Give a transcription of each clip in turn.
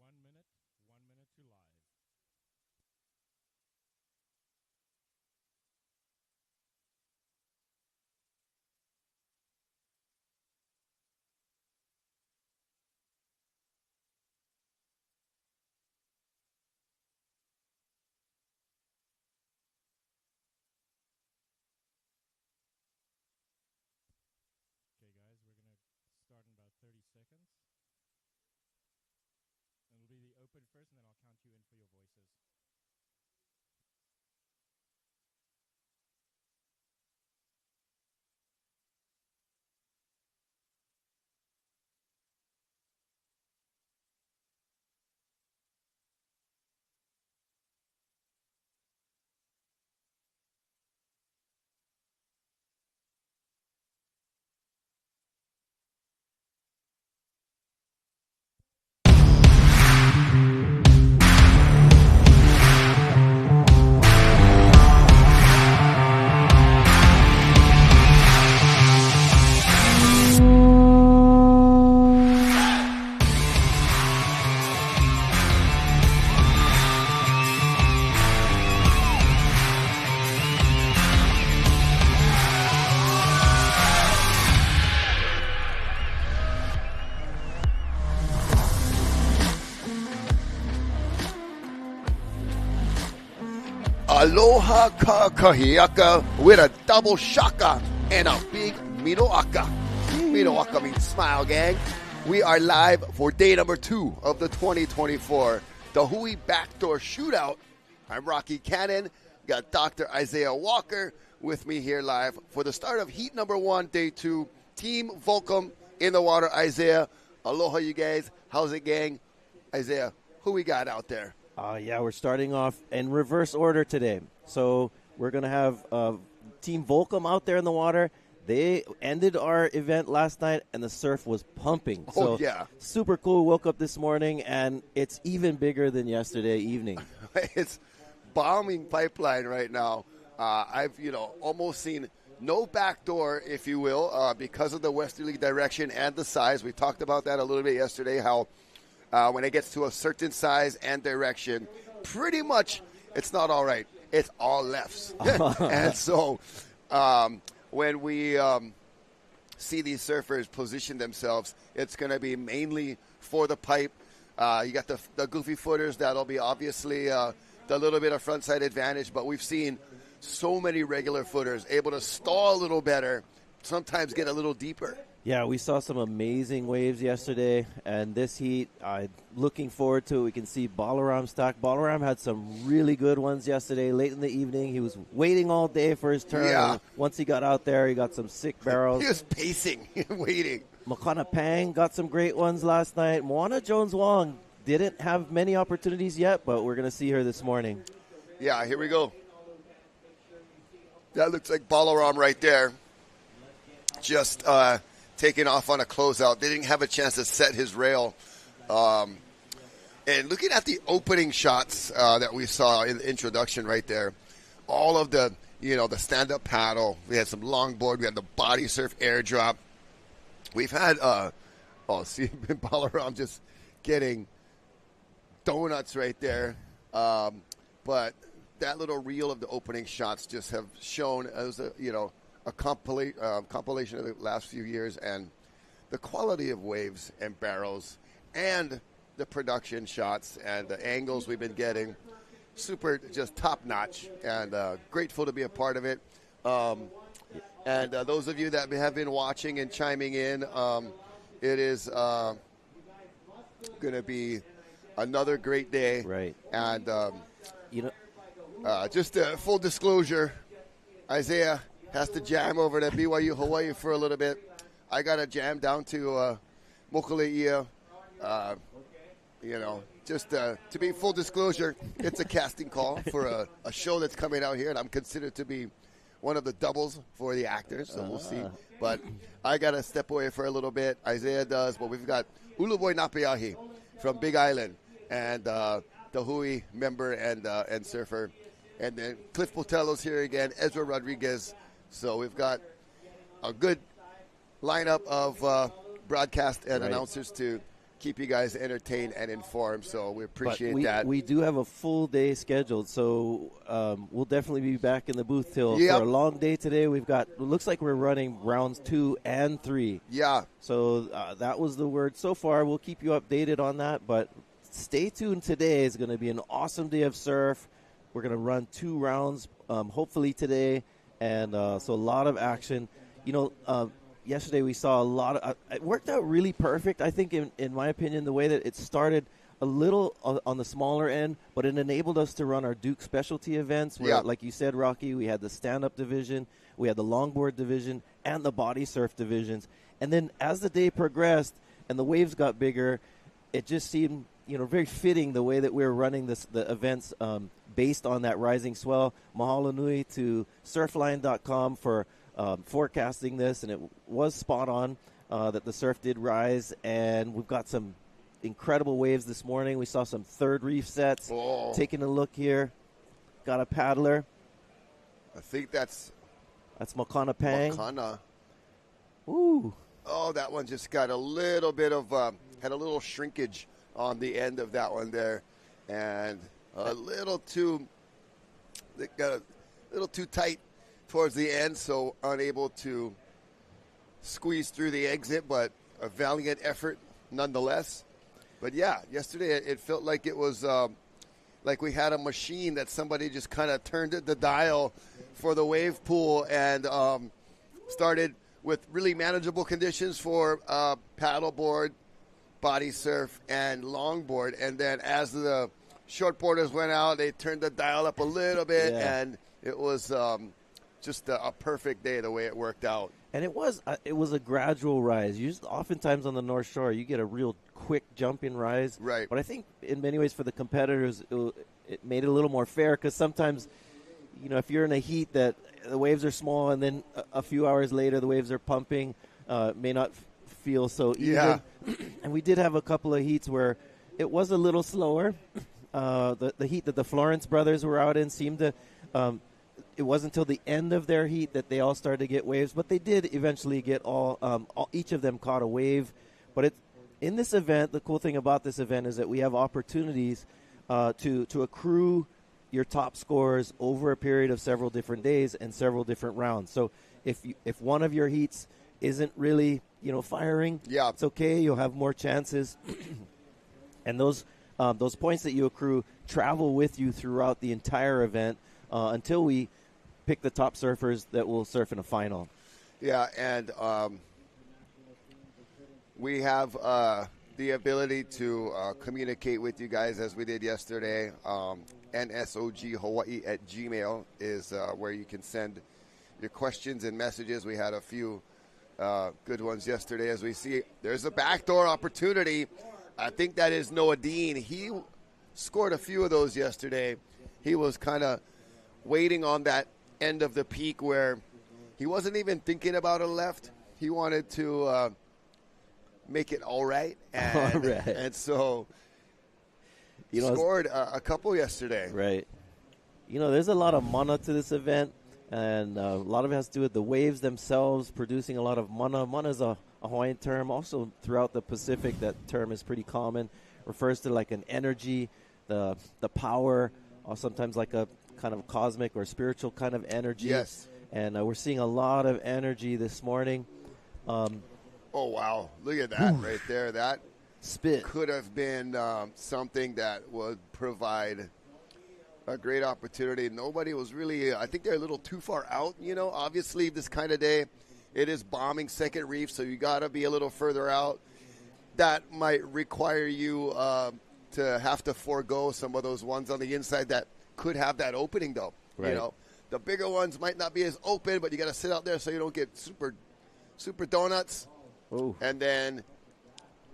to live. One minute to live. Okay, guys, we're going to start in about 30 seconds. And it'll be the open first, and then I'll count you in for your voices. Aloha Kahiaka with a double shaka and a big Minoaka. Minoaka means smile, gang. We are live for day number 2 of the 2024 DaHui Backdoor Shootout. I'm Rocky Cannon. Got Dr. Isaiah Walker with me here live for the start of heat number 1, day 2. Team Volcom in the water. Isaiah, aloha, you guys. How's it, gang? Isaiah, who we got out there? Yeah, we're starting off in reverse order today. So we're going to have Team Volcom out there in the water. They ended our event last night, and the surf was pumping. Oh, yeah. Super cool. Woke up this morning, and it's even bigger than yesterday evening. It's bombing pipeline right now. I've, almost seen no backdoor, if you will, because of the westerly direction and the size. We talked about that a little bit yesterday, how when it gets to a certain size and direction, pretty much it's not all right. It's all lefts. And so when we see these surfers position themselves, it's going to be mainly for the pipe. You got the goofy footers. That'll be obviously the little bit of frontside advantage. But we've seen so many regular footers able to stall a little better, sometimes get a little deeper. Yeah, we saw some amazing waves yesterday, and this heat, looking forward to it. We can see Balaram stack. Balaram had some really good ones yesterday, late in the evening. He was waiting all day for his turn. Yeah. Once he got out there, he got some sick barrels. He was pacing, waiting. Makana Pang got some great ones last night. Moana Jones-Wong didn't have many opportunities yet, but we're going to see her this morning. Yeah, here we go. That looks like Balaram right there. Just taking off on a closeout. They didn't have a chance to set his rail. And looking at the opening shots that we saw in the introduction right there, all of the, the stand-up paddle. We had some longboard. We had the body surf airdrop. We've had, see, Balaram just getting donuts right there. But that little reel of the opening shots just have shown as a compilation of the last few years, and the quality of waves and barrels and the production shots and the angles we've been getting, super, just top notch, and grateful to be a part of it. And those of you that have been watching and chiming in, it is going to be another great day. Right. And You know, just full disclosure, Isaiah has to jam over to BYU Hawaii for a little bit. I got to jam down to Mokuleia. Just to be full disclosure, it's a casting call for a show that's coming out here, and I'm considered to be one of the doubles for the actors, so we'll see. But I got to step away for a little bit. Isaiah does, but we've got Uluboy Napiahi from Big Island and DaHui member and surfer. And then Cliff Botello's here again, Ezra Rodriguez. So we've got a good lineup of broadcast and announcers to keep you guys entertained and informed. So we appreciate that. We do have a full day scheduled, so we'll definitely be back in the booth for a long day today. We've got, it looks like we're running rounds 2 and 3. Yeah. So that was the word so far. We'll keep you updated on that, but stay tuned today. It's going to be an awesome day of surf. We're going to run 2 rounds, hopefully today, and so a lot of action. Yesterday we saw a lot of it worked out really perfect, I think, in my opinion, the way that it started a little on the smaller end, but it enabled us to run our Duke specialty events where, like you said, Rocky, we had the stand-up division, we had the longboard division, and the body surf divisions. And then as the day progressed and the waves got bigger, it just seemed very fitting the way that we were running the events based on that rising swell. Mahalo nui to surfline.com for forecasting this, and it was spot on that the surf did rise, and we've got some incredible waves this morning. We saw some third reef sets. Taking a look here, got a paddler. I think that's Makana Pang. Makana. Ooh. Oh, that one just got a little bit of had a little shrinkage on the end of that one there, and a little too tight towards the end, so unable to squeeze through the exit, but a valiant effort nonetheless. But yeah, yesterday it felt like it was like we had a machine that somebody just kind of turned the dial for the wave pool and started with really manageable conditions for paddleboard, body surf, and longboard. And then as the shortboarders went out, they turned the dial up a little bit, and it was just a perfect day the way it worked out. And it was a gradual rise. Oftentimes on the North Shore, you get a real quick jumping rise. Right. But I think in many ways for the competitors, it made it a little more fair because sometimes, if you're in a heat that the waves are small and then a few hours later the waves are pumping, may not feel so even. Yeah. And we did have a couple of heats where it was a little slower. The heat that the Florence brothers were out in seemed to it wasn't until the end of their heat that they all started to get waves, but they did eventually get each of them caught a wave. But in this event, the cool thing about this event is that we have opportunities to accrue your top scores over a period of several different days and several different rounds. So if one of your heats isn't really firing, it's okay. You'll have more chances, and those points that you accrue travel with you throughout the entire event until we pick the top surfers that will surf in a final. Yeah, and we have the ability to communicate with you guys as we did yesterday. nsoghawaii@gmail is where you can send your questions and messages. We had a few good ones yesterday. As we see, there's a backdoor opportunity. I think that is Noah Dean. He scored a few of those yesterday. He was kind of waiting on that end of the peak where he wasn't even thinking about a left. He wanted to make it all right. And so scored a couple yesterday. Right. There's a lot of mana to this event, and a lot of it has to do with the waves themselves producing a lot of mana. Mana is a Hawaiian term. Also throughout the Pacific, that term is pretty common. Refers to like an energy, the power, or sometimes like a kind of cosmic or spiritual kind of energy. Yes. And we're seeing a lot of energy this morning. Oh, wow. Look at that right there. That spit could have been something that would provide a great opportunity. Nobody was really, I think they're a little too far out, Obviously, this kind of day, It is bombing second reef, so you got to be a little further out. That might require you to have to forego some of those ones on the inside that could have that opening, though. Right. You know, the bigger ones might not be as open, but you got to sit out there so you don't get super donuts. Ooh. And then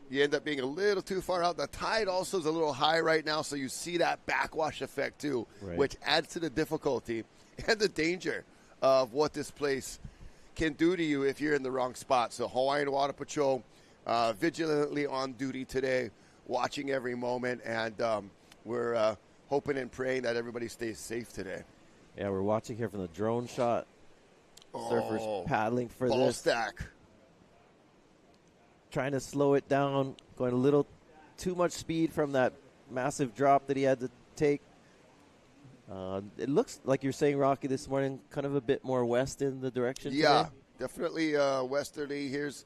you end up being a little too far out. The tide also is a little high right now, so you see that backwash effect too, right. which adds to the difficulty and the danger of what this place can do to you if you're in the wrong spot. So Hawaiian Water Patrol vigilantly on duty today, watching every moment, and we're hoping and praying that everybody stays safe today. Yeah, we're watching here from the drone shot. Surfers paddling for ball this. stack. Trying to slow it down, going a little too much speed from that massive drop that he had to take. It looks like you're saying, Rocky, this morning, kind of a bit more west in the direction Yeah, today. definitely westerly. Here's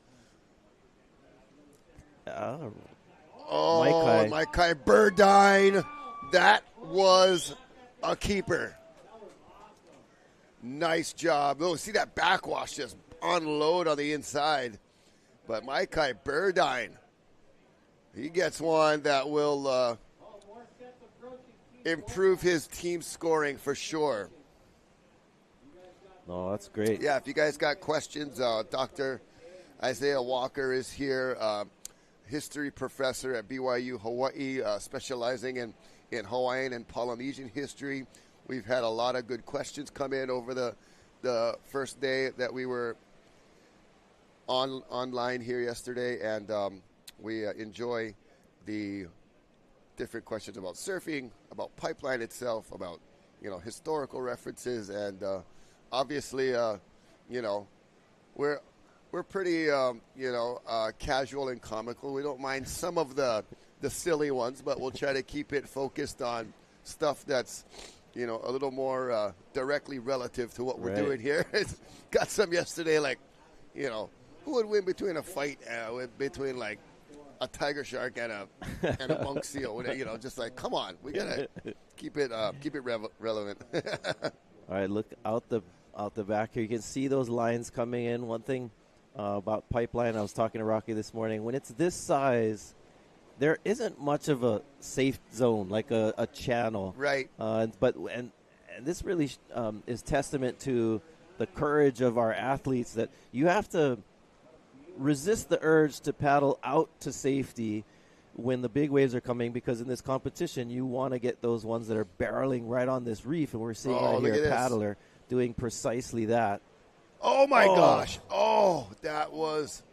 Maikai. Maikai Burdine. That was a keeper. Nice job. Oh, see that backwash just unload on the inside. But Maikai Burdine, he gets one that will improve his team scoring for sure. No, that's great. Yeah, if you guys got questions, Dr. Isaiah Walker is here, history professor at BYU Hawaii, specializing in Hawaiian and Polynesian history. We've had a lot of good questions come in over the first day that we were online here yesterday, and we enjoy the different questions about surfing, about pipeline itself, about historical references, and obviously we're pretty casual and comical. We don't mind some of the silly ones, but we'll try to keep it focused on stuff that's a little more directly relative to what we're doing here. Got some yesterday, like who would win between a fight between like a tiger shark and a monk seal? Just like, come on, we gotta keep it relevant. All right, look out the back here. You can see those lines coming in. One thing about pipeline, I was talking to Rocky this morning. When it's this size, there isn't much of a safe zone, like a channel. Right. But this really is testament to the courage of our athletes, that you have to resist the urge to paddle out to safety when the big waves are coming, because in this competition you want to get those ones that are barreling right on this reef, and we're seeing right here a paddler doing precisely that. Oh my gosh. Oh, that was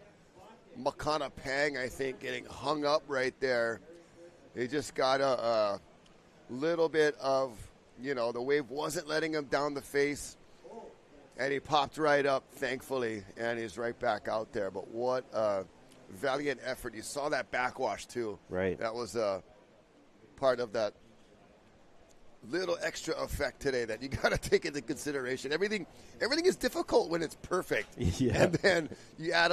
Makana Pang, I think, getting hung up right there. He just got a little bit of, the wave wasn't letting him down the face, and he popped right up, thankfully, and he's right back out there. But what a valiant effort. You saw that backwash, too. Right. That was part of that little extra effect today that you got to take into consideration. Everything is difficult when it's perfect. Yeah. And then you add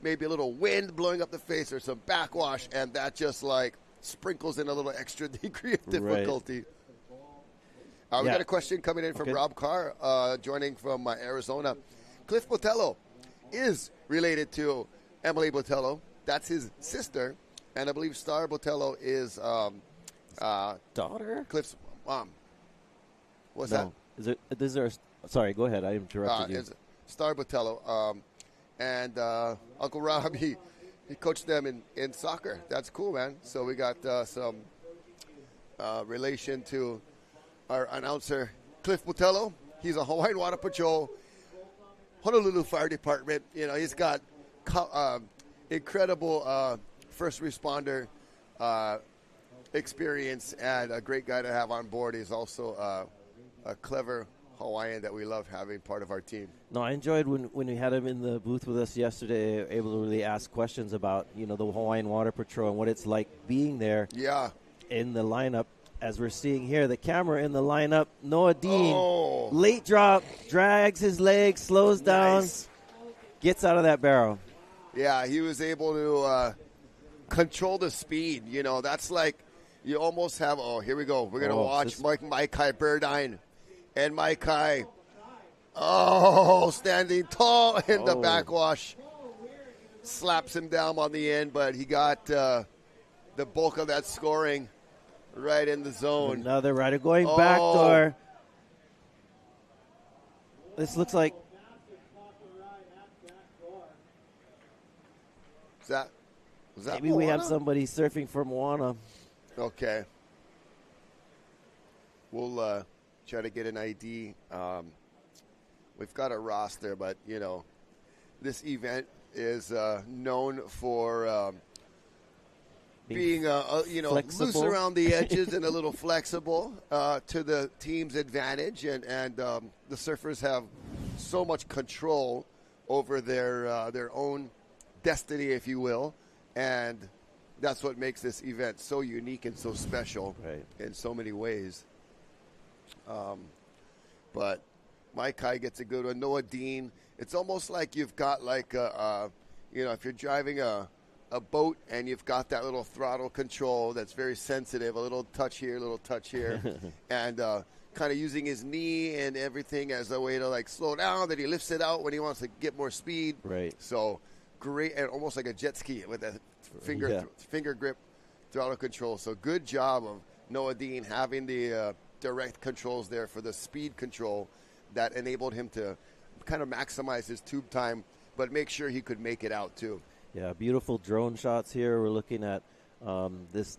maybe a little wind blowing up the face or some backwash, and that just like sprinkles in a little extra degree of difficulty. Right. We got a question coming in from Rob Carr, joining from Arizona. Cliff Botello is related to Emily Botello. That's his sister, and I believe Star Botello is daughter? Cliff's mom. What's that? Is there sorry, go ahead. I interrupted you. It's Star Botello. And Uncle Rob, he coached them in soccer. That's cool, man. So we got some relation to our announcer, Cliff Botello. He's a Hawaiian Water Patrol, Honolulu Fire Department. He's got incredible first responder experience, and a great guy to have on board. He's also a clever Hawaiian that we love having part of our team. No, I enjoyed when we had him in the booth with us yesterday, able to really ask questions about, the Hawaiian Water Patrol and what it's like being there in the lineup. As we're seeing here, the camera in the lineup, Noah Dean, late drop, drags his leg, slows down, gets out of that barrel. Yeah, he was able to control the speed. That's like you almost have, here we go. We're going to watch Maikai Burdine. And Maikai Oh, standing tall in the backwash. Slaps him down on the end, but he got the bulk of that scoring right in the zone. Another rider going backdoor. This looks like... Was that maybe Moana? we have somebody surfing for Moana. Okay. We'll try to get an ID. We've got a roster, but, this event is known for being loose around the edges and a little flexible to the team's advantage. And the surfers have so much control over their own destiny, if you will. And that's what makes this event so unique and so special in so many ways. But Mai Kai gets a good one. Noah Dean. It's almost like you've got like if you're driving a boat and you've got that little throttle control that's very sensitive, a little touch here, and kind of using his knee and everything as a way to like slow down. Then he lifts it out when he wants to get more speed. Right. So great, and almost like a jet ski with a finger grip throttle control. So good job of Noah Dean having the direct controls there for the speed control that enabled him to kind of maximize his tube time, but make sure he could make it out too. Yeah, beautiful drone shots here. We're looking at this,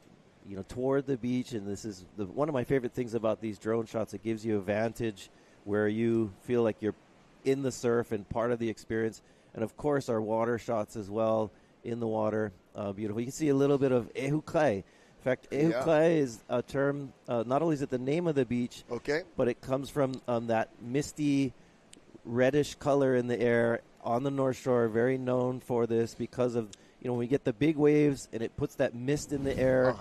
toward the beach, and this is one of my favorite things about these drone shots. It gives you a vantage where you feel like you're in the surf and part of the experience. And of course, our water shots as well in the water, beautiful. You can see a little bit of ehukai. In fact, ehukai is a term. Not only is it the name of the beach, but it comes from that misty, reddish color in the air on the North Shore. Very known for this because of when we get the big waves and it puts that mist in the air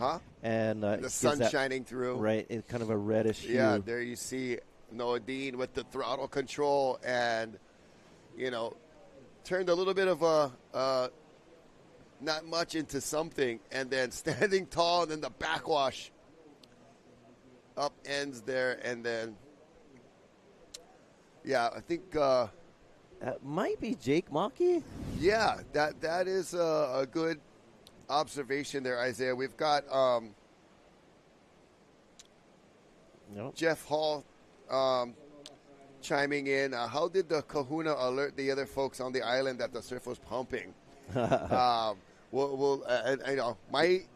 and the sun shining through. Right, it's kind of a reddish hue. Yeah, there you see Noah Dean with the throttle control and turned a little bit of a not much into something, and then standing tall, and then the backwash up ends there, and then I think that might be Jake Maki. Yeah, that is a good observation there, Isaiah. We've got Jeff Hall chiming in. How did the kahuna alert the other folks on the island that the surf was pumping? My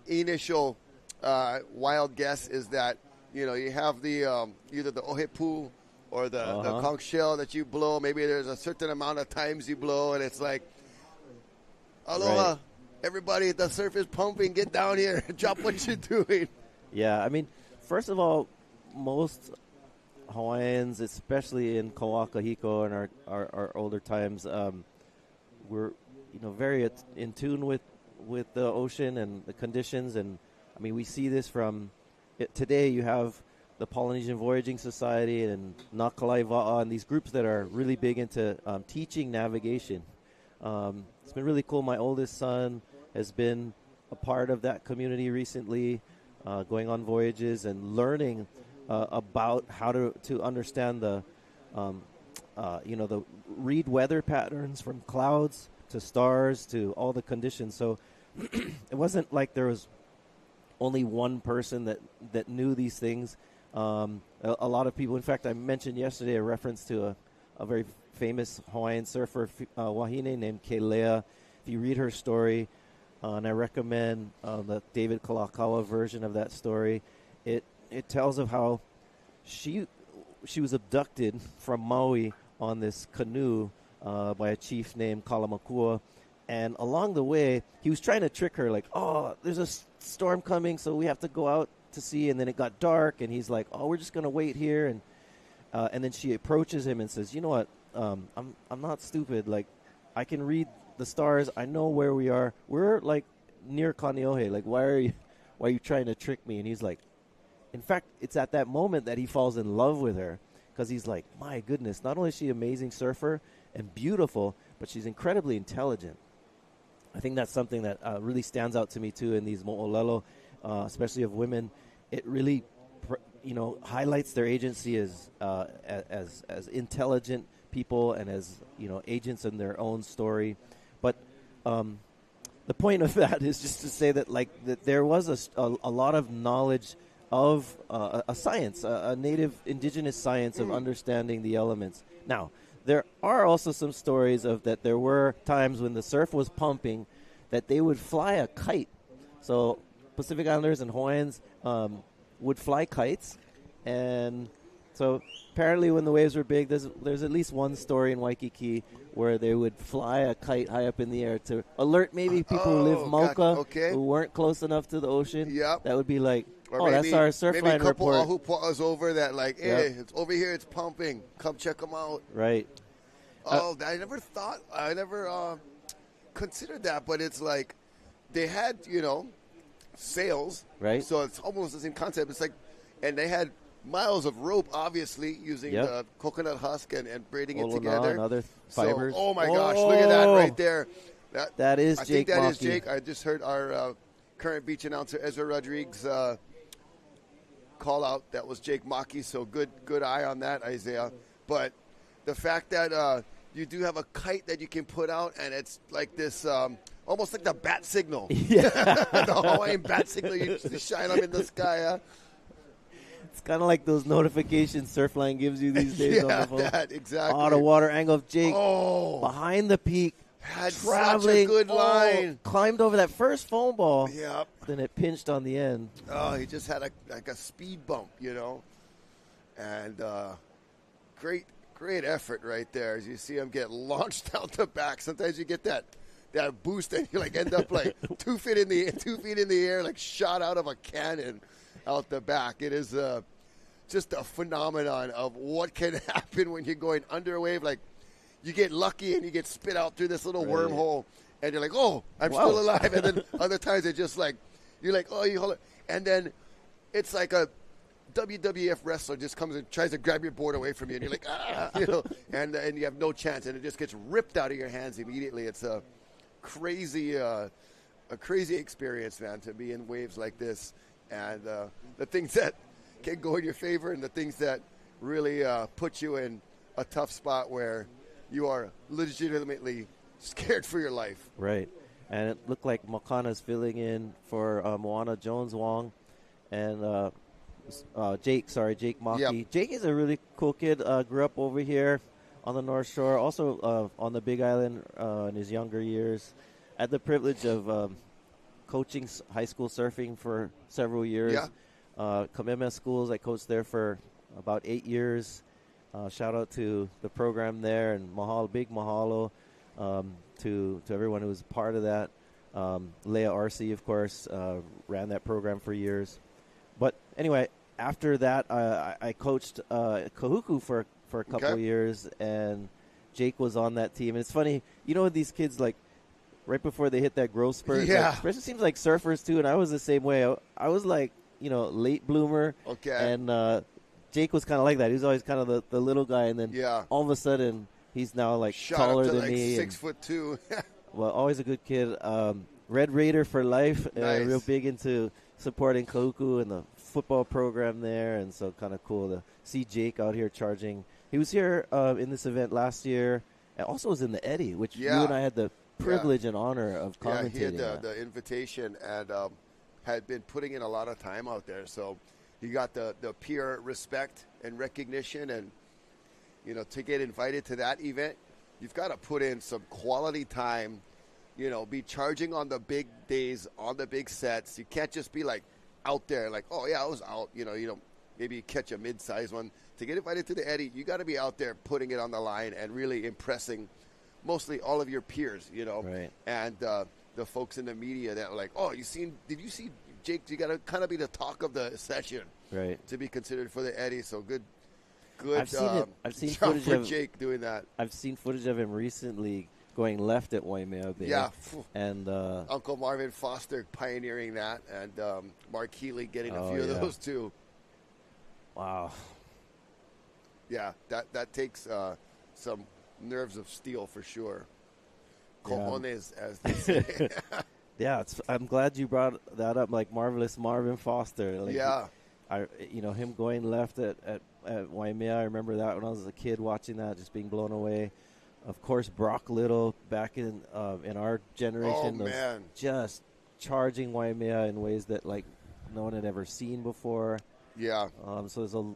initial wild guess is that you have the either the ohepu or the conch shell that you blow. Maybe there's a certain amount of times you blow, and it's like, aloha, everybody, the surf is pumping. Get down here, drop what you're doing. Yeah, I mean, first of all, most Hawaiians, especially in Kauakahiko and our older times, we're very in tune with the ocean and the conditions. And I mean, we see this from today. You have the Polynesian Voyaging Society and Nakalai Va'a and these groups that are really big into teaching navigation. It's been really cool. My oldest son has been a part of that community recently, going on voyages and learning about how to understand the read weather patterns from clouds to stars to all the conditions. So it wasn't like there was only one person that knew these things. A lot of people. In fact, I mentioned yesterday a reference to a very famous Hawaiian surfer, wahine named Kelea. If you read her story, and I recommend the David Kalakaua version of that story, it tells of how she was abducted from Maui on this canoe by a chief named Kalamakua. And along the way, he was trying to trick her, like, oh, there's a storm coming, so we have to go out to sea. And then it got dark, and he's like, oh, we're just going to wait here. And then she approaches him and says, you know what, I'm not stupid. Like, I can read the stars. I know where we are. We're, like, near Kaneohe. Like, why are you trying to trick me? And he's like, in fact, it's at that moment that he falls in love with her, because he's like, my goodness, not only is she an amazing surfer and beautiful, but she's incredibly intelligent. I think that's something that really stands out to me, too, in these mo'olelo, especially of women. It really, highlights their agency as intelligent people and as agents in their own story. But the point of that is just to say that that there was a lot of knowledge of a science, a native indigenous science of understanding the elements. Now, there are also some stories of that there were times when the surf was pumping that they would fly a kite. So Pacific Islanders and Hawaiians would fly kites, and so apparently when the waves were big, there's at least one story in Waikiki where they would fly a kite high up in the air to alert maybe people who live Mocha who weren't close enough to the ocean. Yep. That would be like, or that's our surf maybe line a couple report. Who put us over that hey, it's over here, it's pumping. Come check them out. Right. I never considered that, but it's like they had, sails. Right. So it's almost the same concept. It's like, and they had miles of rope, obviously, using the coconut husk and braiding it together. And other fibers. So, oh my gosh, look at that right there. That is I Jake think that Maki. is Jake. I just heard our current beach announcer, Ezra Rodriguez, call out that was Jake Maki. So good eye on that, Isaiah. But the fact that you do have a kite that you can put out, and it's like this, almost like the bat signal. Yeah. The Hawaiian bat signal. You just shine them in the sky. It's kind of like those notifications Surfline gives you these days on the phone. That, exactly. The water angle of Jake behind the peak. Had traveling, such a good line. Climbed over that first foam ball. Yep. Then it pinched on the end. Oh, he just had a speed bump, And great effort right there as you see him get launched out the back. Sometimes you get that boost and you end up 2 feet in the air, like shot out of a cannon out the back. It is just a phenomenon of what can happen when you're going under a wave. Like, you get lucky and you get spit out through this little wormhole, and you're like, oh, I'm still alive. And then other times it's just like, you're like, oh, you hold it. And then it's like a WWF wrestler just comes and tries to grab your board away from you, and you're like, and you have no chance, and it just gets ripped out of your hands immediately. It's a crazy experience, man, to be in waves like this. And the things that can go in your favor and the things that really put you in a tough spot where you are legitimately scared for your life. Right. And it looked like Makana's filling in for Moana Jones-Wong and Jake Maki. Yep. Jake is a really cool kid. Grew up over here on the North Shore, also on the Big Island in his younger years. Had the privilege of coaching high school surfing for several years. Yeah. Kamehameha Schools, I coached there for about 8 years. Shout out to the program there, and big mahalo to everyone who was part of that. Leah Arce, of course, ran that program for years. But anyway, after that, I coached Kahuku for a couple of years, and Jake was on that team. And it's funny, these kids, like, right before they hit that growth spurt. Yeah. It seems like surfers, too, and I was the same way. I was like, late bloomer. Okay. And Jake was kind of like that. He was always kind of the little guy, and then all of a sudden he's now like shot taller up to than me. 6'2". Well, always a good kid. Red Raider for life. Nice. Real big into supporting Kahuku and the football program there, and so kind of cool to see Jake out here charging. He was here in this event last year, and also was in the Eddy, which you and I had the privilege and honor of commentating. Yeah, he had the invitation and had been putting in a lot of time out there, so he got the peer respect and recognition, and to get invited to that event, you've got to put in some quality time, be charging on the big days, on the big sets. You can't just be like out there like, oh yeah, I was out, maybe you catch a mid-sized one. To get invited to the Eddy, you got to be out there putting it on the line and really impressing mostly all of your peers, right. And the folks in the media that are like, oh, did you see Jake? You got to kind of be the talk of the session, right, to be considered for the Eddy. So good. I've seen job footage for of Jake doing that. I've seen footage of him recently going left at Waimea Bay. Yeah, and Uncle Marvin Foster pioneering that, and Mark Healy getting a few of those too. Wow. Yeah, that takes some nerves of steel for sure. Cojones, as they say. Yeah, I'm glad you brought that up, like Marvelous Marvin Foster. Like, him going left at Waimea. I remember that when I was a kid watching that, just being blown away. Of course, Brock Little back in our generation, Oh, man. just charging Waimea in ways that like no one had ever seen before. Yeah. So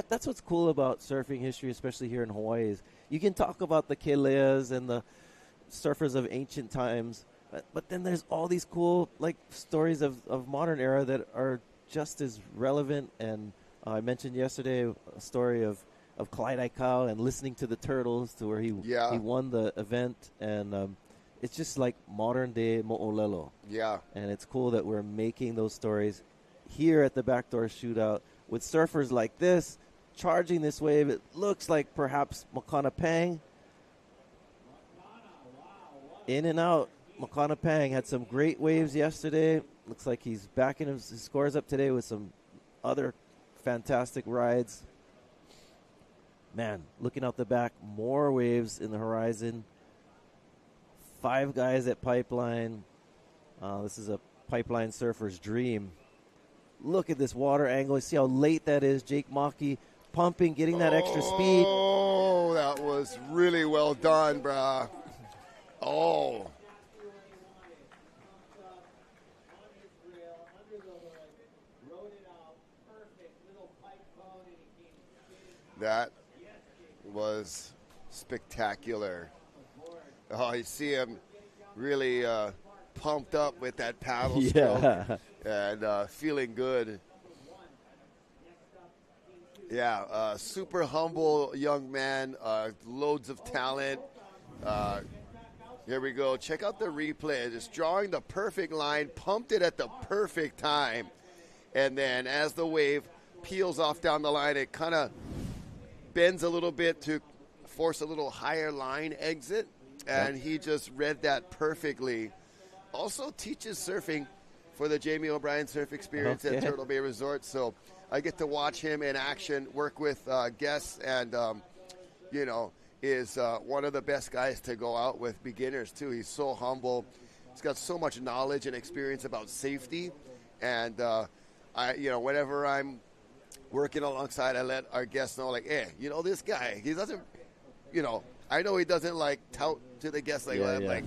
that's what's cool about surfing history, especially here in Hawaii, is you can talk about the Keleas and the surfers of ancient times, but then there's all these cool like stories of modern era that are just as relevant. And I mentioned yesterday a story of Clyde Aikau and listening to the Turtles to where he won the event, and it's just like modern day Mo'olelo. Yeah. And it's cool that we're making those stories here at the Backdoor Shootout with surfers like this charging this wave. It looks like perhaps Makana Pang. In and out. Makana Pang had some great waves yesterday. Looks like he's backing his scores up today with some other fantastic rides. Man, looking out the back, more waves in the horizon. 5 guys at Pipeline. This is a Pipeline surfer's dream. Look at this water angle. See how late that is. Jake Maki pumping, getting that extra speed. Oh, that was really well done, brah. Oh. That was spectacular. Oh, you see him really pumped up with that paddle stroke and feeling good. Yeah, super humble young man, loads of talent. Here we go. Check out the replay. Just drawing the perfect line, pumped it at the perfect time. And then as the wave peels off down the line, it kind of bends a little bit to force a little higher line exit. And he just read that perfectly. Also teaches surfing for the Jamie O'Brien Surf Experience at Turtle Bay Resort. So I get to watch him in action, work with guests, and, is one of the best guys to go out with beginners, too. He's so humble. He's got so much knowledge and experience about safety. And, whenever I'm working alongside, I let our guests know, like, hey, this guy, he doesn't, I know he doesn't, like, tout to the guests like that. I'm like,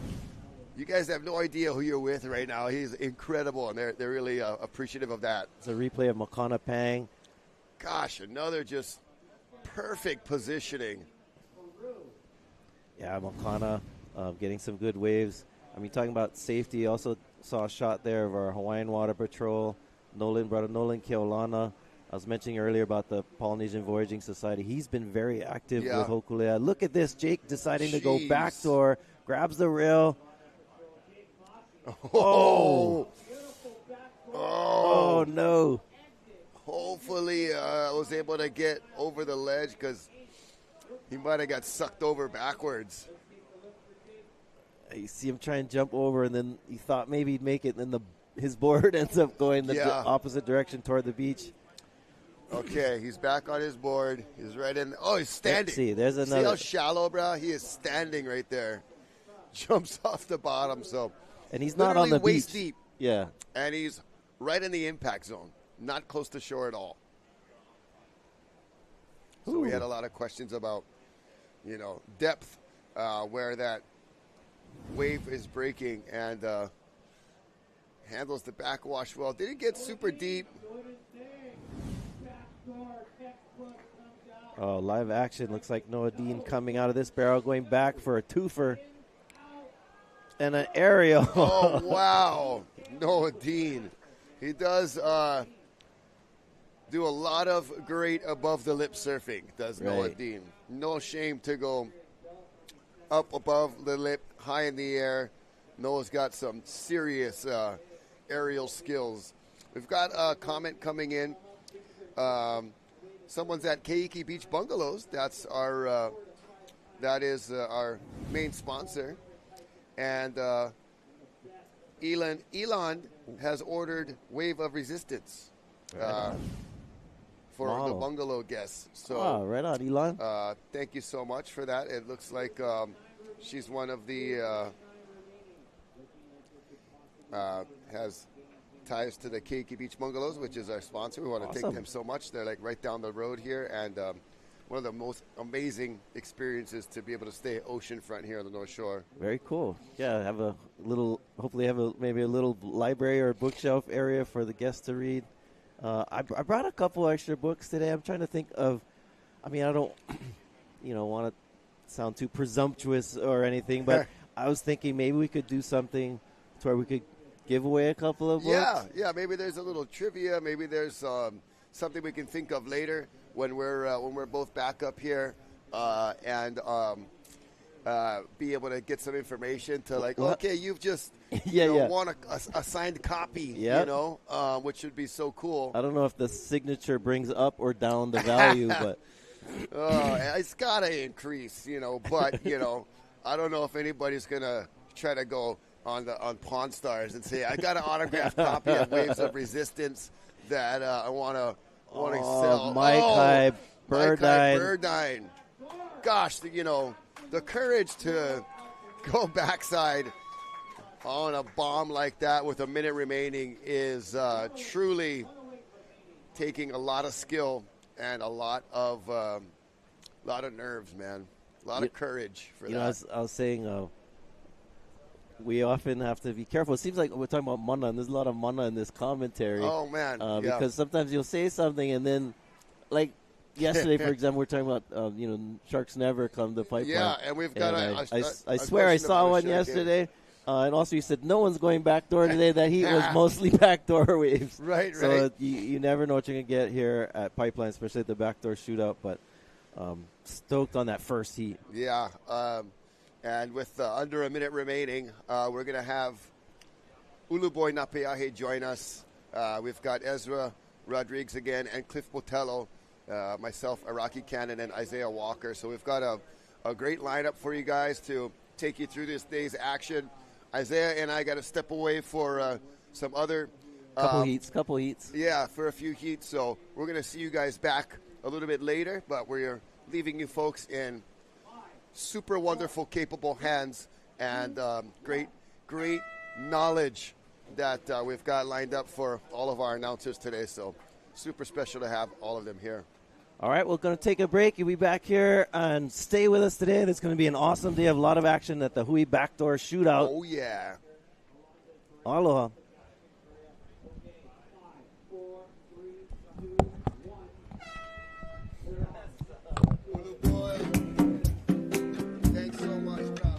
you guys have no idea who you're with right now. He's incredible, and they're really appreciative of that. It's a replay of Makana Pang. Gosh, another just perfect positioning. Yeah, Makana getting some good waves. I mean, talking about safety, also saw a shot there of our Hawaiian Water Patrol, brother Nolan Keolana. I was mentioning earlier about the Polynesian Voyaging Society. He's been very active with Hokulea. Look at this, Jake deciding to go backdoor, grabs the rail. Oh, no. Hopefully I was able to get over the ledge because he might have got sucked over backwards. You see him try and jump over, and then he thought maybe he'd make it, and then his board ends up going the opposite direction toward the beach. Okay, he's back on his board. He's right in. Oh, he's standing. Let's see, there's another. See how shallow, bro? He is standing right there. Jumps off the bottom, so. And he's not on the waist beach. Deep. Yeah. And he's right in the impact zone, not close to shore at all. So we had a lot of questions about, depth, where that wave is breaking, and handles the backwash well. Didn't get super deep. Oh, live action. Looks like Noah Dean coming out of this barrel, going back for a twofer. And an aerial. Oh, wow. Noah Dean. He does do a lot of great above-the-lip surfing, does Noah Dean. No shame to go up above the lip, high in the air. Noah's got some serious aerial skills. We've got a comment coming in. Someone's at Keiki Beach Bungalows. That's our our main sponsor. And Elon has ordered Wave of Resistance for the bungalow guests. So, right on, Elon. Thank you so much for that. It looks like she's one of the has ties to the Keiki Beach Bungalows, which is our sponsor. We want to thank them so much. They're like right down the road here, and one of the most amazing experiences to be able to stay oceanfront here on the North Shore. Very cool. Yeah, have a little, hopefully have maybe a little library or bookshelf area for the guests to read. I brought a couple extra books today. I'm trying to think of, I mean, I don't, want to sound too presumptuous or anything, but I was thinking maybe we could do something to where we could give away a couple of books. Yeah. Maybe there's a little trivia. Maybe there's something we can think of later when we're both back up here and be able to get some information to okay, you've just won a signed copy, which would be so cool. I don't know if the signature brings up or down the value, but it's gotta increase, But I don't know if anybody's gonna try to go on Pawn Stars and say I got an autographed copy of Waves of Resistance that I want to sell. Mike Birdine. Gosh, the courage to go backside on a bomb like that with a minute remaining is truly taking a lot of skill and a lot of nerves, man. A lot of courage for that. I was saying we often have to be careful. It seems like we're talking about mana, and there's a lot of mana in this commentary. Oh, man. Because sometimes you'll say something, and then, like yesterday, for example, we're talking about, sharks never come to pipeline. Yeah, and we've got I swear I saw one yesterday. And also you said no one's going backdoor today. That heat was mostly backdoor waves. Right. So you never know what you're going to get here at Pipeline, especially at the Backdoor Shootout. But stoked on that first heat. Yeah. And with under a minute remaining, we're going to have Uluboy Napeahe join us. We've got Ezra Rodriguez again and Cliff Botello, myself, Araki Cannon, and Isaiah Walker. So we've got a great lineup for you guys to take you through this day's action. Isaiah and I got to step away for some other couple heats. Yeah, for a few heats. So we're going to see you guys back a little bit later, but we're leaving you folks in super wonderful, capable hands and great knowledge that we've got lined up for all of our announcers today. So super special to have all of them here. All right, we're going to take a break. You'll be back here and stay with us today. It's going to be an awesome day of a lot of action at the DaHui Backdoor Shootout. Oh, yeah. Aloha. Thanks so much, bro.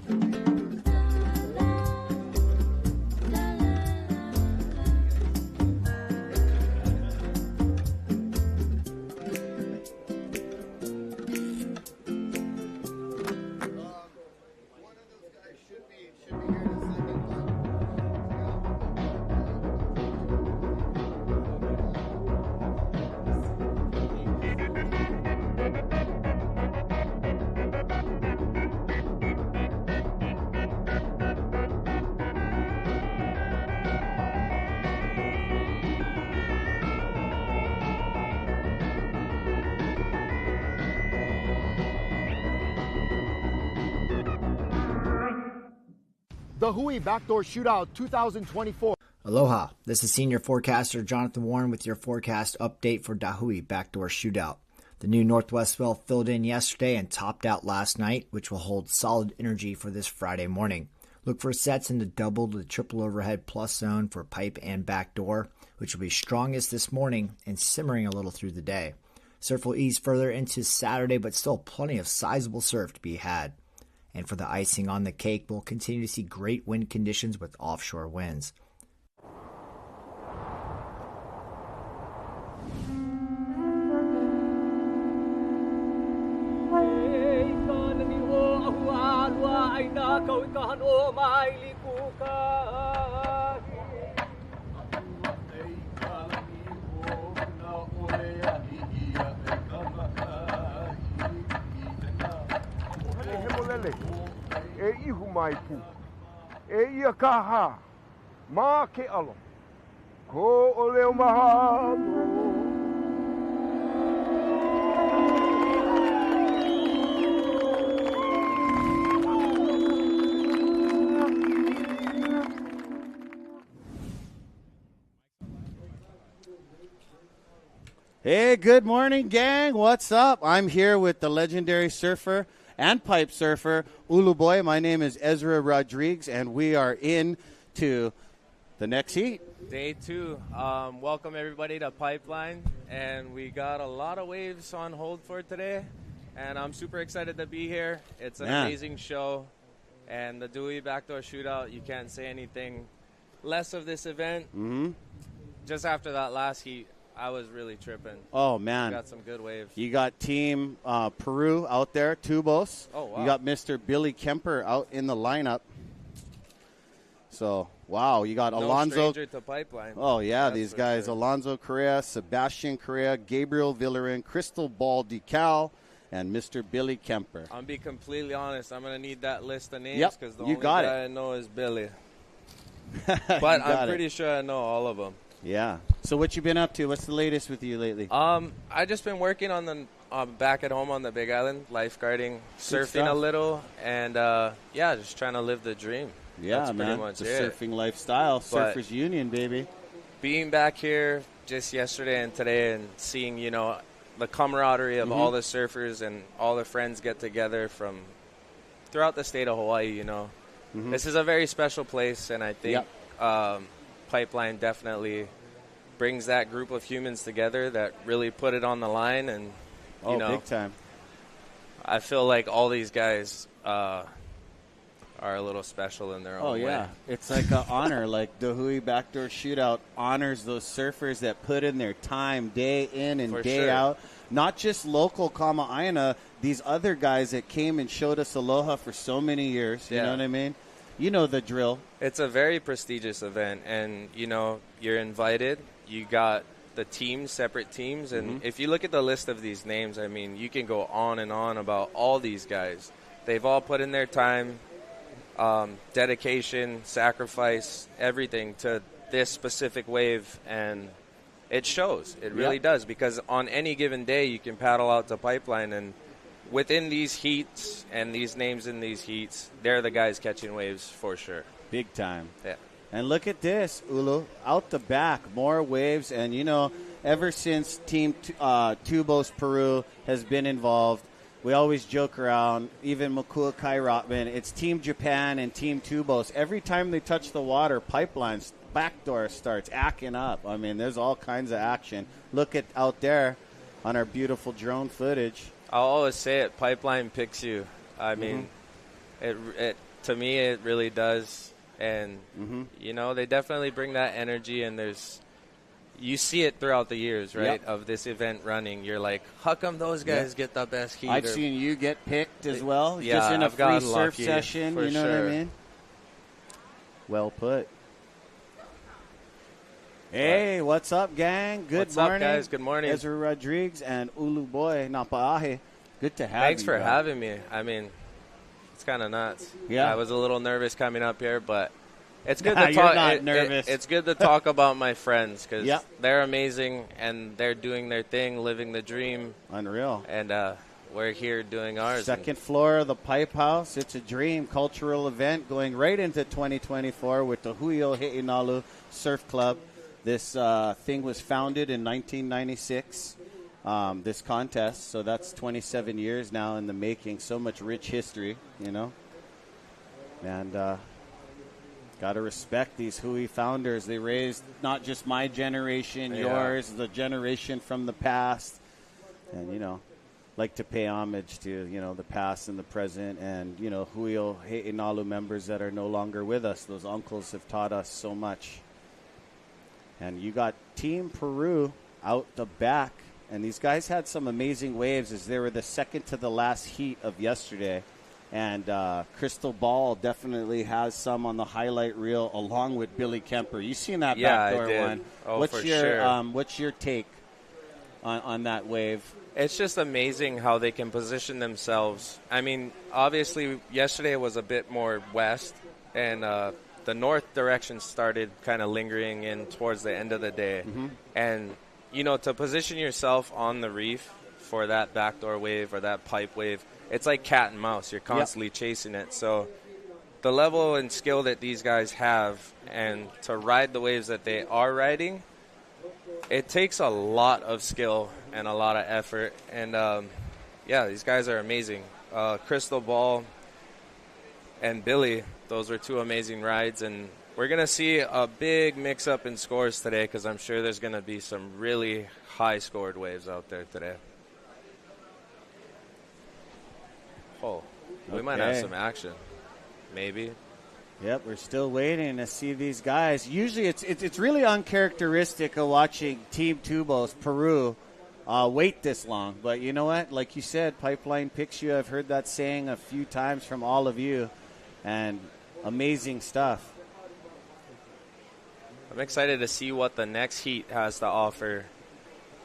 DaHui Backdoor Shootout 2024. Aloha, this is Senior Forecaster Jonathan Warren with your forecast update for DaHui Backdoor Shootout. The new northwest swell filled in yesterday and topped out last night, which will hold solid energy for this Friday morning. Look for sets in the double to triple overhead plus zone for pipe and backdoor, which will be strongest this morning and simmering a little through the day. Surf will ease further into Saturday, but still plenty of sizable surf to be had. And for the icing on the cake, we'll continue to see great wind conditions with offshore winds. E ihu mai pu. E ia kaha. Ma ke alo. Ko o leo mahalo. Hey, good morning, gang. What's up? I'm here with the legendary surfer and pipe surfer, Ulu Boy. My name is Ezra Rodriguez, and we are in to the next heat. Day 2. Welcome, everybody, to Pipeline. And we got a lot of waves on hold for today. And I'm super excited to be here. It's an amazing show. And the DaHui Backdoor Shootout, you can't say anything less of this event. Mm-hmm. Just after that last heat, I was really tripping. Oh, man. We got some good waves. You got Team Peru out there, Tubos. Oh, wow. You got Mr. Billy Kemper out in the lineup. So, wow, you got No Alonso. stranger to Pipeline. Oh, yeah, That's these for guys, sure. Alonso Correa, Sebastian Correa, Gabriel Villarin, Crystal Ball Decal, and Mr. Billy Kemper. I'll be completely honest. I'm going to need that list of names Yep, because the you only got guy it. I know is Billy. You But got I'm it. pretty sure I know all of them. Yeah. So what you been up to? What's the latest with you lately? I just been working on the back at home on the Big Island, lifeguarding, surfing stuff. a little, and just trying to live the dream. Yeah, That's man. pretty much The it. surfing lifestyle, But- Surfers Union, baby. Being back here just yesterday and today, and seeing the camaraderie of all the surfers and all the friends get together from throughout the state of Hawaii. This is a very special place, and I think Pipeline definitely brings that group of humans together that really put it on the line. And Big time. I feel like all these guys are a little special in their own Oh, way. yeah. It's like an honor. Like DaHui Backdoor Shootout honors those surfers that put in their time day in and For day sure. out. Not just local Kama'aina, these other guys that came and showed us aloha for so many years. You Yeah. know what I mean? You know the drill. It's a very prestigious event, and you're invited. You got the teams, separate teams, and if you look at the list of these names, I mean, you can go on and on about all these guys. They've all put in their time, dedication, sacrifice, everything to this specific wave, and it shows. It really does, because on any given day, you can paddle out to Pipeline, and within these heats and these names in these heats, they're the guys catching waves for sure. Big time. Yeah. And look at this, Ulu. Out the back, more waves. And, ever since Team Tubos Peru has been involved, we always joke around, even Makua Kai Rothman, it's Team Japan and Team Tubos. Every time they touch the water, Pipeline's backdoor starts acting up. I mean, there's all kinds of action. Look at out there on our beautiful drone footage. I'll always say it, Pipeline picks you. I mean, it to me, it really does. And, they definitely bring that energy, and you see it throughout the years, right, of this event running. You're like, how come those guys get the best heat? I've seen you get picked as well, Yeah, just in a I've free gotten surf lucky, session, for you know what I sure. mean? Well put. Hey, what's up, gang? Good What's up, morning. guys? Good morning. Ezra Rodriguez and Ulu Boy Napaahe. Good to have Thanks you. for bro. having me. I mean, it's kind of nuts. Yeah. I was a little nervous coming up here, but it's good Nah, to you're talk. not nervous. It's good to talk about my friends, because Yep. they're amazing, and they're doing their thing, living the dream, Unreal. and we're here doing ours. Second floor of the Pipe House. It's a dream cultural event going right into 2024 with the Huio He'inalu Surf Club. This thing was founded in 1996, this contest. So that's 27 years now in the making. So much rich history, And got to respect these Hui founders. They raised not just my generation, yours, the generation from the past. And, like to pay homage to, the past and the present, and, Huio He'inalu members that are no longer with us. Those uncles have taught us so much. And you got Team Peru out the back, and these guys had some amazing waves as they were the second to the last heat of yesterday. And Crystal Ball definitely has some on the highlight reel along with Billy Kemper. You seen that backdoor I did. one? Oh, what's for your sure. What's your take on that wave? It's just amazing how they can position themselves. I mean, obviously, yesterday was a bit more west, and the north direction started kind of lingering in towards the end of the day. And, to position yourself on the reef for that backdoor wave or that pipe wave, it's like cat and mouse. You're constantly chasing it. So the level and skill that these guys have, and to ride the waves that they are riding, it takes a lot of skill and a lot of effort. And, these guys are amazing. Crystal Ball and Billy, those were 2 amazing rides. And we're going to see a big mix-up in scores today because I'm sure there's going to be some really high-scored waves out there today. Oh, we might have some action. Maybe. Yep, we're still waiting to see these guys. Usually it's really uncharacteristic of watching Team Tubos Peru wait this long. But you know what? Like you said, pipeline picks you. I've heard that saying a few times from all of you. And amazing stuff. I'm excited to see what the next heat has to offer.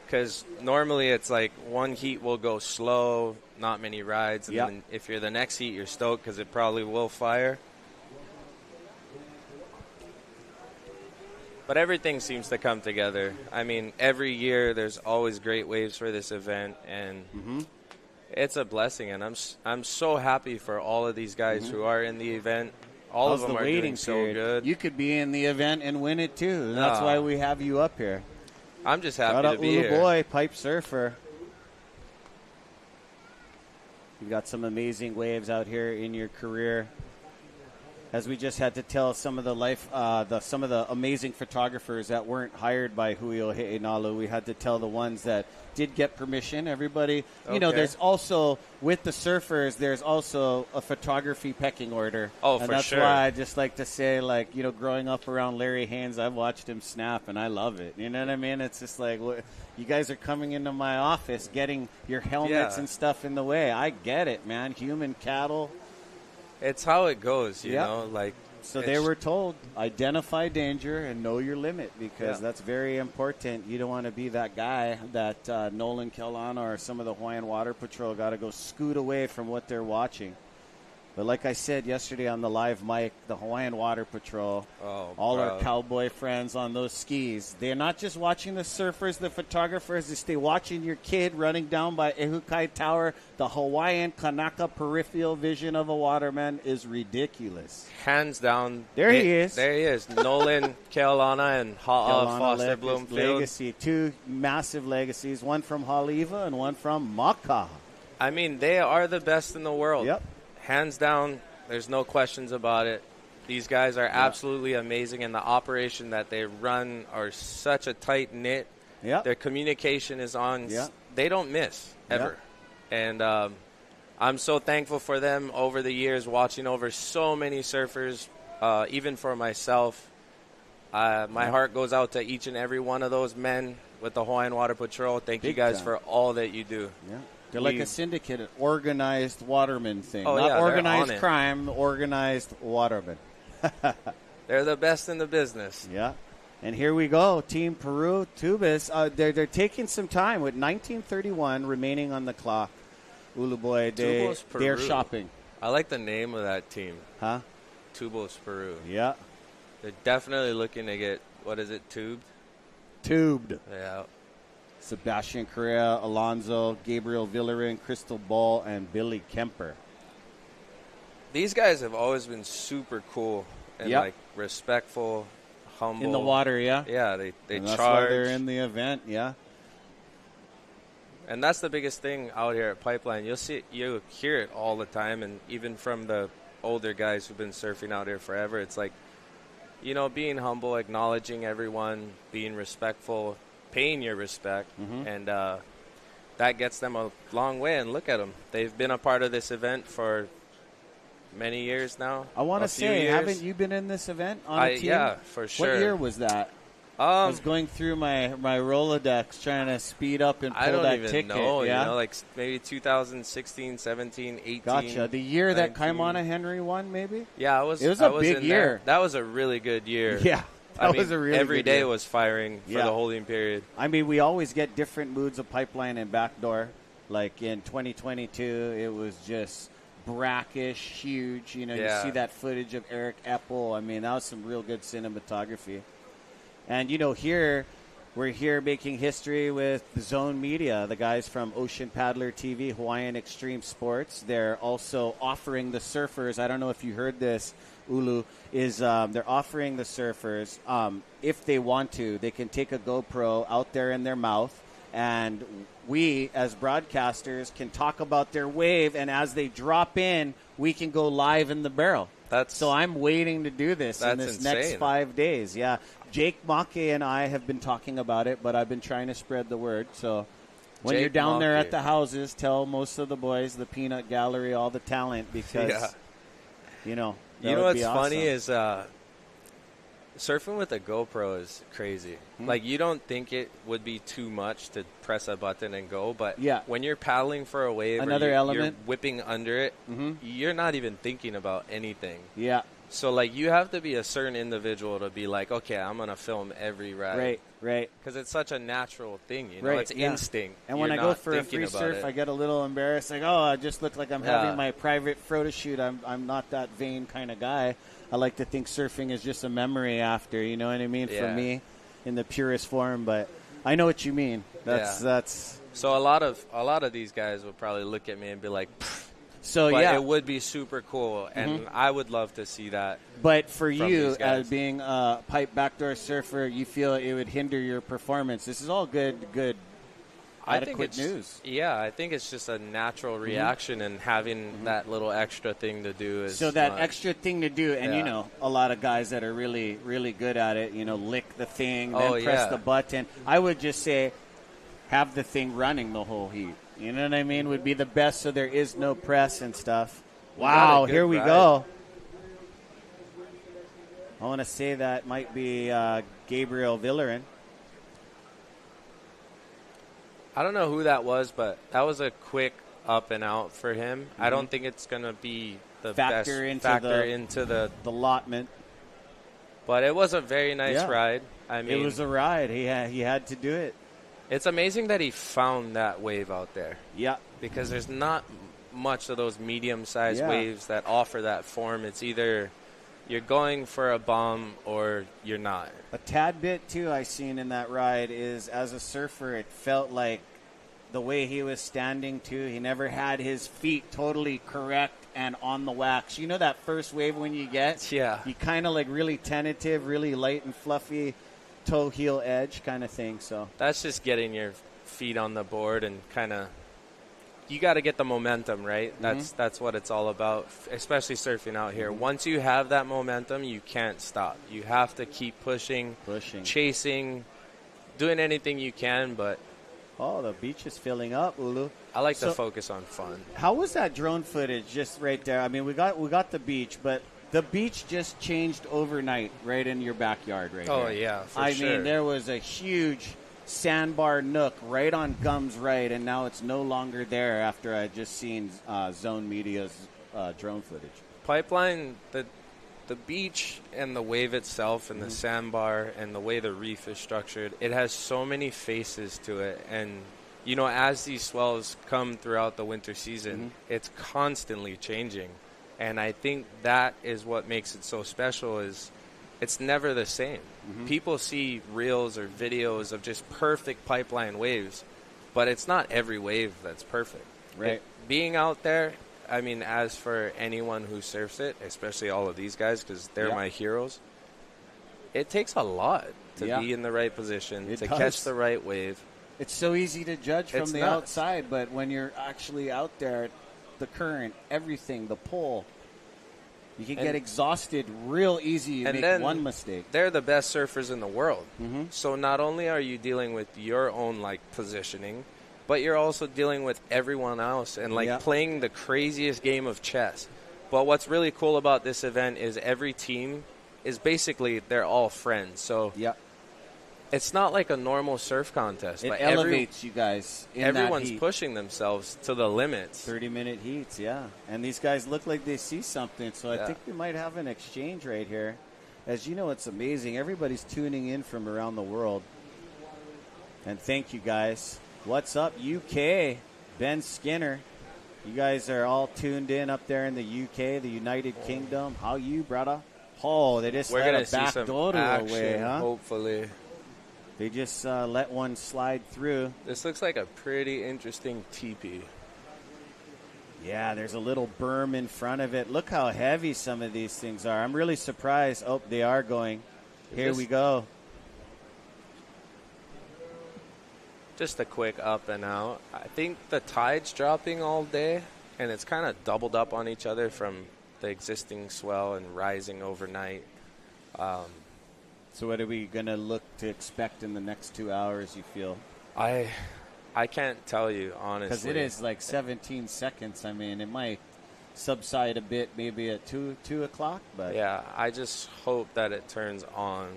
Because normally it's like one heat will go slow, not many rides. And then if you're the next heat, you're stoked because it probably will fire. But everything seems to come together. I mean, every year there's always great waves for this event, and it's a blessing. And I'm so happy for all of these guys who are in the event. All of them are doing so good. You could be in the event and win it too. That's why we have you up here. I'm just happy to be here. Boy, pipe surfer. You've got some amazing waves out here in your career. As we just had to tell some of some of the amazing photographers that weren't hired by Huio Heinalu, we had to tell the ones that did get permission. Everybody, you know, there's also, with the surfers, there's also a photography pecking order. Oh, and for that's sure. why I just like to say, like, you know, growing up around Larry Haynes, I've watched him snap, and I love it. You know what I mean? It's just like, you guys are coming into my office, getting your helmets and stuff in the way. I get it, man. Human cattle. It's how it goes, you know, like. So they were told, identify danger and know your limit, because that's very important. You don't want to be that guy that Nolan Kelana or some of the Hawaiian Water Patrol got to go scoot away from what they're watching. But like I said yesterday on the live mic, the Hawaiian Water Patrol, all our cowboy friends on those skis, they're not just watching the surfers, the photographers, they're watching your kid running down by Ehukai Tower. The Hawaiian Kanaka peripheral vision of a waterman is ridiculous. Hands down. There he is. There he is. Nolan Keolana and Foster Bloomfield. Legacy, 2 massive legacies, one from Haleiwa and one from Makaha. I mean, they are the best in the world. Yep. Hands down, there's no questions about it. These guys are absolutely amazing, and the operation that they run are such a tight-knit. Yep. Their communication is on. Yep. They don't miss, ever. Yep. And I'm so thankful for them over the years, watching over so many surfers, even for myself. My heart goes out to each and every one of those men with the Hawaiian Water Patrol. Thank you guys for all that you do. Yeah. They're like a syndicate, an organized waterman thing. Oh, Not organized crime, organized waterman. They're the best in the business. Yeah. And here we go. Team Peru, Tubos. They're taking some time with 1931 remaining on the clock. Uluboy, they're shopping. I like the name of that team. Huh? Tubos Peru. Yeah. They're definitely looking to get, tubed? Tubed. Yeah. Sebastian Correa, Alonso, Gabriel Villarin, Crystal Ball, and Billy Kemper. These guys have always been super cool and like respectful, humble. In the water, yeah? Yeah, they and charge. That's why they're in the event, yeah. And that's the biggest thing out here at Pipeline. You hear it all the time, and even from the older guys who've been surfing out here forever, it's like, you know, being humble, acknowledging everyone, being respectful, paying your respect, and that gets them a long way. And look at them. They've been a part of this event for many years now. I want to say, haven't you been in this event on a team? Yeah, for sure. What year was that? I was going through my Rolodex trying to speed up and pull that ticket. I don't even know, you know, like maybe 2016, 17, 18. Gotcha. The year 19. That Kaimana Henry won, maybe? Yeah, it was a big year. That was a really good year. Yeah. I mean, every day was firing for the holding period. I mean, we always get different moods of Pipeline and Backdoor. Like in 2022, it was just brackish, huge. You know, you see that footage of Eric Eppel. I mean, that was some real good cinematography. And, you know, here We're here making history with Zone Media, the guys from Ocean Paddler TV, Hawaiian Extreme Sports. They're also offering the surfers, I don't know if you heard this, Ulu, is they're offering the surfers, if they want to, they can take a GoPro out there in their mouth, and we, as broadcasters, can talk about their wave, and as they drop in, we can go live in the barrel. So I'm waiting to do this in this next 5 days. Yeah, Jake Maki and I have been talking about it, but I've been trying to spread the word. So when you're down there at the houses, tell most of the boys, the Peanut Gallery, all the talent, because, you know what's funny is surfing with a GoPro is crazy. Like, you don't think it would be too much to press a button and go, but when you're paddling for a wave, you're whipping under it, you're not even thinking about anything. Yeah. So, like, you have to be a certain individual to be like, okay, I'm going to film every ride. Right. Because it's such a natural thing, you know? It's instinct. And when I go for a free surf, I get a little embarrassed. Like, I just look like I'm having my private photo shoot. I'm not that vain kind of guy. I like to think surfing is just a memory after, you know what I mean, for me, in the purest form. But I know what you mean. That's So a lot of these guys would probably look at me and be like, pfft. So but it would be super cool, and I would love to see that. But for you, as being a pipe backdoor surfer, you feel it would hinder your performance. This is all good, adequate news. Yeah, I think it's just a natural reaction, and having that little extra thing to do is so that extra thing to do. And you know, a lot of guys that are really, really good at it, you know, lick the thing, then press the button. I would just say, have the thing running the whole heat. You know what I mean? Would be the best, so there is no press and stuff. Wow, here we go. I want to say that might be Gabriel Villerin. I don't know who that was, but that was a quick up and out for him. I don't think it's going to be the best factor into the allotment. But it was a very nice ride. I mean, it was a ride. He had to do it. It's amazing that he found that wave out there. Yeah. Because there's not much of those medium-sized waves that offer that form. It's either you're going for a bomb or you're not. A tad bit, too, I seen in that ride is, as a surfer, it felt like the way he was standing, too. He never had his feet totally correct and on the wax. You know that first wave when you get? Yeah. You kind of like really tentative, really light and fluffy, toe heel edge kind of thing. So that's just getting your feet on the board and kind of, you got to get the momentum, right? That's what it's all about, especially surfing out here. Once you have that momentum, you can't stop. You have to keep pushing, chasing, doing anything you can. But the beach is filling up, Ulu. I like to focus on fun. How was that drone footage just right there? I mean, we got the beach, but the beach just changed overnight right in your backyard right here. Oh, yeah, for sure. I mean, there was a huge sandbar nook right on Gum's right, and now it's no longer there after I just seen Zone Media's drone footage. Pipeline, the beach and the wave itself and the sandbar and the way the reef is structured, it has so many faces to it. And, you know, as these swells come throughout the winter season, it's constantly changing. And I think that is what makes it so special is it's never the same. People see reels or videos of just perfect pipeline waves, but it's not every wave that's perfect. Right. Being out there, I mean, as for anyone who surfs it, especially all of these guys because they're my heroes, it takes a lot to be in the right position, to catch the right wave. It's so easy to judge from the outside, but when you're actually out there, the current, everything, the pull, you can get exhausted real easy. You make one mistake. They're the best surfers in the world. So not only are you dealing with your own positioning, but you're also dealing with everyone else and playing the craziest game of chess. But what's really cool about this event is every team is basically they're all friends. So it's not like a normal surf contest. It elevates you guys in everyone's pushing themselves to the limits. 30-minute heats, And these guys look like they see something, so I think we might have an exchange right here. As you know, it's amazing. Everybody's tuning in from around the world. And thank you, guys. What's up, UK? Ben Skinner. You guys are all tuned in up there in the UK, the United Kingdom. How you, brother? Oh, they just let a backdoor away, huh? Hopefully. They just let one slide through. This looks like a pretty interesting teepee. Yeah, there's a little berm in front of it. Look how heavy some of these things are. I'm really surprised. Oh, they are going. Here we go. Just a quick up and out. I think the tide's dropping all day, and it's kind of doubled up on each other from the existing swell and rising overnight. So what are we going to look to expect in the next 2 hours, you feel? I can't tell you, honestly. Because it is like 17 seconds. I mean, it might subside a bit maybe at 2 o'clock. But yeah, I just hope that it turns on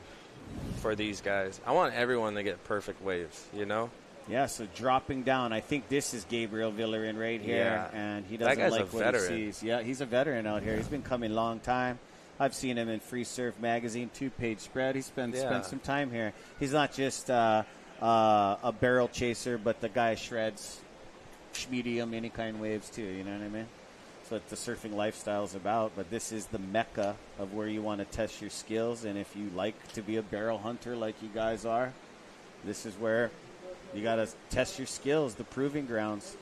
for these guys. I want everyone to get perfect waves, you know? Yeah, so dropping down. I think this is Gabriel Villarin right here, and he doesn't like what he sees. Yeah, he's a veteran out here. He's been coming a long time. I've seen him in Free Surf Magazine, 2-page spread. He spent some time here. He's not just a barrel chaser, but the guy shreds medium, any kind waves too, you know what I mean? So what the surfing lifestyle is about, but this is the mecca of where you want to test your skills, and if you like to be a barrel hunter like you guys are, this is where you got to test your skills, the proving grounds.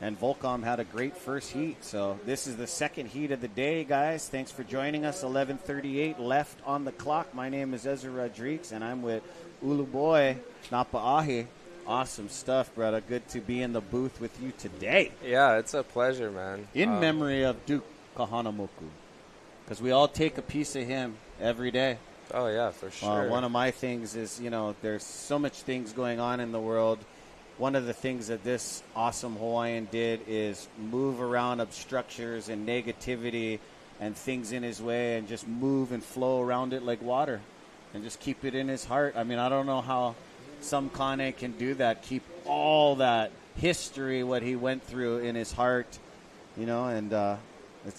And Volcom had a great first heat. So this is the second heat of the day, guys. Thanks for joining us. 11:38 left on the clock. My name is Ezra Rodriguez, and I'm with Uluboy Napaahi. Awesome stuff, brother. Good to be in the booth with you today. Yeah, it's a pleasure, man. In memory of Duke Kahanamoku, because we all take a piece of him every day. Oh, yeah, for sure. One of my things is, there's so much things going on in the world. One of the things that this awesome Hawaiian did is move around obstructures and negativity and things in his way and just move and flow around it like water and just keep it in his heart. I mean, I don't know how some Kane can do that, keep all that history, what he went through in his heart, and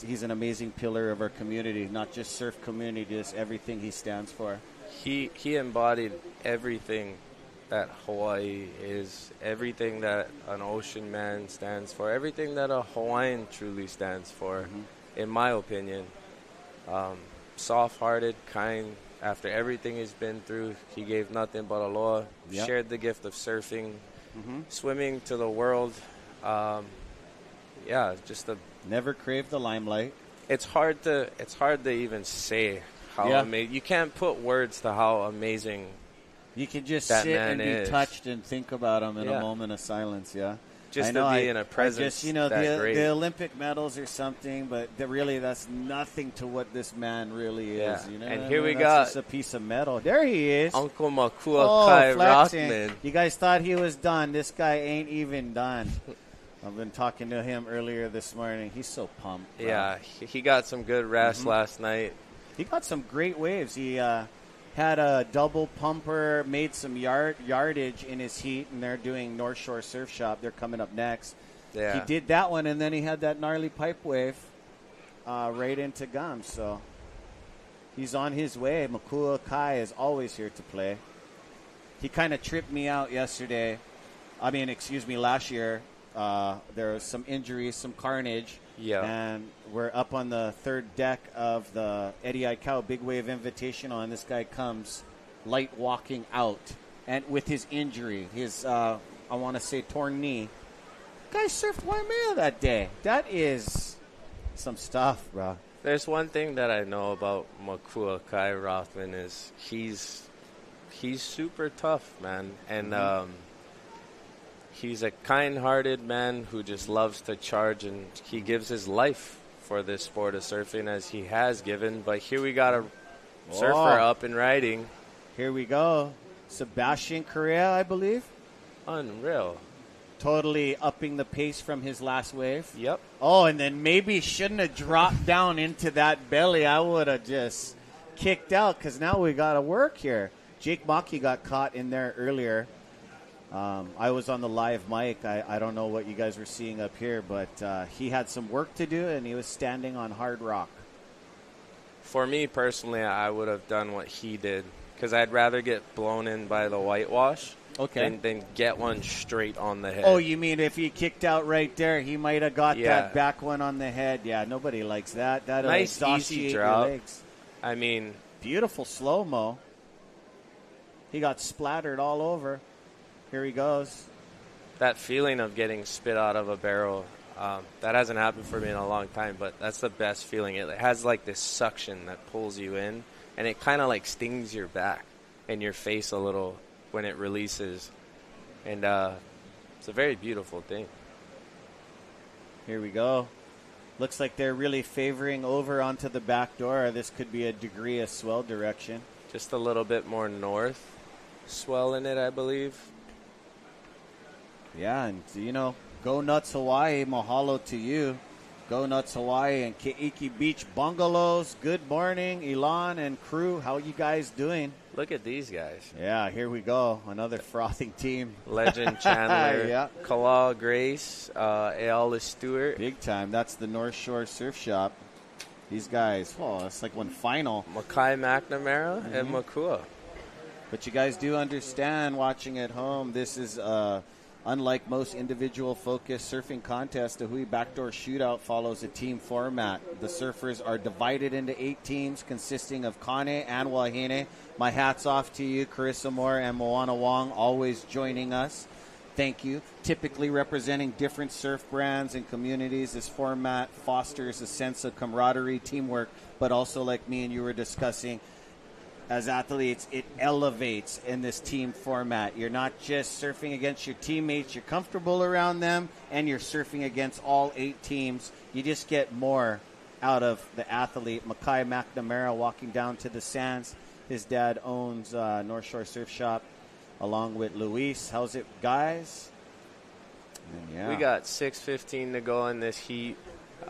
he's an amazing pillar of our community, not just surf community, just everything he stands for. He embodied everything that Hawaii is, everything that an ocean man stands for, everything that a Hawaiian truly stands for, in my opinion. Soft-hearted, kind. After everything he's been through, he gave nothing but aloha, shared the gift of surfing, swimming to the world. Just a... Never craved the limelight. It's hard to even say how amazing. You can't put words to how amazing. You can just sit and be touched and think about him in a moment of silence, Just to be in a presence that great. The Olympic medals or something, but really that's nothing to what this man really is. And here we got just a piece of metal. There he is. Uncle Makua Kai Rothman. You guys thought he was done. This guy ain't even done. I've been talking to him earlier this morning. He's so pumped. Bro. Yeah, he got some good rest last night. He got some great waves. He had a double pumper, made some yardage in his heat, and they're doing North Shore Surf Shop. They're coming up next. Yeah. He did that one, and then he had that gnarly pipe wave right into gum. So he's on his way. Makua Kai is always here to play. He kind of tripped me out yesterday. Last year. There was some injuries, some carnage. Yeah. And we're up on the third deck of the Eddie Aikau Big Wave Invitational, and this guy comes light walking out. And with his injury, his, I want to say, torn knee. Guy surfed Waimea that day. That is some stuff, bro. There's one thing that I know about Makua Kai Rothman is he's super tough, man. And he's a kind-hearted man who just loves to charge, and he gives his life for this sport of surfing as he has given. But here we got a surfer up and riding. Here we go. Sebastian Correa, I believe. Unreal. Totally upping the pace from his last wave. Yep. Oh, and then maybe shouldn't have dropped down into that belly. I would have just kicked out because now we got to work here. Jake Maki got caught in there earlier. I was on the live mic. I don't know what you guys were seeing up here, but he had some work to do, and he was standing on hard rock. For me personally, I would have done what he did because I'd rather get blown in by the whitewash than get one straight on the head. Oh, you mean if he kicked out right there, he might have got that back one on the head. Yeah, nobody likes that. That'll nice, easy drop. Your legs. I mean, beautiful slow-mo. He got splattered all over. Here he goes. That feeling of getting spit out of a barrel, that hasn't happened for me in a long time, but that's the best feeling. It has like this suction that pulls you in, and it kind of like stings your back and your face a little when it releases. And it's a very beautiful thing. Here we go. Looks like they're really favoring over onto the back door. This could be a degree of swell direction. Just a little bit more north swell in it, I believe. Yeah, and, Go Nuts Hawaii, mahalo to you. Go Nuts Hawaii and Keiki Beach Bungalows. Good morning, Elon and crew. How you guys doing? Look at these guys. Yeah, here we go. Another frothing team. Legend Chandler, yeah. Kala Grace, Ayala Stewart. Big time. That's the North Shore Surf Shop. These guys, it's like one final. Makai McNamara and Makua. But you guys do understand, watching at home, this is unlike most individual-focused surfing contests. The DaHui Backdoor Shootout follows a team format. The surfers are divided into 8 teams consisting of Kane and Wahine. My hat's off to you, Carissa Moore and Moana Wong, always joining us. Thank you. Typically representing different surf brands and communities, this format fosters a sense of camaraderie, teamwork, but also, like me and you were discussing, as athletes, it elevates in this team format. You're not just surfing against your teammates. You're comfortable around them, and you're surfing against all 8 teams. You just get more out of the athlete. Makai McNamara walking down to the sands. His dad owns North Shore Surf Shop along with Luis. How's it, guys? Yeah. We got 6:15 to go in this heat.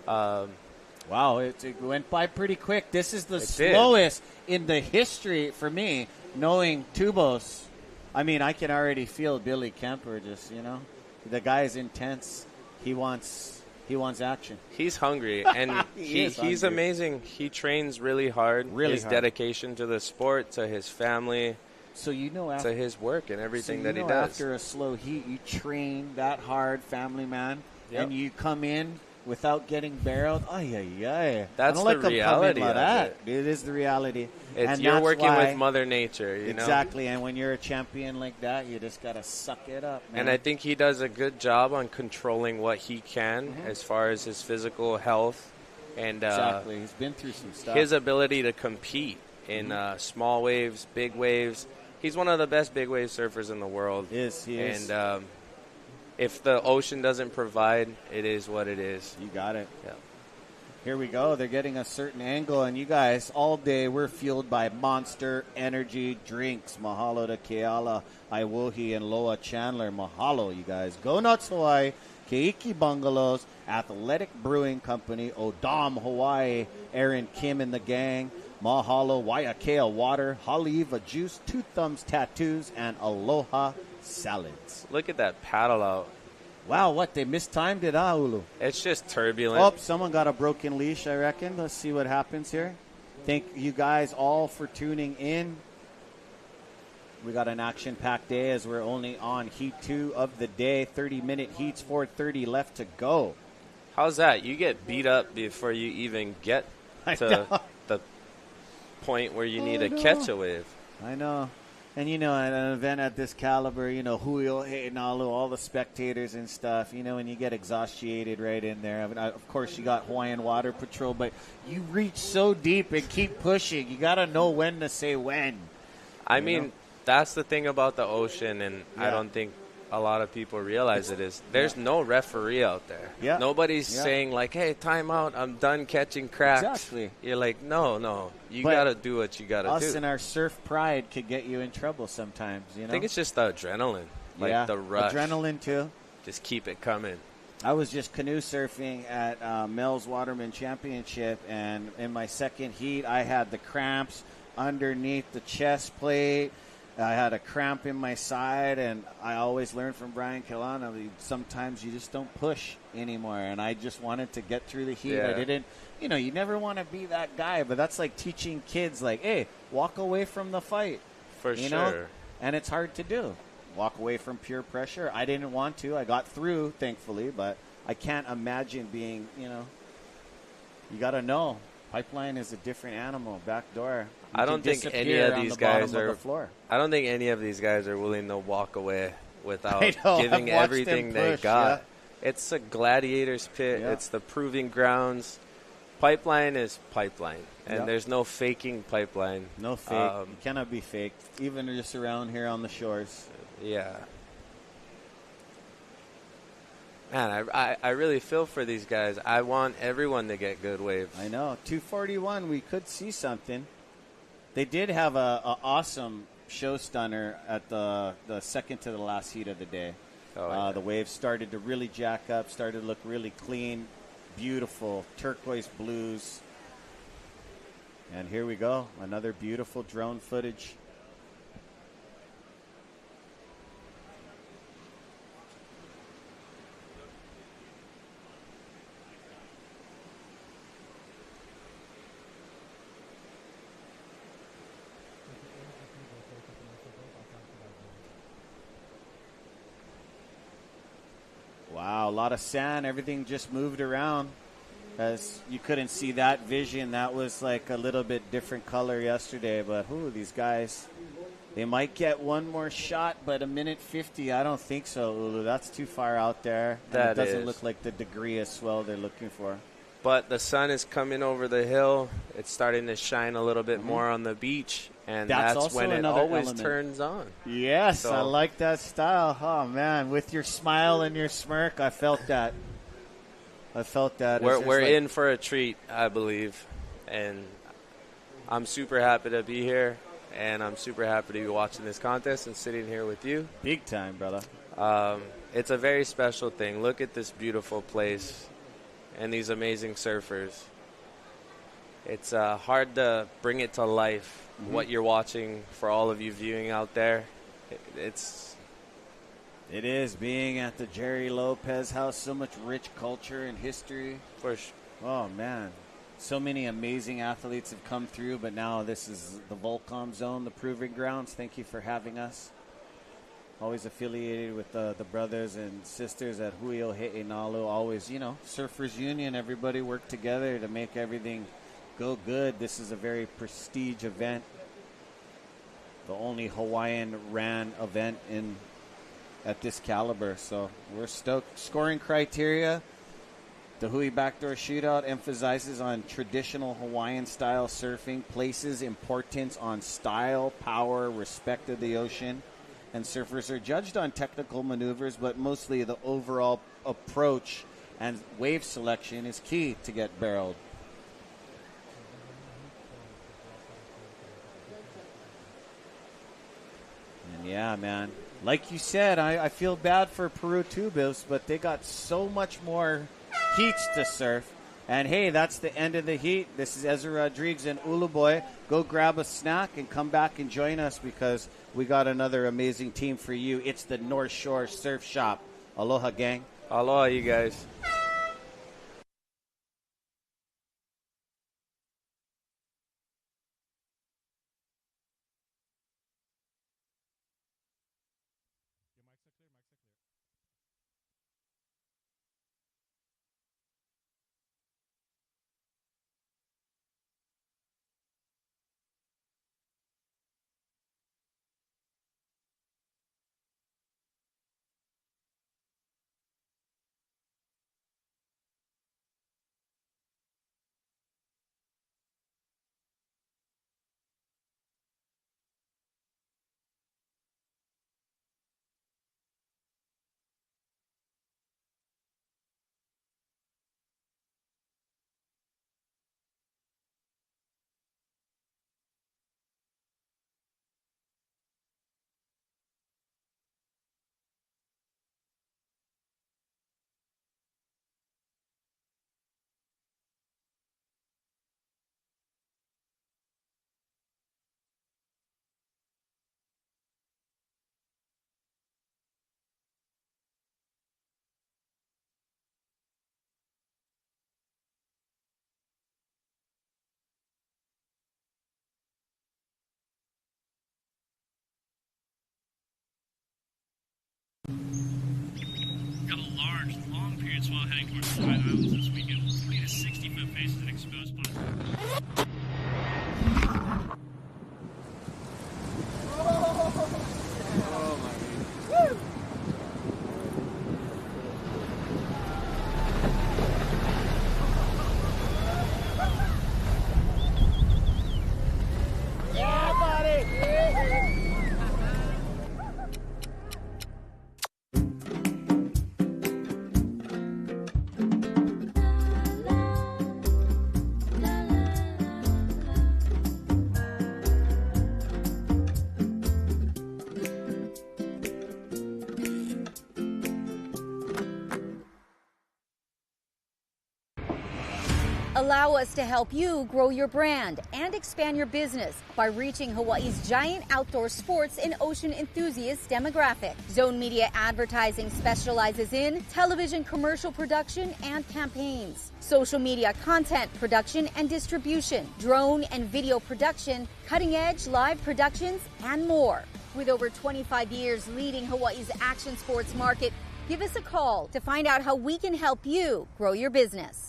Wow, it went by pretty quick. This is the slowest in the history for me, knowing Tubos. I mean, I can already feel Billy Kemper just, the guy is intense. He wants action. He's hungry, and he's hungry. amazing. He trains really hard. His dedication to the sport, to his family, to his work and everything that he does. After a slow heat, you train that hard, family man, and you come in without getting barreled. That's the reality of it. It is the reality. You're working with Mother Nature, Exactly, and when you're a champion like that, you just got to suck it up, man. And I think he does a good job on controlling what he can as far as his physical health. And exactly, he's been through some stuff. His ability to compete in small waves, big waves. He's one of the best big wave surfers in the world. He is. And if the ocean doesn't provide, it is what it is. You got it. Yeah. Here we go. They're getting a certain angle, and you guys, all day, we're fueled by Monster Energy drinks. Mahalo to Keala, Iwohi, and Loa Chandler. Mahalo, you guys. Go Nuts Hawaii, Keiki Bungalows, Athletic Brewing Company, Odom Hawaii, Aaron Kim and the gang. Mahalo, Waiakea Water, Haliva Juice, Two Thumbs Tattoos, and Aloha Salads. Look at that paddle out. Wow, what? They mistimed it, Ulu? It's just turbulent. Oh, someone got a broken leash, I reckon. Let's see what happens here. Thank you guys all for tuning in. We got an action-packed day as we're only on Heat 2 of the day. 30-minute heats, 4:30 left to go. How's that? You get beat up before you even get to the point where you need to catch a wave. I know. And, at an event at this caliber, Julio, Nalu, all the spectators and stuff, when you get exhausted right in there. I mean, of course, you got Hawaiian Water Patrol, but you reach so deep and keep pushing. You got to know when to say when. I mean, that's the thing about the ocean, and I don't think a lot of people realize there's no referee out there. Yeah. Nobody's saying like, hey, time out, I'm done catching cracks. Exactly. You're like, no. You got to do what you got to do. Us and our surf pride could get you in trouble sometimes, I think it's just the adrenaline. Like the rush. Adrenaline, too. Just keep it coming. I was just canoe surfing at Mel's Waterman Championship, and in my second heat, I had the cramps underneath the chest plate. I had a cramp in my side, and I always learned from Brian Kilana, sometimes you just don't push anymore, and I just wanted to get through the heat. I didn't, you never want to be that guy, but that's like teaching kids, like, hey, walk away from the fight. For sure. And it's hard to do. Walk away from pure pressure. I didn't want to. I got through, thankfully, but I can't imagine being, you got to know. Pipeline is a different animal. Backdoor. I don't think any of these guys are. Floor. I don't think any of these guys are willing to walk away without giving I've watched everything them they push, got. It's a gladiator's pit. Yeah. It's the proving grounds. Pipeline is pipeline, and Yep. there's no faking pipeline. No fake. You cannot be faked, even just around here on the shores. Yeah. Man, I really feel for these guys. I want everyone to get good waves. I know. 241, we could see something. They did have a awesome show stunner at the second to the last heat of the day. The waves started to really jack up, started to look really clean, beautiful, turquoise blues. And here we go, another beautiful drone footage. Wow, a lot of sand. Everything just moved around. As you couldn't see that vision, that was like a little bit different color yesterday. But these guys, they might get one more shot, but a minute 50, I don't think so, Ulu. That's too far out there. That it doesn't is. look like the degree of swell they're looking for. But the sun is coming over the hill. It's starting to shine a little bit more on the beach, and That's that's also when it another always element. turns on. Yes, So- I like that style. Oh, man, with your smile and your smirk, I felt that. It's We're just like- in for a treat, I believe, and I'm super happy to be here, and I'm super happy to be watching this contest and sitting here with you. Big time, brother. It's a very special thing. Look at this beautiful place and these amazing surfers. It's hard to bring it to life, what you're watching for all of you viewing out there. It is being at the Jerry Lopez house, so much rich culture and history. Oh, man. So many amazing athletes have come through, but now this is the Volcom Zone, the Proving Grounds. Thank you for having us. Always affiliated with the brothers and sisters at Huio He'enalu. Always, Surfers Union, everybody work together to make everything go good. This is a very prestige event. The only Hawaiian-ran event at this caliber. So we're stoked. Scoring criteria. The DaHui Backdoor Shootout emphasizes on traditional Hawaiian-style surfing, places importance on style, power, respect of the ocean. And surfers are judged on technical maneuvers, but mostly the overall approach and wave selection is key to get barreled. And yeah, man. Like you said, I feel bad for Peru Tubos, but they got so much more heats to surf. And hey, that's the end of the heat. This is Ezra Rodriguez and Uluboy. Go grab a snack and come back and join us because we got another amazing team for you. It's the North Shore Surf Shop. Aloha, gang. Aloha, you guys. targets while heading towards the Hawaiian Islands this weekend. 40 to 60-foot faces and exposed spots. Allow us to help you grow your brand and expand your business by reaching Hawaii's giant outdoor sports and ocean enthusiast demographic. Zone Media Advertising specializes in television commercial production and campaigns, social media content production and distribution, drone and video production, cutting-edge live productions, and more. With over 25 years leading Hawaii's action sports market, give us a call to find out how we can help you grow your business.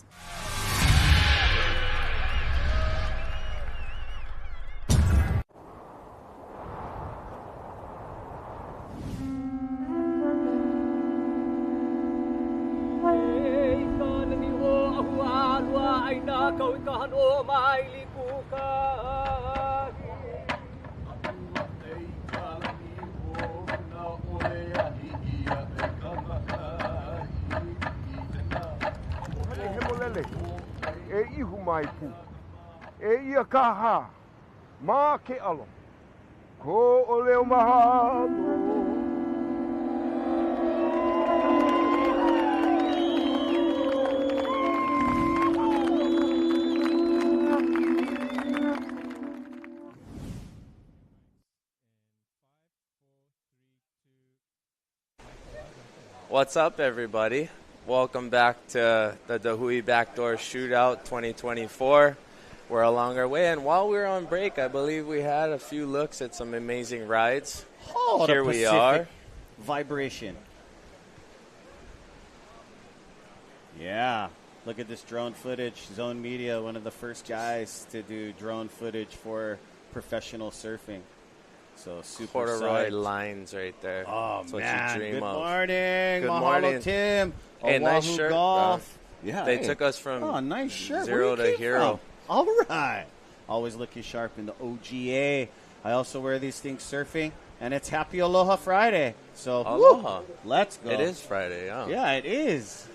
E ihu mai pu. E ia kaha. Ma ke alo. Ko o leo mahalo. What's up, everybody? Welcome back to the DaHui Backdoor Shootout 2024. We're along our way, and while we were on break, I believe we had a few looks at some amazing rides. Oh, here we are. Vibration. Yeah, look at this drone footage. Zone Media, one of the first guys to do drone footage for professional surfing. So super Corduroy psyched. lines right there. Oh, that's what man. you dream Good of. morning. Good Mahalo, morning. Tim. Hey, nice Oahu shirt. Golf. Yeah, they hey. took us from nice shirt. zero to hero. All right. Always looking sharp in the OGA. I also wear these things surfing, and it's Happy Aloha Friday. So, Aloha. Woo, let's go. It is Friday, yeah. Yeah, it is.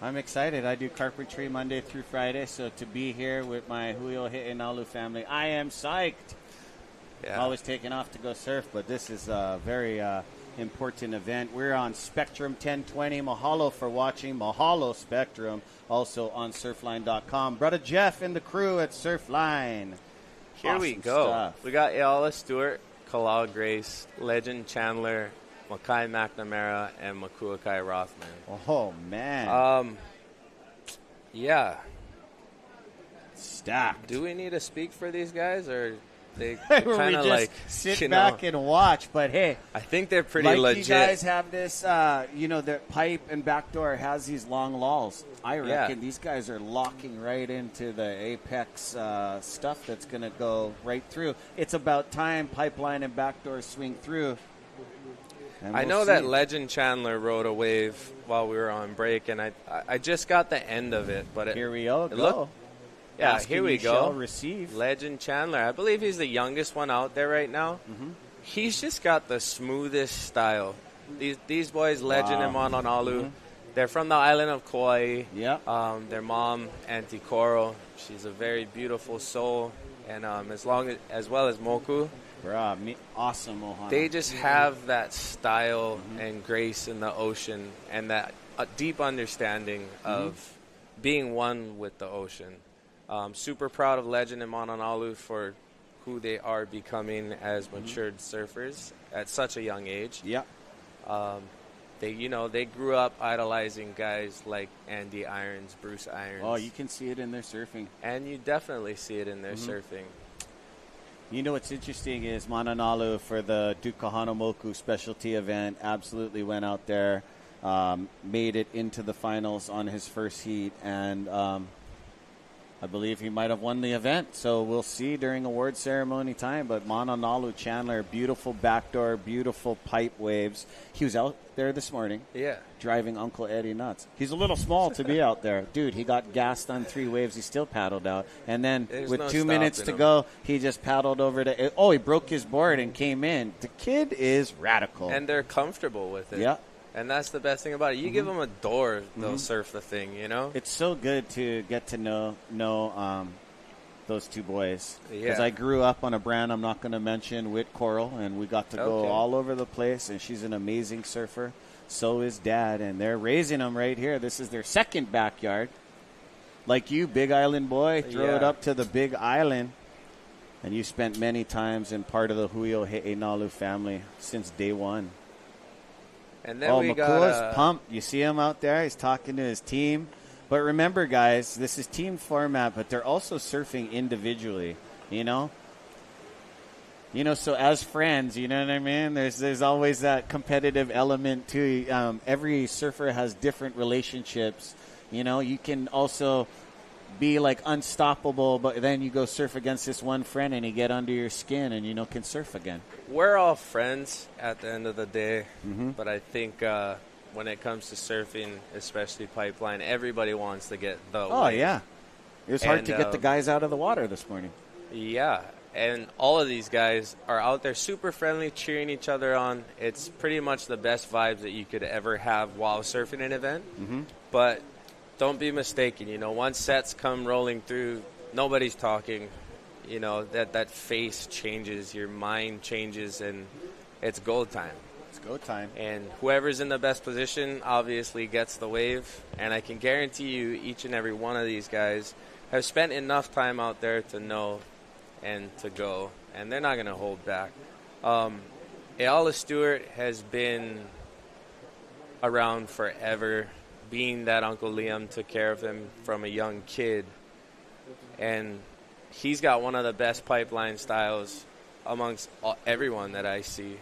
I'm excited. I do carpentry Monday through Friday, so to be here with my Huio Hi'inalu family, I am psyched. Yeah. Always taking off to go surf, but this is a very important event. We're on Spectrum 1020. Mahalo for watching. Mahalo Spectrum. Also on surfline.com. Brother Jeff and the crew at Surfline. Here we Awesome go. stuff. We got Ayala Stewart, Kalal Grace, Legend Chandler, Makai McNamara, and Makuakai Rothman. Oh, man. Yeah. Stacked. Do we need to speak for these guys, or they Where kind we of just like sit back and watch? But hey, I think they're pretty like legit. you guys have this, their pipe and backdoor has these long lulls. I reckon these guys are locking right into the apex stuff that's going to go right through. It's about time pipeline and backdoor swing through. I know that Legend Chandler rode a wave while we were on break, and I just got the end of it. But here we go. Here we go. Receive. Legend Chandler. I believe he's the youngest one out there right now. Mm-hmm. He's just got the smoothest style. These boys, Legend and Mononalu, Mm-hmm. they're from the island of Kauai. Yep. Their mom, Auntie Koro, she's a very beautiful soul, and as well as Moku. Awesome, Ohana. They just have that style and grace in the ocean, and that deep understanding of being one with the ocean. Super proud of Legend and Mononalu for who they are becoming as matured surfers at such a young age. Yeah. They grew up idolizing guys like Andy Irons, Bruce Irons. Oh, you can see it in their surfing. And you definitely see it in their surfing. You know what's interesting is Mononalu for the Kahanamoku specialty event absolutely went out there. made it into the finals on his first heat, and I believe he might have won the event. So we'll see during award ceremony time. But Mananalu Chandler, beautiful backdoor, beautiful pipe waves. He was out there this morning. Yeah. Driving Uncle Eddie nuts. He's a little small to be out there. Dude, he got gassed on 3 waves. He still paddled out. And then with 2 minutes to go, he just paddled over to... Oh, he broke his board and came in. The kid is radical. And they're comfortable with it. Yeah. And that's the best thing about it. You give them a door, they'll surf the thing, you know? It's so good to get to know those 2 boys. Because Yeah. I grew up on a brand I'm not going to mention, Wit Coral, and we got to go all over the place, and she's an amazing surfer. So is Dad, and they're raising them right here. This is their second backyard. Like you, Big Island boy, throw it up to the Big Island. And you spent many times in part of the Huio He'enalu family since day one. And then we Makua's got pumped. You see him out there? He's talking to his team. But remember, guys, this is team format, but they're also surfing individually, you know? So as friends, you know what I mean? There's always that competitive element, too. Every surfer has different relationships. You know, you can also be, like, unstoppable, but then you go surf against this one friend and you get under your skin and, can surf again. we're all friends at the end of the day, but I think when it comes to surfing, especially pipeline, everybody wants to get the wave. Yeah. It was hard to get the guys out of the water this morning. Yeah, and all of these guys are out there super friendly, cheering each other on. It's pretty much the best vibes that you could ever have while surfing an event. But don't be mistaken, once sets come rolling through, nobody's talking. That face changes, your mind changes, and it's go time. It's go time. And whoever's in the best position obviously gets the wave. And I can guarantee you each and every one of these guys have spent enough time out there to know and to go. And they're not going to hold back. Ayala Stewart has been around forever, being that Uncle Liam took care of him from a young kid. And he's got one of the best pipeline styles amongst everyone that I see.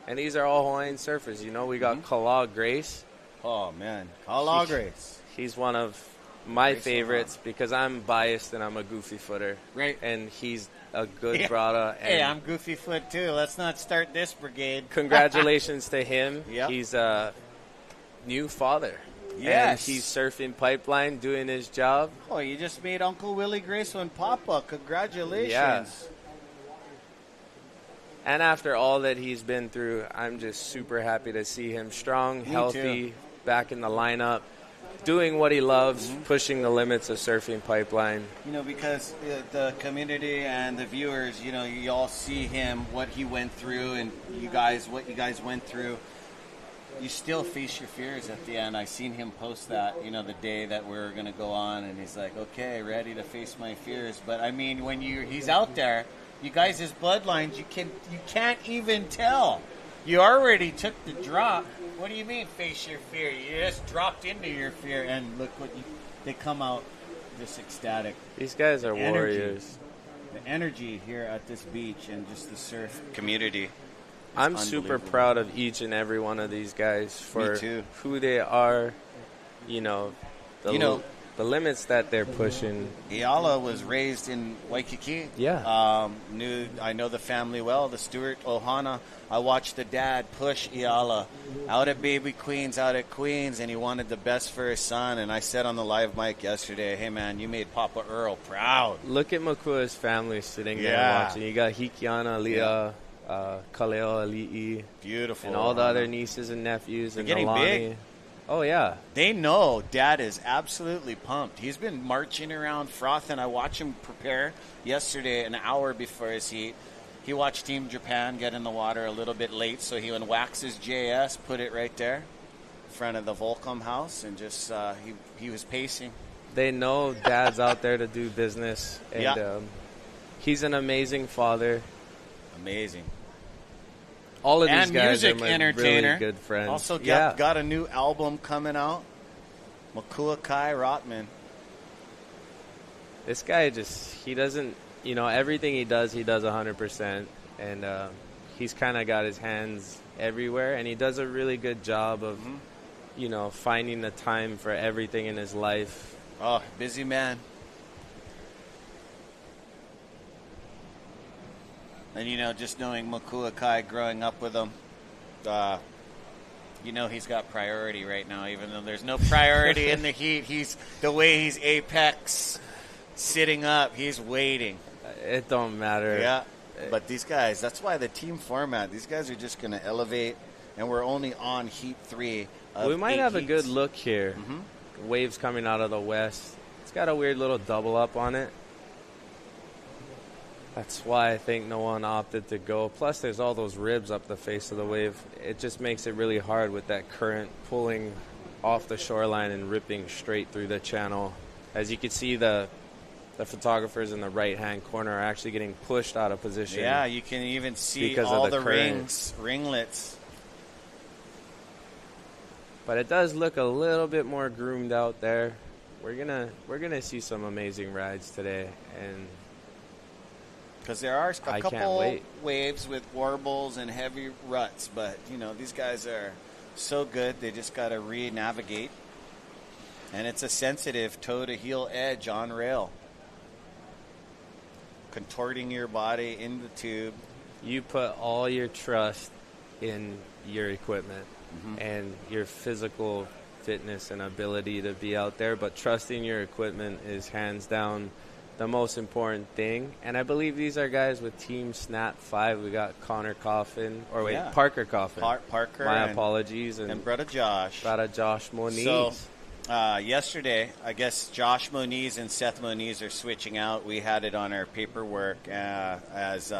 And these are all Hawaiian surfers. We got Kala Grace. Oh, man. Kala Grace. He's one of my favorites because I'm biased and I'm a goofy footer. Right. And he's a good brother. Hey, I'm goofy foot, too. Let's not start this brigade. Congratulations to him. Yep. He's a new father. Yes. And he's surfing pipeline, doing his job. Oh, you just made Uncle Willie Grace one Papa. Congratulations. Yeah. And after all that he's been through, I'm just super happy to see him strong, healthy, back in the lineup, doing what he loves, pushing the limits of surfing pipeline. Because the community and the viewers, you all see him, what he went through, and what you guys went through. You still face your fears at the end. I seen him post that, the day that we're going to go on, and he's like, okay, ready to face my fears. But, I mean, when he's out there, you guys, his bloodlines, you can't even tell. You already took the drop. What do you mean, face your fear? You just dropped into your fear, and look they come out just ecstatic. These guys are warriors. The energy here at this beach and just the surf community. I'm super proud of each and every one of these guys for who they are, the limits that they're pushing. Ayala was raised in Waikiki. Yeah. I know the family well, the Stewart Ohana. I watched the dad push Ayala out at Baby Queens, and he wanted the best for his son. And I said on the live mic yesterday, hey, man, you made Papa Earl proud. Look at Makua's family sitting there watching. You got Hikiana, Leah, Kaleo, Ali'i. Beautiful. And all the other nieces and nephews. They're and getting Alani. big. Oh, yeah. They know Dad is absolutely pumped. He's been marching around frothing. I watched him prepare yesterday an hour before his heat. He watched Team Japan get in the water a little bit late, so he went and waxed his JS, put it right there in front of the Volcom house, and just he was pacing. They know Dad's out there to do business, and he's an amazing father. Amazing. All of these and guys music are my entertainer. really good friends. Also got a new album coming out. Makua Kai Rothman. This guy he doesn't, everything he does 100%. And he's kind of got his hands everywhere. And he does a really good job of, finding the time for everything in his life. Oh, busy man. And, just knowing Makuakai, growing up with him, he's got priority right now, even though there's no priority in the heat. The way he's apex, sitting up, he's waiting. It don't matter. Yeah, but these guys, that's why the team format, these guys are just going to elevate, and we're only on heat 3 of We might 8 have a heats. good look here. Waves coming out of the west. It's got a weird little double up on it. That's why I think no one opted to go. Plus, there's all those ribs up the face of the wave. It just makes it really hard with that current pulling off the shoreline and ripping straight through the channel. As you can see, the photographers in the right-hand corner are actually getting pushed out of position. Yeah, you can even see because all of the ringlets. But it does look a little bit more groomed out there. We're gonna see some amazing rides today, and because there are a I couple can't wait. waves with warbles and heavy ruts, but these guys are so good. They just got to re-navigate, and it's a sensitive toe-to-heel edge on rail, contorting your body in the tube. You put all your trust in your equipment and your physical fitness and ability to be out there, but trusting your equipment is hands down the most important thing. And I believe these are guys with Team Snap 5. We got Parker Coffin. Parker. My apologies. And Brother Josh. Brother Josh Moniz. So, yesterday, I guess Josh Moniz and Seth Moniz are switching out. We had it on our paperwork as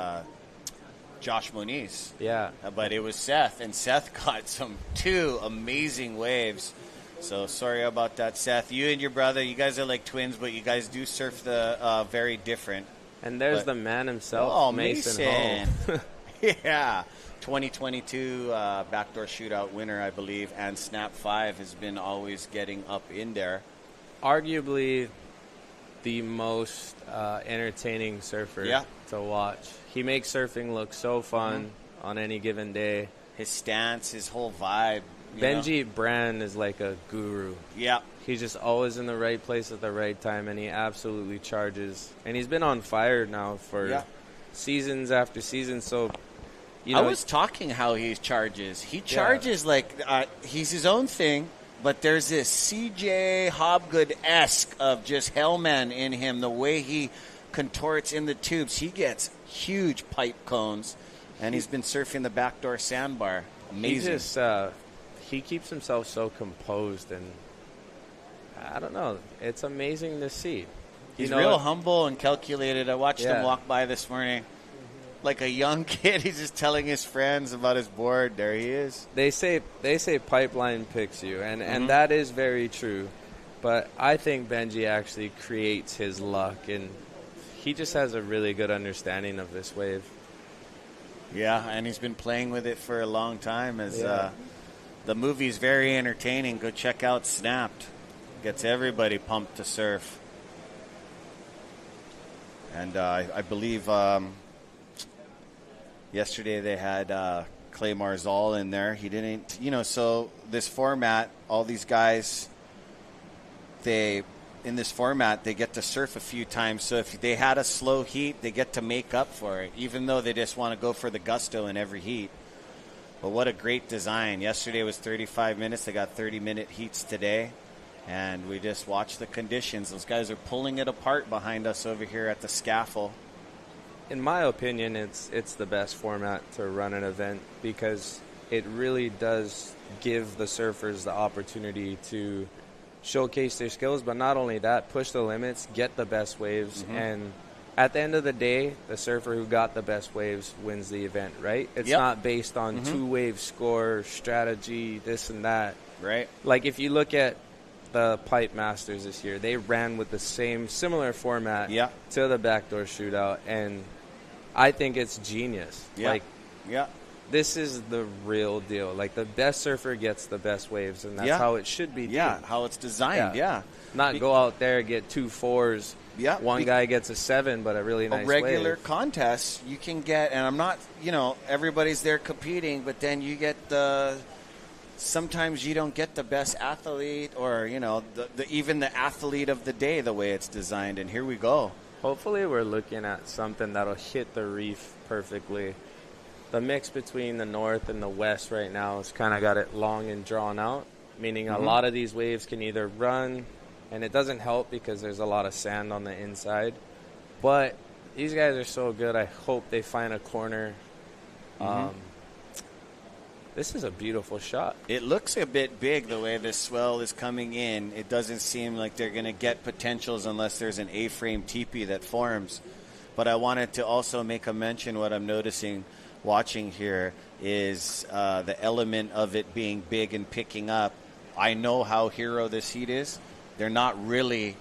Josh Moniz. Yeah. But it was Seth, and Seth got 2 amazing waves. So sorry about that, Seth. You and your brother, you guys are like twins, but you guys do surf the very different. And there's the man himself, Mason Hall. Yeah. 2022 Backdoor Shootout winner, I believe, and Snap 5 has been always getting up in there. Arguably the most entertaining surfer to watch. He makes surfing look so fun on any given day. His stance, his whole vibe. Benji Brand is like a guru. Yeah. He's just always in the right place at the right time, and he absolutely charges. And he's been on fire now for seasons after season. So, I was talking how he charges. He charges like he's his own thing, but there's this CJ Hobgood-esque of just Hellman in him. The way he contorts in the tubes, he gets huge pipe cones, and he's been surfing the backdoor sandbar. Amazing. He keeps himself so composed, and I don't know. It's amazing to see. He's real humble and calculated. I watched him walk by this morning. Like a young kid, he's just telling his friends about his board. There he is. They say pipeline picks you, and that is very true. But I think Benji actually creates his luck, and he just has a really good understanding of this wave. Yeah, and he's been playing with it for a long time. The movie's very entertaining. Go check out Snapped. Gets everybody pumped to surf. And I believe yesterday they had Clay Marzal in there. He didn't, so this format, all these guys, in this format, they get to surf a few times. So if they had a slow heat, they get to make up for it, even though they just want to go for the gusto in every heat. But what a great design. Yesterday was 35 minutes. They got 30-minute heats today. And we just watched the conditions. Those guys are pulling it apart behind us over here at the scaffold. In my opinion, it's the best format to run an event because it really does give the surfers the opportunity to showcase their skills, but not only that, push the limits, get the best waves, and at the end of the day, the surfer who got the best waves wins the event, right? It's not based on two-wave score, strategy, this and that. Right. Like if you look at the Pipe Masters this year, they ran with the similar format to the Backdoor Shootout, and I think it's genius. This is the real deal. Like the best surfer gets the best waves, and that's how it should be. How it's designed. Not go out there, get 2 4s. One guy gets a 7, but a really nice regular wave. contest you can get, and I'm not, everybody's there competing, but then you get the sometimes you don't get the best athlete or, even the athlete of the day the way it's designed. And here we go. Hopefully we're looking at something that'll hit the reef perfectly. The mix between the north and the west right now has kind of got it long and drawn out, meaning a lot of these waves can either run, and it doesn't help because there's a lot of sand on the inside. But these guys are so good. I hope they find a corner. This is a beautiful shot. It looks a bit big the way this swell is coming in. It doesn't seem like they're going to get potentials unless there's an A-frame teepee that forms. But I wanted to also make a mention. What I'm noticing watching here is the element of it being big and picking up. I know how hero this heat is. They're not really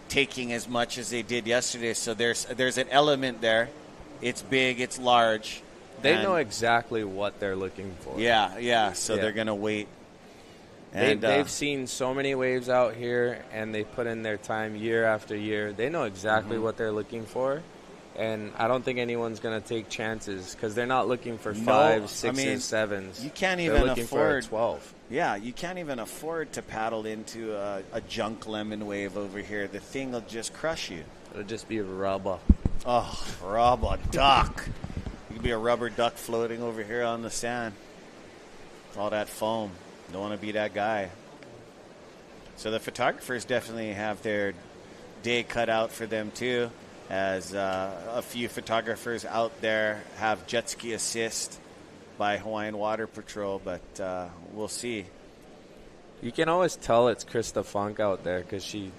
taking as much as they did yesterday. So there's an element there. It's big. It's large. They know exactly what they're looking for. Yeah. So they're going to wait. And they've seen so many waves out here, and they put in their time year after year. They know exactly what they're looking for. And I don't think anyone's going to take chances because they're not looking for 5s, 6s, 7s. You can't they're even looking afford for a 12. Yeah, you can't even afford to paddle into a junk lemon wave over here. The thing will just crush you. It'll just be rubber. Oh, rubber duck. You could be a rubber duck floating over here on the sand. All that foam. Don't want to be that guy. So the photographers definitely have their day cut out for them too, as a few photographers out there have jet ski assist by Hawaiian Water Patrol, but we'll see. You can always tell it's Krista Funk out there because she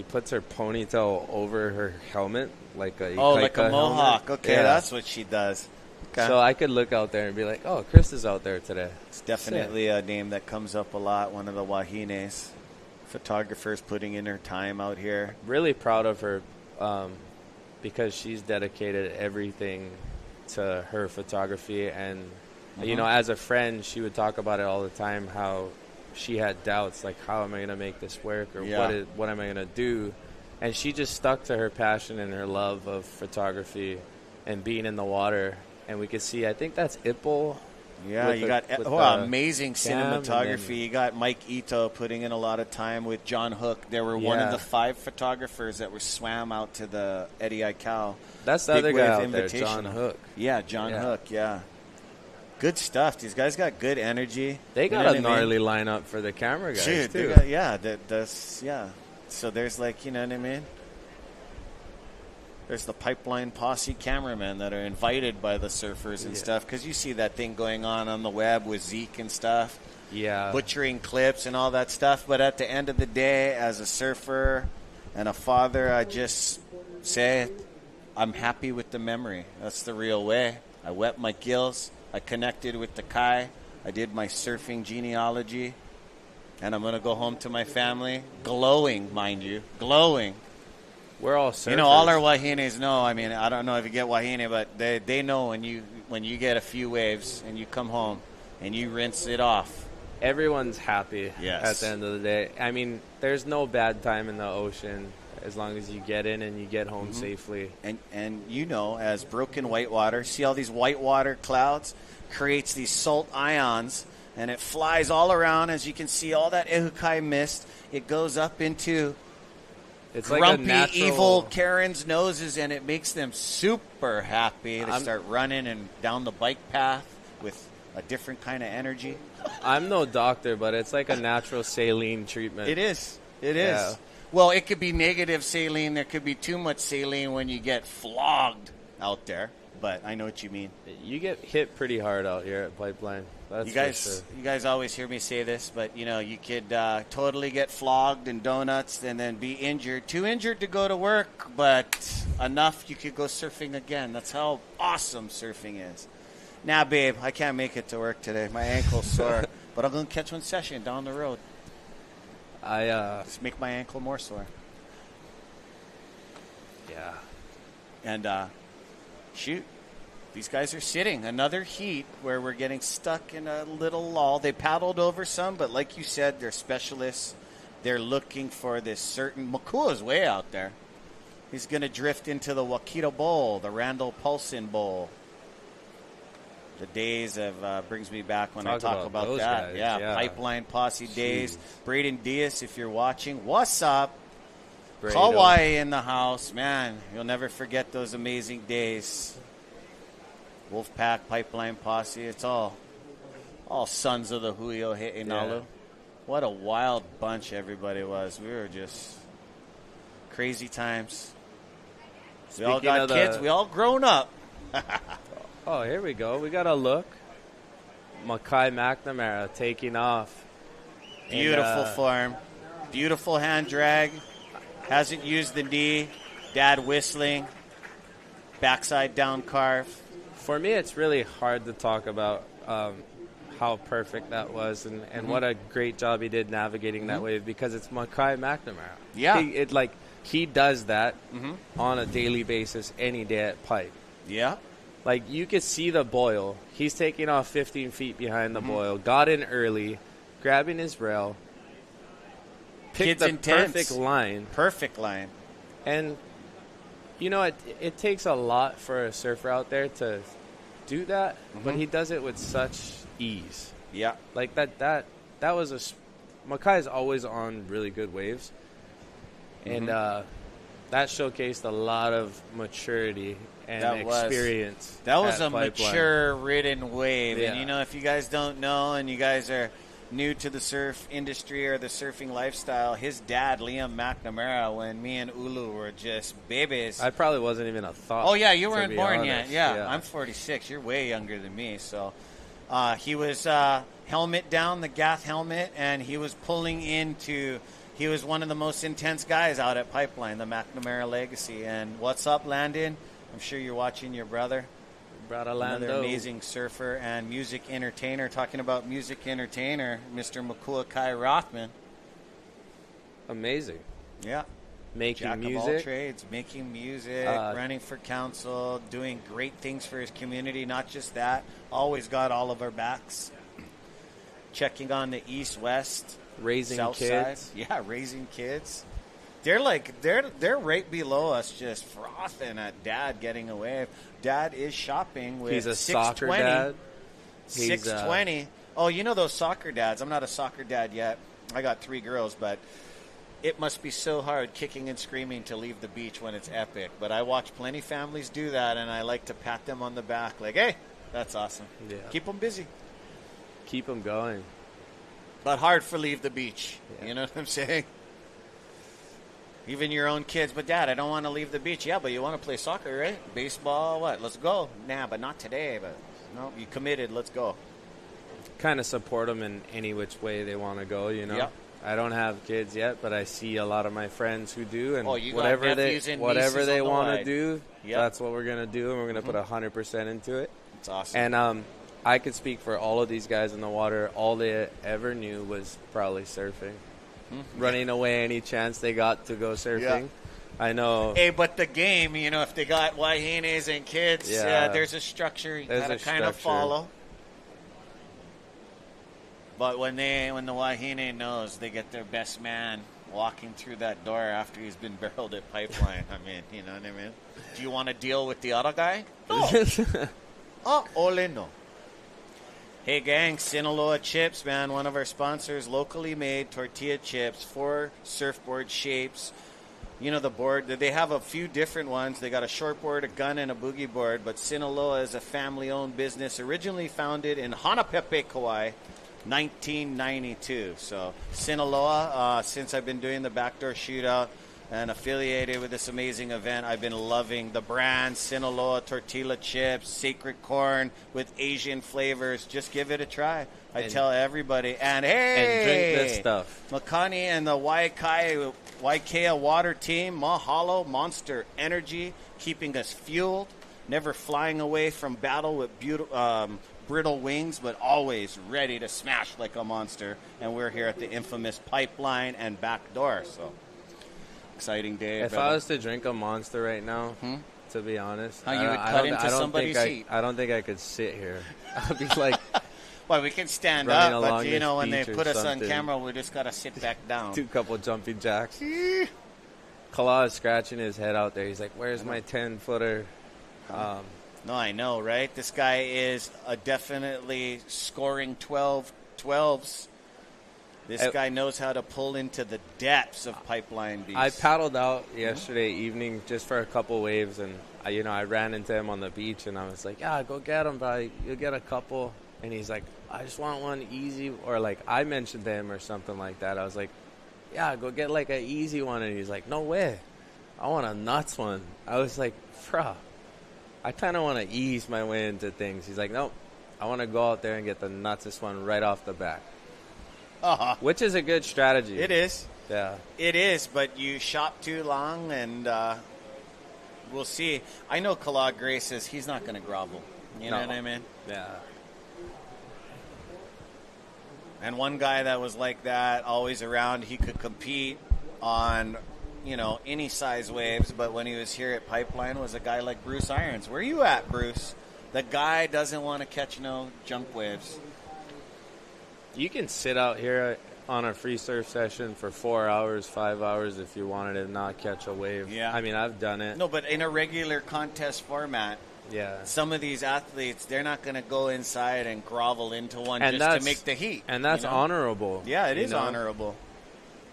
puts her ponytail over her helmet like a like a mohawk. Helmet. Okay, that's what she does. Okay. So I could look out there and be like, oh, Krista's out there today. It's definitely a name that comes up a lot, one of the Wahines. Photographers putting in her time out here. Really proud of her because she's dedicated everything to her photography. And, as a friend, she would talk about it all the time, how she had doubts, like, how am I going to make this work or what am I going to do? And she just stuck to her passion and her love of photography and being in the water. And we could see, I think that's Ipple. Yeah, you got amazing cinematography. You got Mike Ito putting in a lot of time with John Hook. They were one of the 5 photographers that were swam out to the Eddie Aikau. That's the other guy out there, John Hook. Yeah, John Hook, yeah. Good stuff. These guys got good energy. They got a gnarly lineup for the camera guys, too. So there's you know what I mean? There's the pipeline posse cameramen that are invited by the surfers and stuff, because you see that thing going on the web with Zeke and stuff. Yeah. Butchering clips and all that stuff. But at the end of the day, as a surfer and a father, I just say I'm happy with the memory. That's the real way. I wet my gills. I connected with the Kai. I did my surfing genealogy. And I'm going to go home to my family. Glowing, mind you. Glowing. We're all surfers. All our Wahines know. I mean, I don't know if you get Wahine, but they know when you get a few waves and you come home and you rinse it off. Everyone's happy at the end of the day. I mean, there's no bad time in the ocean as long as you get in and you get home safely. And as broken whitewater, see all these whitewater clouds creates these salt ions, and it flies all around. As you can see, all that Ehukai mist, it goes up into grumpy, like evil Karen's noses, and it makes them super happy. They start running and down the bike path with a different kind of energy. I'm no doctor, but it's like a natural saline treatment. It is. Well, it could be negative saline. There could be too much saline when you get flogged out there. But I know what you mean. You get hit pretty hard out here at Pipeline. That's you guys always hear me say this, but you could totally get flogged and donuts and then be injured. Too injured to go to work, but enough you could go surfing again. That's how awesome surfing is. Now, babe, I can't make it to work today. My ankle's sore, but I'm going to catch one session down the road. Just make my ankle more sore. Yeah. And shoot. These guys are sitting. Another heat where we're getting stuck in a little lull. They paddled over some, but like you said, they're specialists. They're looking for this certain... Makua's way out there. He's going to drift into the Wakita Bowl, the Randall Paulson Bowl. The days of brings me back when I Talk talk about about those that. guys, Yeah, yeah. Pipeline Posse days. Braden Diaz, if you're watching, what's up? Brado. Hawaii in the house, man. You'll never forget those amazing days. Wolfpack, Pipeline Posse, it's all sons of the Huio He'inalu. Yeah. What a wild bunch everybody was. We were just crazy times. We all Speaking got of the- kids. We all grown up. Oh, here we go. We got a look. Makai McNamara taking off. Beautiful And, form. Beautiful hand drag. Hasn't used the knee. Dad whistling. Backside down carve. For me, it's really hard to talk about how perfect that was and what a great job he did navigating that wave because it's Makai McNamara. Yeah. He does that on a daily basis any day at Pipe. Yeah. Like, you could see the boil. He's taking off 15 feet behind the boil, got in early, grabbing his rail, picked Kid's the intense. perfect line. Perfect line. And, you know, it takes a lot for a surfer out there to do that, but he does it with such ease. Yeah. Like, that was Makai's always on really good waves. And that showcased a lot of maturity and experience. That was at a Pipeline. mature-ridden wave. Yeah. And, you know, if you guys don't know and you guys are new to the surf industry or the surfing lifestyle, his dad, Liam McNamara, when me and Ulu were just babies. I probably wasn't even a thought. Oh, yeah, you to weren't be born honest. yet. Yeah, I'm 46. You're way younger than me. So he was helmet down, the Gath helmet, and he was pulling into... He was one of the most intense guys out at Pipeline, the McNamara legacy. And what's up, Landon? I'm sure you're watching your brother. Brother Another Lando. amazing surfer and music entertainer. Talking about music entertainer, Mr. Makua Kai Rothman. Amazing. Yeah. Making Jack music. of all trades, making music, running for council, doing great things for his community. Not just that, always got all of our backs. Checking on the east, west, Raising south kids. side. Yeah, raising kids. They're right below us, just frothing at Dad getting away. Dad is shopping with He's a 620. soccer dad. He's, 620. Oh, you know those soccer dads. I'm not a soccer dad yet. I got 3 girls, but it must be so hard kicking and screaming to leave the beach when it's epic. But I watch plenty families do that, and I like to pat them on the back like, hey, that's awesome. Yeah. Keep them busy. Keep them going. But hard for leave the beach. Yeah. You know what I'm saying? Even your own kids. But, Dad, I don't want to leave the beach. Yeah, but you want to play soccer, right? Baseball, what? Let's go. Nah, but not today. But no, you committed. Let's go. Kind of support them in any which way they want to go, you know? Yep. I don't have kids yet, but I see a lot of my friends who do, and You got whatever nephews they and whatever nieces they on the want to wide. do, Yep. that's what we're gonna do, and we're gonna put 100% into it. It's awesome. And I could speak for all of these guys in the water. All they ever knew was probably surfing, running away any chance they got to go surfing. Yeah. I know. Hey, but the game, you know, if they got wahines and kids, Yeah. there's a structure you There's gotta a kind of structure. follow. But when the wahine knows, they get their best man walking through that door after he's been barreled at Pipeline. I mean, you know what I mean? Do you want to deal with the other guy? No. Oh, ole no. Hey, gang, Sinaloa Chips, man, one of our sponsors, locally made tortilla chips, 4 surfboard shapes. You know, the board, they have a few different ones. They got a shortboard, a gun, and a boogie board. But Sinaloa is a family-owned business originally founded in Hanapepe, Kauai, 1992. So Sinaloa, since I've been doing the Backdoor Shootout and affiliated with this amazing event, I've been loving the brand Sinaloa tortilla chips, sacred corn with Asian flavors. Just give it a try. I tell everybody. And hey, and drink this stuff. Makani and the Waikea water team, Mahalo, Monster Energy, keeping us fueled, never flying away from battle with brittle wings, but always ready to smash like a monster. And we're here at the infamous Pipeline and Backdoor. So exciting day. If brother. I was to drink a Monster right now, to be honest, How you would cut into somebody's seat. I don't think I could sit here. I'd be like, well, we can stand running up, but along you know, this when they beach or put us on something. camera, we just got to sit back down. do a couple jumping jacks. Kala is scratching his head out there. He's like, "Where's my 10-footer?" No, I know, right? This guy is definitely scoring 12s. This guy knows how to pull into the depths of pipeline beasts. I paddled out yesterday evening just for a couple waves, and I ran into him on the beach, and I was like, yeah, go get him, bro. You'll get a couple. And he's like, I just want one easy, or like I mentioned to him or something like that. I was like, yeah, go get like an easy one. And he's like, no way. I want a nuts one. I was like, bro, I kind of want to ease my way into things. He's like, nope, I want to go out there and get the nutsest one right off the bat. Which is a good strategy. It is. Yeah. It is, but you shop too long, and we'll see. I know Kala Gray says he's not going to grovel. You know what I mean? Yeah. And one guy that was like that, always around, he could compete on, any size waves, but when he was here at Pipeline was a guy like Bruce Irons. Where you at, Bruce? The guy doesn't want to catch no junk waves. You can sit out here on a free surf session for 4 hours, 5 hours if you wanted to not catch a wave. Yeah. I mean, I've done it. No, but in a regular contest format, some of these athletes, they're not going to go inside and grovel into one just to make the heat. And that's honorable. Yeah, it is honorable.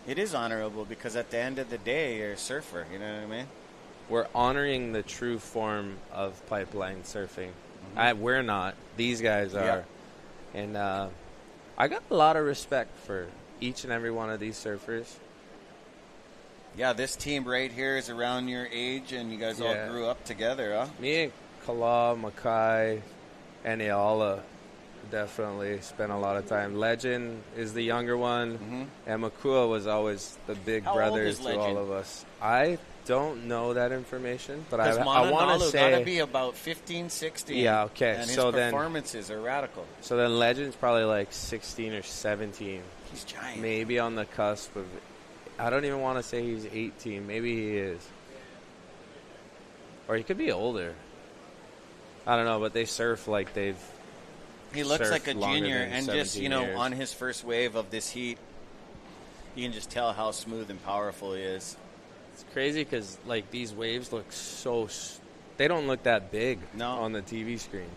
It is honorable because at the end of the day, you're a surfer. You know what I mean? We're honoring the true form of pipeline surfing. We're not. These guys are. Yeah. And I got a lot of respect for each and every one of these surfers. Yeah, this team right here is around your age, and you guys all grew up together, huh? Me and Kala, Makai, and Ayala definitely spent a lot of time. Legend is the younger one, and Makua was always the big brother to all of us. I don't know that information, but I want to say... got to be about 15, 16. Yeah, okay. And his performances are radical. So then Legend's probably like 16 or 17. He's giant. Maybe on the cusp of... I don't even want to say he's 18. Maybe he is. Or he could be older. I don't know, but they surf like they've... He looks like a junior, and just, years. On his first wave of this heat, you can just tell how smooth and powerful he is. It's crazy because, like, these waves look so... They don't look that big on the TV screen.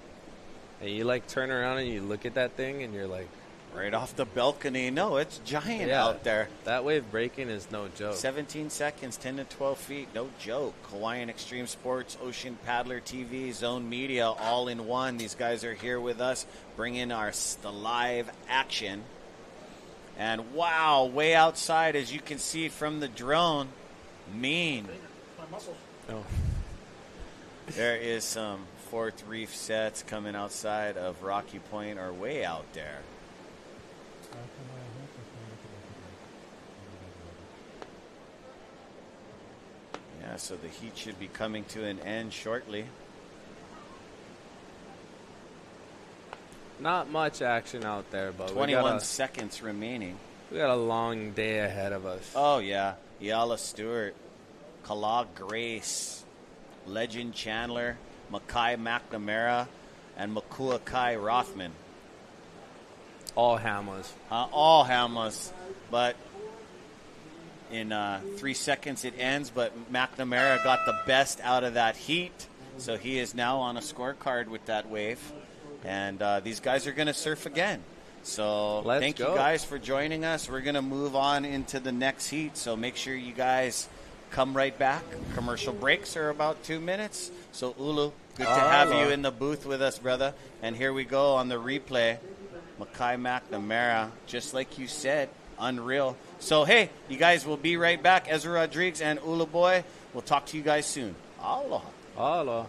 And you, like, turn around and you look at that thing and you're like... Right off the balcony. No, it's giant out there. That wave breaking is no joke. 17 seconds, 10 to 12 feet. No joke. Hawaiian Extreme Sports, Ocean Paddler TV, Zone Media, all in one. These guys are here with us, bringing the live action. And, wow, way outside, as you can see from the drone, mean. Oh. There is some fourth reef sets coming outside of Rocky Point or way out there. Yeah, so the heat should be coming to an end shortly. Not much action out there, but 21 seconds remaining. We got a long day ahead of us. Oh, yeah. Yala Stewart, Kala Grace, Legend Chandler, Makai McNamara, and Makua Kai Rothman. All Hamas. All Hamas. But in 3 seconds it ends, but McNamara got the best out of that heat. So he is now on a scorecard with that wave. And these guys are going to surf again. So thank you guys for joining us. We're going to move on into the next heat. So make sure you guys come right back. Commercial breaks are about 2 minutes. So Ulu, good to have you in the booth with us, brother. And here we go on the replay. Makai McNamara, just like you said, unreal. So, hey, you guys will be right back. Ezra Rodriguez and Ula Boy. We'll talk to you guys soon. Aloha. Aloha.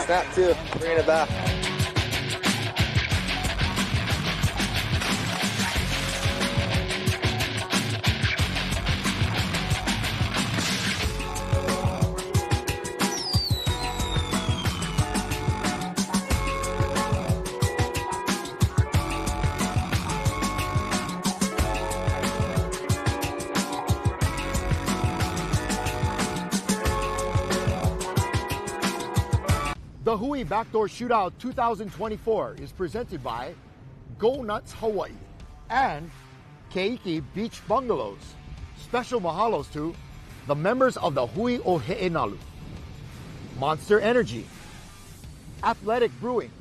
Snap two, bring it back. DaHui Backdoor Shootout 2024 is presented by Go Nuts Hawaii and Keiki Beach Bungalows. Special mahalos to the members of the Hui o He'enalu, Monster Energy, Athletic Brewing,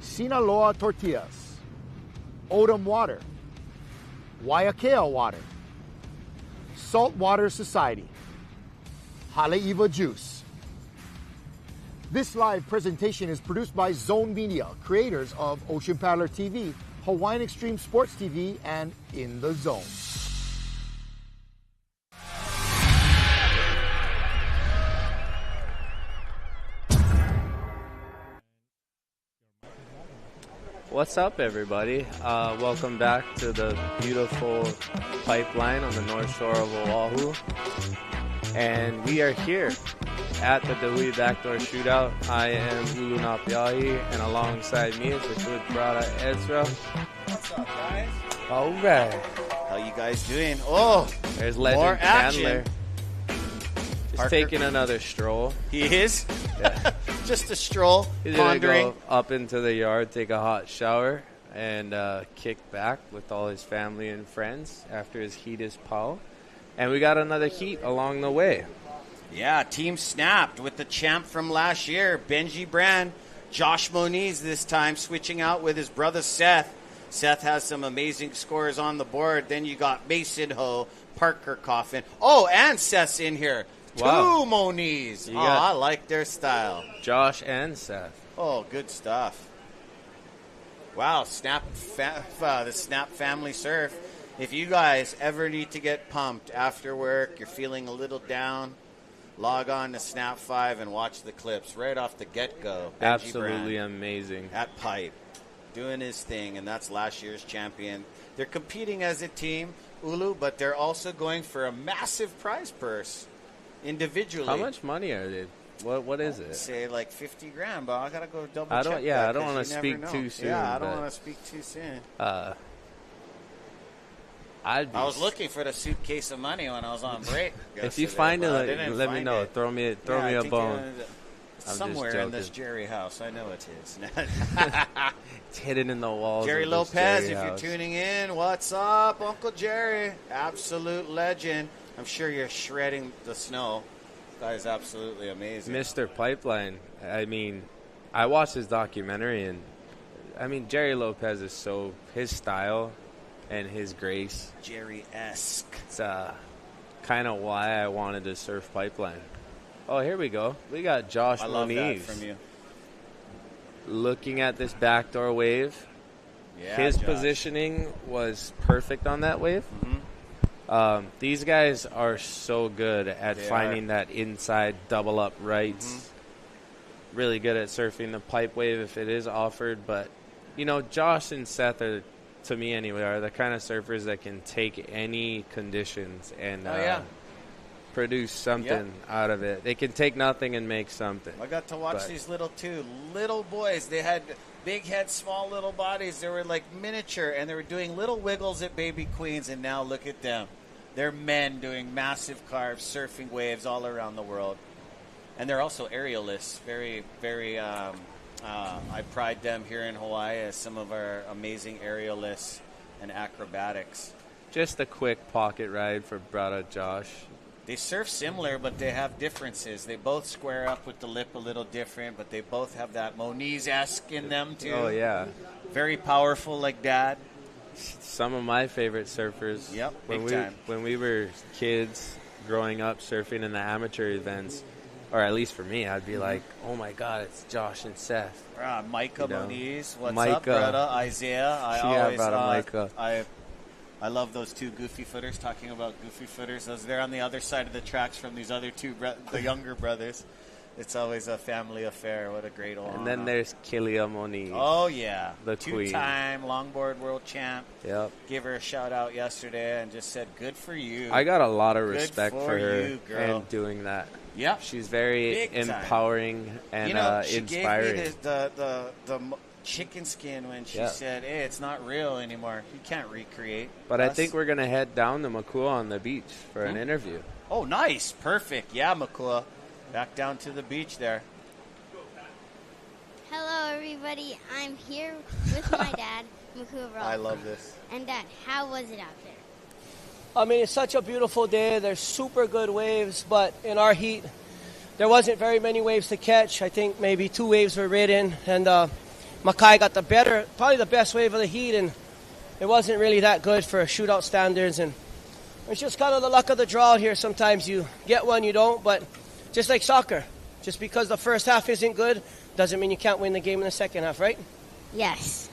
Sinaloa Tortillas, Odom Water, Waiakea Water, Saltwater Society, Haleiwa Juice. This live presentation is produced by Zone Media, creators of Ocean Paddler TV, Hawaiian Extreme Sports TV, and In the Zone. What's up, everybody? Welcome back to the beautiful pipeline on the north shore of Oahu. And we are here at the DaHui Backdoor Shootout. I am Ulu Napiahi, and alongside me is the good brother Ezra. What's up, guys? All right. How you guys doing? Oh, There's Legend more action. Chandler. Just Parker. taking another stroll. He is? Yeah. Just a stroll, He's going to pondering. go up into the yard, take a hot shower, and kick back with all his family and friends after his heat is pow. And we got another heat along the way. Yeah, team snapped with the champ from last year, Benji Brand. Josh Moniz this time switching out with his brother Seth. Seth has some amazing scores on the board. Then you got Mason Ho, Parker Coffin. Oh, and Seth's in here. Wow. 2 Moniz. You Oh, got- I like their style. Josh and Seth. Oh, good stuff. Wow, the Snap Family Surf. If you guys ever need to get pumped after work, you're feeling a little down, log on to Snap 5 and watch the clips right off the get-go. Benji Absolutely Brand amazing. at Pipe, doing his thing, and that's last year's champion. They're competing as a team, Ulu, but they're also going for a massive prize purse individually. How much money are they? What is it? Say like 50 grand, but I gotta go double I check. don't- yeah, that I don't 'cause wanna you never speak know. too soon, Yeah, I don't but- want to speak too soon. I was looking for the suitcase of money when I was on break. If you yesterday, find but I it, didn't let me find know. it. Throw me Yeah, I a think bone. it's I'm just somewhere in this joking. Jerry house. I know it is. It's hidden in the walls. Jerry of this Lopez, Jerry if you're house. tuning in, what's up, Uncle Jerry? Absolute legend. I'm sure you're shredding the snow. This guy's absolutely amazing. Mr. Pipeline. I mean, I watched his documentary, and I mean, Jerry Lopez is so his style and his grace. Jerry-esque. It's kind of why I wanted to surf Pipeline. Oh, here we go. We got Josh I love that Moniz from you. looking at this backdoor wave. Yeah, His Josh. positioning was perfect on that wave. Mhm. These guys are so good at They finding that inside double up rights. Mm-hmm. Really good at surfing the pipe wave if it is offered. But, you know, Josh and Seth are, to me anyway, are the kind of surfers that can take any conditions and produce something out of it. They can take nothing and make something. I got to watch But- these little boys. They had big heads, small little bodies. They were like miniature, and they were doing little wiggles at baby queens, and now look at them. They're men doing massive carves, surfing waves all around the world. And they're also aerialists. Very, very, I pride them here in Hawaii as some of our amazing aerialists and acrobatics. Just a quick pocket ride for brother Josh. They surf similar, but they have differences. They both square up with the lip a little different, but they both have that Moniz-esque in them, too. Oh, yeah. Very powerful like Dad. Some of my favorite surfers. Yep, when big we time. when we were kids growing up surfing in the amateur events, or at least for me, I'd be like, "Oh my God, it's Josh and Seth." Micah You know, Moniz, what's Micah. up, brother? Isaiah, brother Micah. I love those two goofy footers. Talking about goofy footers, they're on the other side of the tracks from these other two, the younger brothers. It's always a family affair. What a great one. And then there's Kilia Moniz. Oh, yeah. The queen. Two-time longboard world champ. Yep. Gave her a shout-out yesterday and just said, good for you. I got a lot of Good respect for for her you, girl. and doing that. Yep. She's very Big time. empowering and she inspiring. gave me the chicken skin when she said, hey, it's not real anymore. You can't recreate. But I us." think we're going to head down to Makua on the beach for an interview. Oh, nice. Perfect. Yeah, Makua. Back down to the beach there. everybody. I'm here with my dad, Makuro. I love this. And Dad, how was it out there? I mean, it's such a beautiful day. There's super good waves, but in our heat, there wasn't very many waves to catch. I think maybe 2 waves were ridden, and Makai got probably the best wave of the heat, and it wasn't really that good for shootout standards. And it's just kind of the luck of the draw here. Sometimes you get one, you don't, but just like soccer, just because the first half isn't good doesn't mean you can't win the game in the second half, right? Yes.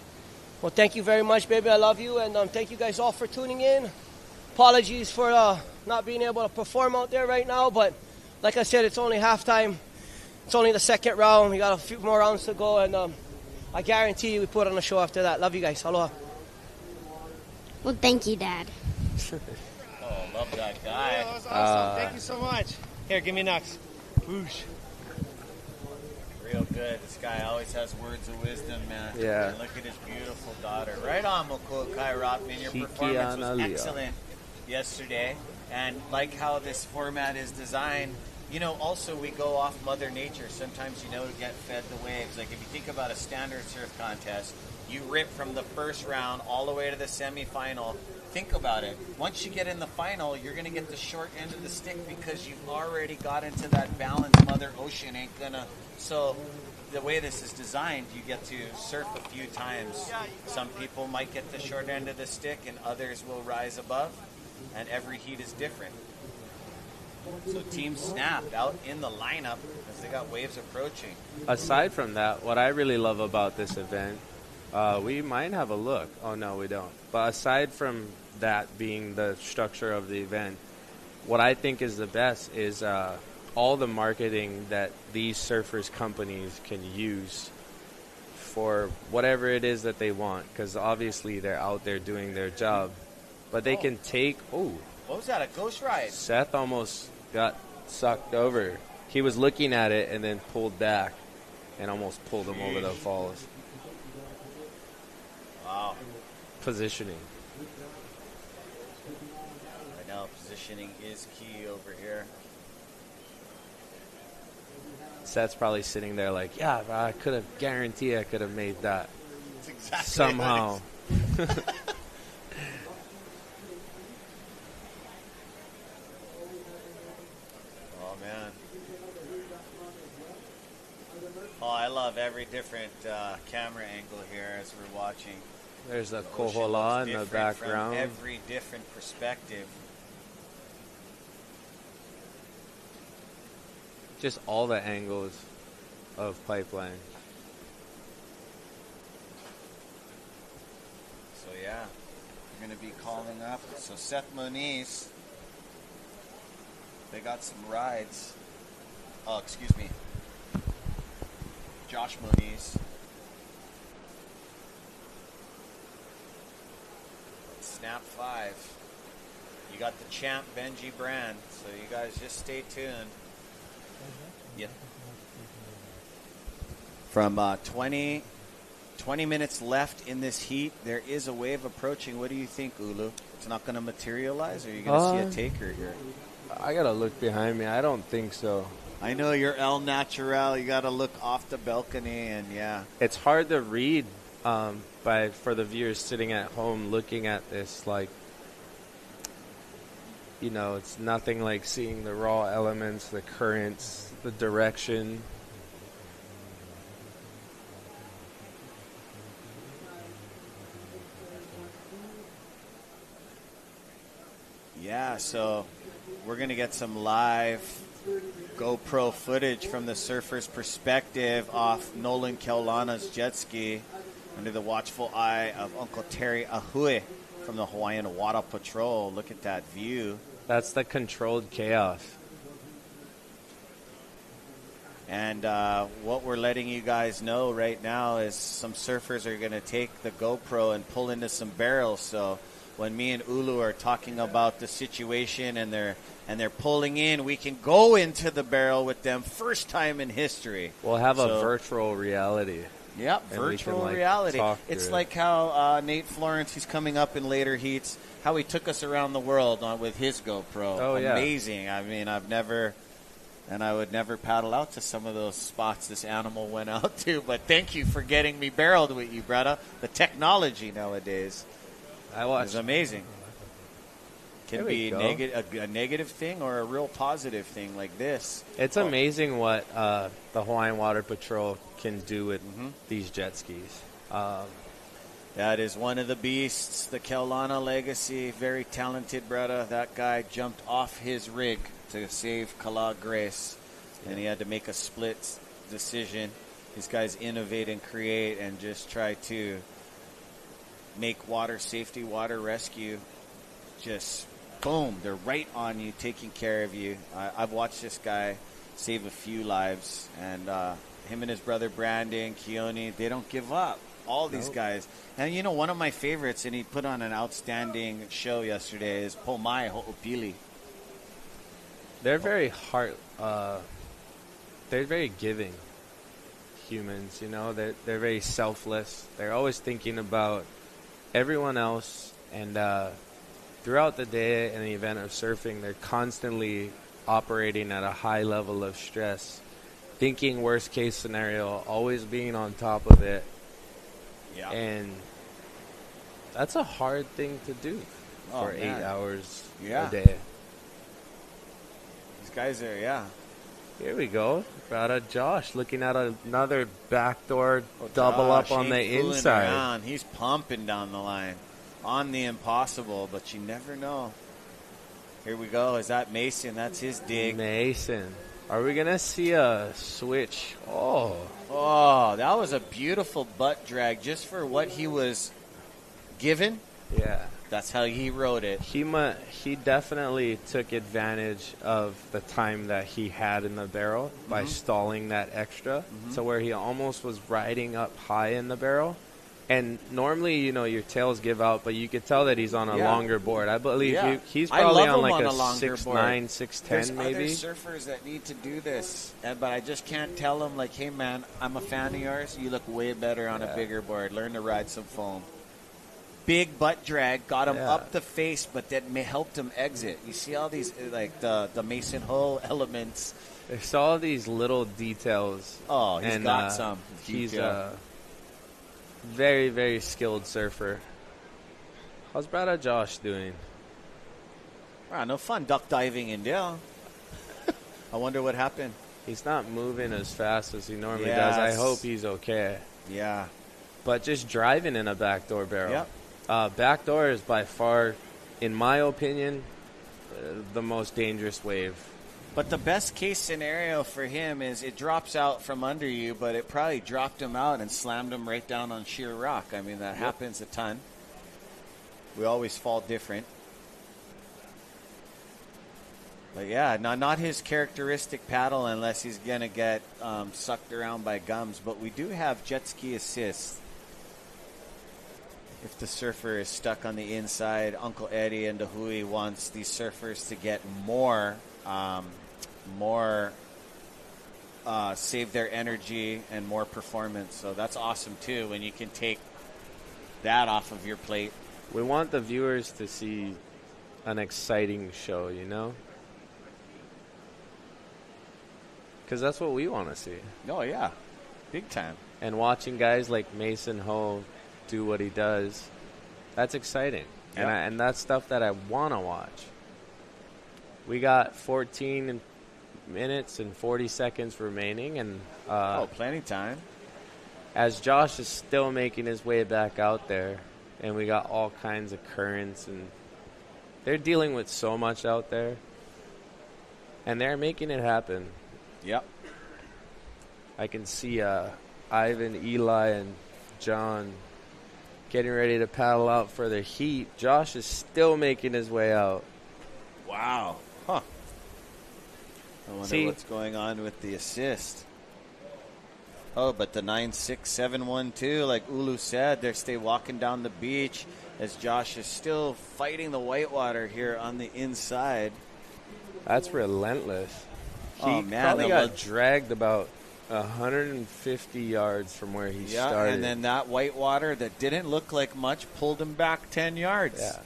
Well, thank you very much, baby. I love you, and thank you guys all for tuning in. Apologies for not being able to perform out there right now, but like I said, it's only halftime. It's only the second round. We got a few more rounds to go, and I guarantee you we put on a show after that. Love you guys. Aloha. Well, thank you, Dad. Oh, love that guy. Yeah, that was awesome. Thank you so much. Here, give me next. Whoosh. Real good. This guy always has words of wisdom, man. Yeah. And look at his beautiful daughter. Right on, Mokokai Rothman. Your performance was excellent yesterday. And like how this format is designed, you know, also we go off Mother Nature. Sometimes, you know, to get fed the waves. Like if you think about a standard surf contest, you rip from the first round all the way to the semifinal. Think about it. Once you get in the final, you're going to get the short end of the stick because you've already got into that balance. Mother Ocean ain't going to. So the way this is designed, you get to surf a few times. Some people might get the short end of the stick and others will rise above. And every heat is different. So Team Snap out in the lineup as they got waves approaching. Aside from that, what I really love about this event, we might have a look. Oh, no, we don't. But aside from that being the structure of the event, what I think is the best is all the marketing that these surfers companies can use for whatever it is that they want, because obviously they're out there doing their job. But they can take... Oh, what was that, a ghost ride? Seth almost got sucked over. He was looking at it and then pulled back and almost pulled him over the falls. Wow. Positioning. I know, positioning is key over here. Seth's probably sitting there like, yeah, I could have guaranteed I could have made that. That's exactly somehow. Oh, man. Oh, I love every different camera angle here as we're watching. There's a kohola in the background. From every different perspective. Just all the angles of pipeline. So, yeah, we're going to be calling up. So, Seth Moniz, they got some rides. Oh, excuse me. Josh Moniz. Snap 5. You got the champ Benji Brand, so you guys just stay tuned. Yeah. From 20 minutes left in this heat, there is a wave approaching. What do you think, Ulu? It's not going to materialize, or are you going to see a taker here? I got to look behind me. I don't think so. I know you're El Natural. You got to look off the balcony, and yeah. It's hard to read for the viewers sitting at home looking at this. Like, you know, it's nothing like seeing the raw elements, the currents, the direction. Yeah, so we're going to get some live GoPro footage from the surfer's perspective off Nolan Keolana's jet ski under the watchful eye of Uncle Terry Ahui from the Hawaiian Water Patrol. Look at that view. That's the controlled chaos. And what we're letting you guys know right now is some surfers are going to take the GoPro and pull into some barrels. So when me and Ulu are talking about the situation and they're pulling in, we can go into the barrel with them first time in history. We'll have a virtual reality. Yep, virtual reality. It's like how Nate Florence, he's coming up in later heats, how he took us around the world with his GoPro. Oh, yeah. Amazing. I mean, I've never And I would never paddle out to some of those spots this animal went out to. But thank you for getting me barreled with you, brother. The technology nowadays is amazing. Can be a negative thing or a real positive thing like this. It's amazing what the Hawaiian Water Patrol can do with these jet skis. That is one of the beasts, the Keaulana legacy. Very talented, brother. That guy jumped off his rig to save Kala Grace, and he had to make a split decision. These guys innovate and create and just try to make water safety, water rescue just boom, they're right on you, taking care of you. I've watched this guy save a few lives, and him and his brother Brandon, Keone, they don't give up. All these guys. And, you know, one of my favorites, and he put on an outstanding show yesterday, is Pomai Ho'opili. They're very they're very giving humans, you know. They're very selfless. They're always thinking about everyone else, and throughout the day in the event of surfing, they're constantly operating at a high level of stress, thinking worst case scenario, always being on top of it. Yeah. And that's a hard thing to do for 8 hours a day. These guys are, Here we go. Brother Josh looking at another backdoor double up on the inside. Around. He's pumping down the line on the impossible, but you never know. Here we go. Is that Mason? That's his dig. Mason. Are we going to see a switch? Oh, that was a beautiful butt drag just for what he was given. Yeah. That's how he rode it. He definitely took advantage of the time that he had in the barrel by stalling that extra to where he almost was riding up high in the barrel. And normally, you know, your tails give out, but you could tell that he's on a longer board. I believe he's probably on like a 6'9", 6'10", There's maybe. There's other surfers that need to do this, but I just can't tell them, like, hey, man, I'm a fan of yours. You look way better on a bigger board. Learn to ride some foam. Big butt drag, got him up the face, but that helped him exit. You see all these, like, the Mason Ho elements. There's all these little details. Oh, he's got some. He's very, very skilled surfer. How's brother Josh doing? No fun duck diving in there. I wonder what happened. He's not moving as fast as he normally does. I hope he's okay. Yeah. But just driving in a backdoor barrel. Backdoor is by far, in my opinion, the most dangerous wave. But the best case scenario for him is it drops out from under you, but it probably dropped him out and slammed him right down on sheer rock. I mean, that happens a ton. We always fall different. But yeah, not his characteristic paddle unless he's going to get sucked around by gums. But we do have jet ski assist. If the surfer is stuck on the inside, Uncle Eddie and DaHui wants these surfers to get more save their energy and more performance. So that's awesome too when you can take that off of your plate. We want the viewers to see an exciting show, you know? Because that's what we want to see. Oh, yeah. Big time. And watching guys like Mason Ho do what he does, that's exciting. Yep. And that's stuff that I want to watch. We got 14 minutes and 40 seconds remaining. And plenty time. As Josh is still making his way back out there, and we got all kinds of currents, and they're dealing with so much out there, and they're making it happen. Yep. I can see Ivan, Eli, and John getting ready to paddle out for their heat. Josh is still making his way out. Wow. Huh. I wonder what's going on with the assist. Oh, but the 96712, like Ulu said, they stay walking down the beach as Josh is still fighting the whitewater here on the inside. That's relentless. He probably got dragged about 150 yards from where he started. And then that whitewater that didn't look like much pulled him back 10 yards. Yeah.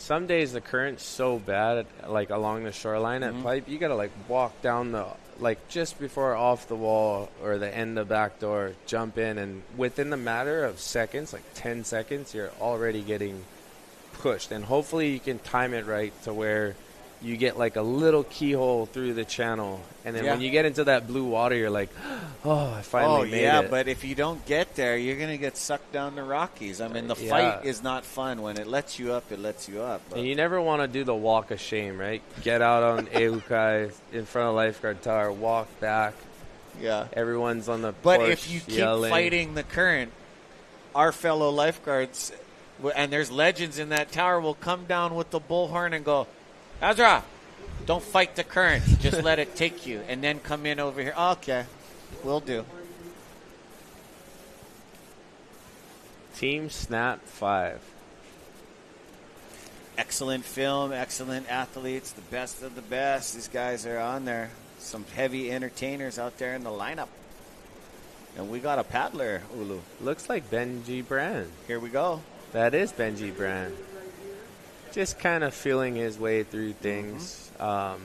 some days the current's so bad, like along the shoreline at Pipe, you got to like walk down the, like just before off the wall or the end of back door, jump in, and within the matter of seconds, like 10 seconds, you're already getting pushed. And hopefully you can time it right to where you get like a little keyhole through the channel, and then when you get into that blue water, you're like, oh, I finally made it. Yeah, but if you don't get there, you're going to get sucked down the Rockies. I mean, the fight is not fun. When it lets you up, it lets you up. But. And you never want to do the walk of shame, right? Get out on Eukai in front of lifeguard tower, walk back. Yeah. Everyone's on the But porch if you keep yelling. fighting the current, our fellow lifeguards, and there's legends in that tower, will come down with the bullhorn and go, Azra, don't fight the current. Just let it take you. And then come in over here. Okay, will do. Team Snap 5. Excellent film, excellent athletes, the best of the best. These guys are on there. Some heavy entertainers out there in the lineup. And we got a paddler, Ulu. Looks like Benji Brand. Here we go. That is Benji Brand. Just kind of feeling his way through things. I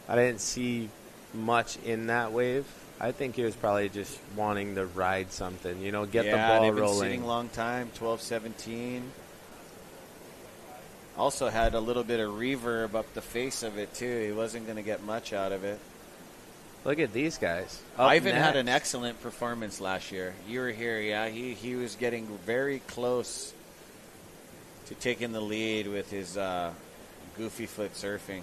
didn't see much in that wave. I think he was probably just wanting to ride something, you know, get the ball they've been rolling. Sitting a long time, 12-17. Also had a little bit of reverb up the face of it, too. He wasn't going to get much out of it. Look at these guys. Ivan had an excellent performance last year. You were here, yeah. He was getting very close to taking the lead with his goofy foot surfing.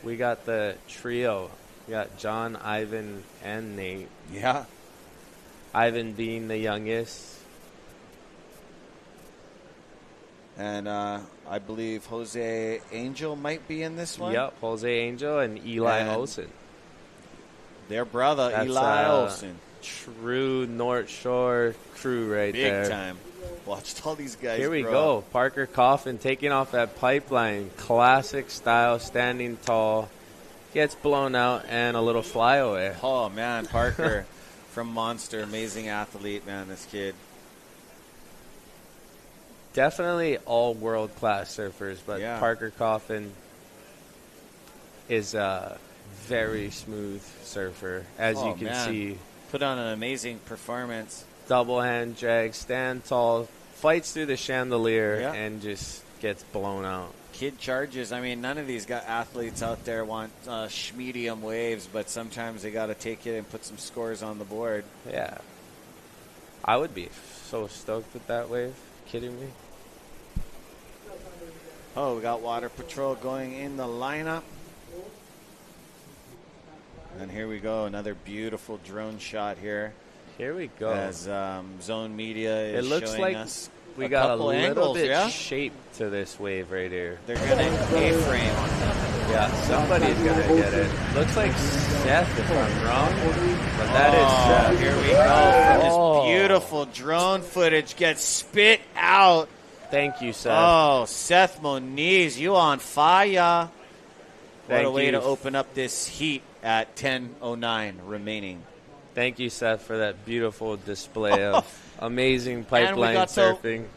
We got the trio. We got John, Ivan, and Nate. Yeah. Ivan being the youngest. And I believe Jose Angel might be in this one. Yep, Jose Angel and Eli Olsen. Their brother, That's, Eli Olsen. True North Shore crew right there. Big time. Watched all these guys. Here we grow go. up. Parker Coffin taking off that pipeline. Classic style, standing tall. Gets blown out and a little flyaway. Oh, man, Parker from Monster. Amazing athlete, man, this kid. Definitely all world-class surfers, but Parker Coffin is a very smooth surfer, as you can see. Put on an amazing performance. Double hand drag, stand tall, fights through the chandelier, and just gets blown out. Kid charges. I mean, none of these athletes out there want medium waves, but sometimes they got to take it and put some scores on the board. Yeah. I would be so stoked with that wave. Kidding me? Oh, we got Water Patrol going in the lineup. And here we go. Another beautiful drone shot here. Here we go. As Zone Media is showing us we got a little angles, bit shape to this wave right here. They're going to A-frame. Yeah, somebody's going to get it. Looks like Seth, if I'm wrong. But that is Seth. Here we go. From this beautiful drone footage gets spit out. Thank you, Seth. Oh, Seth Moniz, you on fire. What a way you. to open up this heat at 10:09 remaining. Thank you, Seth, for that beautiful display of amazing pipeline surfing.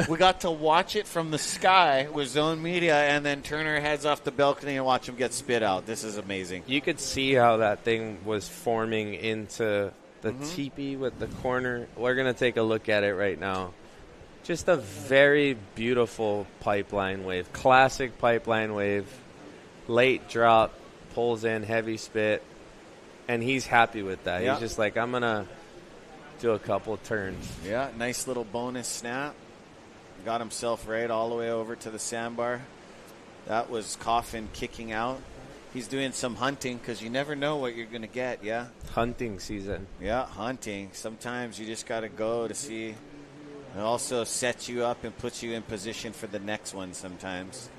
We got to watch it from the sky with Zone Media and then turn our heads off the balcony and watch them get spit out. This is amazing. You could see how that thing was forming into the teepee with the corner. We're going to take a look at it right now. Just a very beautiful pipeline wave. Classic pipeline wave. Late drop, pulls in, heavy spit. And he's happy with that. Yeah. He's just like, I'm going to do a couple turns. Yeah, nice little bonus snap. Got himself right all the way over to the sandbar. That was Coffin kicking out. He's doing some hunting because you never know what you're going to get, yeah? Hunting season. Yeah, hunting. Sometimes you just got to go to see. It also sets you up and puts you in position for the next one sometimes.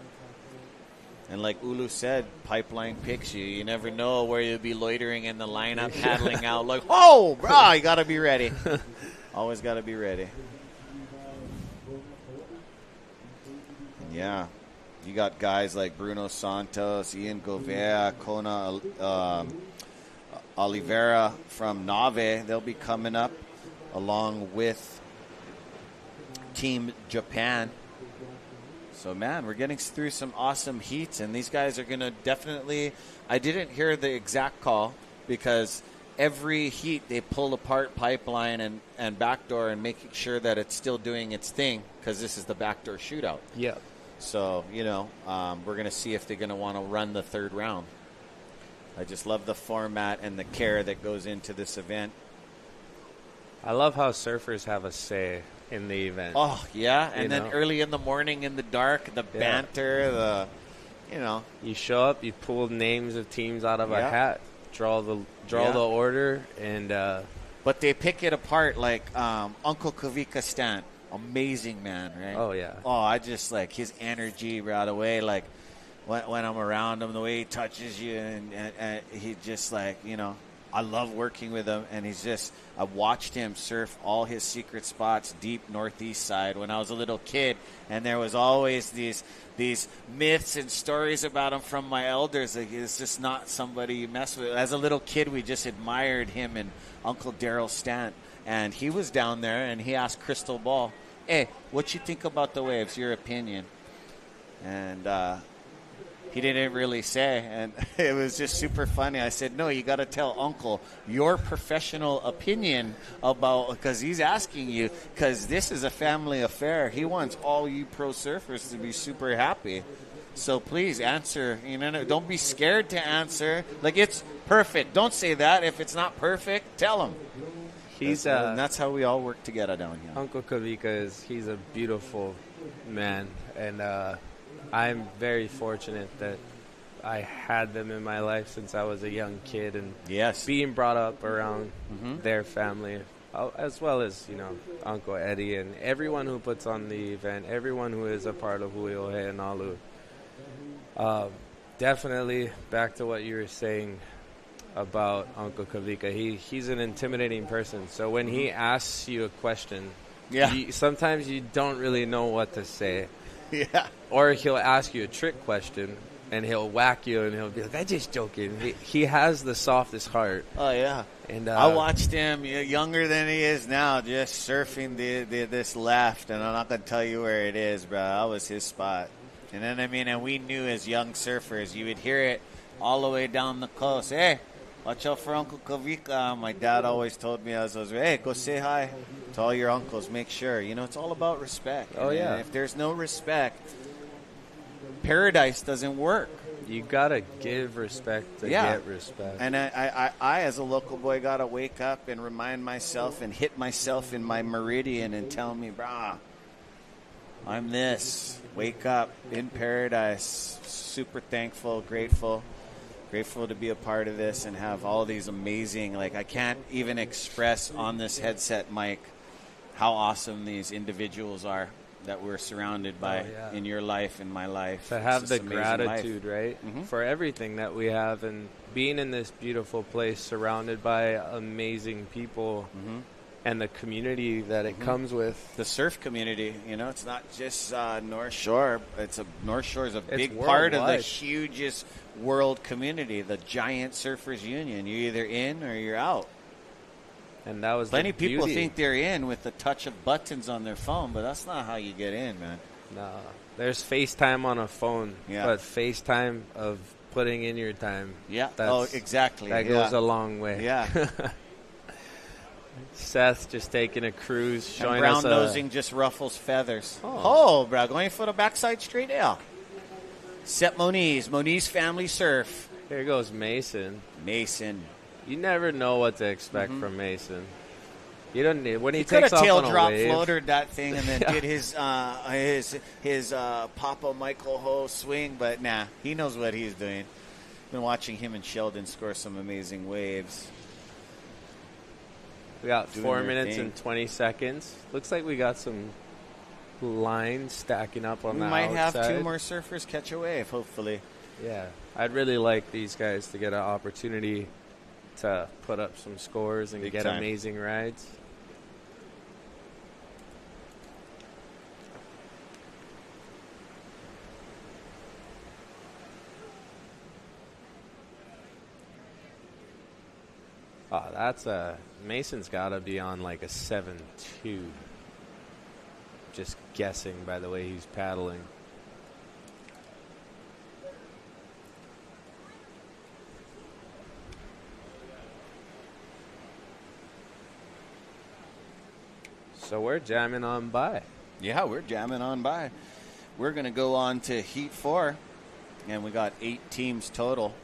And like Ulu said, pipeline picks you. You never know where you'll be loitering in the lineup, paddling out like, oh, bro, you got to be ready. Always got to be ready. Yeah. You got guys like Bruno Santos, Ian Gouveia, Kona, Oliveira from Nave. They'll be coming up along with Team Japan. So, man, we're getting through some awesome heats, and these guys are going to definitely – I didn't hear the exact call because every heat they pull apart pipeline and backdoor and making sure that it's still doing its thing because this is the backdoor shootout. Yeah. So, we're going to see if they're going to want to run the third round. I just love the format and the care that goes into this event. I love how surfers have a say in the event. Oh, yeah. And then early in the morning in the dark, the banter, You show up, you pull names of teams out of a hat, draw the order, and but they pick it apart like Uncle Kavika Stan. Amazing man, right? Oh, yeah. Oh, I just like his energy right away. Like when I'm around him, the way he touches you, and he just like, I love working with him. And I watched him surf all his secret spots deep northeast side when I was a little kid. And there was always these myths and stories about him from my elders. Like, it's just not somebody you mess with. As a little kid, we just admired him and Uncle Daryl Stant. And he was down there, and he asked Crystal Ball, "Hey, what you think about the waves? Your opinion?" And he didn't really say, and it was just super funny. I said, "No, you got to tell Uncle your professional opinion about," because he's asking you, because this is a family affair. He wants all you pro surfers to be super happy. So please answer. Don't be scared to answer. Like, it's perfect. Don't say that. If it's not perfect, tell him. And that's how we all work together down here. Uncle Kavika he's a beautiful man, and I'm very fortunate that I had them in my life since I was a young kid, and being brought up around their family, as well as Uncle Eddie and everyone who puts on the event, everyone who is a part of Huiohe and Alu. Definitely back to what you were saying about Uncle Kavika. He's an intimidating person. So when he asks you a question, sometimes you don't really know what to say. Yeah. Or he'll ask you a trick question, and he'll whack you, and he'll be like, "I'm just joking." He has the softest heart. Oh, yeah. And I watched him, younger than he is now, just surfing this left, and I'm not going to tell you where it is, bro. That was his spot. And then, and we knew as young surfers, you would hear it all the way down the coast. "Hey, watch out for Uncle Kavika." My dad always told me as I was, "Hey, go say hi to all your uncles. Make sure." It's all about respect. Oh, yeah. If there's no respect, paradise doesn't work. You got to give respect to get respect. And I, as a local boy, got to wake up and remind myself and hit myself in my meridian and tell me, "Brah, I'm this." Wake up in paradise. Super thankful, grateful to be a part of this and have all these amazing, I can't even express on this headset mic how awesome these individuals are that we're surrounded by in your life and my life. To have the gratitude, right, for everything that we have, and being in this beautiful place surrounded by amazing people and the community that it comes with. The surf community, it's not just North Shore. North Shore is a big part of the hugest world community, the giant surfers union. You're either in or you're out. And that was plenty of people think they're in with the touch of buttons on their phone, but that's not how you get in, man. No, there's FaceTime on a phone, but FaceTime of putting in your time. Yeah. Exactly. That goes a long way. Yeah. Seth just taking a cruise, showing brown us nosing just ruffles feathers. Oh, bro, going for the backside straight out. Set Moniz family surf. Here goes Mason. You never know what to expect from Mason. You don't need when he takes off on a wave. He could have tail drop floatered that thing and then did his Papa Michael Ho swing, but nah, he knows what he's doing. Been watching him and Sheldon score some amazing waves. We got 4 minutes and 20 seconds. Looks like we got some lines stacking up on the outside. We might have 2 more surfers catch a wave, hopefully. Yeah. I'd really like these guys to get an opportunity to put up some scores and get amazing rides. Oh, that's Mason's got to be on like a 7.2. Just guessing by the way he's paddling. So we're jamming on by. Yeah, we're jamming on by. We're going to go on to Heat 4, and we got 8 teams total.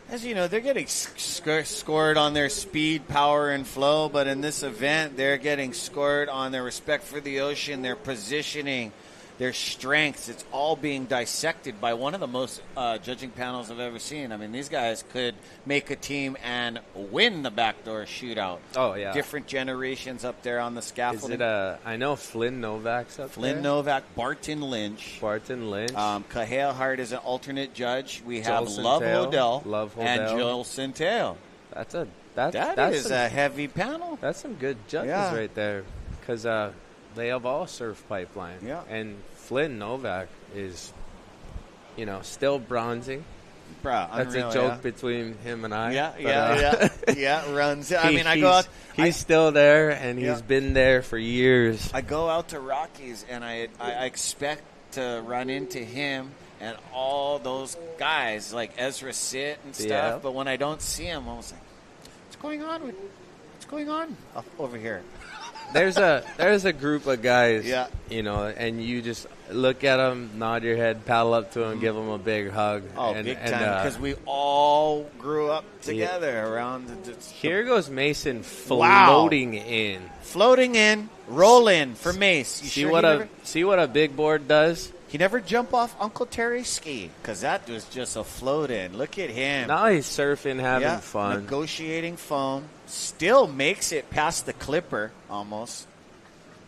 As you know, they're getting scored on their speed, power, and flow, but in this event, they're getting scored on their respect for the ocean, their positioning, their strengths. It's all being dissected by one of the most judging panels I've ever seen. I mean, these guys could make a team and win the backdoor shootout. Oh, yeah. Different generations up there on the scaffolding. I know Flynn Novak's up there. Flynn Novak, Barton Lynch. Kahea Hart is an alternate judge. We have Love Hodel and Joel Centeo. That is a heavy panel. That's some good judges right there. Because they have all surf pipeline. Yeah. And Flynn Novak is, still bronzing. That's unreal, a joke between him and I. Yeah, runs. I mean, I go out. He's still there, and he's been there for years. I go out to Rockies, and I expect to run into him and all those guys, like Ezra Sit and stuff. Yeah. But when I don't see him, I was like, what's going on over here? There's a group of guys, and you just look at them, nod your head, paddle up to them, give them a big hug. Oh, big time, because we all grew up together around Here goes Mason floating in. Floating in, roll in for Mace. See what a big board does? He never jump off Uncle Terry's ski, because that was just a float in. Look at him. Now he's surfing, having fun. Negotiating foam. Still makes it past the clipper, almost.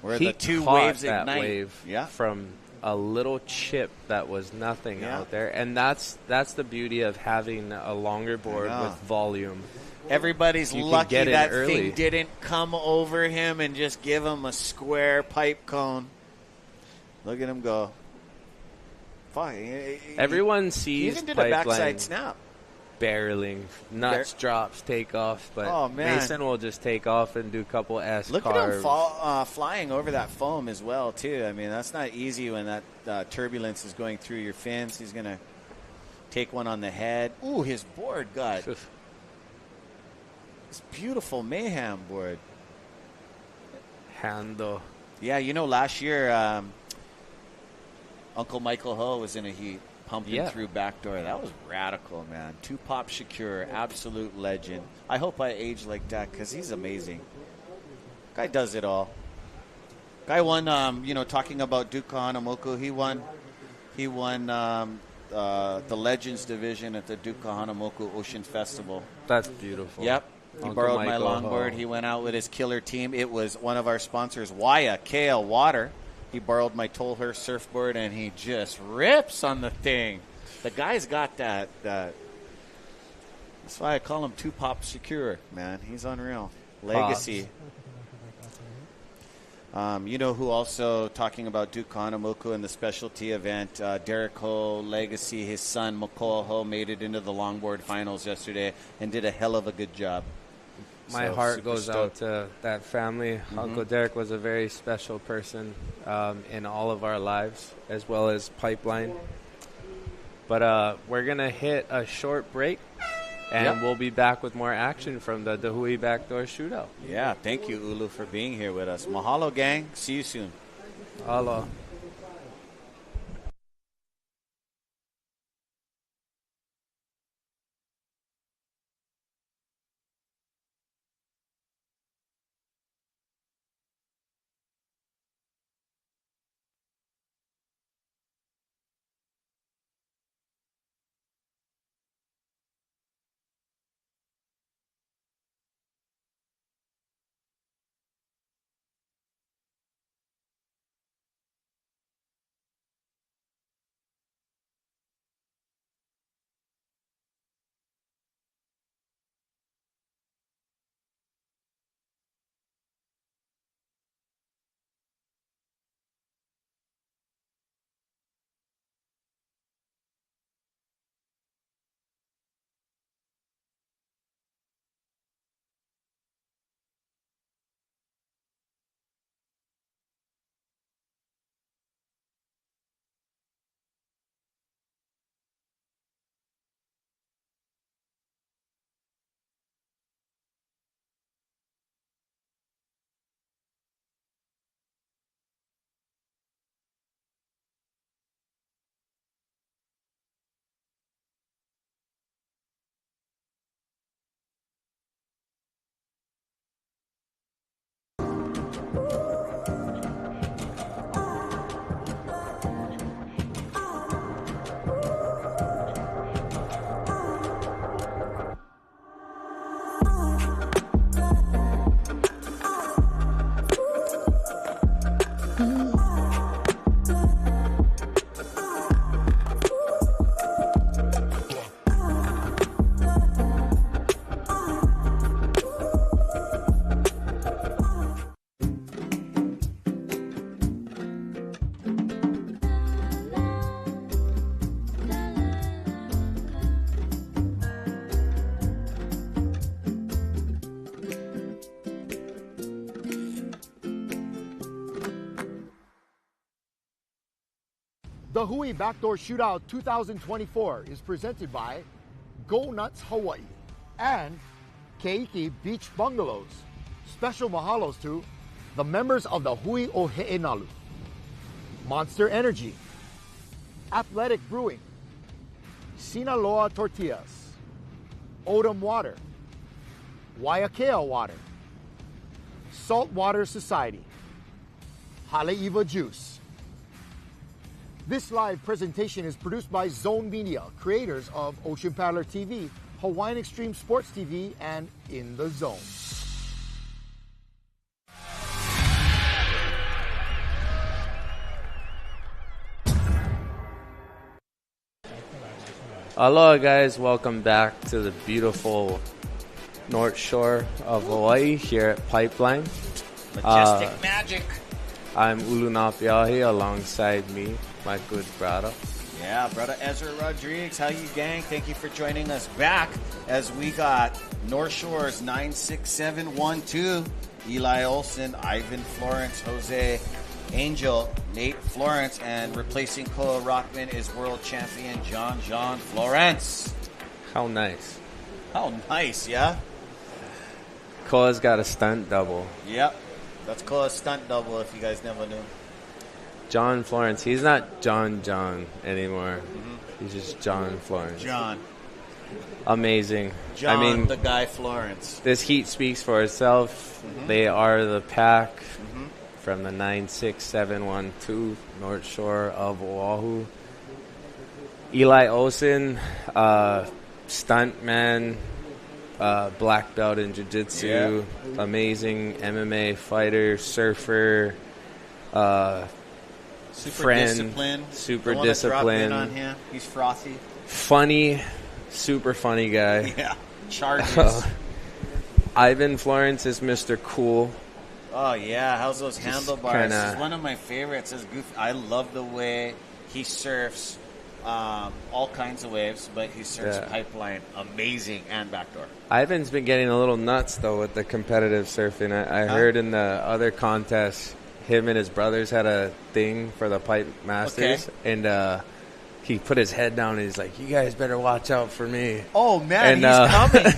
Where he the two caught waves that ignite. Wave from a little chip that was nothing out there. And that's the beauty of having a longer board with volume. Everybody's You lucky can get that in early. thing didn't come over him and just give him a square pipe cone. Look at him go. Everyone sees he even did a backside snap. Barreling, nuts, drops, takeoffs, but Mason will just take off and do a couple S Look carves. at him flying over that foam as well, too. I mean, that's not easy when that turbulence is going through your fins. He's going to take one on the head. Ooh, his board got this beautiful Mayhem board. Handle. Yeah, last year Uncle Michael Ho was in a heat. Pumping through backdoor. That was radical, man. Tubos Shakur, absolute legend. I hope I age like that because he's amazing. Guy does it all. Guy won, talking about Duke Kahanamoku, he won the Legends division at the Duke Kahanamoku Ocean Festival. That's beautiful. Yep. He borrowed my longboard. He went out with his killer team. It was one of our sponsors, Waya, KL Water. He borrowed my Tolhurst surfboard, and he just rips on the thing. The guy's got that. That's why I call him Tubos Secure, man. He's unreal. Legacy. Who also, talking about Duke Kahanamoku in the specialty event, Derek Ho, Legacy, his son, McCall Ho, made it into the longboard finals yesterday and did a hell of a good job. My heart goes out to that family. Uncle Derek was a very special person in all of our lives, as well as Pipeline. But we're going to hit a short break, and we'll be back with more action from the DaHui Backdoor Shootout. Yeah, thank you, Ulu, for being here with us. Mahalo, gang. See you soon. Mahalo. DaHui Backdoor Shootout 2024 is presented by Go Nuts Hawaii and Keiki Beach Bungalows. Special mahalos to the members of the Hui o He'enalu, Monster Energy, Athletic Brewing, Sinaloa Tortillas, Odom Water, Waiakea Water, Saltwater Society, Haleiwa Juice. This live presentation is produced by Zone Media, creators of Ocean Paddler TV, Hawaiian Extreme Sports TV, and In the Zone. Aloha guys, welcome back to the beautiful North Shore of Hawaii here at Pipeline. Majestic magic. I'm Ulu Napiahi alongside me, my good brother. Yeah, brother Ezra Rodriguez. How you, gang? Thank you for joining us back as we got North Shore's 96712. Eli Olsen, Ivan Florence, Jose Angel, Nate Florence, and replacing Koa Rothman is world champion John Florence. How nice. How nice, yeah? Koa's got a stunt double. Yep. That's Koa's stunt double if you guys never knew. John Florence. He's not John anymore. He's just John Florence. John. Amazing. John, I mean, the guy Florence. This heat speaks for itself. They are the pack from the 96712 North Shore of Oahu. Eli Olsen, stuntman, black belt in jiu-jitsu, amazing MMA fighter, surfer, super disciplined. On him. He's frothy. Funny, super funny guy. Yeah, charges. Ivan Florence is Mr. Cool. Oh, yeah. How's those handlebars? Kinda... He's one of my favorites. It's goofy. I love the way he surfs all kinds of waves, but he surfs pipeline. Amazing. And backdoor. Ivan's been getting a little nuts, though, with the competitive surfing. I heard in the other contests, him and his brothers had a thing for the Pipe Masters, and he put his head down, and he's like, you guys better watch out for me. Oh, man, he's coming.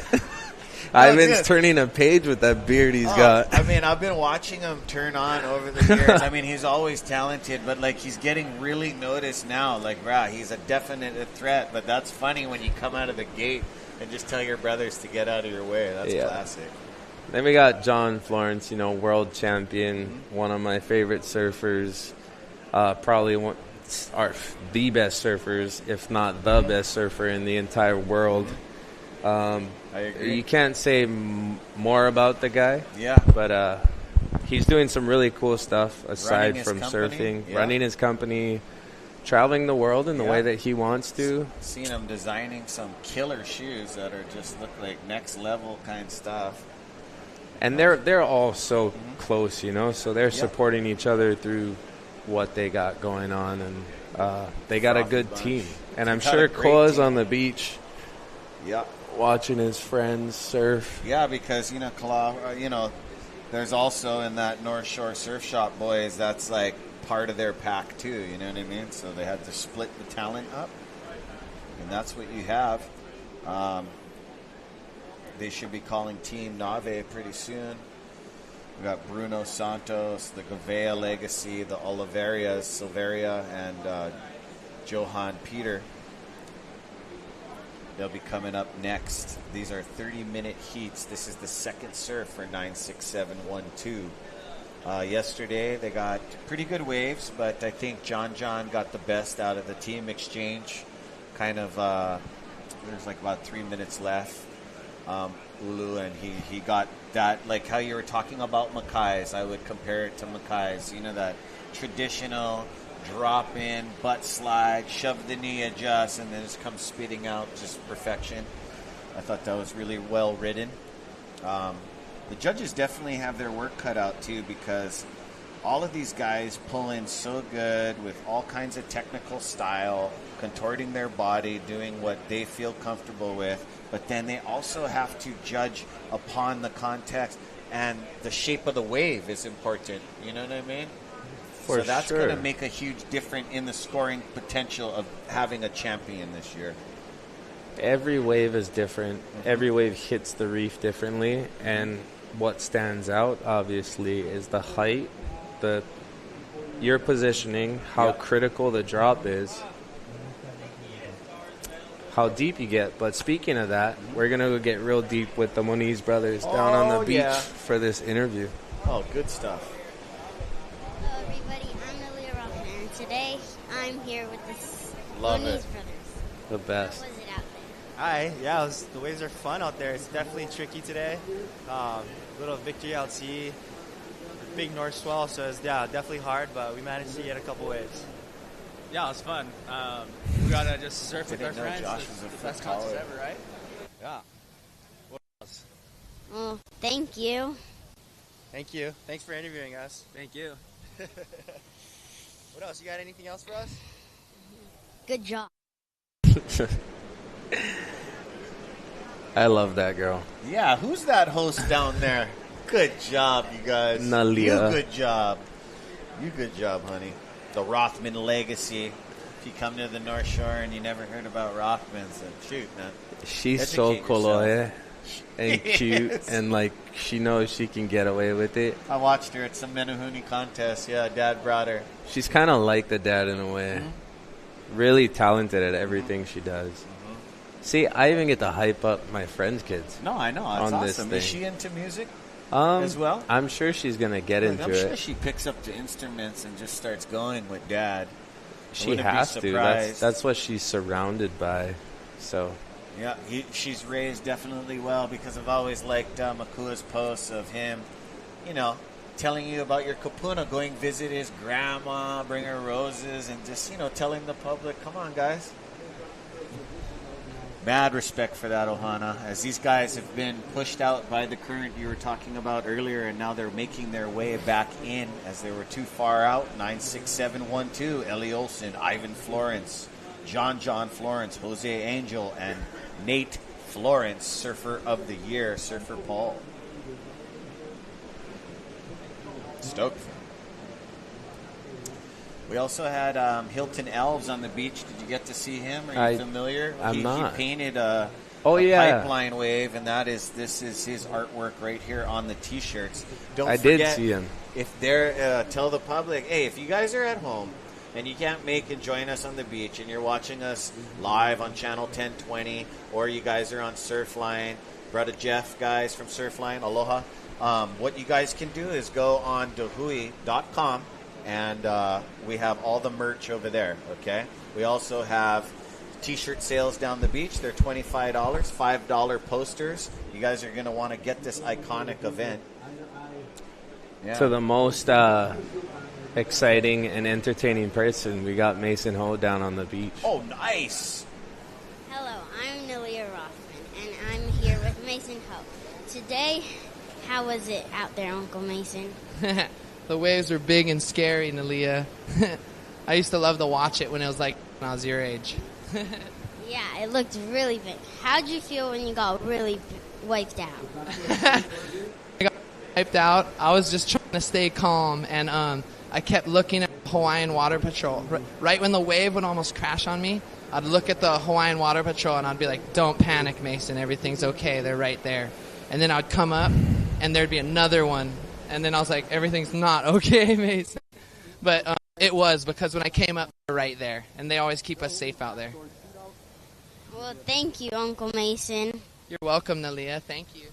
Ivan's turning a page with that beard he's got. I mean, I've been watching him turn on over the years. I mean, he's always talented, but, like, he's getting really noticed now. Like, he's a definite threat, but that's funny when you come out of the gate and just tell your brothers to get out of your way. That's classic. Then we got John Florence, world champion, one of my favorite surfers, probably the best surfers, if not the best surfer in the entire world. I agree. You can't say more about the guy. Yeah. But he's doing some really cool stuff aside from surfing. Yeah. Running his company, traveling the world in the way that he wants to. Seeing him designing some killer shoes that are just look like next level kind of stuff. And they're all so close, so they're supporting each other through what they got going on, and they got a good team. And I'm sure Koa's on the beach. Yeah. Watching his friends surf. Yeah, because, there's also in that North Shore Surf Shop boys, that's like part of their pack too, you know what I mean? So they had to split the talent up, and that's what you have. They should be calling Team Nave pretty soon. We got Bruno, Santos, the Gouveia legacy, the Oliveira, Silveira, and Johann Peter. They'll be coming up next. These are 30-minute heats. This is the second surf for 96712. Yesterday, they got pretty good waves, but I think John got the best out of the team exchange. There's like about 3 minutes left. Ulu, and he got that, like how you were talking about Makai's. I would compare it to Makai's. That traditional drop in, butt slide, shove the knee, adjust, and then just come spitting out, just perfection. I thought that was really well written. The judges definitely have their work cut out too, because all of these guys pull in so good with all kinds of technical style, contorting their body, doing what they feel comfortable with, but then they also have to judge upon the context, and the shape of the wave is important. You know what I mean? For so that's sure. going to make a huge difference in the scoring potential of having a champion this year. Every wave is different. Every wave hits the reef differently, and what stands out, obviously, is the height, your positioning, how critical the drop is, how deep you get. But speaking of that, we're going to go get real deep with the Moniz brothers down on the beach for this interview. Oh, good stuff. Hello, everybody. I'm Alia Rothman, and today I'm here with the Moniz brothers. The best. How was it out there? Hi, yeah, the waves are fun out there. It's definitely tricky today. Little victory out sea, big north swell, so it's definitely hard, but we managed to get a couple waves. Yeah, it was fun. We got to just surf with our friends. Josh It's was the a best foot contest taller. ever, right? Yeah. What else? Well, thank you. Thank you. Thanks for interviewing us. Thank you. What else? You got anything else for us? Good job. I love that girl. Yeah, who's that host down there? Good job, you guys. Nalia. You good job. You good job, honey. The Rothman legacy. If you come to the North Shore and you never heard about Rothman, then shoot, man. She's so Educate cool, yourself. and cute, Yes. and like she knows she can get away with it. I watched her at some Menahuni contest. Yeah, Dad brought her. She's kind of like the dad in a way. Really talented at everything she does. See, I even get to hype up my friends' kids. No, I know. That's on this awesome. thing. Is she into music as well? I'm sure she's going to get Look, into I'm it. sure she picks up the instruments and just starts going with Dad. She has to. That's what she's surrounded by. So Yeah, she's raised definitely well, because I've always liked Makua's posts of him, telling you about your kapuna, going visit his grandma, bring her roses, and just, telling the public, come on, guys. Mad respect for that, Ohana, as these guys have been pushed out by the current you were talking about earlier, and now they're making their way back in as they were too far out. 96712, Ellie Olsen, Ivan Florence, John Florence, Jose Angel, and Nate Florence, Surfer of the Year, Surfer Paul. Stoked. We also had Hilton Elves on the beach. Did you get to see him? Are you familiar? I'm not. He painted a pipeline wave, and this is his artwork right here on the T-shirts. Don't forget, did see him. If they're tell the public, hey, if you guys are at home and you can't make and join us on the beach, and you're watching us live on channel 1020, or you guys are on Surfline, Brother Jeff guys from Surfline, aloha. What you guys can do is go on DaHui.com. And we have all the merch over there, okay? We also have T-shirt sales down the beach. They're $25, $5 posters. You guys are going to want to get this iconic event. Yeah. To the most exciting and entertaining person, we got Mason Ho down on the beach. Oh, nice. Hello, I'm Nalia Rothman, and I'm here with Mason Ho. Today, how was it out there, Uncle Mason? The waves were big and scary, Nalia. I used to love to watch it when it was like when I was your age. Yeah, it looked really big. How'd you feel when you got really wiped out? I got wiped out. I was just trying to stay calm, and I kept looking at Hawaiian Water Patrol. Right when the wave would almost crash on me, I'd look at the Hawaiian Water Patrol, and I'd be like, don't panic, Mason. Everything's okay. They're right there. And then I'd come up, and there'd be another one. And then I was like, everything's not okay, Mason. But it was, because when I came up, they were right there. And they always keep us safe out there. Well, thank you, Uncle Mason. You're welcome, Nalia. Thank you.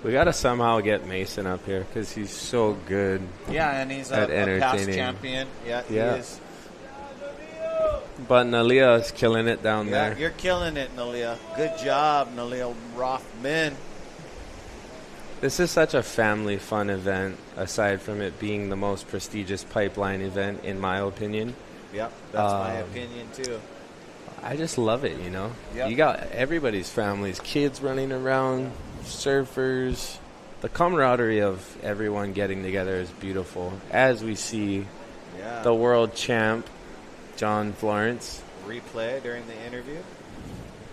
We got to somehow get Mason up here because he's so good. Yeah, and he's at a entertaining. past champion. Yeah, he is. But Nalia is killing it down there. You're killing it, Nalia. Good job, Nalia Rothman. This is such a family fun event, aside from it being the most prestigious pipeline event, in my opinion. Yep, that's my opinion, too. I just love it, Yep. You got everybody's families, kids running around, surfers. The camaraderie of everyone getting together is beautiful. As we see the world champ, John Florence. Replay during the interview.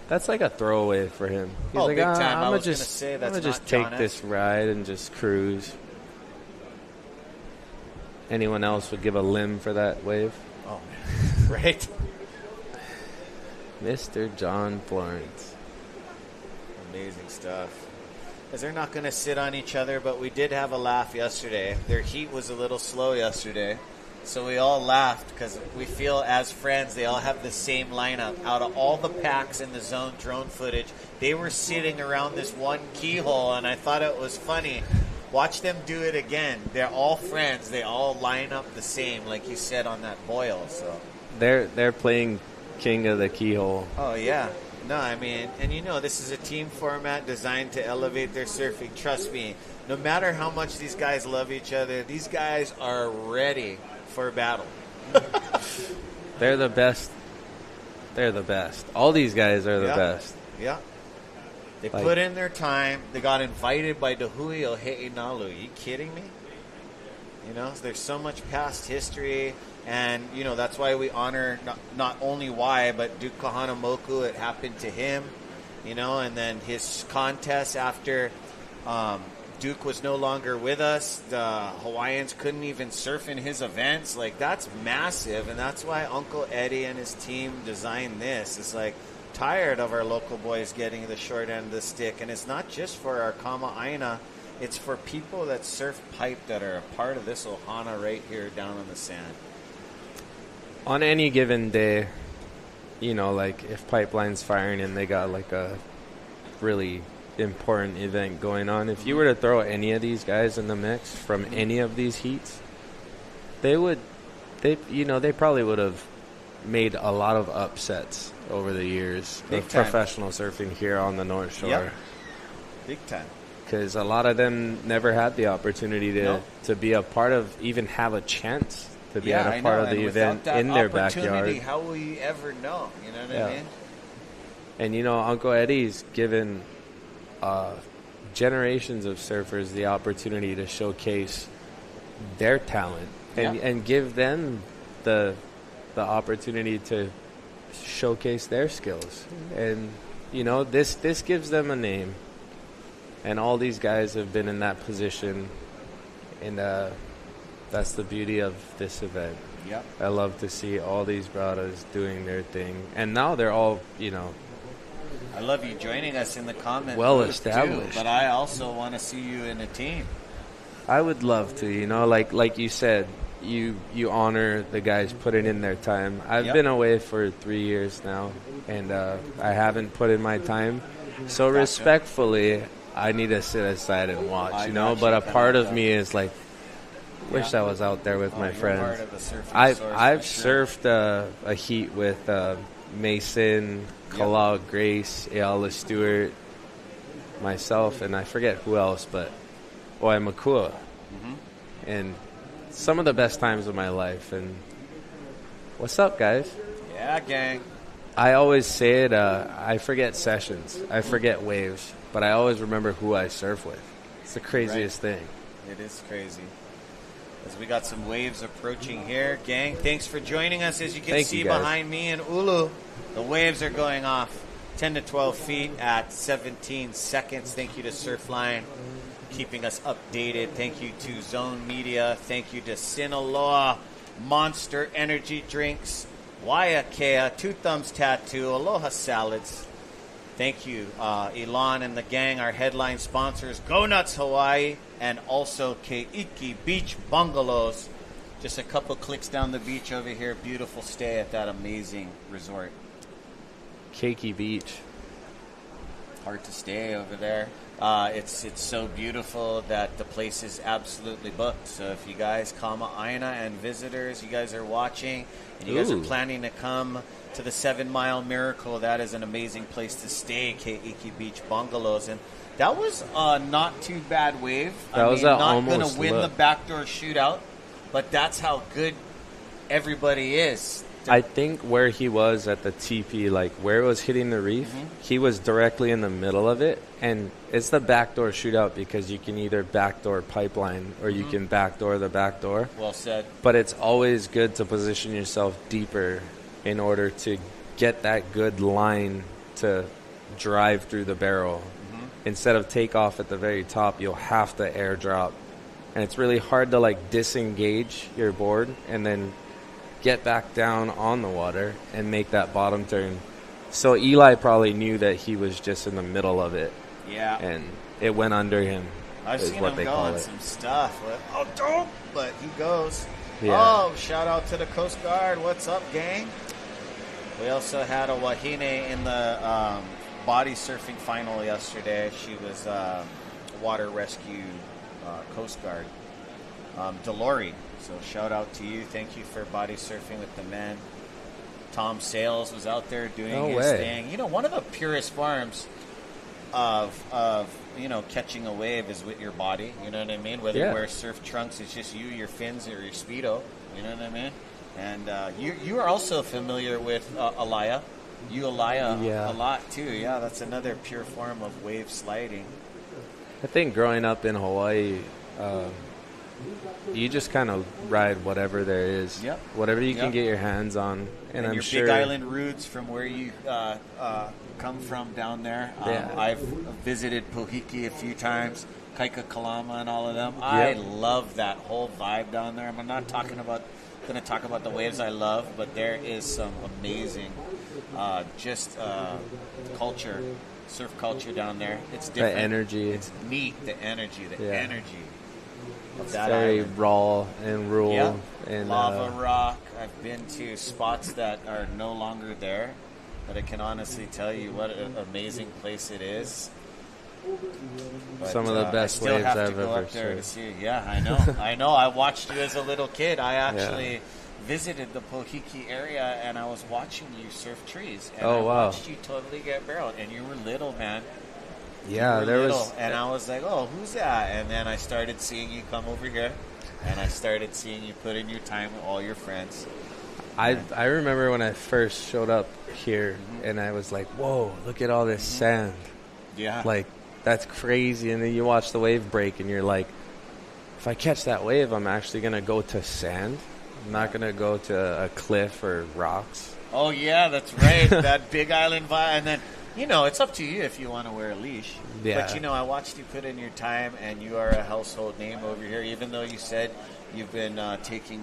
That's like a throwaway for him. He's Oh, like, big time. I'm I was gonna gonna say I'm that's gonna just not take John this ride and just cruise. Anyone else would give a limb for that wave? Oh, right. Mr. John Florence. Amazing stuff. Because they're not going to sit on each other, but we did have a laugh yesterday. Their heat was a little slow yesterday. So we all laughed because we feel as friends, they all have the same lineup. Out of all the packs in the zone drone footage, they were sitting around this one keyhole, and I thought it was funny. Watch them do it again. They're all friends. They all line up the same, like you said on that boil. So They're playing king of the keyhole. Oh, yeah. No, I mean, and you know, this is a team format designed to elevate their surfing. Trust me, no matter how much these guys love each other, these guys are ready for a battle. They're the best. They're the best. All these guys are the best. Yeah. They Like- put in their time. They got invited by DaHui Oheinalu. Are you kidding me? You know, there's so much past history. And, you know, that's why we honor not only why, but Duke Kahanamoku. It happened to him, you know, and then his contest after Duke was no longer with us. The Hawaiians couldn't even surf in his events. Like, that's massive. And that's why Uncle Eddie and his team designed this. It's like, tired of our local boys getting the short end of the stick. And it's not just for our Kama'aina. It's for people that surf pipe that are a part of this ohana right here down on the sand. On any given day, you know, like if Pipeline's firing and they got like a really important event going on, if you were to throw any of these guys in the mix from any of these heats, they probably would have made a lot of upsets over the years Big of time. professional surfing here on the North Shore. Yep. Big time. Because a lot of them never had the opportunity to be a part of, even have a chance to be at a part of the event in their backyard. How will you ever know? You know what I mean? And, you know, Uncle Eddie's given generations of surfers the opportunity to showcase their talent and give them the opportunity to showcase their skills. And, you know, this gives them a name. And all these guys have been in that position. And that's the beauty of this event. Yep. I love to see all these brothers doing their thing. And now they're all, you know, I love you joining us in the comment well booth, established. too, but I also want to see you in a team. I would love to, you know, like you said, you honor the guys putting in their time. I've been away for 3 years now, and I haven't put in my time. So respectfully, I need to sit aside and watch, you know. But a part of me is like, wish I was out there with my friends. I've surfed a heat with Mason, Kalau, Grace, Ayala Stewart, myself, and I forget who else, but Makua. And some of the best times of my life. And what's up, guys? Yeah, gang. I always say it, I forget sessions. I forget waves. But I always remember who I surf with. It's the craziest thing. It is crazy. As we got some waves approaching here. Gang, thanks for joining us. As you can see behind me in Ulu, the waves are going off 10 to 12 feet at 17 seconds. Thank you to Surfline, keeping us updated. Thank you to Zone Media. Thank you to Sinaloa, Monster Energy Drinks, Waiakea, Two Thumbs Tattoo, Aloha Salads. Thank you, Elon and the gang, our headline sponsors, Go Nuts Hawaii, and also Keiki Beach Bungalows. Just a couple clicks down the beach over here. Beautiful stay at that amazing resort. Keiki Beach. Hard to stay over there. It's so beautiful that the place is absolutely booked. So if you guys, Aina and visitors, you guys are watching, and you guys are planning to come to the 7 Mile Miracle, that is an amazing place to stay, Keiki Beach Bungalows. And that was not too bad wave. That was not going to win the backdoor shootout, but that's how good everybody is. I think where he was at the TP, like where it was hitting the reef, he was directly in the middle of it. And it's the backdoor shootout because you can either backdoor pipeline or you can backdoor the backdoor. Well said. But it's always good to position yourself deeper in order to get that good line to drive through the barrel. Instead of take off at the very top, you'll have to airdrop. And it's really hard to like disengage your board and then get back down on the water and make that bottom turn. So Eli probably knew that he was just in the middle of it. Yeah. And it went under him. I've is seen what him they go call on it. some stuff. Don't! But he goes. Yeah. Oh, shout out to the Coast Guard. What's up, gang? We also had a Wahine in the body surfing final yesterday. She was water rescue Coast Guard. Delori. So shout out to you. Thank you for body surfing with the men. Tom Sales was out there doing his thing. You know, one of the purest forms of catching a wave is with your body. You know what I mean? Whether you wear surf trunks, it's just you, your fins, or your Speedo. You know what I mean? And you are also familiar with Alaya. You Alaya a lot too. Yeah, that's another pure form of wave sliding. I think growing up in Hawaii, you just kind of ride whatever there is. Yep. Whatever you can get your hands on. And I'm your sure Big Island roots from where you come from down there. I've visited Pohiki a few times, Kaikakalama and all of them. I love that whole vibe down there. I'm not going to talk about the waves I love, but there is some amazing culture, surf culture down there. It's different. The energy. It's neat, the energy. Of It's that very island. raw and rural. Yeah. And, Lava rock. I've been to spots that are no longer there, but I can honestly tell you what an amazing place it is. But, some of the best waves I've ever surfed. seen. Yeah, I know. I know. I watched you as a little kid. I actually visited the Pohiki area, and I was watching you surf trees. And I watched you totally get barreled, and you were little, man. Yeah, there was. And I was like, oh, who's that? And then I started seeing you come over here, and I started seeing you put in your time with all your friends. I remember when I first showed up here, and I was like, whoa, look at all this sand. Yeah. Like, that's crazy. And then you watch the wave break, and you're like, if I catch that wave, I'm actually going to go to sand. I'm not going to go to a cliff or rocks. Oh, yeah, that's right. That Big Island vibe. And then, it's up to you if you want to wear a leash. Yeah. But, I watched you put in your time, and you are a household name over here, even though you said you've been taking,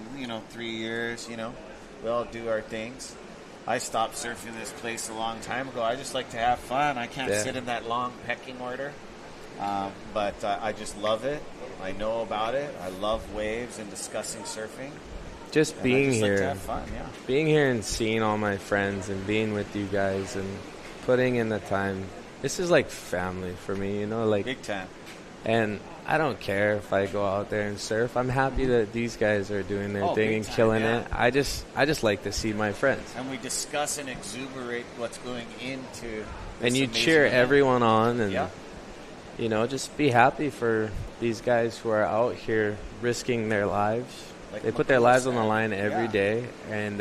3 years, We all do our things. I stopped surfing this place a long time ago. I just like to have fun. I can't sit in that long pecking order. But I just love it. I know about it. I love waves and discussing surfing. Just being here. Like to have fun, yeah. Being here and seeing all my friends and being with you guys and putting in the time. This is like family for me, like big time. And I don't care if I go out there and surf. I'm happy that these guys are doing their thing and killing it. I just like to see my friends. And we discuss and exuberate what's going into this and you amazing cheer event. everyone on and just be happy for these guys who are out here risking their lives. They put their lives on the line every day, and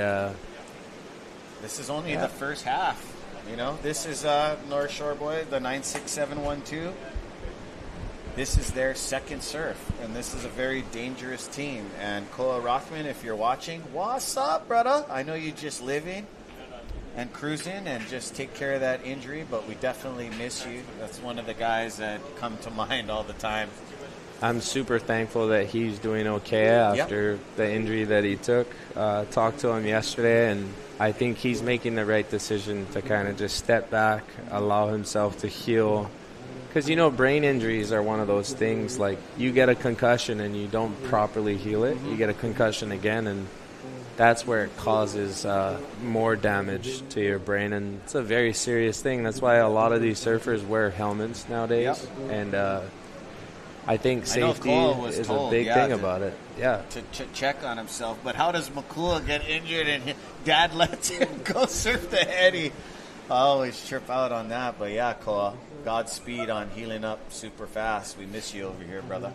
this is only the first half. This is North Shore Boy, the 96712. This is their second surf, and this is a very dangerous team. And Koa Rothman, if you're watching, what's up, brother? I know you're just living and cruising and just take care of that injury, but we definitely miss you. That's one of the guys that come to mind all the time. I'm super thankful that he's doing okay after the injury that he took. Talked to him yesterday, and I think he's making the right decision to kind of just step back, allow himself to heal. Because, brain injuries are one of those things, like you get a concussion and you don't properly heal it. You get a concussion again, and that's where it causes more damage to your brain. And it's a very serious thing. That's why a lot of these surfers wear helmets nowadays. And I think safety is a big thing about it. Yeah. To check on himself. But how does Makua get injured and Dad lets him go surf the Eddie? I always trip out on that. But yeah, Koa, Godspeed on healing up super fast. We miss you over here, brother.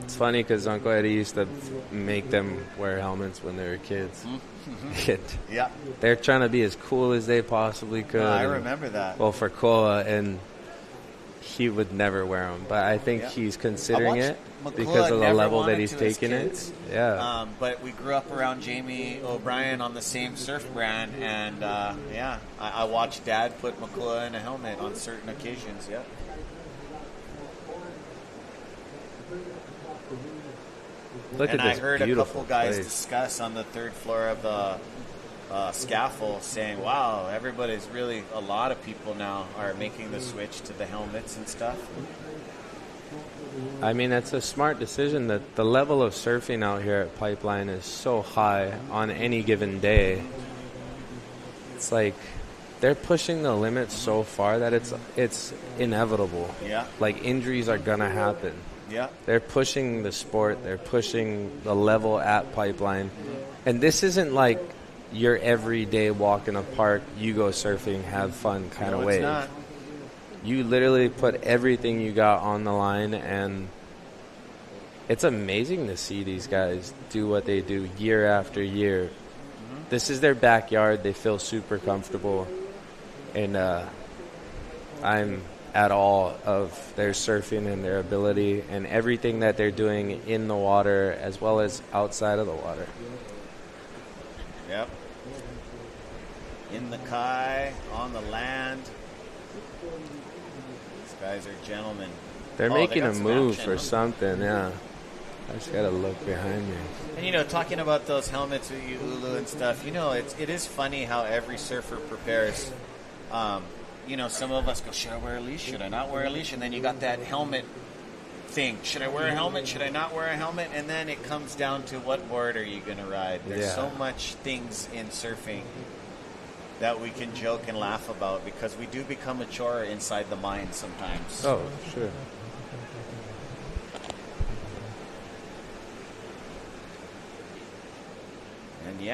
It's funny because Uncle Eddie used to make them wear helmets when they were kids. Yeah. They're trying to be as cool as they possibly could. I remember that. Well, for Koa, and he would never wear them, but I think he's considering it McCullough because of the never level that wanted he's to as taking kids. it. Yeah. But we grew up around Jamie O'Brien on the same surf brand, and I watched Dad put McCullough in a helmet on certain occasions. Yeah. Look and at this I heard a beautiful couple guys place. discuss on the third floor of the scaffold saying, wow, a lot of people now are making the switch to the helmets and stuff. I mean, it's a smart decision. That the level of surfing out here at Pipeline is so high on any given day. It's like they're pushing the limits so far that it's inevitable. Yeah. Like injuries are gonna happen. Yeah. They're pushing the sport. They're pushing the level at Pipeline, and this isn't like your everyday walk in a park, you go surfing, have fun kind of wave. It's not. You literally put everything you got on the line, and it's amazing to see these guys do what they do year after year. Mm-hmm. This is their backyard. They feel super comfortable, and I'm at awe of their surfing and their ability and everything that they're doing in the water as well as outside of the water. Yep. In the kai, on the land. These guys are gentlemen. They're making a move for something, yeah. I just got to look behind me. And, talking about those helmets with you, Ulu, and stuff, it is funny how every surfer prepares. Some of us go, should I wear a leash? Should I not wear a leash? And then you got that helmet thing. Should I wear a helmet? Should I not wear a helmet? And then it comes down to what board are you going to ride? There's so much things in surfing that we can joke and laugh about because we do become a chore inside the mind sometimes. Oh, sure. And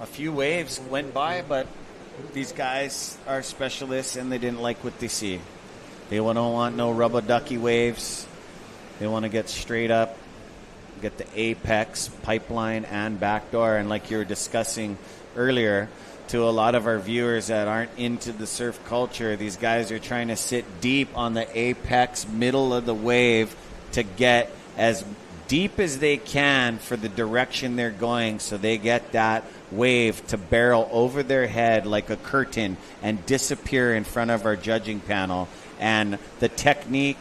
a few waves went by, but these guys are specialists and they didn't like what they see. They don't want no rubber ducky waves. They want to get straight up, get the apex, pipeline, and backdoor. And like you were discussing earlier, to a lot of our viewers that aren't into the surf culture, these guys are trying to sit deep on the apex, middle of the wave, to get as deep as they can for the direction they're going, so they get that wave to barrel over their head like a curtain and disappear in front of our judging panel. And the technique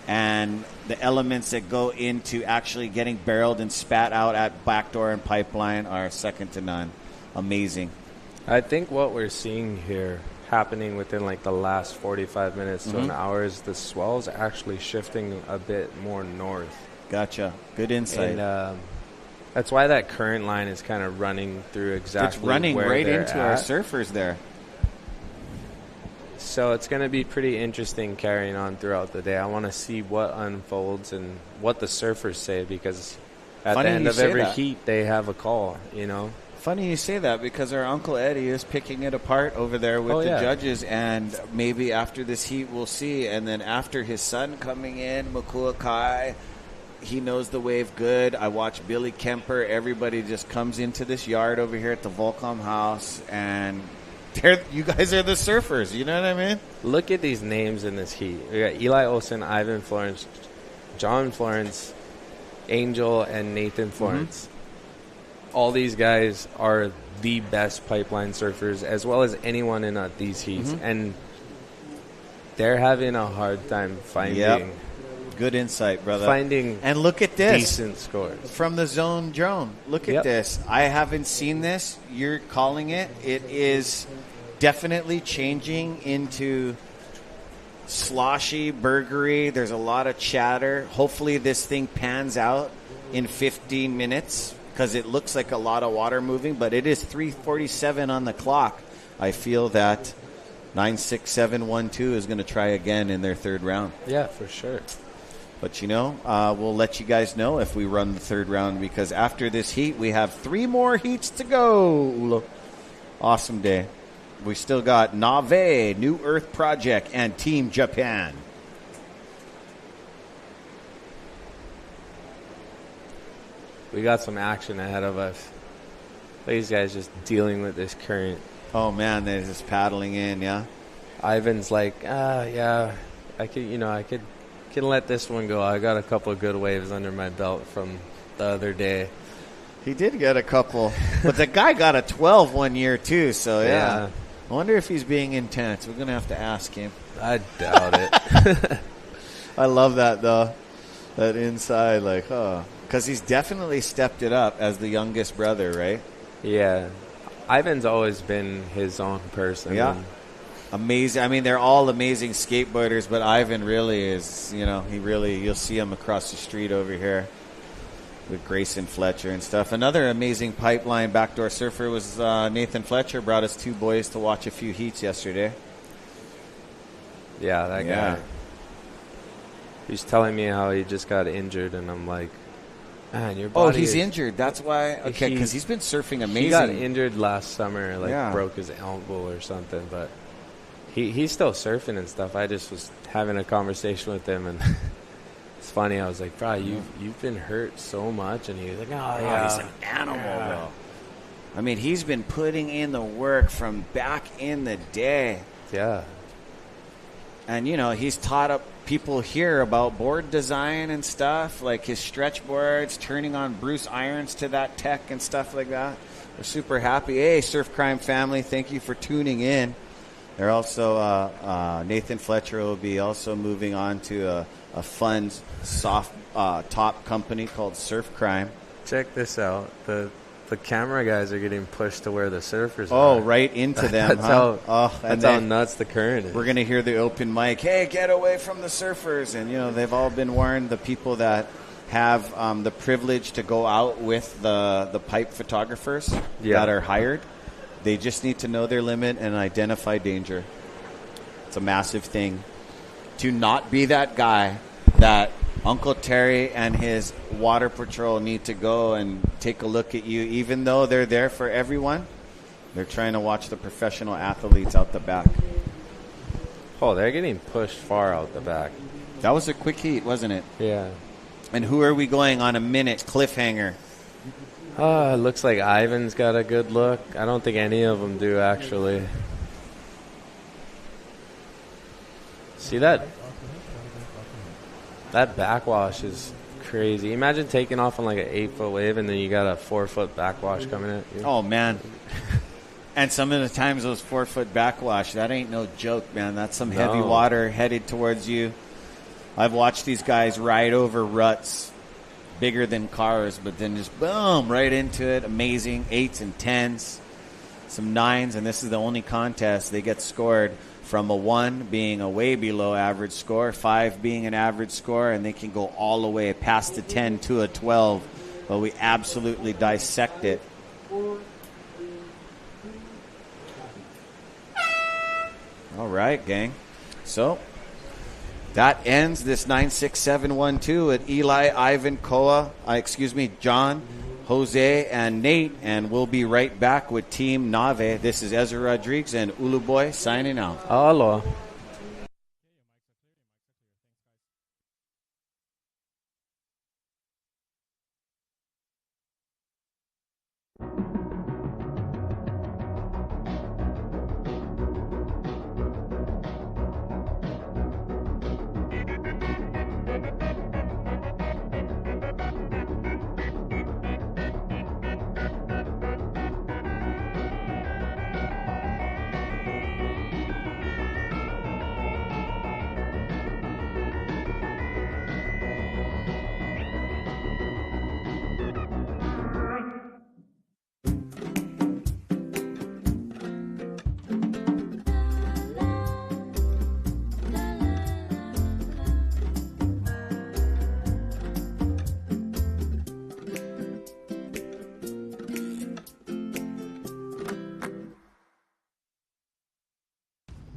and the elements that go into actually getting barreled and spat out at backdoor and pipeline are second to none. Amazing. I think what we're seeing here happening within like the last 45 minutes to an hour is the swell's actually shifting a bit more north. Gotcha. Good insight. And that's why that current line is kind of running through exactly it's running where right they're into at. our surfers there. So it's going to be pretty interesting carrying on throughout the day. I want to see what unfolds and what the surfers say, because at the end of every heat they have a call, Funny you say that, because our Uncle Eddie is picking it apart over there with the judges, and maybe after this heat we'll see. And then after his son coming in, Makua Kai, he knows the wave good. I watch Billy Kemper. Everybody just comes into this yard over here at the Volcom house, and you guys are the surfers. You know what I mean? Look at these names in this heat. We got Eli Olsen, Ivan Florence, John Florence, Angel, and Nathan Florence. All these guys are the best pipeline surfers, as well as anyone in these heats. And they're having a hard time finding... Good insight, brother. And look at this. Decent scores. From the zone drone. Look at this. I haven't seen this. You're calling it. It is definitely changing into sloshy, burgery. There's a lot of chatter. Hopefully this thing pans out in 15 minutes, because it looks like a lot of water moving, but it is 3:47 on the clock. I feel that 96712 is going to try again in their third round. Yeah, for sure. But, we'll let you guys know if we run the third round, because after this heat, we have 3 more heats to go. Awesome day. We still got Nave, New Earth Project, and Team Japan. We got some action ahead of us. These guys just dealing with this current. Oh, man, they're just paddling in, yeah? Ivan's like, I can let this one go. I got a couple of good waves under my belt from the other day. He did get a couple, but the guy got a 12 one year too. So yeah. I wonder if he's being intense. We're gonna have to ask him. I doubt it. I love that though. That inside, because he's definitely stepped it up as the youngest brother, right? Yeah. Ivan's always been his own person. Yeah. Amazing. I mean, they're all amazing skateboarders, but Ivan really is, you'll see him across the street over here with Grayson Fletcher and stuff. Another amazing pipeline backdoor surfer was Nathan Fletcher. Brought us 2 boys to watch a few heats yesterday. Yeah, that guy. He was telling me how he just got injured, and I'm like, man, your body. Oh, he's injured. That's why. Okay, because he's been surfing amazing. He got injured last summer, broke his elbow or something, but he's still surfing and stuff. I just was having a conversation with him, and it's funny. I was like, bro, you've been hurt so much, and he was like, oh yeah, he's an animal, bro. I mean, he's been putting in the work from back in the day. Yeah. And, he's taught up people here about board design and stuff, like his stretch boards, turning on Bruce irons to that tech and stuff like that. We're super happy. Hey, Surf Crime family, thank you for tuning in. They're also, Nathan Fletcher will be also moving on to a fun soft top company called Surf Crime. Check this out. The camera guys are getting pushed to where the surfers are. Oh, right into them. That's how nuts the current is. We're going to hear the open mic, hey, get away from the surfers. And, they've all been warned, the people that have the privilege to go out with the pipe photographers that are hired. They just need to know their limit and identify danger. It's a massive thing. To not be that guy that Uncle Terry and his water patrol need to go and take a look at you, even though they're there for everyone. They're trying to watch the professional athletes out the back. Oh, they're getting pushed far out the back. That was a quick heat, wasn't it? Yeah. And who are we going on a minute cliffhanger? It looks like Ivan's got a good look. I don't think any of them do, actually. See that? That backwash is crazy. Imagine taking off on like an 8-foot wave and then you got a 4-foot backwash coming at you. Oh, man. And some of the times those 4-foot backwash, that ain't no joke, man. That's some heavy water headed towards you. I've watched these guys ride over ruts bigger than cars, but then just boom, right into it. Amazing. 8s and 10s, some 9s, and this is the only contest they get scored from a 1 being a way below average score, 5 being an average score, and they can go all the way past the 10 to a 12. But we absolutely dissect it. All right, gang. So that ends this 96712 at Eli, Ivan, John, Jose, and Nate, and we'll be right back with Team Nave. This is Ezra Rodriguez and Uluboy signing out. Aloha.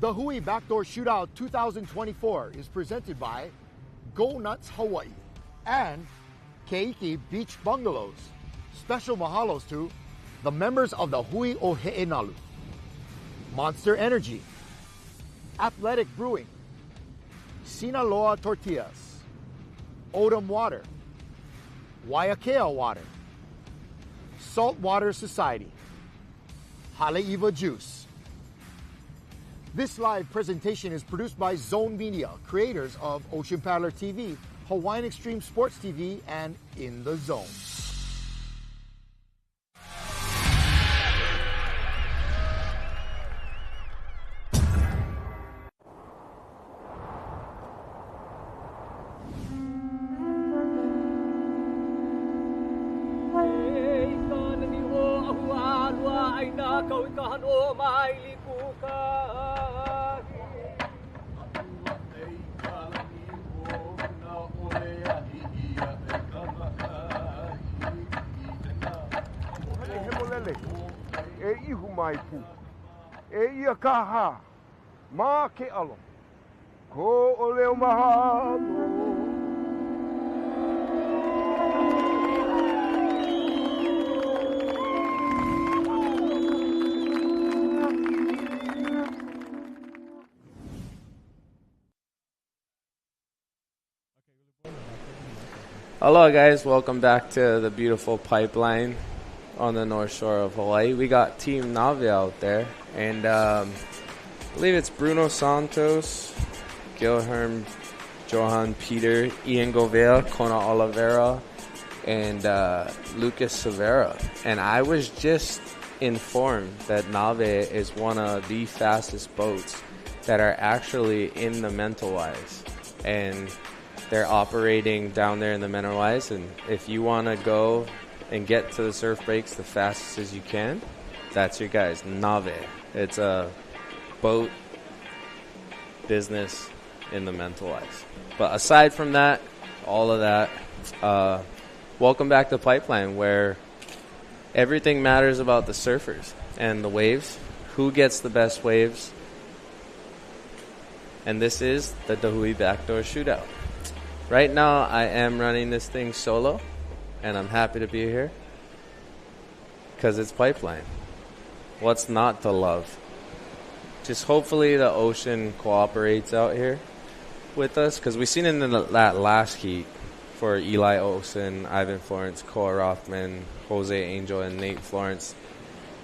DaHui Backdoor Shootout 2024 is presented by Go Nuts Hawaii and Keiki Beach Bungalows. Special mahalos to the members of the Hui o He'enalu, Monster Energy, Athletic Brewing, Sinaloa Tortillas, Odom Water, Waiakea Water, Saltwater Society, Haleiwa Juice, This live presentation is produced by Zone Media, creators of Ocean Paddler TV, Hawaiian Extreme Sports TV, and In the Zone. E ihu mai pu. E ia kaha. Ma ke alo. Ko o leo mahalo. Hello guys, welcome back to the beautiful pipeline on the north shore of Hawaii. We got Team Nave out there, and I believe it's Bruno, Santos, Guilherme, Johann, Peter, Ian Gouveia, Kona, Oliveira, and Lucas Silveira. And I was just informed that Nave is one of the fastest boats that are actually in the Mentawais, and they're operating down there in the Mentawais. And if you want to go and get to the surf breaks the fastest as you can, that's your guys, Nave. It's a boat business in the Mentawais. But aside from that, all of that, welcome back to Pipeline, where everything matters about the surfers and the waves. Who gets the best waves? And this is the DaHui Backdoor Shootout. Right now, I am running this thing solo, and I'm happy to be here because it's Pipeline. What's not to love? Just hopefully the ocean cooperates out here with us, because we've seen in that last heat for Eli Olsen, Ivan Florence, Cole Rothman, Jose Angel, and Nate Florence,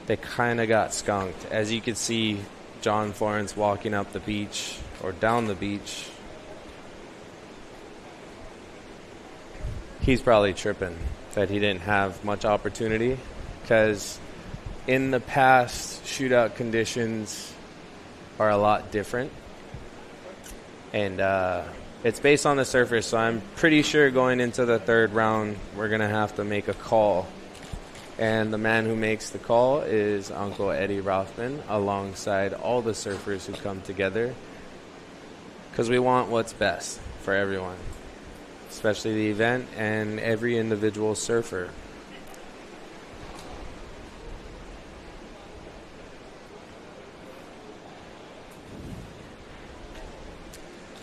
they kind of got skunked. As you could see, John Florence walking up the beach or down the beach, he's probably tripping that he didn't have much opportunity, because in the past, shootout conditions are a lot different. And it's based on the surface, so I'm pretty sure going into the third round, we're going to have to make a call. And the man who makes the call is Uncle Eddie Rothman, alongside all the surfers who come together, because we want what's best for everyone, especially the event and every individual surfer.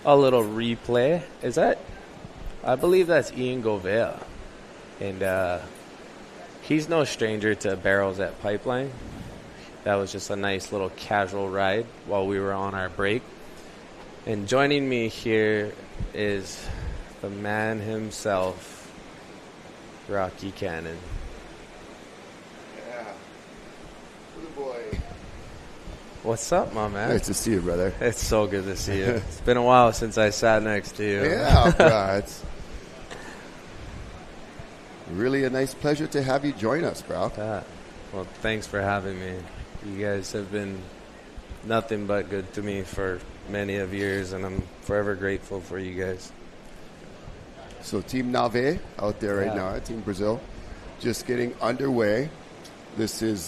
A little replay. Is that? I believe that's Ian Gouveia. And he's no stranger to barrels at Pipeline. That was just a nice little casual ride while we were on our break. And joining me here is the man himself, Rocky Cannon. Yeah. Good boy. What's up, my man? Nice to see you, brother. It's so good to see you. It's been a while since I sat next to you. Yeah, bro. It's really a nice pleasure to have you join us, bro. Well, thanks for having me. You guys have been nothing but good to me for many of years, and I'm forever grateful for you guys. So Team Nave out there right now, Team Brazil, just getting underway. This is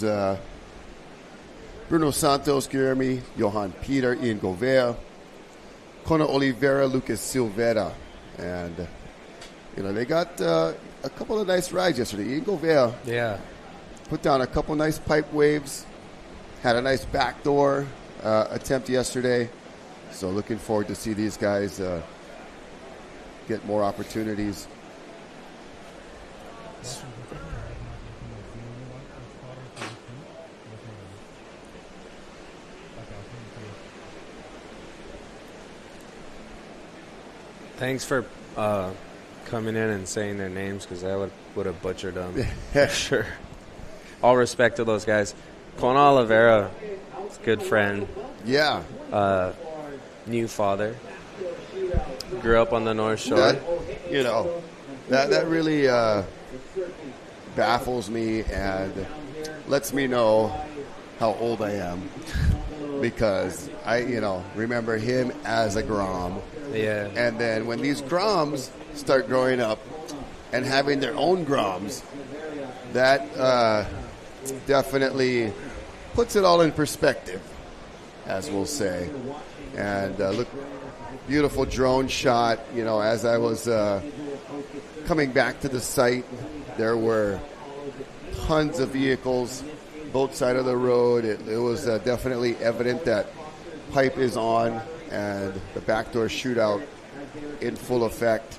Bruno Santos, Guilherme, Johann, Peter, Ian Gouveia, Kona, Oliveira, Lucas Silveira. And, they got a couple of nice rides yesterday. Ian Gouveia put down a couple nice pipe waves, had a nice backdoor attempt yesterday. So looking forward to see these guys get more opportunities. Thanks for coming in and saying their names, because I would have butchered them. For sure. All respect to those guys. Kona Oliveira, good friend. Yeah. New father. Grew up on the North Shore. That really baffles me and lets me know how old I am. Because I, remember him as a Grom. Yeah. And then when these Groms start growing up and having their own Groms, that definitely puts it all in perspective, as we'll say. And look, beautiful drone shot. As I was coming back to the site, there were tons of vehicles both sides of the road. It was definitely evident that pipe is on and the backdoor shootout in full effect.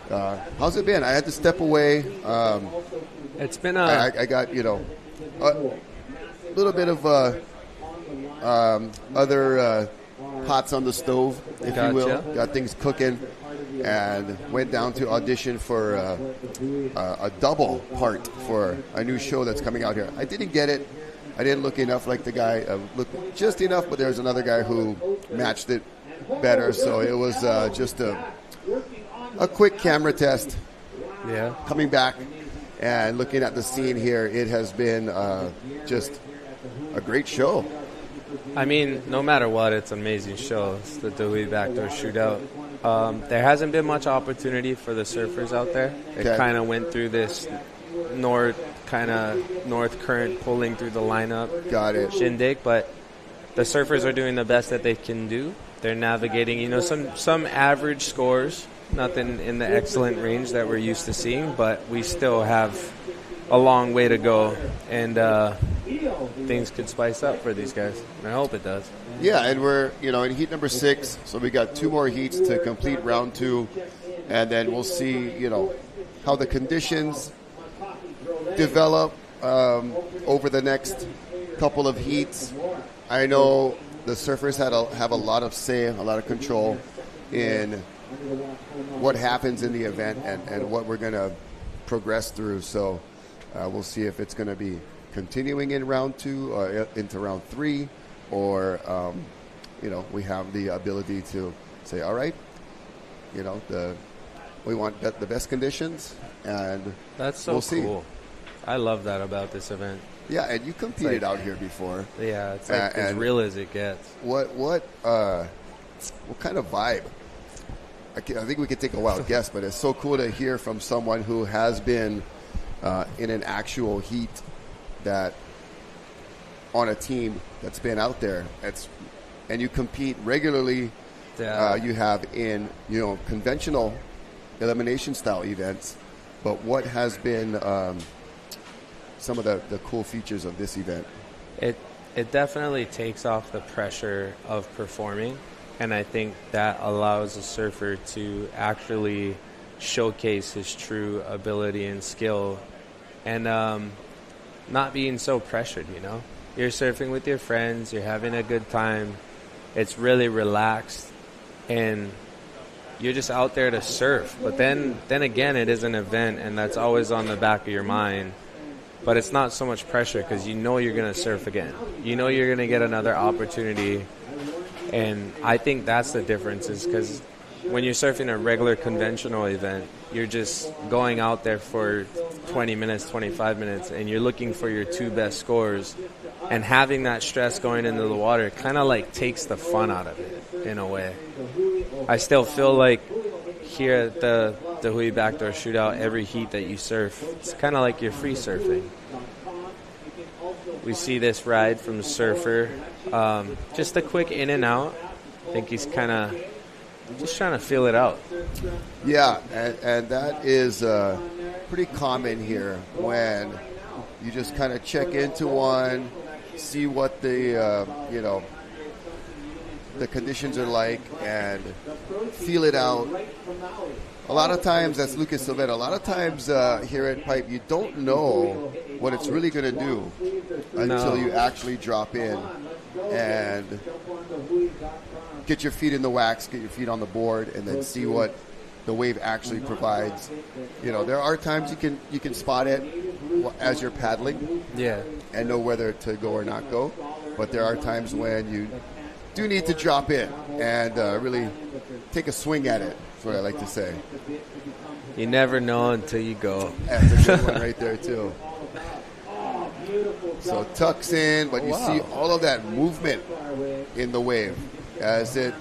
How's it been? I had to step away. It's been I got, a little bit of other pots on the stove, if you will. Got things cooking. And went down to audition for a double part for a new show that's coming out here. I didn't get it. I didn't look enough like the guy. Looked just enough, but there's another guy who matched it better. So it was just a quick camera test. Yeah. Coming back and looking at the scene here, it has been just a great show. I mean, no matter what, it's an amazing show. It's the DaHui Backdoor Shootout. There hasn't been much opportunity for the surfers out there. It kind of went through this north current pulling through the lineup. Got it. Shindig, but the surfers are doing the best that they can do. They're navigating, some average scores, nothing in the excellent range that we're used to seeing, but we still have a long way to go, and things could spice up for these guys. I hope it does. Yeah, and we're, in heat number 6, so we got 2 more heats to complete round 2, and then we'll see, how the conditions develop over the next couple of heats. I know the surfers have a lot of say, a lot of control in what happens in the event and what we're going to progress through, so we'll see if it's going to be continuing in round 2 into round 3, or we have the ability to say, all right, we want the best conditions, and that's so we'll see. Cool. I love that about this event. Yeah, and you competed out here before. Yeah, it's like as real as it gets. What kind of vibe? I think we could take a wild guess, but it's so cool to hear from someone who has been in an actual heat that on a team that's been out there. And you compete regularly. Yeah. You have in conventional elimination style events. But what has been some of the cool features of this event? It definitely takes off the pressure of performing, and I think that allows a surfer to actually showcase his true ability and skill, and not being so pressured. You're surfing with your friends, you're having a good time, it's really relaxed, and you're just out there to surf. But then again, it is an event, and that's always on the back of your mind. But it's not so much pressure because you're going to surf again. You're going to get another opportunity. And I think that's the difference, is because when you're surfing a regular conventional event, you're just going out there for 20 minutes, 25 minutes, and you're looking for your 2 best scores. And having that stress going into the water kind of like takes the fun out of it in a way. I still feel like here at the DaHui Backdoor Shootout, every heat that you surf, it's kind of like you're free surfing. We see this ride from Surfer. Just a quick in and out. I think he's kind of just trying to feel it out. Yeah, and that is pretty common here when you just kind of check into one, see what the conditions are like, and feel it out. A lot of times, that's Lucas Silveira, a lot of times here at Pipe, you don't know what it's really going to do until you actually drop in and get your feet in the wax, get your feet on the board, and then see what the wave actually provides. There are times you can spot it as you're paddling, and know whether to go or not go. But there are times when you do need to drop in and really take a swing at it. That's what I like to say. You never know until you go. That's a good one right there too. So tucks in, but you see all of that movement in the wave as it.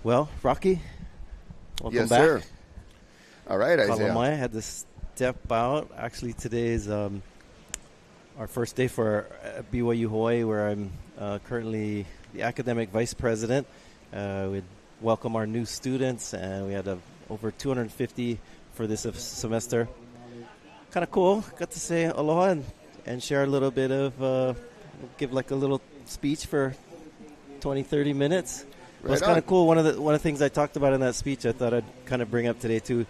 Well, Rocky, welcome yes, back. Sir. All right, Isaiah. I had to step out. Actually, today is our first day for BYU Hawaii, where I'm currently the academic vice president. We welcome our new students, and we had over 250 for this semester. Kind of cool. Got to say aloha and share a little bit of, give like a little speech for 20, 30 minutes. Right, it's kind of cool. One of the things I talked about in that speech, I thought I'd kind of bring up today too.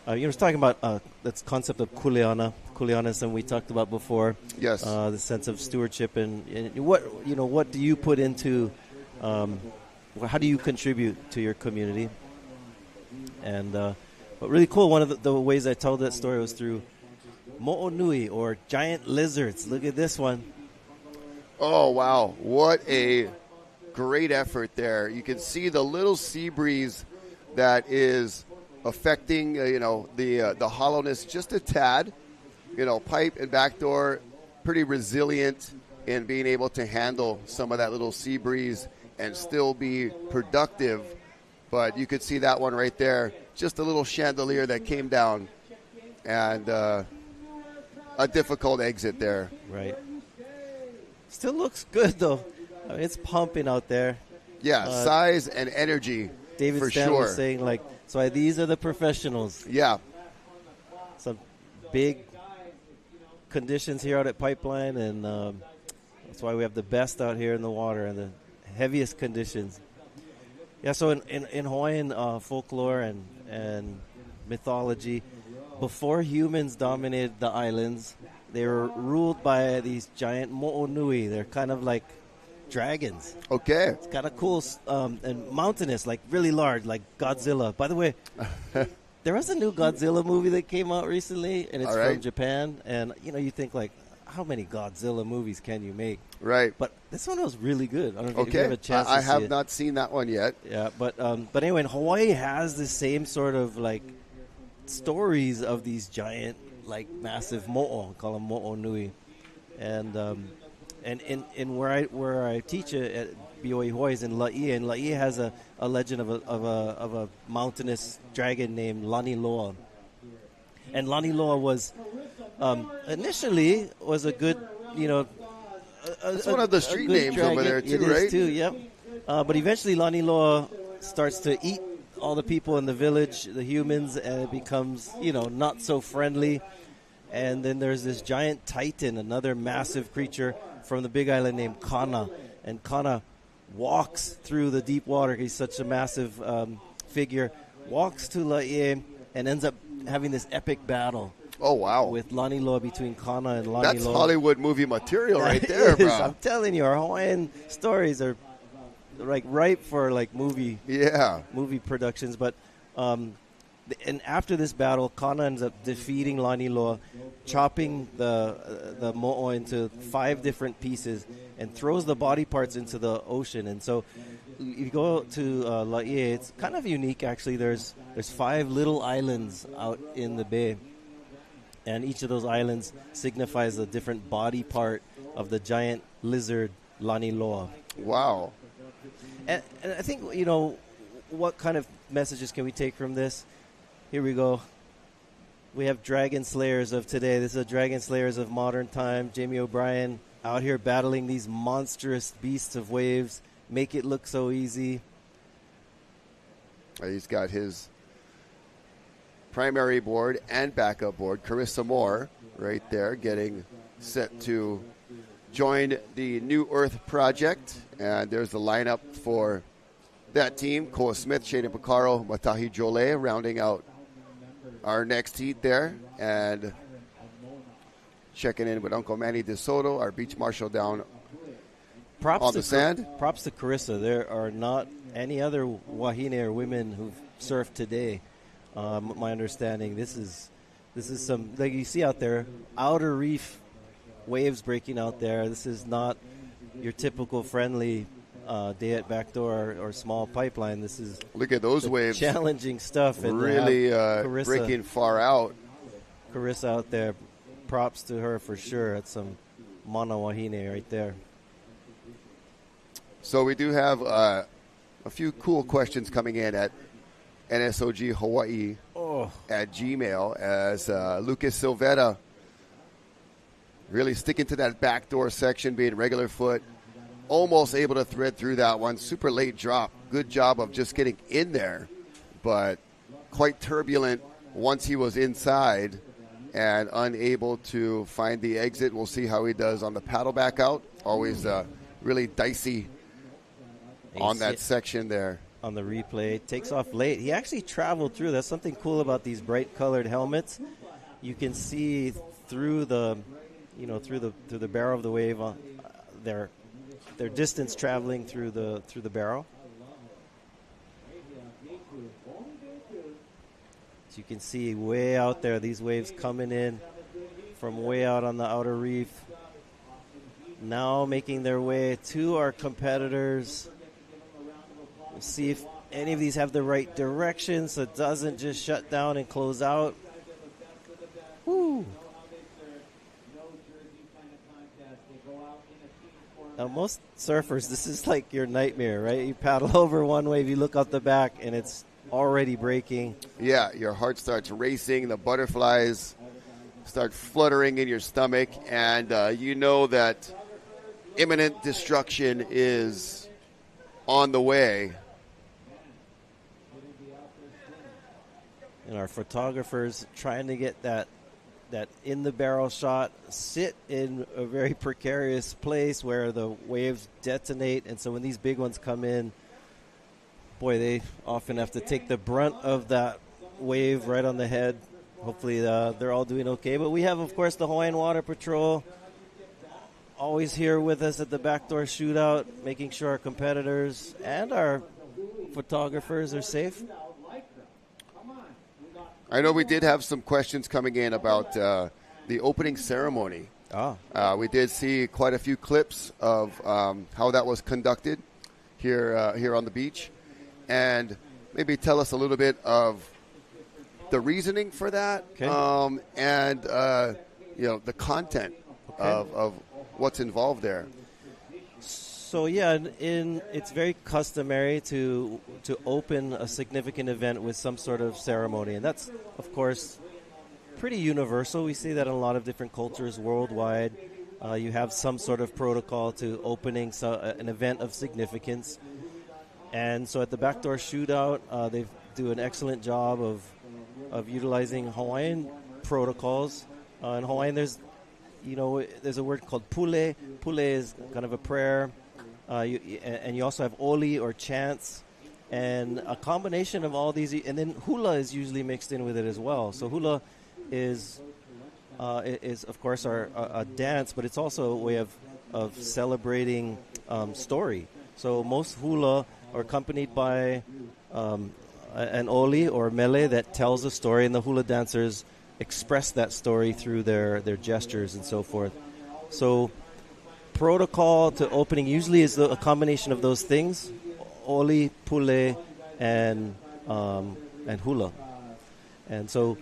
You were talking about that concept of kuleana, we talked about before. Yes. The sense of stewardship and what do you put into, how do you contribute to your community? And but really cool. One of the ways I told that story was through mo'onui, or giant lizards. Look at this one. Oh wow! What a great effort there. You can see the little sea breeze that is affecting, the hollowness just a tad. Pipe and backdoor, pretty resilient in being able to handle some of that little sea breeze and still be productive. But you could see that one right there, just a little chandelier that came down, and a difficult exit there. Right. Still looks good though. I mean, it's pumping out there. Yeah, size and energy. David for Stan sure. was saying, so these are the professionals. Yeah. Some big conditions here out at Pipeline, and that's why we have the best out here in the water and the heaviest conditions. Yeah, so in Hawaiian folklore and mythology, before humans dominated the islands, they were ruled by these giant mo'onui. They're kind of like dragons. Okay. It's kind of cool and mountainous, like really large, like Godzilla. By the way, there was a new Godzilla movie that came out recently, and it's from Japan. And, you think, how many Godzilla movies can you make? Right. But this one was really good. I don't know if you have a chance to I see have it. not seen that one yet. Yeah, but anyway, Hawaii has the same sort of, stories of these giant, massive mo'o, call them mo'onui. And in where I teach at BYU Hawaii is in La'i, and La'i has a legend of a mountainous dragon named Laniloa. And Laniloa was initially was a good, it's one of the street names dragon. over there too, it right? It is too, yep. But eventually Laniloa starts to eat all the people in the village, the humans, and it becomes, not so friendly. And then there's this giant titan, another massive creature from the Big Island named Kona. And Kona walks through the deep water. He's such a massive figure. Walks to Laie and ends up having this epic battle. Oh, wow. With Laniloa, between Kona and Laniloa. That's Hollywood movie material right there, bro. I'm telling you, our Hawaiian stories are like ripe for like movie productions. But and after this battle, Kona ends up defeating Laniloa, chopping the mo'o into 5 different pieces, and throws the body parts into the ocean. And so, if you go to Laie, it's kind of unique actually. There's 5 little islands out in the bay, and each of those islands signifies a different body part of the giant lizard Laniloa. Wow. And I think, what kind of messages can we take from this? Here we go. We have Dragon Slayers of today. This is a Dragon Slayers of modern time. Jamie O'Brien out here battling these monstrous beasts of waves. Make it look so easy. He's got his primary board and backup board. Carissa Moore right there getting set to join the New Earth Project. And there's the lineup for that team. Koa Smith, Shayden Pacarro, Matahi Drollet rounding out our next heat there. And checking in with Uncle Manny DeSoto, our beach marshal down on the sand. Props to Carissa. There are not any other wahine or women who've surfed today. My understanding, this is some, like you see out there, outer reef waves breaking out there. This is not your typical friendly day at Backdoor or small pipeline. This is, look at those waves, challenging stuff, and really breaking far out. Carissa out there, props to her for sure. That's some mana wahine right there. So we do have a few cool questions coming in at NSOG Hawaii at Gmail, as Lucas Silveira really sticking to that backdoor section, being regular foot, almost able to thread through that one. Super late drop. Good job of just getting in there, but quite turbulent once he was inside and unable to find the exit. We'll see how he does on the paddle back out. Always really dicey on that section there. On the replay, takes off late. He actually traveled through. That's something cool about these bright colored helmets. You can see through the, through the barrel of the wave. Their distance traveling through the barrel. So you can see way out there these waves coming in from way out on the outer reef. Now making their way to our competitors. We'll see if any of these have the right direction so it doesn't just shut down and close out. Woo! Now, most surfers, this is like your nightmare, right? You paddle over one wave, you look out the back, and it's already breaking. Yeah, your heart starts racing, the butterflies start fluttering in your stomach, and you know that imminent destruction is on the way. And our photographers trying to get that in the barrel shot, sit in a very precarious place where the waves detonate, and so when these big ones come in, boy, they often have to take the brunt of that wave right on the head. Hopefully they're all doing okay. But we have, of course, the Hawaiian Water Patrol always here with us at the Backdoor Shootout, making sure our competitors and our photographers are safe. I know we did have some questions coming in about the opening ceremony. We did see quite a few clips of how that was conducted here on the beach, and maybe tell us a little bit of the reasoning for that, and the content of what's involved there. So yeah, it's very customary to open a significant event with some sort of ceremony, and that's, of course, pretty universal. We see that in a lot of different cultures worldwide. You have some sort of protocol to opening an event of significance. And so at the Backdoor Shootout, they've do an excellent job of utilizing Hawaiian protocols. In Hawaiian, there's a word called pule. Pule is kind of a prayer, and you also have oli or chants, and a combination of all these. And then hula is usually mixed in with it as well. So hula is of course a dance, but it's also a way of celebrating story. So most hula are accompanied by an oli or mele that tells a story, and the hula dancers express that story through their gestures and so forth. So protocol to opening usually is a combination of those things: oli, pule, and hula. And so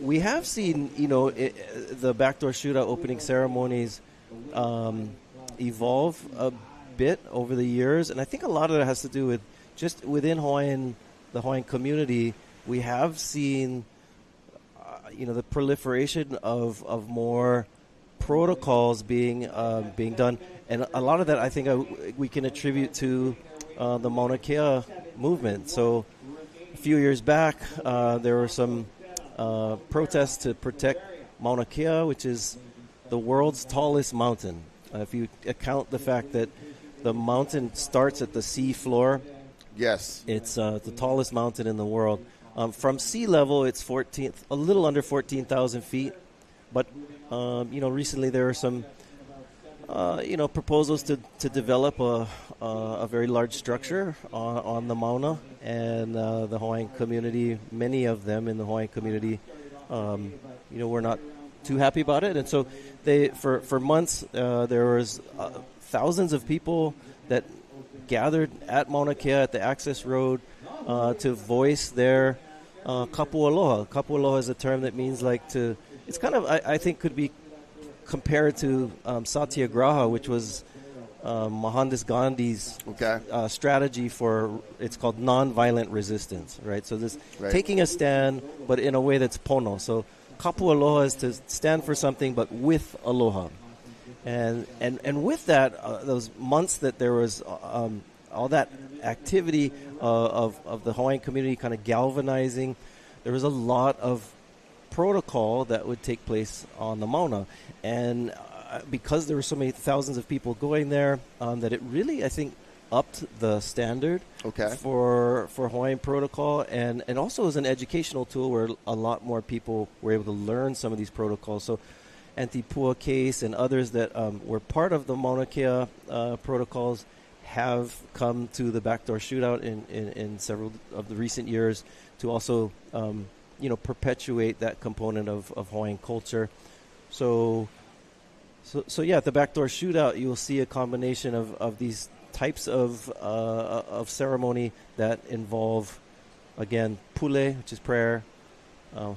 we have seen, the Backdoor Shootout opening ceremonies evolve a bit over the years, and I think a lot of it has to do with just within the Hawaiian community. We have seen, the proliferation of more protocols being done, and a lot of that I think we can attribute to the Mauna Kea movement. So a few years back, there were some protests to protect Mauna Kea, which is the world's tallest mountain. If you account the fact that the mountain starts at the sea floor, yes, it's the tallest mountain in the world. From sea level, it's a little under 14,000 feet. But recently there were some proposals to develop a very large structure on the Mauna, and the Hawaiian community, many of them in the Hawaiian community, were not too happy about it, and so they for months there was thousands of people that gathered at Mauna Kea at the access road to voice their kapu aloha. Kapu aloha is a term that means it's kind of I think could be compared to Satyagraha, which was Mohandas Gandhi's strategy for, it's called nonviolent resistance, right? So this taking a stand, but in a way that's pono. So kapu aloha is to stand for something, but with aloha. And with that, those months that there was all that activity of the Hawaiian community kind of galvanizing, there was a lot of protocol that would take place on the Mauna. And because there were so many thousands of people going there, that it really, I think, upped the standard for Hawaiian protocol, and also as an educational tool where a lot more people were able to learn some of these protocols. So Antipua case and others that were part of the Mauna Kea protocols have come to the Backdoor Shootout in several of the recent years to also perpetuate that component of Hawaiian culture. So yeah, at the Backdoor Shootout, you'll see a combination of these types of ceremony that involve, again, pule, which is prayer,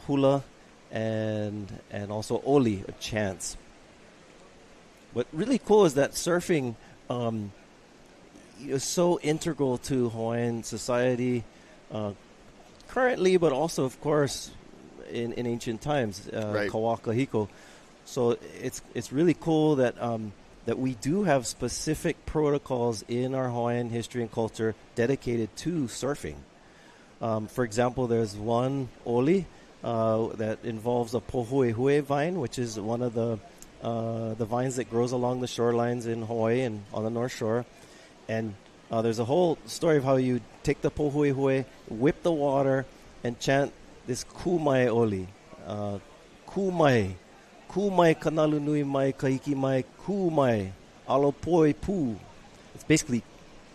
hula, and also oli, a chants. What really cool is that surfing is so integral to Hawaiian society currently, but also, of course, in ancient times, Kawaka Hiko. So it's really cool that that we do have specific protocols in our Hawaiian history and culture dedicated to surfing. For example, there's one oli that involves a pohuehue vine, which is one of the vines that grows along the shorelines in Hawaii and on the North Shore. And there's a whole story of how you take the pohuehue, whip the water, and chant this kumai oli. Kumai. Kumai kanalu nui mai kahiki mai kumai alopoi pu. It's basically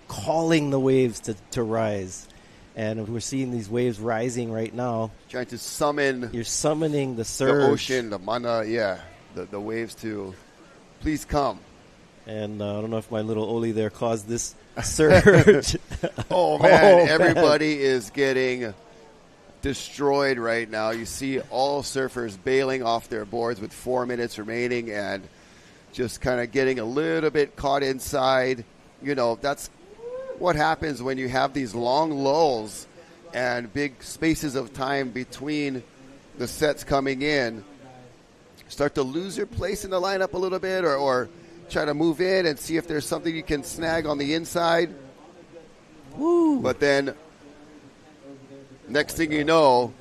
calling the waves to rise. And we're seeing these waves rising right now. Trying to summon. You're summoning the surge. The ocean, the mana, the waves to please come. And I don't know if my little oli there caused this surge. Oh, man. Everybody is getting destroyed right now. You see all surfers bailing off their boards with 4 minutes remaining and just kind of getting a little bit caught inside. That's what happens when you have these long lulls and big spaces of time between the sets coming in. Start to lose your place in the lineup a little bit, or try to move in and see if there's something you can snag on the inside. Woo. But then next thing you know,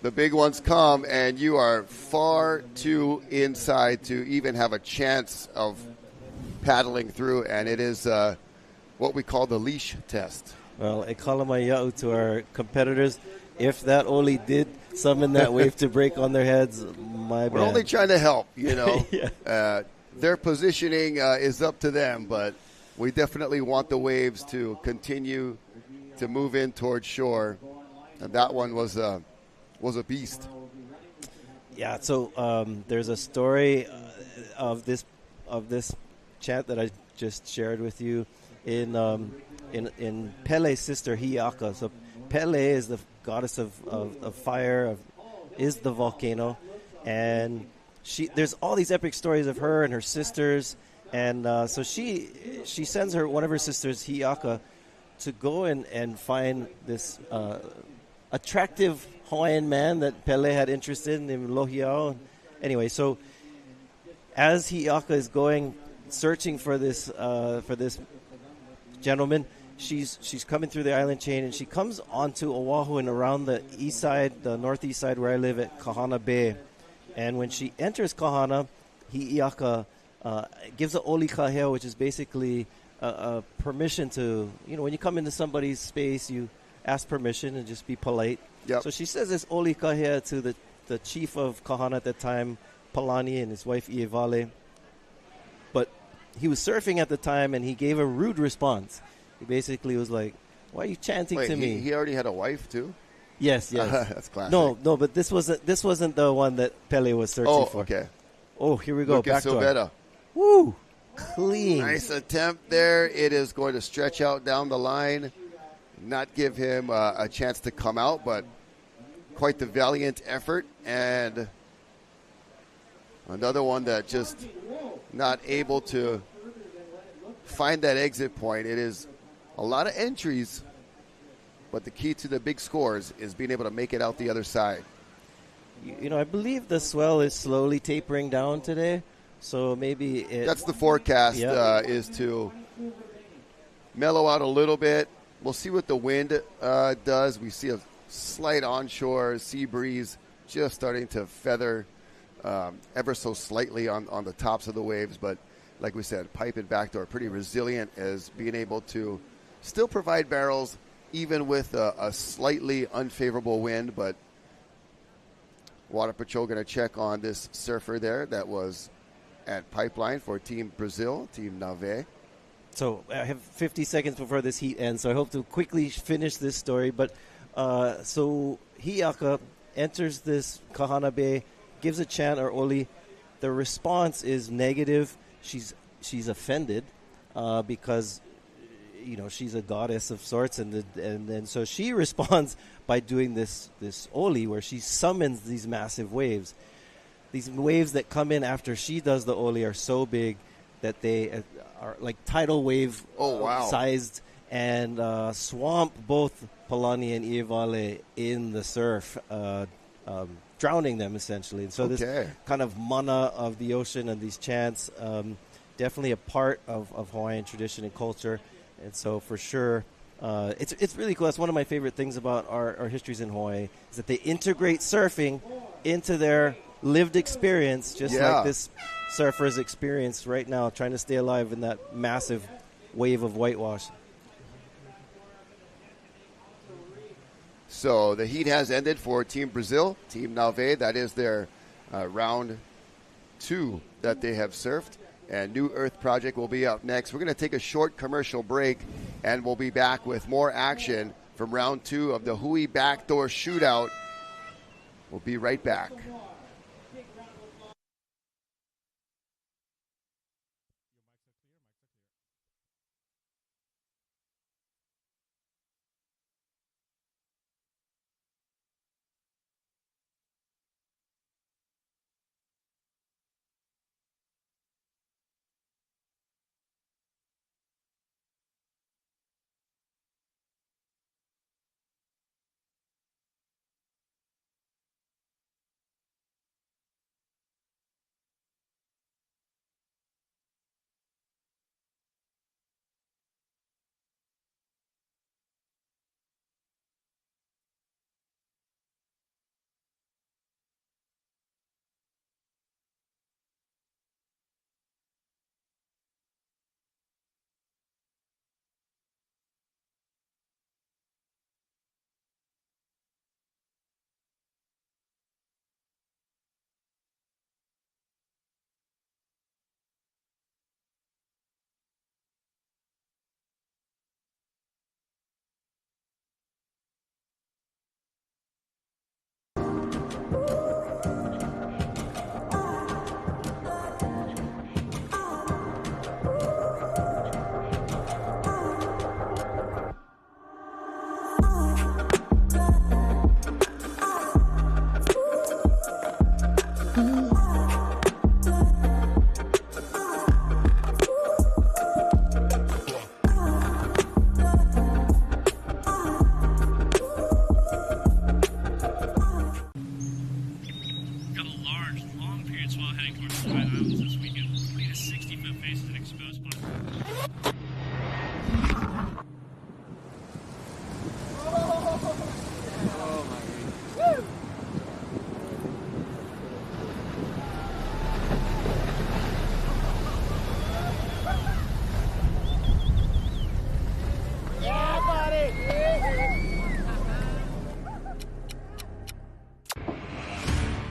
the big ones come, and you are far too inside to even have a chance of paddling through, and it is what we call the leash test. Well, ekalamaia'u to our competitors. If that Oli did summon that wave to break on their heads, my We're bad. only trying to help, you know. Yeah. Their positioning is up to them, but we definitely want the waves to continue to move in towards shore, and that one was a beast. Yeah, so there's a story of this chant that I just shared with you in Pele's sister Hiaka. So Pele is the goddess of fire, is the volcano, and there's all these epic stories of her and her sisters, and so she sends one of her sisters, Hiaka, to go and find this attractive Hawaiian man that Pele had interest in, named Lohiao. Anyway, so as Hiaka is going searching for this gentleman, she's coming through the island chain, and she comes onto Oahu and around the east side, the northeast side where I live at Kahana Bay. And when she enters Kahana, Hiaka gives a oli kahea, which is basically a permission to, when you come into somebody's space, you ask permission and just be polite. Yep. So she says this oli kahea to the chief of Kahana at that time, Palani, and his wife Ievale. But he was surfing at the time, and he gave a rude response. He basically was like, "Why are you chanting to me?" He already had a wife too? Yes. That's classic. No, but this wasn't the one that Pele was searching for. Okay. Oh, here we go. Look at Backdoor. Silveira. Woo! Clean. Nice attempt there. It is going to stretch out down the line, not give him a chance to come out, but quite the valiant effort. And another one that just not able to find that exit point. It is a lot of entries, but the key to the big scores is being able to make it out the other side. I believe the swell is slowly tapering down today, so maybe that's the forecast. Is to mellow out a little bit. We'll see what the wind does. We see a slight onshore sea breeze just starting to feather ever so slightly on the tops of the waves, but like we said, pipe and backdoor pretty resilient as being able to still provide barrels even with a slightly unfavorable wind. But Water Patrol going to check on this surfer there that was at Pipeline for Team Brazil, Team Nave. So I have 50 seconds before this heat ends, so I hope to quickly finish this story. But so Hiaka enters this Kahana Bay, gives a chant or oli. The response is negative. She's offended because she's a goddess of sorts, and so she responds by doing this oli where she summons these massive waves. These waves that come in after she does the oli are so big that they are like tidal wave sized and swamp both Palani and Ievale in the surf, drowning them essentially. And so this kind of mana of the ocean and these chants, definitely a part of Hawaiian tradition and culture. And so for sure, it's really cool. That's one of my favorite things about our histories in Hawaii is that they integrate surfing into their lived experience, just like this surfer's experience right now, trying to stay alive in that massive wave of whitewash. So the heat has ended for Team Brazil, Team Nave. That is their round 2 that they have surfed. And New Earth Project will be up next. We're going to take a short commercial break, and we'll be back with more action from round 2 of the DaHui Backdoor Shootout. We'll be right back.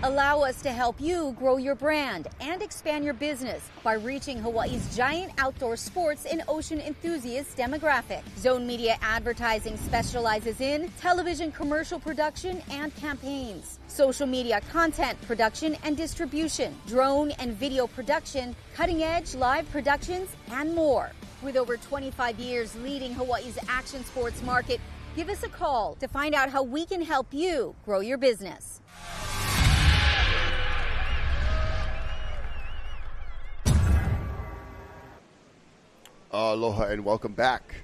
Allow us to help you grow your brand and expand your business by reaching Hawaii's giant outdoor sports and ocean enthusiast demographic. Zone Media Advertising specializes in television commercial production and campaigns, social media content production and distribution, drone and video production, cutting-edge live productions, and more. With over 25 years leading Hawaii's action sports market, give us a call to find out how we can help you grow your business. Aloha and welcome back.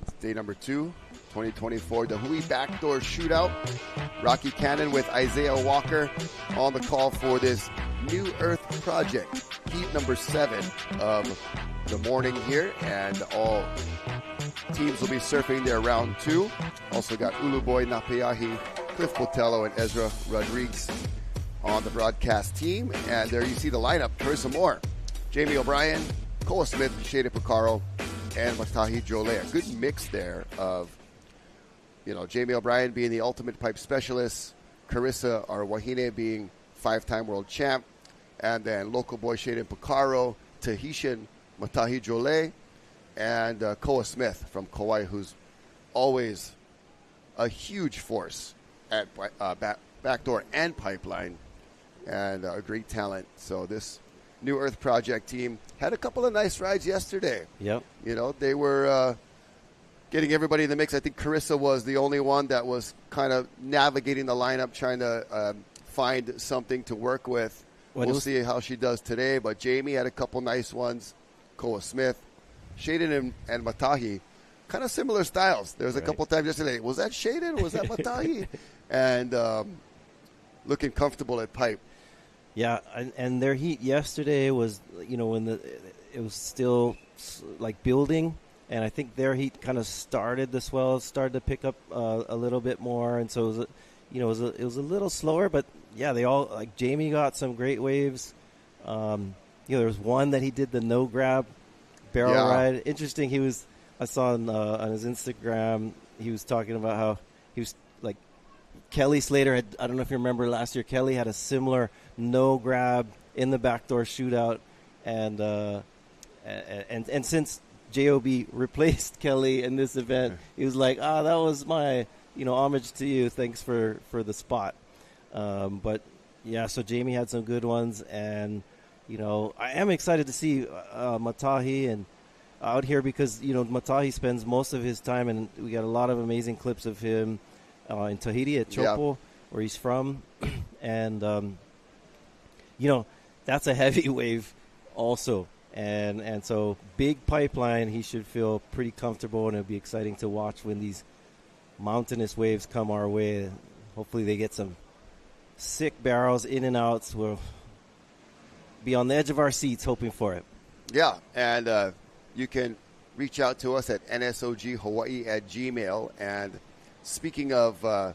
It's day number 2, 2024 DaHui Backdoor Shootout. Rocky Cannon with Isaiah Walker on the call for this New Earth project. Heat number 7 of the morning here, and all teams will be surfing their round 2. Also got Uluboy Napeahi, Cliff Botello, and Ezra Rodriguez on the broadcast team. And there you see the lineup. Carissa Moore, Jamie O'Brien, Cole Smith, Shayden Pacarro, and Matahi Drollet. A good mix there of, Jamie O'Brien being the ultimate pipe specialist, Carissa, our Wahine, being 5-time world champ, and then local boy Shayden Pacarro, Tahitian Matahi Drollet, and Koa Smith from Kauai, who's always a huge force at Backdoor and Pipeline, and a great talent. So this New Earth Project team had a couple of nice rides yesterday. Yep. They were getting everybody in the mix. I think Carissa was the only one that was kind of navigating the lineup, trying to find something to work with. We'll see how she does today. But Jamie had a couple nice ones. Koa Smith, Shayden and Matahi, kind of similar styles. There was a couple times yesterday. Was that Shayden? Was that Matahi? And looking comfortable at pipe. Yeah, and their heat yesterday was, when it was still like building, and I think their heat kind of started, the swells started to pick up a little bit more, and so it was a little slower, but yeah, they all, like Jamie got some great waves. There was one that he did the no grab barrel ride. Interesting. I saw on his Instagram, he was talking about how he was like, Kelly Slater had, I don't know if you remember last year, Kelly had a similar no grab in the backdoor shootout, and since JOB replaced Kelly in this event, he was like, that was my homage to you, thanks for the spot. But yeah, so Jamie had some good ones, and I am excited to see Matahi and out here because Matahi spends most of his time, and we got a lot of amazing clips of him in Tahiti at Chopo, where he's from, and that's a heavy wave also, and so big pipeline. He should feel pretty comfortable, and it'll be exciting to watch when these mountainous waves come our way. Hopefully they get some sick barrels in and outs. We'll be on the edge of our seats hoping for it. Yeah, and you can reach out to us at nsoghawaii@gmail. And speaking of,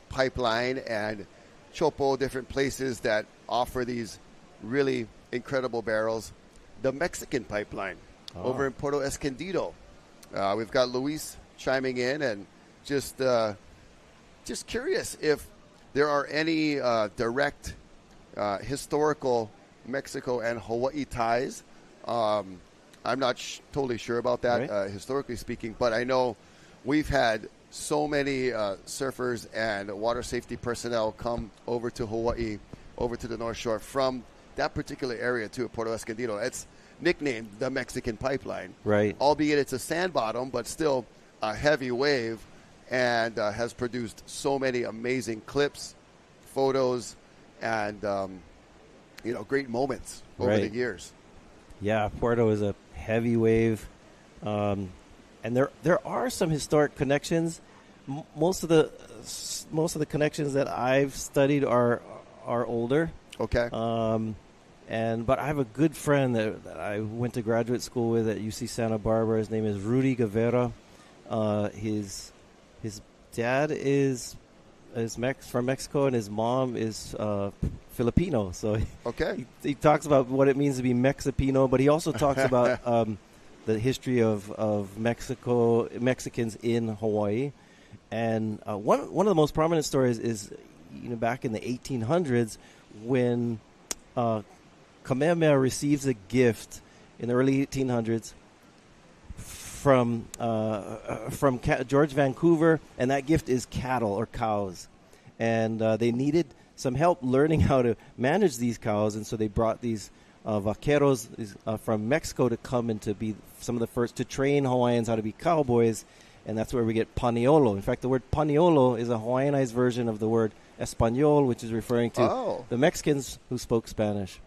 pipeline and Chopo, different places that offer these really incredible barrels, the Mexican pipeline over in Puerto Escondido. We've got Luis chiming in, and just curious if there are any direct historical Mexico and Hawaii ties. I'm not totally sure about that, historically speaking, but I know we've had so many surfers and water safety personnel come over to Hawaii, over to the North Shore from that particular area too, Puerto Escondido. It's nicknamed the Mexican Pipeline. Right. Albeit it's a sand bottom, but still a heavy wave, and has produced so many amazing clips, photos, and great moments over the years. Yeah, Puerto is a heavy wave, and there are some historic connections. Most of the connections that I've studied are older. Okay. But I have a good friend that I went to graduate school with at UC Santa Barbara. His name is Rudy Guevara. His dad is from Mexico, and his mom is Filipino. So he talks about what it means to be Mexipino, but he also talks about the history of Mexicans in Hawaii. And one of the most prominent stories is, back in the 1800s when Kamehameha receives a gift in the early 1800s from George Vancouver, and that gift is cattle or cows. And they needed some help learning how to manage these cows, and so they brought these vaqueros from Mexico to come and to be some of the first to train Hawaiians how to be cowboys, and that's where we get paniolo. In fact, the word paniolo is a Hawaiianized version of the word Espanol, which is referring to the Mexicans who spoke Spanish.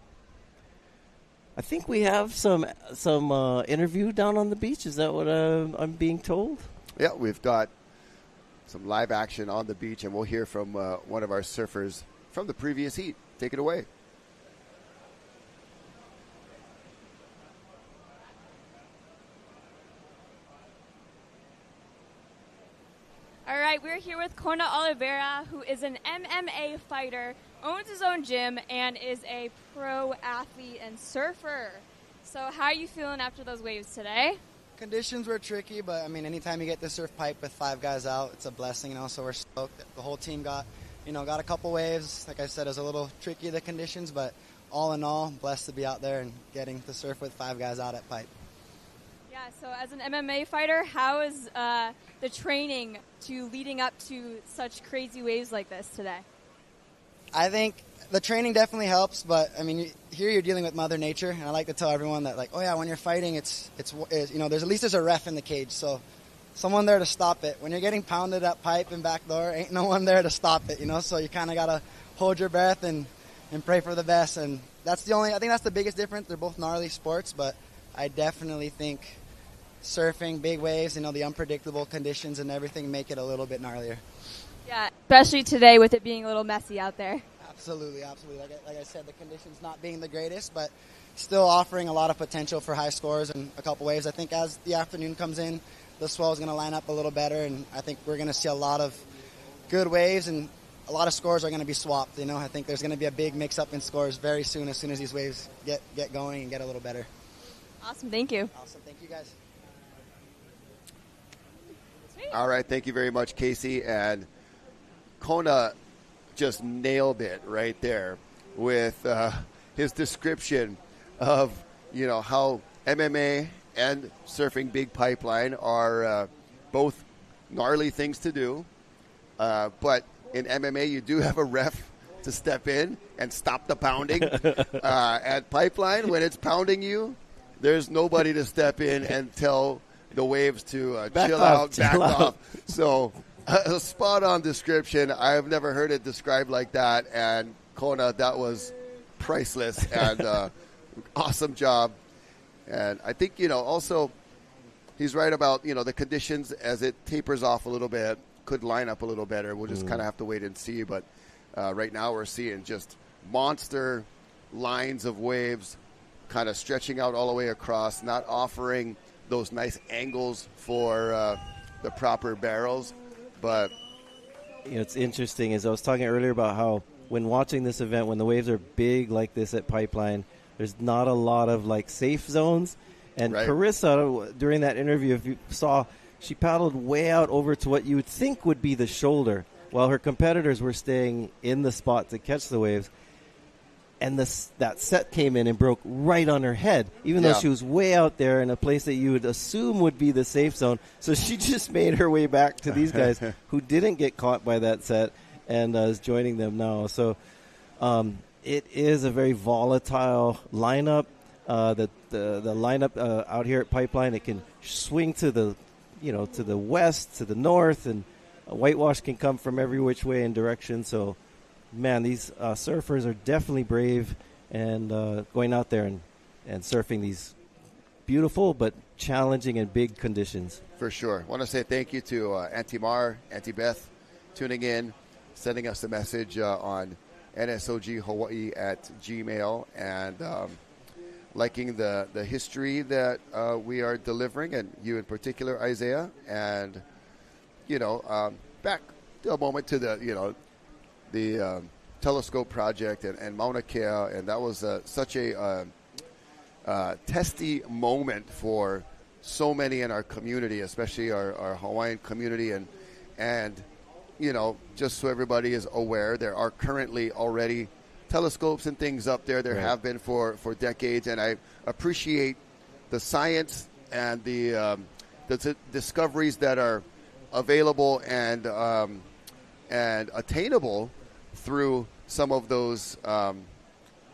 I think we have some interview down on the beach. Is that what I'm being told? Yeah, we've got some live action on the beach, and we'll hear from one of our surfers from the previous heat. Take it away. All right, we're here with Kona Oliveira, who is an MMA fighter, owns his own gym, and is a pro athlete and surfer. So how are you feeling after those waves today? Conditions were tricky, but I mean, anytime you get the surf pipe with 5 guys out, it's a blessing, you know. So we're stoked. The whole team got a couple waves. Like I said, it was a little tricky, the conditions, but all in all, blessed to be out there and getting to surf with 5 guys out at pipe. Yeah. So as an MMA fighter, how is the training to leading up to such crazy waves like this today? I think the training definitely helps, but I mean, here you're dealing with Mother Nature, and I like to tell everyone that, like, oh yeah, when you're fighting, it's there's a ref in the cage, so someone there to stop it. When you're getting pounded at pipe and backdoor, ain't no one there to stop it, you know. So you kind of gotta hold your breath and pray for the best, and I think that's the biggest difference. They're both gnarly sports, but I definitely think surfing, big waves, the unpredictable conditions and everything make it a little bit gnarlier. Yeah, especially today with it being a little messy out there. Absolutely. Like I said, the conditions not being the greatest, but still offering a lot of potential for high scores and a couple waves. I think as the afternoon comes in, the swell is going to line up a little better, and I think we're going to see a lot of good waves, and a lot of scores are going to be swapped. I think there's going to be a big mix-up in scores very soon as these waves get going and get a little better. Awesome. Thank you. Awesome. Thank you, guys. All right, thank you very much, Casey. And Kona just nailed it right there with his description of, how MMA and surfing big pipeline are both gnarly things to do. But in MMA, you do have a ref to step in and stop the pounding. At pipeline, when it's pounding you, there's nobody to step in and tell the waves to back off. So a spot-on description. I've never heard it described like that. And Kona, that was priceless and awesome job. And I think, also he's right about, the conditions as it tapers off a little bit could line up a little better. We'll just kind of have to wait and see. But right now we're seeing just monster lines of waves kind of stretching out all the way across, not offering those nice angles for the proper barrels. But it's interesting, as I was talking earlier about how when watching this event, when the waves are big like this at Pipeline, there's not a lot of safe zones. And right. Carissa, during that interview, if you saw, she paddled way out over to what you would think would be the shoulder, while her competitors were staying in the spot to catch the waves. And that set came in and broke right on her head, even though she was way out there in a place that you would assume would be the safe zone. So she just made her way back to these guys who didn't get caught by that set and is joining them now. So it is a very volatile lineup. The lineup out here at Pipeline, it can swing to the to the west, to the north, and a whitewash can come from every which way and direction. So, man, these surfers are definitely brave and going out there and surfing these beautiful but challenging and big conditions. For sure. I want to say thank you to Auntie Mar, Auntie Beth, tuning in, sending us a message on nsoghawaii@gmail, and liking the history that we are delivering, and you in particular, Isaiah. And, back a moment to the telescope project and Mauna Kea, and that was such a testy moment for so many in our community, especially our Hawaiian community. And just so everybody is aware, there are currently already telescopes and things up there. There have been for decades, and I appreciate the science and the discoveries that are available and attainable through some of those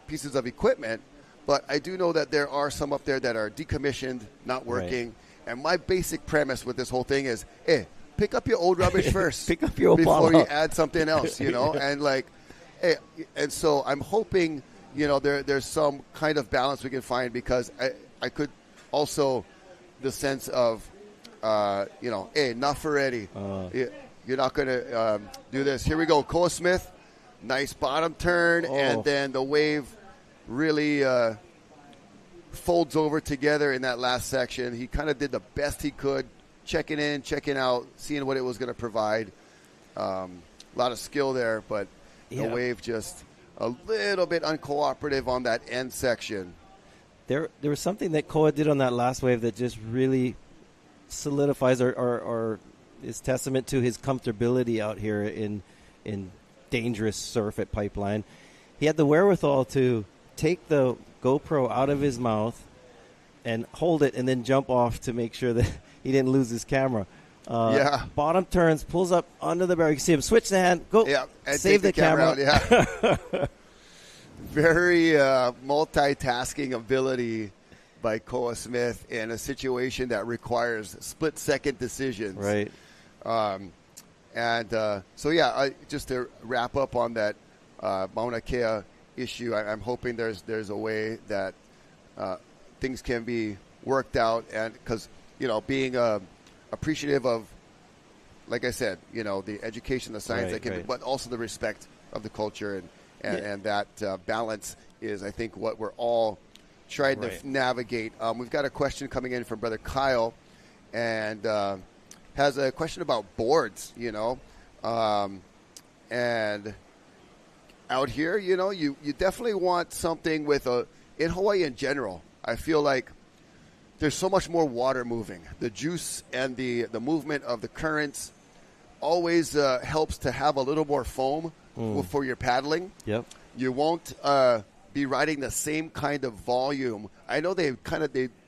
pieces of equipment. But I do know that there are some up there that are decommissioned, not working. Right. And my basic premise with this whole thing is, hey, pick up your old rubbish first. Pick up your old before bottle. You add something else, you know. And like, hey, and so I'm hoping, you know, there's some kind of balance we can find, because I could also the sense of, you know, hey, enough already. You're not going to do this. Here we go. Koa Smith, nice bottom turn, and then the wave really folds over together in that last section. He kind of did the best he could, checking in, checking out, seeing what it was going to provide. A lot of skill there, but the wave just a little bit uncooperative on that end section. There was something that Koa did on that last wave that just really solidifies or is testament to his comfortability out here in dangerous surf at Pipeline. He had the wherewithal to take the GoPro out of his mouth and hold it and then jump off to make sure that he didn't lose his camera. Bottom turns, pulls up under the barrel. You can see him switch the hand, go, and save the camera. Out, Very multitasking ability by Koa Smith in a situation that requires split-second decisions. Right. Just to wrap up on that Mauna Kea issue, I'm hoping there's a way that things can be worked out, and because, you know, being appreciative of, like I said, you know, the education, the science, but also the respect of the culture, and that balance is, I think, what we're all trying to navigate. We've got a question coming in from Brother Kyle, and has a question about boards, you know, and out here, you know, you definitely want something with in Hawaii in general, I feel like there's so much more water moving. The juice and the movement of the currents always helps to have a little more foam for your paddling. Yep. You won't be riding the same kind of volume. I know they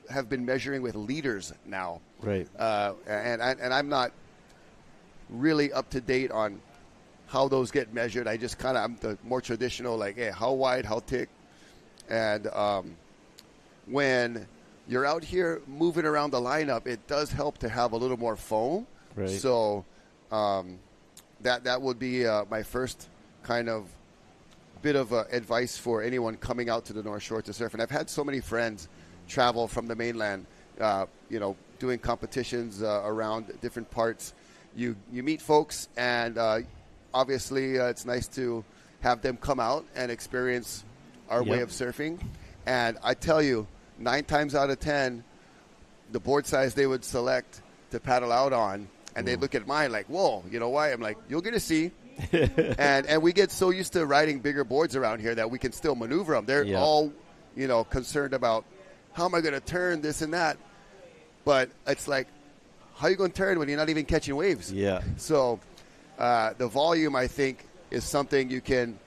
have been measuring with liters now. Right. And I'm not really up to date on how those get measured. I just I'm the more traditional, like, hey, how wide, how thick. And when you're out here moving around the lineup, it does help to have a little more foam. Right. So that would be my first kind of bit of advice for anyone coming out to the North Shore to surf. And I've had so many friends travel from the mainland, you know, doing competitions around different parts. You meet folks, and obviously it's nice to have them come out and experience our way of surfing. And I tell you, 9 times out of 10, the board size they would select to paddle out on, and they'd look at mine like, whoa, you know why? I'm like, you're going to see. and we get so used to riding bigger boards around here that we can still maneuver them. They're all, you know, concerned about how am I going to turn this and that. But it's like, how are you going to turn when you're not even catching waves? Yeah. So the volume, I think, is something you can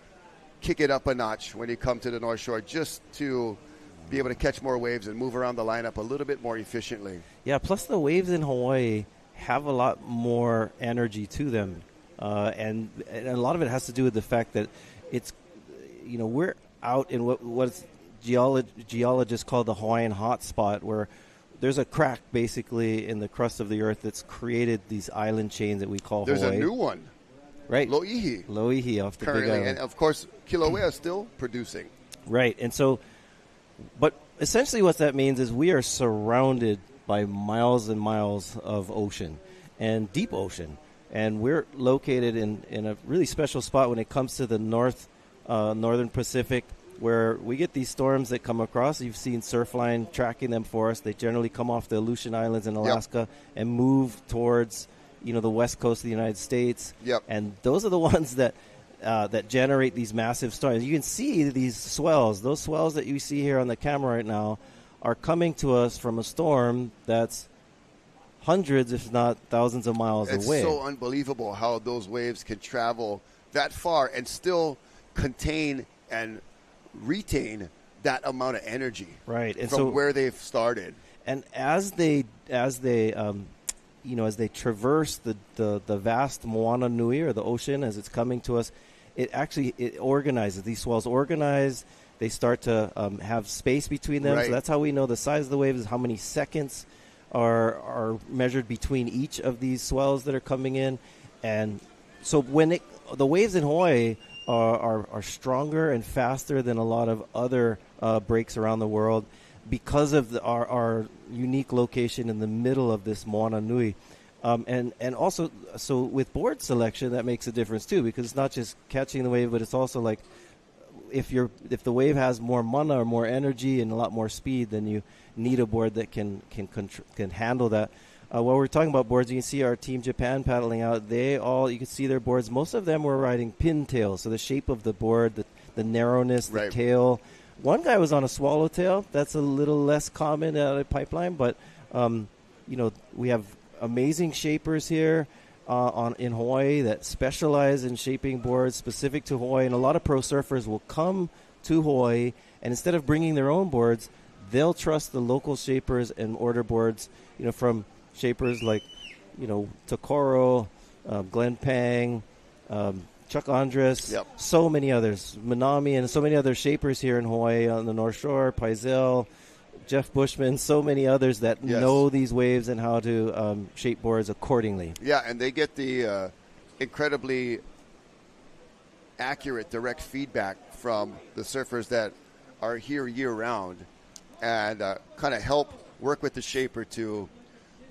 kick it up a notch when you come to the North Shore, just to be able to catch more waves and move around the lineup a little bit more efficiently. Yeah, plus the waves in Hawaii have a lot more energy to them. And a lot of it has to do with the fact that it's, you know, we're out in what's geologists call the Hawaiian hotspot, where there's a crack basically in the crust of the earth that's created these island chains that we call Hawaii. There's a new one. Right. Lo'ihi off the currently, Big Island. and of course Kilauea is still producing. Right. And so, but essentially what that means is we are surrounded by miles and miles of ocean and deep ocean. And we're located in a really special spot when it comes to the northern Pacific, where we get these storms that come across. You've seen Surfline tracking them for us. They generally come off the Aleutian Islands in Alaska and move towards, you know, the west coast of the United States. Yep. And those are the ones that generate these massive storms. You can see these swells. Those swells that you see here on the camera right now are coming to us from a storm that's hundreds, if not thousands of miles away. It's so unbelievable how those waves can travel that far and still contain and retain that amount of energy, right? And from so where they've started. And as they traverse the vast Moana Nui, or the ocean as it's coming to us, it organizes. These swells organize. They start to have space between them. Right. So that's how we know the size of the waves is how many seconds are measured between each of these swells that are coming in. And so when the waves in Hawaii are stronger and faster than a lot of other breaks around the world, because of our unique location in the middle of this Moana Nui. And also, so with board selection, that makes a difference too, because it's not just catching the wave, but it's also like if the wave has more mana or more energy and a lot more speed, then you need a board that can handle that. While we're talking about boards, you can see our Team Japan paddling out. You can see their boards. Most of them were riding pintail, so the shape of the board, the narrowness, the tail. One guy was on a swallowtail. That's a little less common at a pipeline, but we have amazing shapers here in Hawaii that specialize in shaping boards specific to Hawaii, and a lot of pro surfers will come to Hawaii, and instead of bringing their own boards, they'll trust the local shapers and order boards, from shapers like, Takoro, Glenn Pang, Chuck Andres, so many others, Manami, and so many other shapers here in Hawaii on the North Shore, Paisel, Jeff Bushman, so many others that know these waves and how to shape boards accordingly. Yeah, and they get the incredibly accurate, direct feedback from the surfers that are here year-round, and kind of help work with the shaper to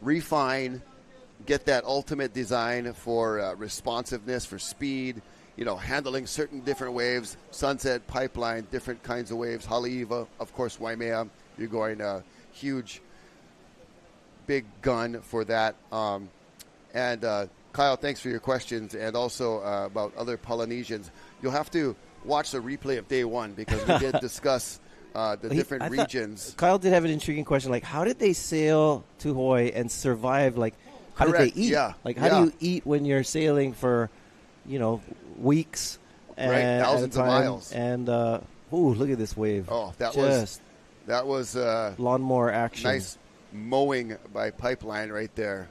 refine, get that ultimate design for responsiveness, for speed, handling certain different waves, sunset, pipeline, different kinds of waves, Haleiwa, of course, Waimea. You're going huge, big gun for that. And Kyle, thanks for your questions, and also about other Polynesians. You'll have to watch the replay of day one, because we did discuss the different regions. Kyle did have an intriguing question, like how did they sail to Hawaii and survive? Like, how did they eat? Yeah. Like, how do you eat when you're sailing for, weeks and thousands of miles? And look at this wave! Oh, that was lawnmower action. Nice mowing by pipeline right there.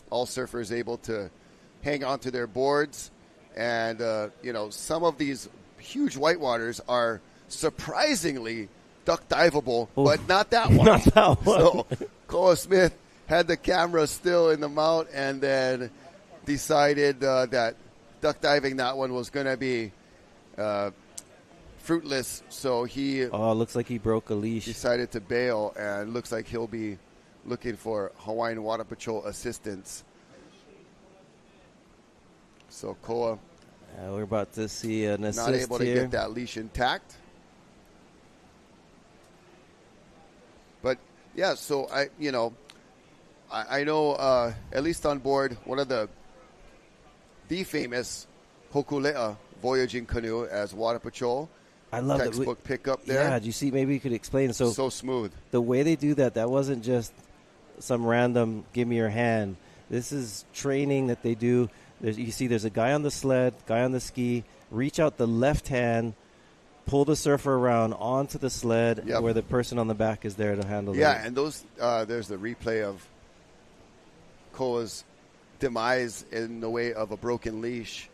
All surfers able to hang on to their boards, and some of these huge whitewaters are surprisingly duck diveable, but not that one. Not that one. So Koa Smith had the camera still in the mount, and then decided that duck diving that one was going to be fruitless. So he looks like he broke a leash. Decided to bail, and looks like he'll be looking for Hawaiian Water Patrol assistance. So Koa, we're about to see an assist not able to here. get that leash intact. But yeah, so I know at least on board one of the famous Hokulea voyaging canoe as Water Patrol. I love that textbook pickup there. Yeah, did you see? Maybe you could explain. So smooth. The way they do that wasn't just some random give me your hand. This is training that they do. You see there's a guy on the sled, guy on the ski, reach out the left hand, pull the surfer around onto the sled where the person on the back is there to handle it. Yeah, and those there's the replay of Koa's demise in the way of a broken leash.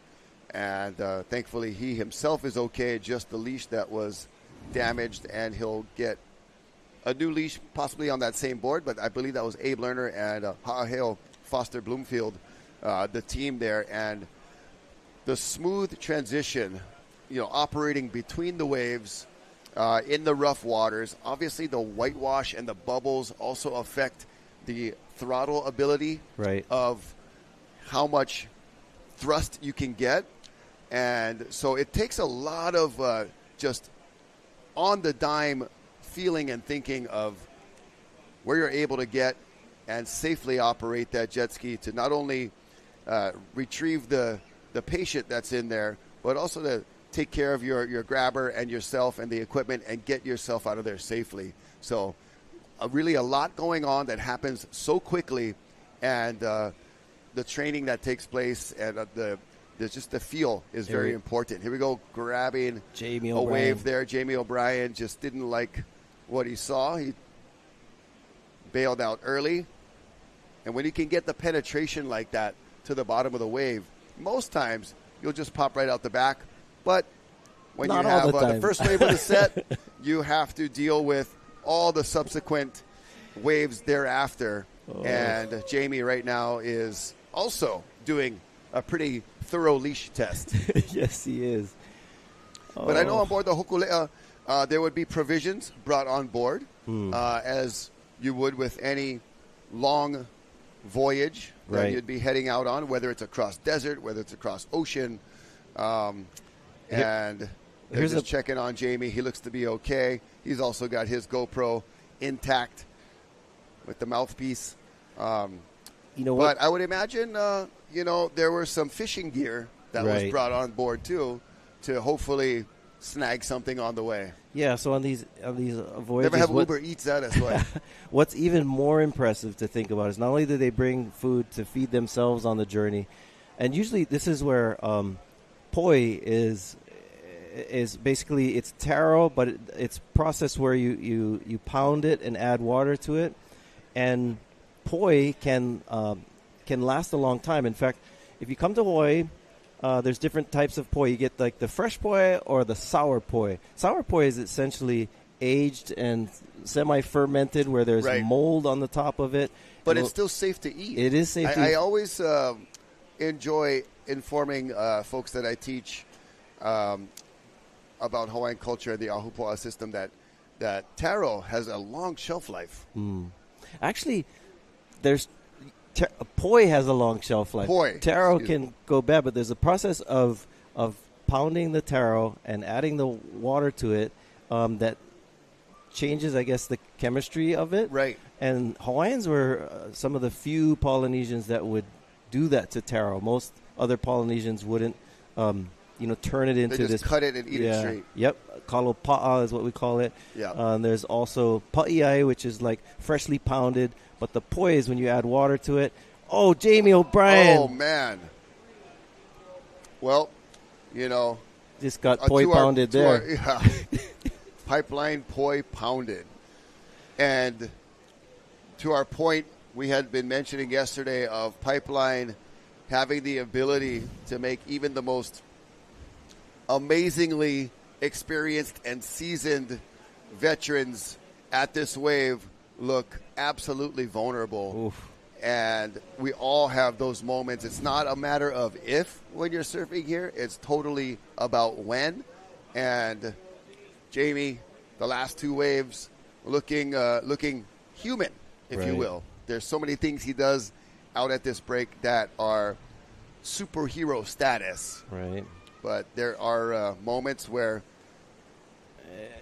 And thankfully he himself is okay, just the leash that was damaged, and he'll get a new leash possibly on that same board. But I believe that was Abe Lerner and Ha'aheo Foster Bloomfield, the team there. And the smooth transition, operating between the waves in the rough waters. Obviously the whitewash and the bubbles also affect the throttle ability of how much thrust you can get. And so it takes a lot of just on the dime feeling and thinking of where you're able to get and safely operate that jet ski to not only retrieve the patient that's in there, but also to take care of your grabber and yourself and the equipment and get yourself out of there safely. So really a lot going on that happens so quickly, and the training that takes place and the there's just the feel is very important. Here we go, grabbing Jamie a O'Brien. wave there. Jamie O'Brien just didn't like what he saw. He bailed out early. And when you can get the penetration like that to the bottom of the wave, most times you'll just pop right out the back. But when Not you all have the the time. first wave of the set, you have to deal with all the subsequent waves thereafter. Oh. And Jamie right now is also doing a pretty thorough leash test. Yes, he is. But I know on board the Hokulea, there would be provisions brought on board, as you would with any long voyage that Right. you'd be heading out on, whether it's across desert, whether it's across ocean. And they're here's just checking on Jamie. He looks to be okay. He's also got his GoPro intact with the mouthpiece. You know what? But I would imagine, there were some fishing gear that was Right. brought on board too, to hopefully snag something on the way. Yeah, so on these voyages, Never have Uber Eats that as well. What's even more impressive to think about is not only do they bring food to feed themselves on the journey, and usually this is where poi is basically it's taro, but it's processed where you pound it and add water to it, and poi can last a long time. In fact, if you come to Hawaii, there's different types of poi. You get like the fresh poi or the sour poi. Sour poi is essentially aged and semi-fermented, where there's Right. mold on the top of it. But it's still safe to eat. It is safe to I eat. always enjoy informing folks that I teach about Hawaiian culture and the ahupua'a system that taro has a long shelf life. Actually, there's poi has a long shelf life. Poi, Taro excuse can go bad, but there's a process of pounding the taro and adding the water to it that changes, I guess, the chemistry of it. Right. And Hawaiians were some of the few Polynesians that would do that to taro. Most other Polynesians wouldn't, turn it into They just this. cut it and eat it straight. Yep. Kalopa'a is what we call it. Yeah. There's also pa'iai, which is like freshly pounded. But the poi is when you add water to it. Oh, Jamie O'Brien. Oh, man. Well, just got poi pounded there. Pipeline poi pounded. And to our point, we had been mentioning yesterday of Pipeline having the ability to make even the most amazingly experienced and seasoned veterans at this wave look absolutely vulnerable. Oof. And we all have those moments. It's not a matter of if when you're surfing here. It's totally about when. And Jamie, the last two waves, looking human, if you Right. will. There's so many things he does out at this break that are superhero status. Right. But there are moments where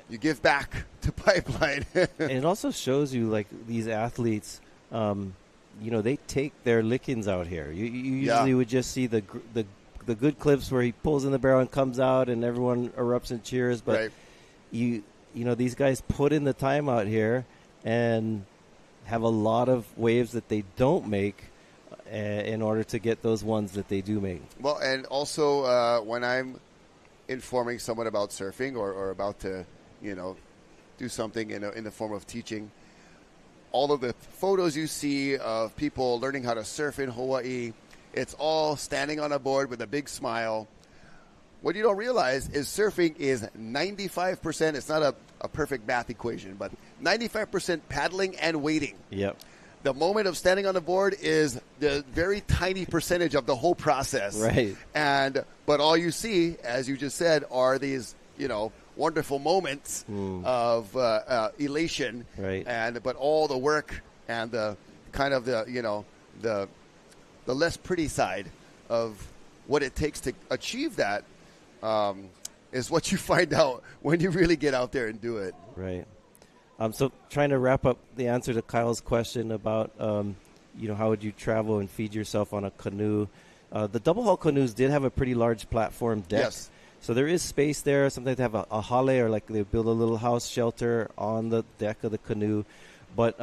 you give back to Pipeline. And it also shows you, like, these athletes, they take their lickings out here. You usually would just see the good clips where he pulls in the barrel and comes out and everyone erupts and cheers. But right. These guys put in the time out here and have a lot of waves that they don't make in order to get those ones that they do make. Well, and also when I'm informing someone about surfing or about to, do something in the form of teaching, all of the photos you see of people learning how to surf in Hawaii, it's all standing on a board with a big smile. What you don't realize is surfing is 95%. It's not a perfect math equation, but 95% paddling and waiting. Yep. The moment of standing on the board is the very tiny percentage of the whole process. Right. But all you see, as you just said, are these, wonderful moments of elation. Right. But all the work and the kind of the less pretty side of what it takes to achieve that is what you find out when you really get out there and do it. Right. So trying to wrap up the answer to Kyle's question about, how would you travel and feed yourself on a canoe? The double hull canoes did have a pretty large platform deck. Yes. So there is space there. Sometimes they have a hale, or like they build a little house shelter on the deck of the canoe. But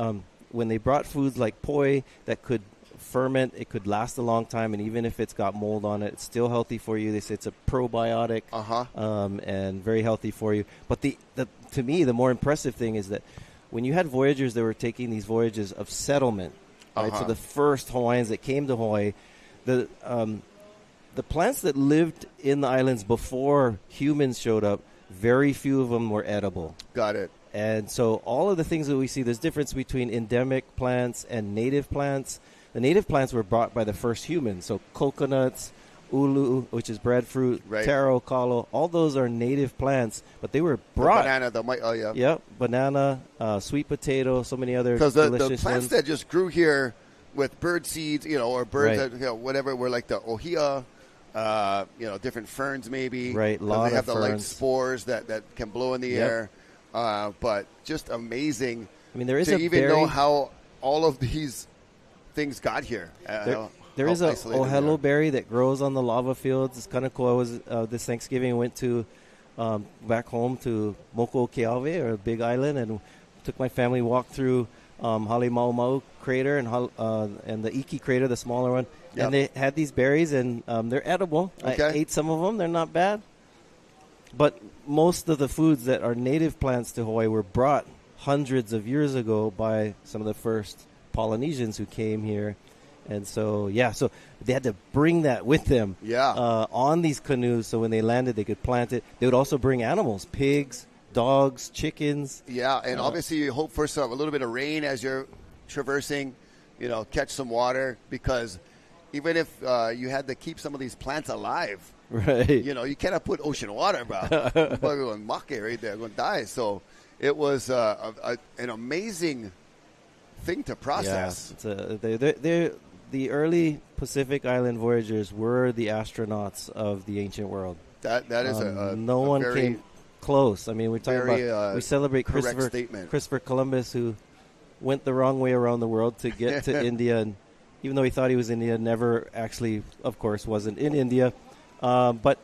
when they brought foods like poi that could ferment. It could last a long time, and even if it's got mold on it, it's still healthy for you. They say it's a probiotic and very healthy for you. But to me, the more impressive thing is that when you had voyagers that were taking these voyages of settlement, right? So the first Hawaiians that came to Hawaii, the plants that lived in the islands before humans showed up, very few of them were edible. Got it. And so all of the things that we see, there's difference between endemic plants and native plants. The native plants were brought by the first humans. So coconuts, ulu, which is breadfruit, taro, kalo, all those are native plants, but they were brought. The banana, Yep, banana, sweet potato, so many other because delicious the plants ones. that just grew here with bird seeds, or birds that, whatever, were like the ohia, different ferns maybe. Right, a lot they of have the light ferns. spores that can blow in the air. But just amazing. I mean, there is to a even know how all of these things got here. There is a ohelo berry that grows on the lava fields. It's kind of cool. I was this Thanksgiving went to back home to Moko Keawe, or a big island, and took my family walk through Halimaumau crater and the Iki crater, the smaller one. Yep. And they had these berries, and they're edible. Okay. I ate some of them. They're not bad. But most of the foods that are native plants to Hawaii were brought hundreds of years ago by some of the first Polynesians who came here. And so, so they had to bring that with them on these canoes, so when they landed, they could plant it. They would also bring animals, pigs, dogs, chickens. Yeah, and obviously you hope for a little bit of rain as you're traversing, catch some water, because even if you had to keep some of these plants alive, right? You cannot put ocean water, bro. You're going to mock it right there, going to die. So it was an amazing thing to process. Yeah, the early Pacific Island voyagers were the astronauts of the ancient world. That is no one came close. I mean, we're talking about we celebrate Christopher Columbus, who went the wrong way around the world to get to India, and even though he thought he was in India, never actually, of course, wasn't in India. But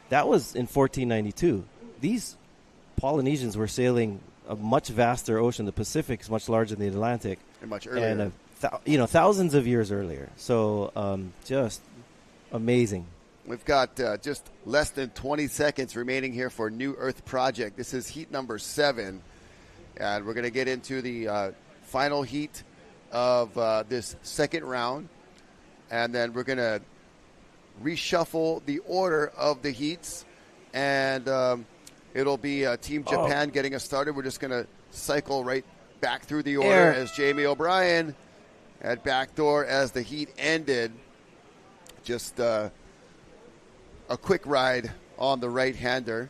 that was in 1492. These Polynesians were sailing a much vaster ocean. The Pacific is much larger than the Atlantic, and much earlier. And thousands of years earlier. So just amazing. We've got just less than 20 seconds remaining here for New Earth Project. This is heat number 7, and we're going to get into the final heat of this second round, and then we're going to reshuffle the order of the heats, and it'll be Team Japan getting us started. We're just going to cycle right back through the order as Jamie O'Brien at Backdoor as the heat ended. Just a quick ride on the right-hander.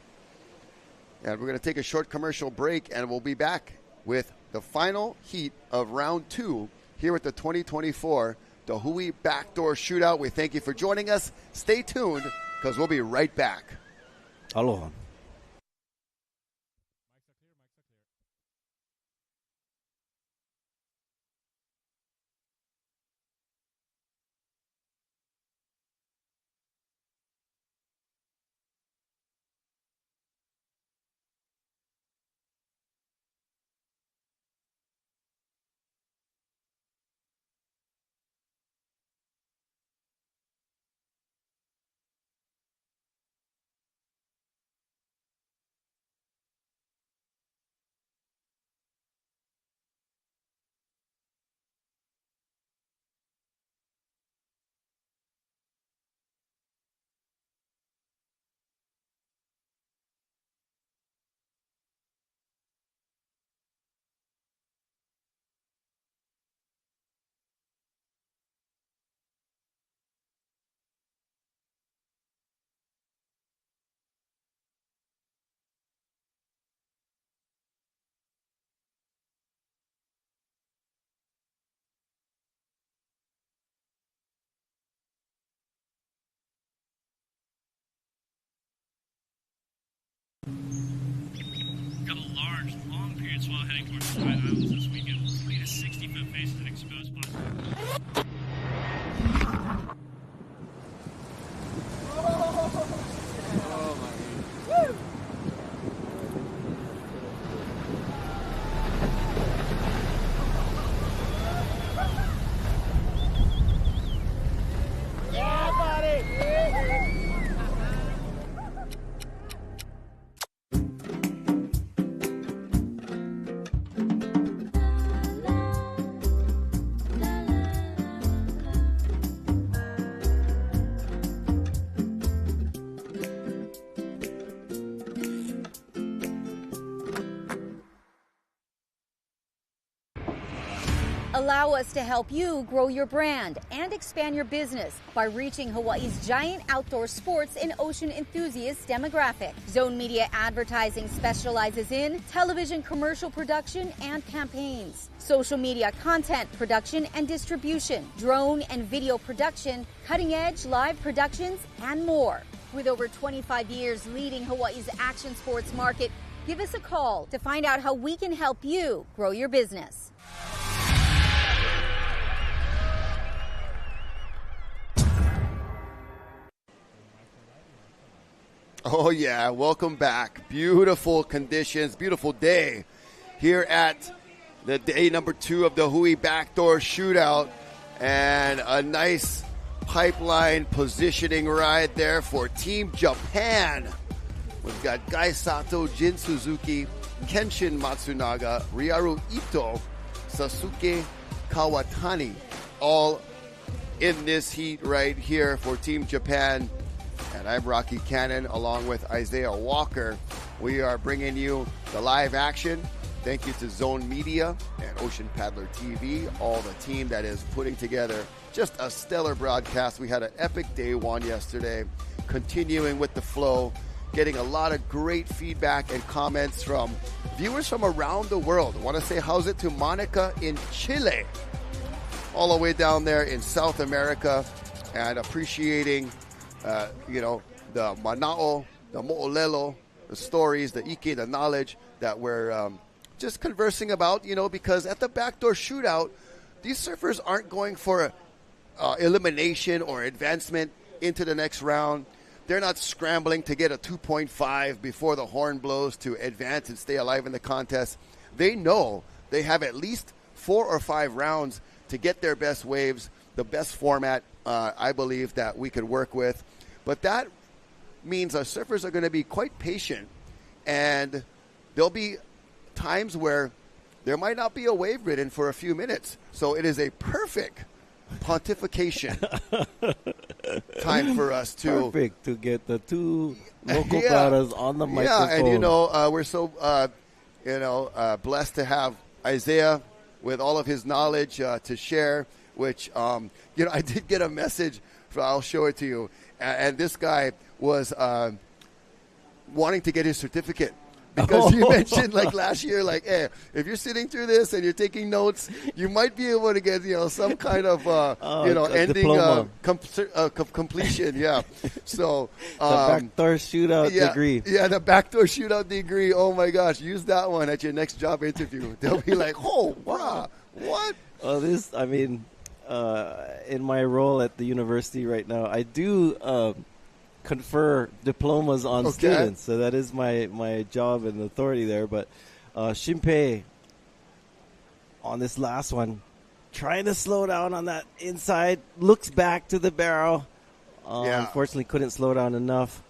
And we're going to take a short commercial break, and we'll be back with the final heat of round 2 here at the 2024 DaHui Backdoor Shootout. We thank you for joining us. Stay tuned, because we'll be right back. Aloha. Got a large, long period swell heading towards the Hawaiian Islands this weekend. 40 to 60-foot faces and exposed spots. Allow us to help you grow your brand and expand your business by reaching Hawaii's giant outdoor sports and ocean enthusiast demographic. Zone Media Advertising specializes in television commercial production and campaigns, social media content production and distribution, drone and video production, cutting-edge live productions, and more. With over 25 years leading Hawaii's action sports market, give us a call to find out how we can help you grow your business. Oh, yeah. Welcome back. Beautiful conditions, beautiful day here at the day number 2 of the DaHui Backdoor Shootout. And a nice pipeline positioning ride there for Team Japan. We've got Sato, Jin Suzuki, Kenshin Matsunaga, Riaru Ito, Sasuke Kawatani, all in this heat right here for Team Japan. And I'm Rocky Cannon along with Isaiah Walker. We are bringing you the live action. Thank you to Zone Media and Ocean Paddler TV, all the team that is putting together just a stellar broadcast. We had an epic day one yesterday, continuing with the flow, getting a lot of great feedback and comments from viewers from around the world. I want to say how's it to Monica in Chile, all the way down there in South America, and appreciating the mana'o, the mo'olelo, the stories, the ike, the knowledge that we're just conversing about, because at the Backdoor Shootout, these surfers aren't going for elimination or advancement into the next round. They're not scrambling to get a 2.5 before the horn blows to advance and stay alive in the contest. They know they have at least 4 or 5 rounds to get their best waves, the best format I believe that we could work with. But that means our surfers are going to be quite patient, and there'll be times where there might not be a wave ridden for a few minutes. So it is a perfect pontification time for us to get the 2 local brothers on the microphone. Yeah, and we're so blessed to have Isaiah with all of his knowledge to share. Which I did get a message. I'll show it to you. And this guy was wanting to get his certificate. Because you mentioned last year, hey, if you're sitting through this and you're taking notes, you might be able to get some kind of ending completion. Yeah. So the Backdoor Shootout degree. Yeah, the Backdoor Shootout degree. Oh my gosh, use that one at your next job interview. They'll be like, oh, wow, what? In my role at the university right now, I do confer diplomas on students, so that is my job and authority there. But Shinpei, on this last one, trying to slow down on that inside, looks back to the barrel. Unfortunately, couldn't slow down enough.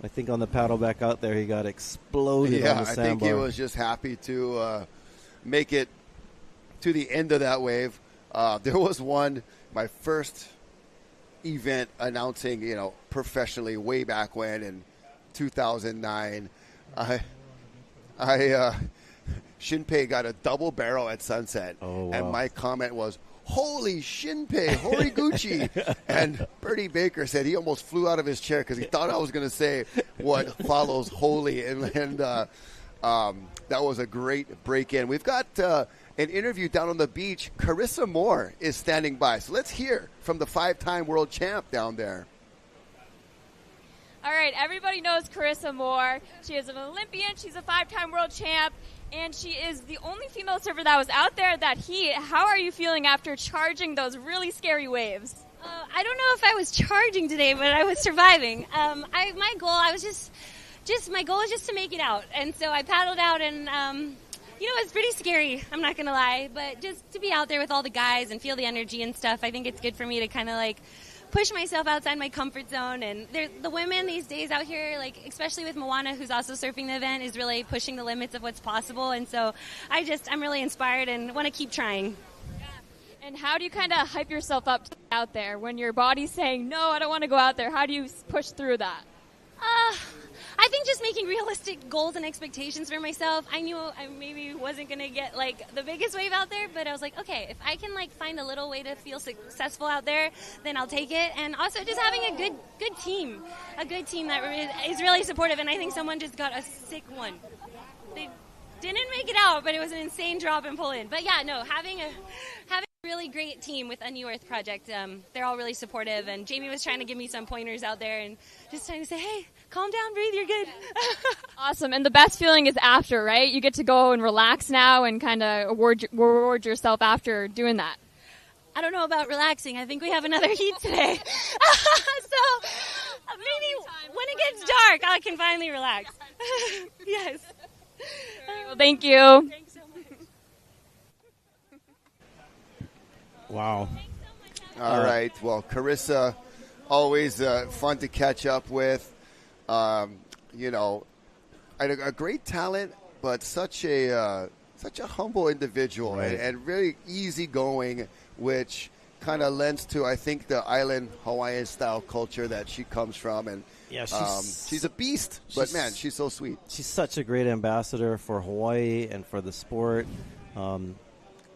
I think on the paddle back out there, he got exploded on the sandbar. I think he was just happy to make it to the end of that wave. There was my first event announcing, professionally way back when in 2009. Shinpei got a double barrel at sunset. Oh, wow. And my comment was, holy Shinpei, Horiguchi. And Bertie Baker said he almost flew out of his chair because he thought I was going to say what follows holy. And that was a great break-in. We've got an interview down on the beach. Carissa Moore is standing by. So let's hear from the 5-time world champ down there. All right, everybody knows Carissa Moore. She is an Olympian. She's a 5-time world champ. And she is the only female surfer that was out there that heat. How are you feeling after charging those really scary waves? I don't know if I was charging today, but I was surviving. My goal was just to make it out. And so I paddled out and, it's pretty scary. I'm not going to lie. But just to be out there with all the guys and feel the energy and stuff, I think it's good for me to kind of push myself outside my comfort zone. And the women these days out here, especially with Moana, who's also surfing the event, is really pushing the limits of what's possible. And so I'm really inspired and want to keep trying. Yeah. And how do you kind of hype yourself up out there when your body's saying, no, I don't want to go out there? How do you push through that? I think just making realistic goals and expectations for myself. I knew I maybe wasn't going to get like the biggest wave out there, but I was like, okay, if I can like find a little way to feel successful out there, then I'll take it. And also just having a good team that is really supportive. And I think someone just got a sick one. They didn't make it out, but it was an insane drop and pull in. But yeah, no, having a really great team with a New Earth project. They're all really supportive, and Jamie was trying to give me some pointers out there and just trying to say, hey, calm down, breathe, you're good. Awesome. And the best feeling is after, right? You get to go and relax now and kind of reward yourself after doing that. I don't know about relaxing. I think we have another heat today. So maybe when it gets dark, I can finally relax. Yes. Well, thank you. Thanks so much. Wow. All right. Well, Carissa, always fun to catch up with. You know, a great talent, but such a humble individual, Right. and very easygoing, which kind of lends to, I think, the island Hawaiian style culture that she comes from. And Yeah, she's a beast, but man, she's so sweet. She's such a great ambassador for Hawaii and for the sport.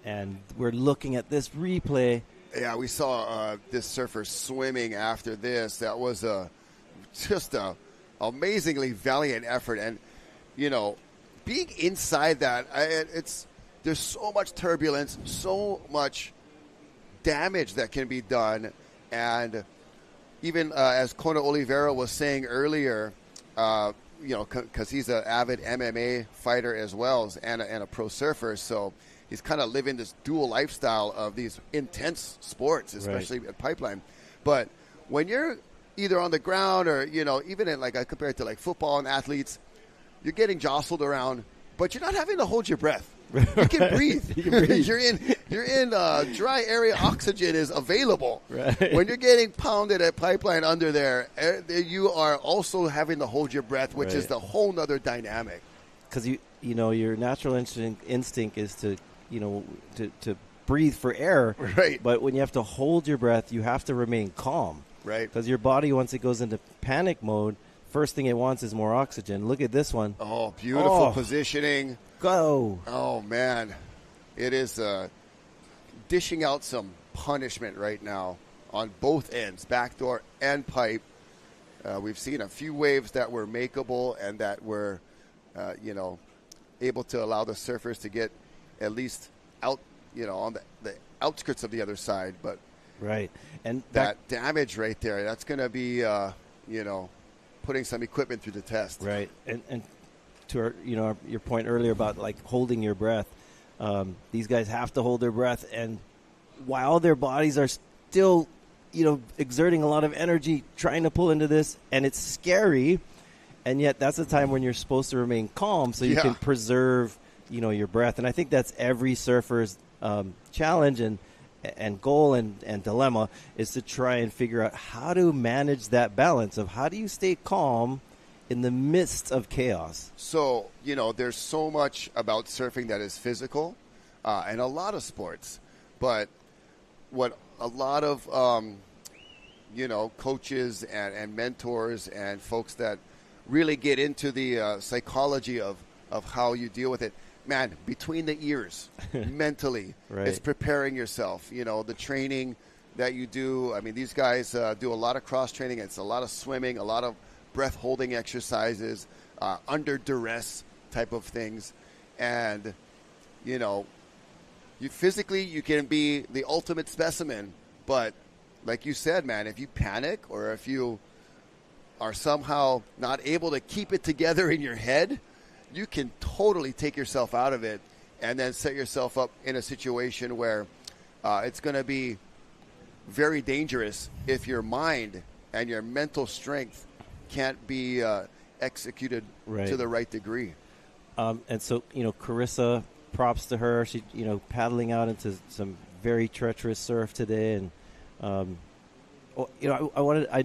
And we're looking at this replay. Yeah, we saw this surfer swimming after this. That was just a amazingly valiant effort. And, you know, being inside that, there's so much turbulence, so much damage that can be done. And even as Kona Oliveira was saying earlier, you know, because he's an avid MMA fighter as well and a pro surfer, so he's kind of living this dual lifestyle of these intense sports, especially at Pipeline. But when you're either on the ground or, you know, even in like I compare it to like football and athletes, you're getting jostled around, but you're not having to hold your breath. You can breathe. You're in dry area. Oxygen is available. Right. When you're getting pounded at Pipeline under there, you are also having to hold your breath, which is the whole nother dynamic. Because you know your natural instinct is to to breathe for air. Right. But when you have to hold your breath, you have to remain calm. Right. Because your body, once it goes into panic mode, first thing it wants is more oxygen. Look at this one. Oh, beautiful positioning. Go. Oh, man. It is dishing out some punishment right now on both ends, backdoor and pipe. We've seen a few waves that were makeable and that were, able to allow the surfers to get at least out, on the outskirts of the other side. But right. And that damage right there, that's going to be, putting some equipment through the test. Right. And to our, your point earlier about like holding your breath, these guys have to hold their breath, and while their bodies are still, exerting a lot of energy trying to pull into this, and it's scary, and yet that's the time when you're supposed to remain calm so you can preserve, your breath. And I think that's every surfer's challenge and goal and dilemma is to try and figure out how to manage that balance of how do you stay calm in the midst of chaos. So, there's so much about surfing that is physical and a lot of sports. But what a lot of, coaches and mentors and folks that really get into the psychology of how you deal with it, man, between the ears, mentally, it's preparing yourself. The training that you do. I mean, these guys do a lot of cross training. It's a lot of swimming, a lot of breath holding exercises, under duress type of things. And, you physically, you can be the ultimate specimen. But like you said, man, if you panic or if you are somehow not able to keep it together in your head, you can totally take yourself out of it and then set yourself up in a situation where it's going to be very dangerous if your mind and your mental strength can't be executed to the right degree. And so, Carissa, props to her. She, paddling out into some very treacherous surf today. And, I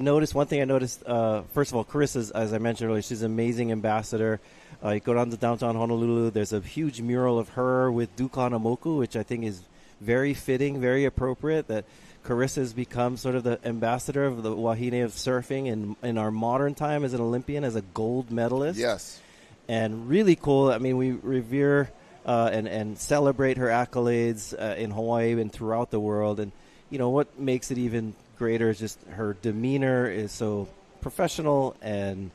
noticed one thing. First of all, Carissa's, as I mentioned earlier, she's an amazing ambassador. You go down to downtown Honolulu, there's a huge mural of her with Kahanamoku, which I think is very fitting, very appropriate, that Carissa's become sort of the ambassador of the wahine of surfing in our modern time as an Olympian, as a gold medalist. Yes. And really cool. I mean, we revere and celebrate her accolades in Hawaii and throughout the world. And, what makes it even greater is just her demeanor is so professional and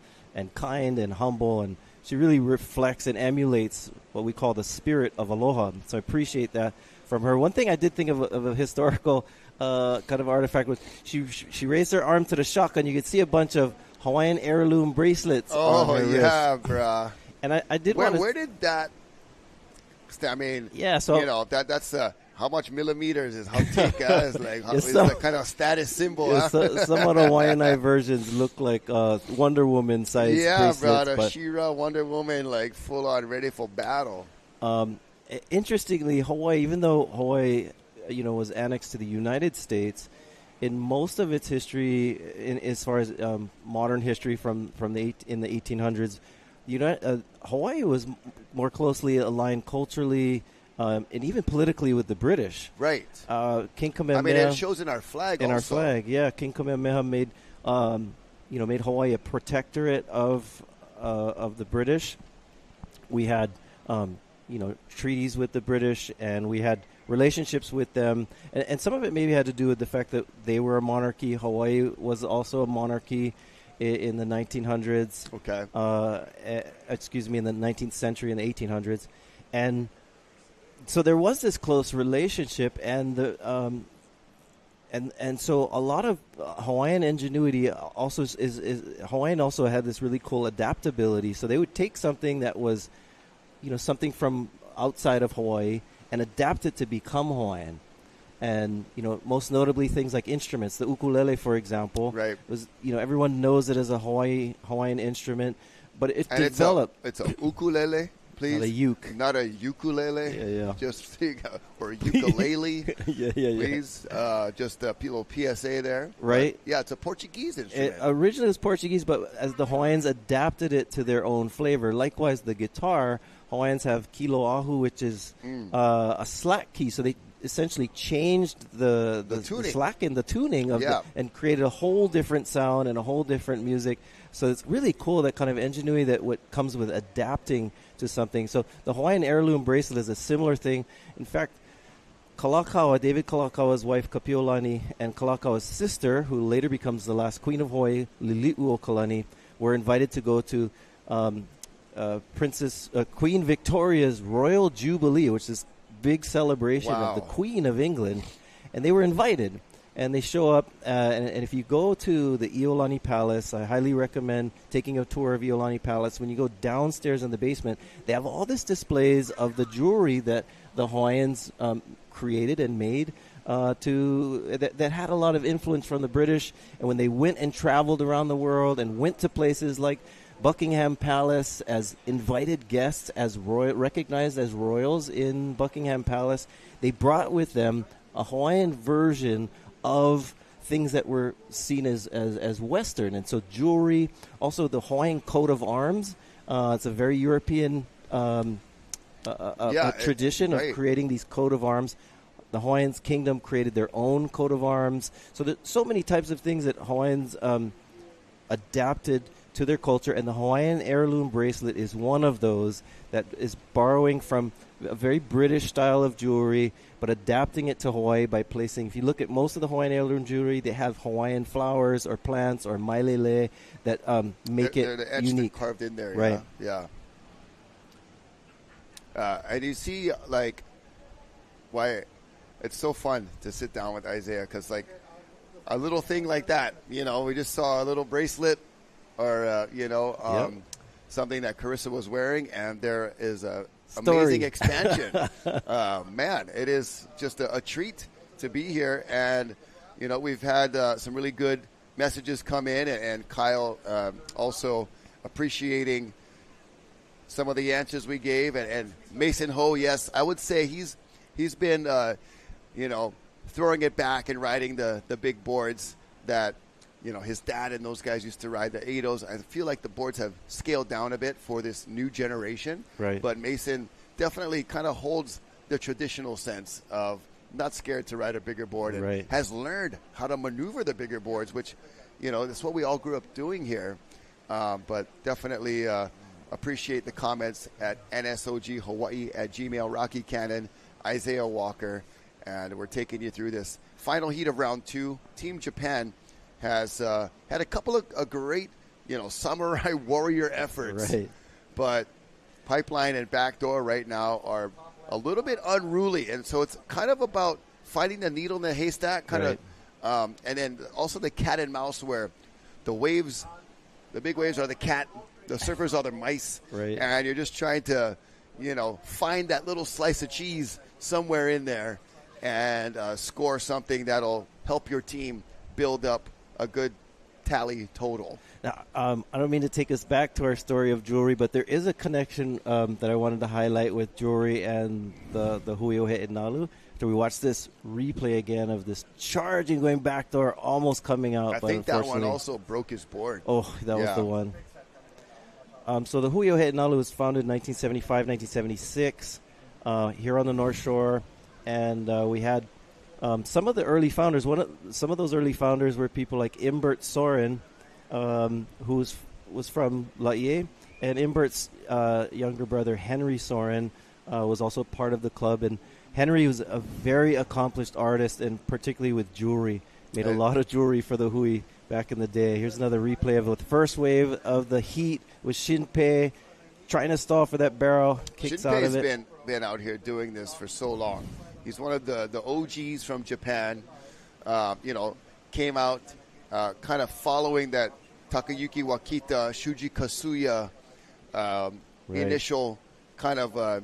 kind and humble, and she really reflects and emulates what we call the spirit of aloha. So I appreciate that from her. One thing I did think of a historical kind of artifact was she raised her arm to the shotgun. You could see a bunch of Hawaiian heirloom bracelets on her wrist. Bruh. And I did where did that? I mean, that's how much millimeters is hautika? It's like it's a kind of status symbol. Yeah, some of the Hawaiianized versions look like Wonder Woman size. Yeah, bracelets, bro, the She-Ra Wonder Woman, like full on ready for battle. Interestingly, Hawaii, even though Hawaii, was annexed to the United States, in most of its history, as far as modern history in the 1800s, Hawaii was more closely aligned culturally and even politically with the British. Right. King Kamehameha. I mean, it shows in our flag. In our flag, yeah. King Kamehameha made Hawaii a protectorate of the British. We had treaties with the British, and we had relationships with them, and some of it maybe had to do with the fact that they were a monarchy. Hawaii was also a monarchy in the 1900s. Okay. In the 19th century, in the 1800s, and so there was this close relationship, and so a lot of Hawaiian ingenuity also is Hawaiian also had this really cool adaptability. So they would take something that was, something from outside of Hawaii and adapt it to become Hawaiian. And, most notably things like instruments. The ukulele, for example, right, was, everyone knows it as a Hawaiian instrument, but it developed. It's a ukulele, please. Not a uke. Not a ukulele. Yeah. Just, or ukulele. Yeah. Please. Just a little PSA there. Right. But, yeah, it's a Portuguese instrument. Originally it was Portuguese, but as the Hawaiians adapted it to their own flavor. Likewise, the guitar, Hawaiians have kiloahu, which is a slack key. So they essentially changed the slack in the tuning of and created a whole different sound and a whole different music. So it's really cool, that kind of ingenuity that what comes with adapting to something. So the Hawaiian heirloom bracelet is a similar thing. In fact, David Kalakawa's wife Kapiolani and Kalakawa's sister, who later becomes the last queen of Hawaii, Liliuokalani, were invited to go to Queen Victoria's Royal Jubilee, which is big celebration of the Queen of England, and they were invited. And they show up, and if you go to the Iolani Palace, I highly recommend taking a tour of Iolani Palace. When you go downstairs in the basement, they have all this displays of the jewelry that the Hawaiians created and made that had a lot of influence from the British. And when they went and traveled around the world and went to places like Buckingham Palace as invited guests, as recognized as royals in Buckingham Palace, they brought with them a Hawaiian version of things that were seen as Western. And so jewelry, also the Hawaiian coat of arms. It's a very European tradition of creating these coat of arms. The Hawaiian kingdom created their own coat of arms. So there's so many types of things that Hawaiians adapted to their culture, and the Hawaiian heirloom bracelet is one of those that is borrowing from a very British style of jewelry, but adapting it to Hawaii by placing, if you look at most of the Hawaiian heirloom jewelry, they have Hawaiian flowers or plants or mailele that make it they're etched unique. And carved in there, right? Yeah. And you see, like, why it's so fun to sit down with Isaiah, because, like, a little thing like that, we just saw a little bracelet or, something that Carissa was wearing, and there is a amazing expansion. Man, it is just a treat to be here. And, we've had some really good messages come in, and Kyle also appreciating some of the answers we gave. And Mason Ho, yes, I would say he's been, throwing it back and riding the big boards that, his dad and those guys used to ride, the Eidos. I feel like the boards have scaled down a bit for this new generation. Right. But Mason definitely kind of holds the traditional sense of, not scared to ride a bigger board and has learned how to maneuver the bigger boards, which, that's what we all grew up doing here. But definitely appreciate the comments at NSOGHawaii at Gmail, Rocky Cannon, Isaiah Walker, and we're taking you through this final heat of round 2. Team Japan has had a couple of great, samurai warrior efforts. Right. But Pipeline and Backdoor right now are a little bit unruly, and so it's kind of about finding the needle in the haystack, and then also the cat and mouse, where the big waves are the cat, the surfers are the mice, and you're just trying to, find that little slice of cheese somewhere in there and score something that'll help your team build up a good tally total. Now, I don't mean to take us back to our story of jewelry, but there is a connection that I wanted to highlight with jewelry and the Huiohe Nalu. So we watched this replay again of this charging going backdoor, almost coming out. I think that one also broke his board. Oh, that was the one. So the Huiohe Nalu was founded in 1975, 1976 here on the North Shore. And we had some of the early founders. Some of those early founders were people like Imbert Soren, who was from Laie, and Imbert's younger brother Henry Soren was also part of the club. And Henry was a very accomplished artist, and particularly with jewelry. Made a lot of jewelry for the Hui back in the day. Here's another replay of the first wave of the heat with Shinpei trying to stall for that barrel. Kicks out of it. Shinpei's been out here doing this for so long. He's one of the OGs from Japan. Came out kind of following that Takayuki Wakita, Shuji Kasuya initial kind of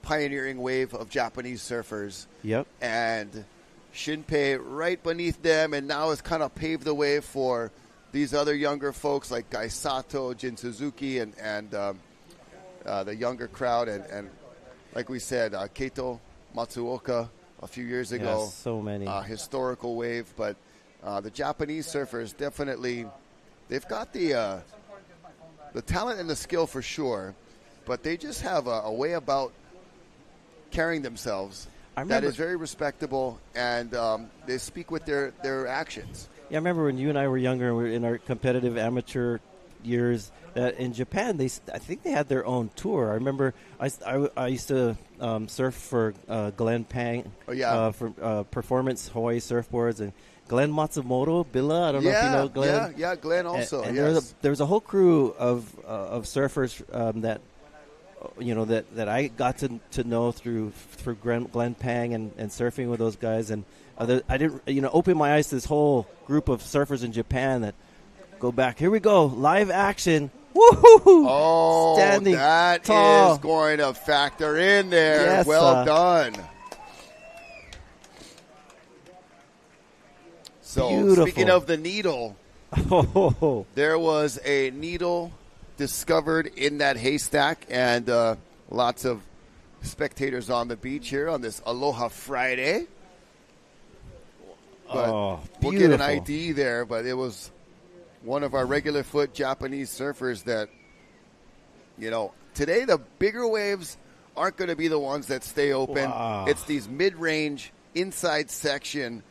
pioneering wave of Japanese surfers. Yep. And Shinpei right beneath them, and now has kind of paved the way for these other younger folks like Gai Sato, Jin Suzuki, and the younger crowd. And like we said, Keito Matsuoka a few years ago. Yes, so many. Historical wave. But the Japanese surfers definitely, they've got the talent and the skill for sure, but they just have a way about carrying themselves that is very respectable, and they speak with their actions. Yeah, I remember when you and I were younger and we were in our competitive amateur years, that in Japan, I think they had their own tour. I remember I used to surf for Glenn Pang for Performance Hawaii Surfboards, and Glenn Matsumoto, Billa, I don't know if you know Glenn. Yeah, Glenn also. And yes. there was a whole crew of surfers that I got to know through Glenn Pang and surfing with those guys, and I didn't open my eyes to this whole group of surfers in Japan that go back. Here we go, live action. Woo-hoo-hoo! Oh, standing that tall. is going to factor in there. Yes, well done. So, beautiful. Speaking of the needle, there was a needle discovered in that haystack, and lots of spectators on the beach here on this Aloha Friday. But we'll get an ID there, but it was one of our regular foot Japanese surfers that, today the bigger waves aren't going to be the ones that stay open. Wow. It's these mid-range inside section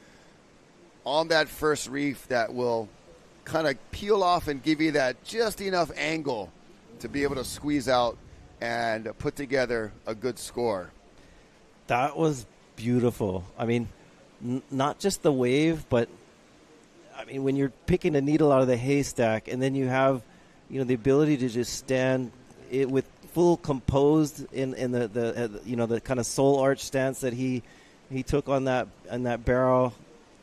on that first reef that will kind of peel off and give you that just enough angle to be able to squeeze out and put together a good score. That was beautiful. I mean, not just the wave, but I mean, when you're picking a needle out of the haystack, and then you have, the ability to just stand it with full composed in the kind of soul arch stance that he took on that barrel,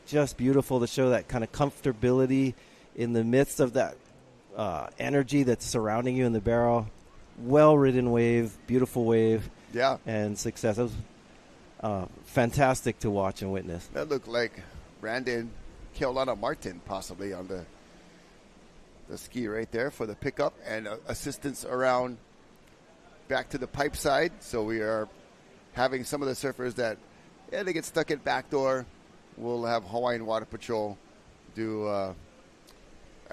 just beautiful to show that kind of comfortability in the midst of that energy that's surrounding you in the barrel. Well-ridden wave, beautiful wave, and success. It was fantastic to watch and witness. That looked like Brandon Keolana Martin possibly on the ski right there for the pickup, and assistance around back to the pipe side. So we are having some of the surfers that they get stuck at backdoor. We'll have Hawaiian Water Patrol do a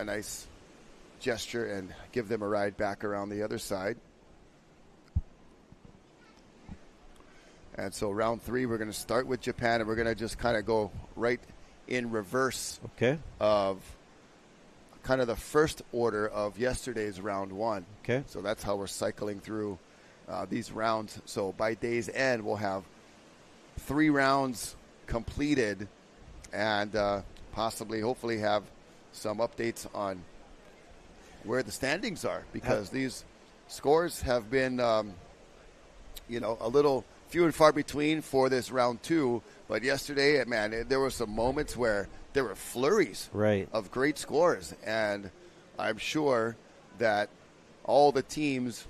nice gesture and give them a ride back around the other side. And so round 3, we're going to start with Japan, and we're going to just kind of go right in reverse of kind of the first order of yesterday's round 1. Okay. So that's how we're cycling through these rounds. So by day's end, we'll have 3 rounds completed and possibly, hopefully, have some updates on where the standings are, because these scores have been, a little few and far between for this round 2. But yesterday, man, there were some moments where there were flurries of great scores, and I'm sure that all the teams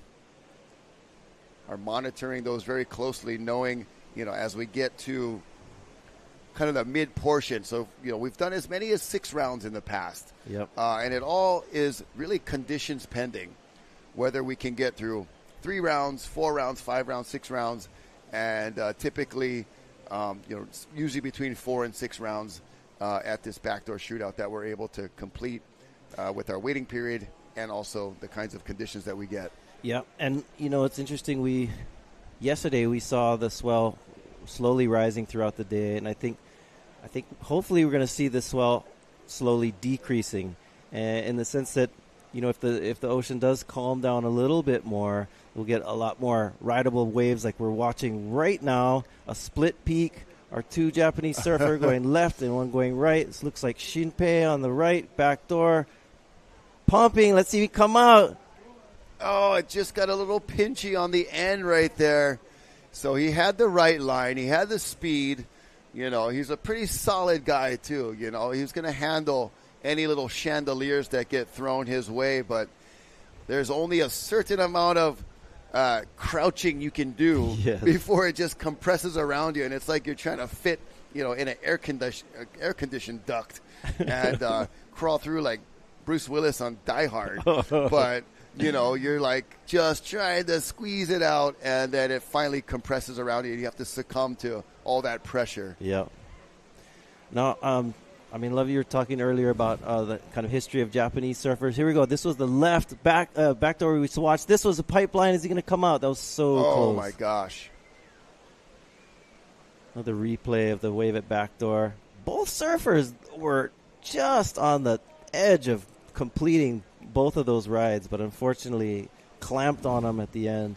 are monitoring those very closely, knowing, as we get to kind of the mid portion. So, we've done as many as 6 rounds in the past. Yep. And it all is really conditions pending, whether we can get through 3 rounds, 4 rounds, 5 rounds, 6 rounds, and typically, usually between 4 and 6 rounds at this backdoor shootout that we're able to complete with our waiting period and also the kinds of conditions that we get. Yeah, and it's interesting. Yesterday we saw the swell slowly rising throughout the day, and I think hopefully we're going to see the swell slowly decreasing, in the sense that if the ocean does calm down a little bit more, we'll get a lot more rideable waves like we're watching right now. A split peak, our 2 Japanese surfers going left and one going right. This looks like Shinpei on the right, backdoor, pumping. Let's see if he come out. Oh, it just got a little pinchy on the end right there. So he had the right line. He had the speed. He's a pretty solid guy, too. He's going to handle any little chandeliers that get thrown his way. But there's only a certain amount of crouching you can do before it just compresses around you. And it's like you're trying to fit, in an air-conditioned duct and crawl through like Bruce Willis on Die Hard. But you're like just trying to squeeze it out, and then it finally compresses around you, and you have to succumb to all that pressure. Yeah. Now, Love, you were talking earlier about the kind of history of Japanese surfers. Here we go. This was the left backdoor we watched. This was a pipeline. Is he going to come out? That was so close. Oh, my gosh. Another replay of the wave at backdoor. Both surfers were just on the edge of completing both of those rides, but unfortunately clamped on them at the end.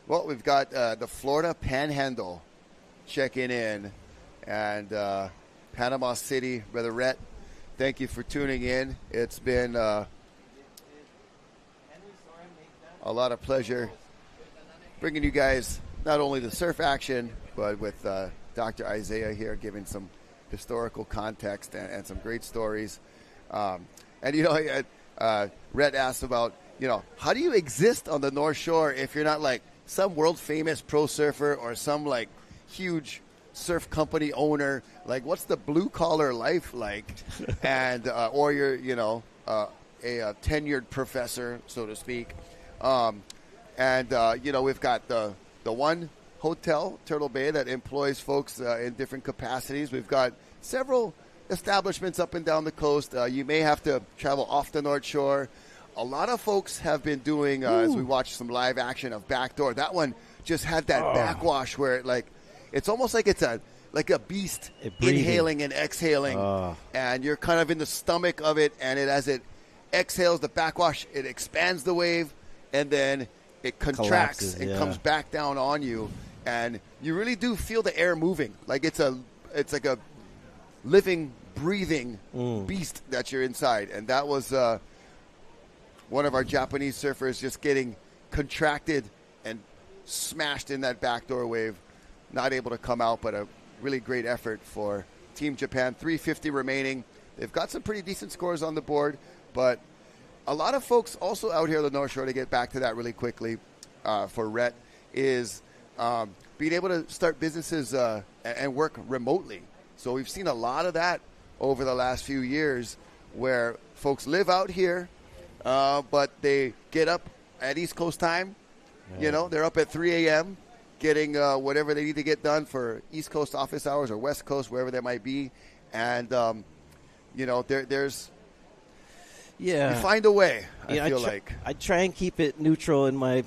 Well, we've got the Florida Panhandle checking in, and Panama City, Brother Rhett, thank you for tuning in. It's been a lot of pleasure bringing you guys not only the surf action, but with Dr. Isaiah here giving some historical context and some great stories. And, Rhett asked about, how do you exist on the North Shore if you're not like some world-famous pro surfer or some like huge surf company owner? Like, what's the blue-collar life like? And or you're, a tenured professor, so to speak. We've got the one hotel, Turtle Bay, that employs folks in different capacities. We've got several establishments up and down the coast. You may have to travel off the North Shore. A lot of folks have been doing, as we watch some live action of Backdoor, that one just had that backwash where it's almost like it's a beast inhaling and exhaling, and you're kind of in the stomach of it, and as it exhales, the backwash, it expands the wave, and then it contracts and comes back down on you, and you really do feel the air moving. Like it's like a living, breathing beast that you're inside. And that was one of our Japanese surfers just getting contracted and smashed in that backdoor wave, not able to come out, but a really great effort for Team Japan. 350 remaining. They've got some pretty decent scores on the board, but a lot of folks also out here on the North Shore, to get back to that really quickly for Rhett, is being able to start businesses and work remotely. So we've seen a lot of that over the last few years where folks live out here, but they get up at East Coast time. They're up at 3 a.m. getting whatever they need to get done for East Coast office hours or West Coast, wherever they might be. And, there's you find a way, I feel like. I try and keep it neutral in my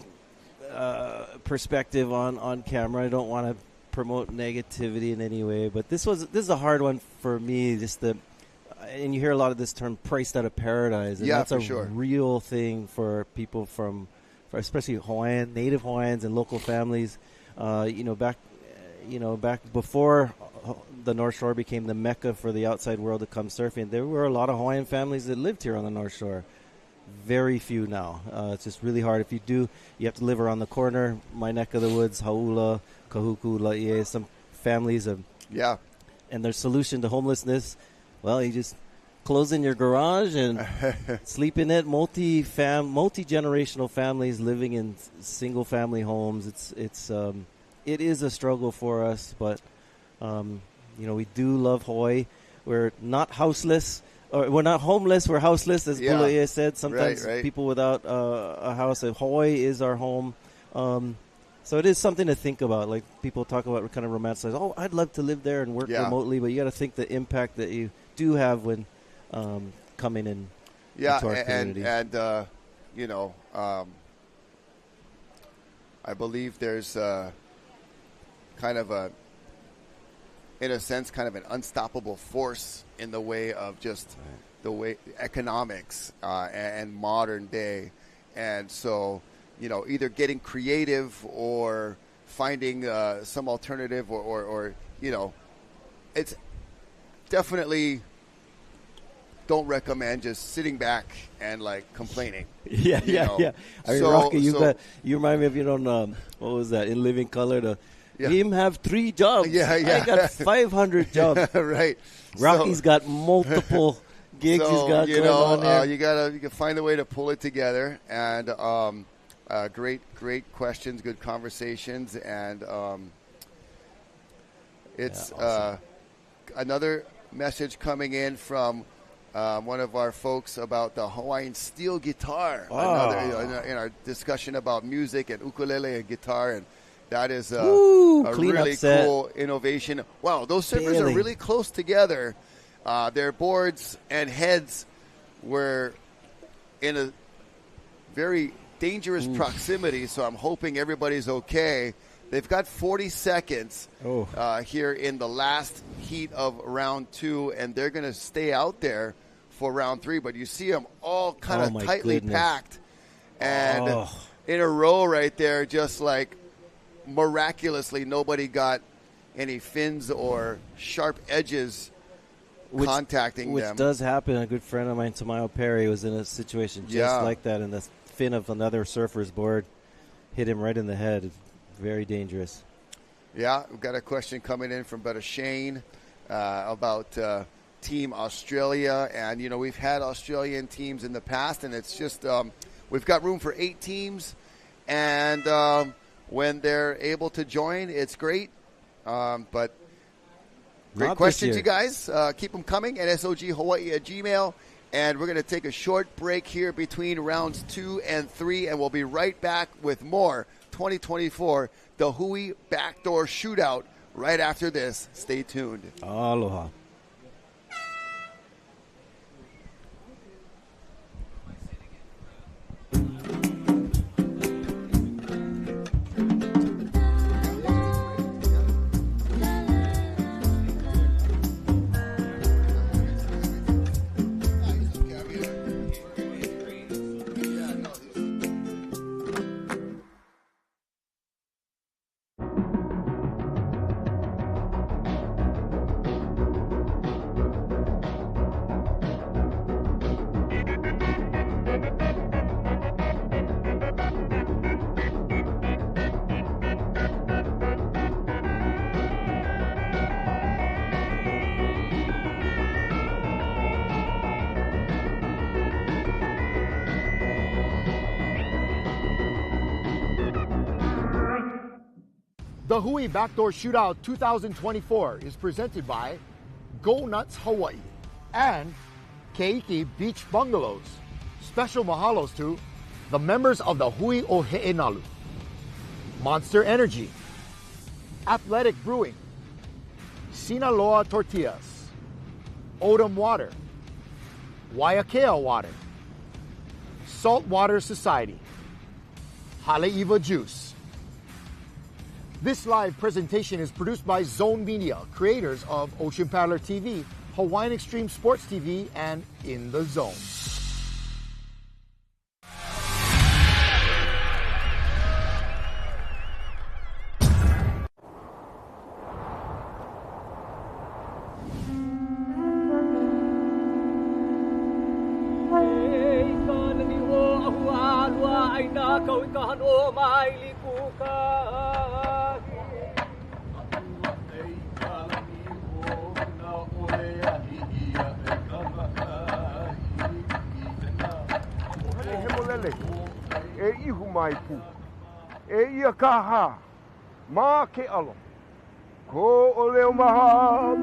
perspective on camera. I don't want to promote negativity in any way, but this is a hard one for me. And you hear a lot of this term "priced out of paradise," and that's a real thing for people for especially native Hawaiians and local families. Back before the North Shore became the mecca for the outside world to come surfing, there were a lot of Hawaiian families that lived here on the North Shore. Very few now. It's just really hard. If you do, you have to live around the corner. My neck of the woods, Hauula, Kahuku, Laie, some families of and their solution to homelessness, well, you just close in your garage and sleep in it. Multi-generational families living in single family homes. It is a struggle for us, but we do love Hawaii. We're not houseless. Or we're not homeless, we're houseless, as Gouveia said. Sometimes people without a house. Hawaii is our home. So it is something to think about. Like people talk about, kind of romanticize, oh, I'd love to live there and work remotely, but you got to think the impact that you do have when coming in into our community. And I believe there's kind of in a sense, kind of an unstoppable force in the way of just the way economics and modern day. And so, either getting creative or finding some alternative or it's definitely don't recommend just sitting back and like complaining. Yeah. I mean, Rocky, you remind me of, what was that, In Living Color, him have 3 jobs. I got 500 jobs. Right. Rocky's got multiple gigs he's got going on there. You can find a way to pull it together. And great questions, good conversations. And it's awesome. Another message coming in from one of our folks about the Hawaiian steel guitar. Another, in our discussion about music and ukulele and guitar, and that is a really cool innovation. Wow, those surfers are really close together. Their boards and heads were in a very dangerous proximity, so I'm hoping everybody's okay. They've got 40 seconds here in the last heat of round 2, and they're going to stay out there for round 3. But you see them all kind of tightly packed and in a row right there, just like miraculously nobody got any fins or sharp edges contacting them. Which does happen. A good friend of mine, Tamayo Perry, was in a situation just like that, and the fin of another surfer's board hit him right in the head. Very dangerous. Yeah, we've got a question coming in from Brother Shane about Team Australia. And, we've had Australian teams in the past, and it's just we've got room for 8 teams. And when they're able to join, it's great. But great questions, you guys. Keep them coming at SOGHawaii@gmail. And we're going to take a short break here between rounds 2 and 3, and we'll be right back with more 2024 DaHui Backdoor Shootout right after this. Stay tuned. Aloha. DaHui Backdoor Shootout 2024 is presented by Go Nuts Hawaii and Keiki Beach Bungalows. Special mahalos to the members of the Hui o He'enalu, Monster Energy, Athletic Brewing, Sinaloa Tortillas, Odom Water, Waiakea Water, Saltwater Society, Haleiwa Juice, This live presentation is produced by Zone Media, creators of Ocean Paddler TV, Hawaiian Extreme Sports TV, and In the Zone. Kaha, ma ke alo, ko oleo mahalo.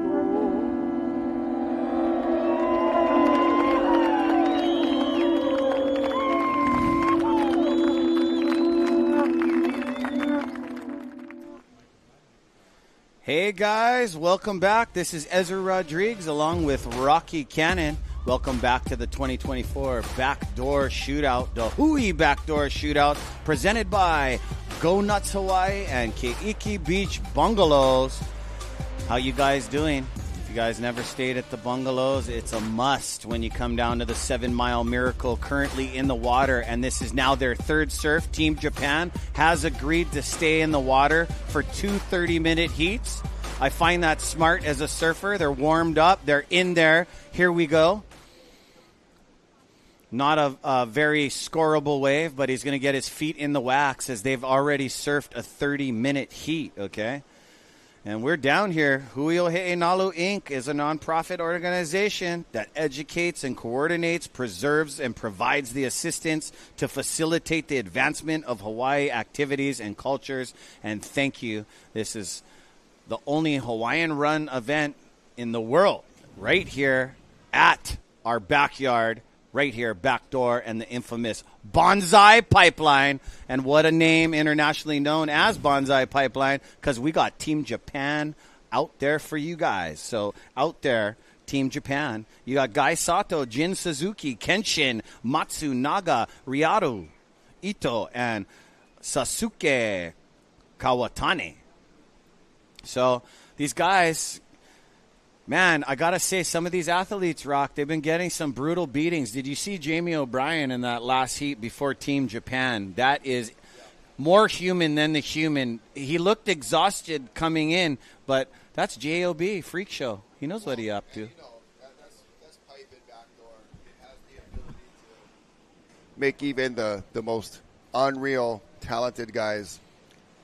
Hey guys, welcome back. This is Ezra Rodriguez along with Rocky Cannon. Welcome back to the 2024 Backdoor Shootout, DaHui Backdoor Shootout, presented by Go Nuts Hawaii and Keiki Beach Bungalows. How you guys doing? If you guys never stayed at the bungalows, it's a must when you come down to the 7 Mile Miracle, currently in the water, and this is now their third surf. Team Japan has agreed to stay in the water for 2 30-minute heats. I find that smart as a surfer. They're warmed up. They're in there. Here we go. Not a very scoreable wave, but he's going to get his feet in the wax as they've already surfed a 30-minute heat, okay? And we're down here. Huio He'enalu Inc. is a nonprofit organization that educates and coordinates, preserves, and provides the assistance to facilitate the advancement of Hawaii activities and cultures. And thank you. This is the only Hawaiian-run event in the world right here at our backyard. Right here, Backdoor, and the infamous Bonsai Pipeline. And what a name, internationally known as Bonsai Pipeline, because we got Team Japan out there for you guys. So out there, Team Japan, you got Gai Sato, Jin Suzuki, Kenshin, Matsunaga, Riaru, Ito, and Sasuke Kawatani. So these guys... Man, I got to say, some of these athletes, Rock, they've been getting some brutal beatings. Did you see Jamie O'Brien in that last heat before Team Japan? That is more human than the human. He looked exhausted coming in, but that's J.O.B., freak show. He knows what he's up to. That's pipe and backdoor. It has the ability to make even the most unreal, talented guys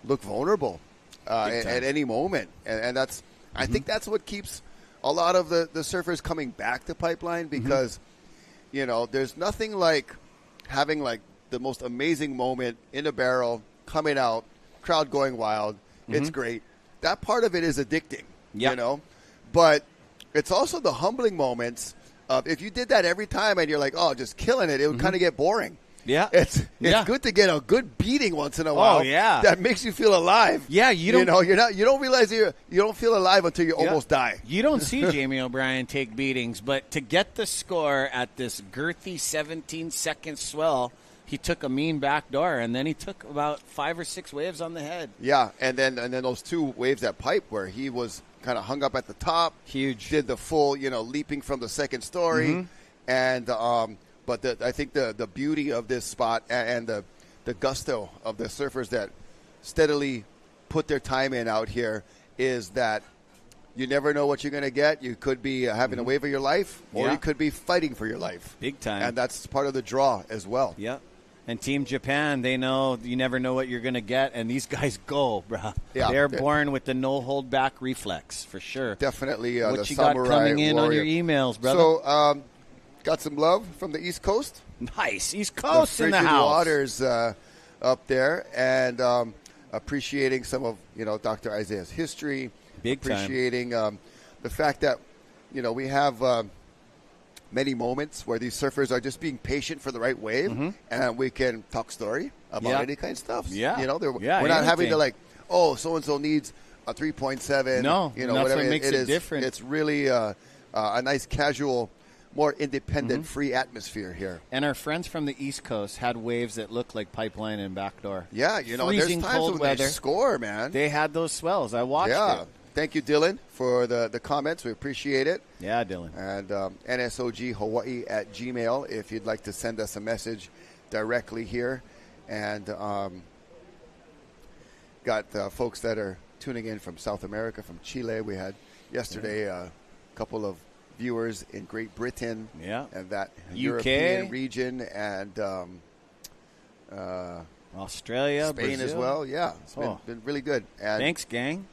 look vulnerable at any moment. And that's, I think that's what keeps a lot of the surfers coming back to Pipeline, because, you know, there's nothing like having like the most amazing moment in a barrel, coming out, crowd going wild. It's great. That part of it is addicting, you know, but it's also the humbling moments of if you did that every time and you're like, oh, just killing it, it would kind of get boring. Yeah. It's good to get a good beating once in a while. Oh, yeah. That makes you feel alive. Yeah, you don't realize you don't feel alive until you almost die. You don't see Jamie O'Brien take beatings, but to get the score at this girthy 17-second swell, he took a mean backdoor, and then he took about 5 or 6 waves on the head. Yeah, and then those 2 waves at Pipe where he was kind of hung up at the top. Huge. Did the full, leaping from the second story. And But I think the beauty of this spot and the gusto of the surfers that steadily put their time in out here is that you never know what you're going to get. You could be having a wave of your life, or you could be fighting for your life. Big time. And that's part of the draw as well. Yeah. And Team Japan, they know you never know what you're going to get, and these guys go, bro. Yeah. They're born with the no-hold-back reflex, for sure. Definitely what the you samurai got coming in warrior. on your emails, brother? So, got some love from the East Coast. Nice. East Coast in the frigid house. waters up there, and appreciating some of, Dr. Isaiah's history. Big time. Appreciating the fact that, we have many moments where these surfers are just being patient for the right wave, and we can talk story about any kind of stuff. Yeah. We're not having to like, oh, so-and-so needs a 3.7. No, whatever. makes it different. It's really a nice casual more independent, free atmosphere here. And our friends from the East Coast had waves that looked like Pipeline and Backdoor. Yeah, freezing there's times cold when weather. they score, man. They had those swells. I watched it. Thank you, Dylan, for the comments. We appreciate it. Yeah, Dylan. And nsoghawaii@gmail if you'd like to send us a message directly here. And got folks that are tuning in from South America, from Chile. We had yesterday a couple of viewers in Great Britain and that UK European region, and Australia, Spain Brazil. as well. Yeah, it's been really good. And thanks, gang.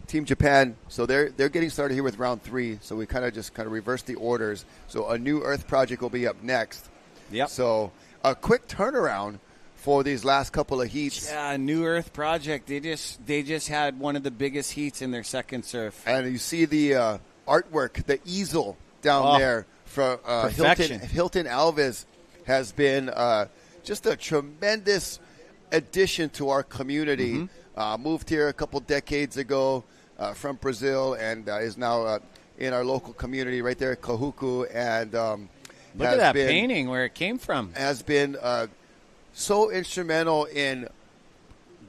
Team Japan, so they're getting started here with round 3. So we kind of reverse the orders. So a new Earth project will be up next. Yep. So a quick turnaround for these last couple of heats. Yeah, New Earth project. They just had one of the biggest heats in their second surf. And you see the artwork, the easel down there from Hilton Alves has been just a tremendous addition to our community. Moved here a couple decades ago from Brazil and is now in our local community right there at Kahuku. And look at that painting, where it came from. Has been so instrumental in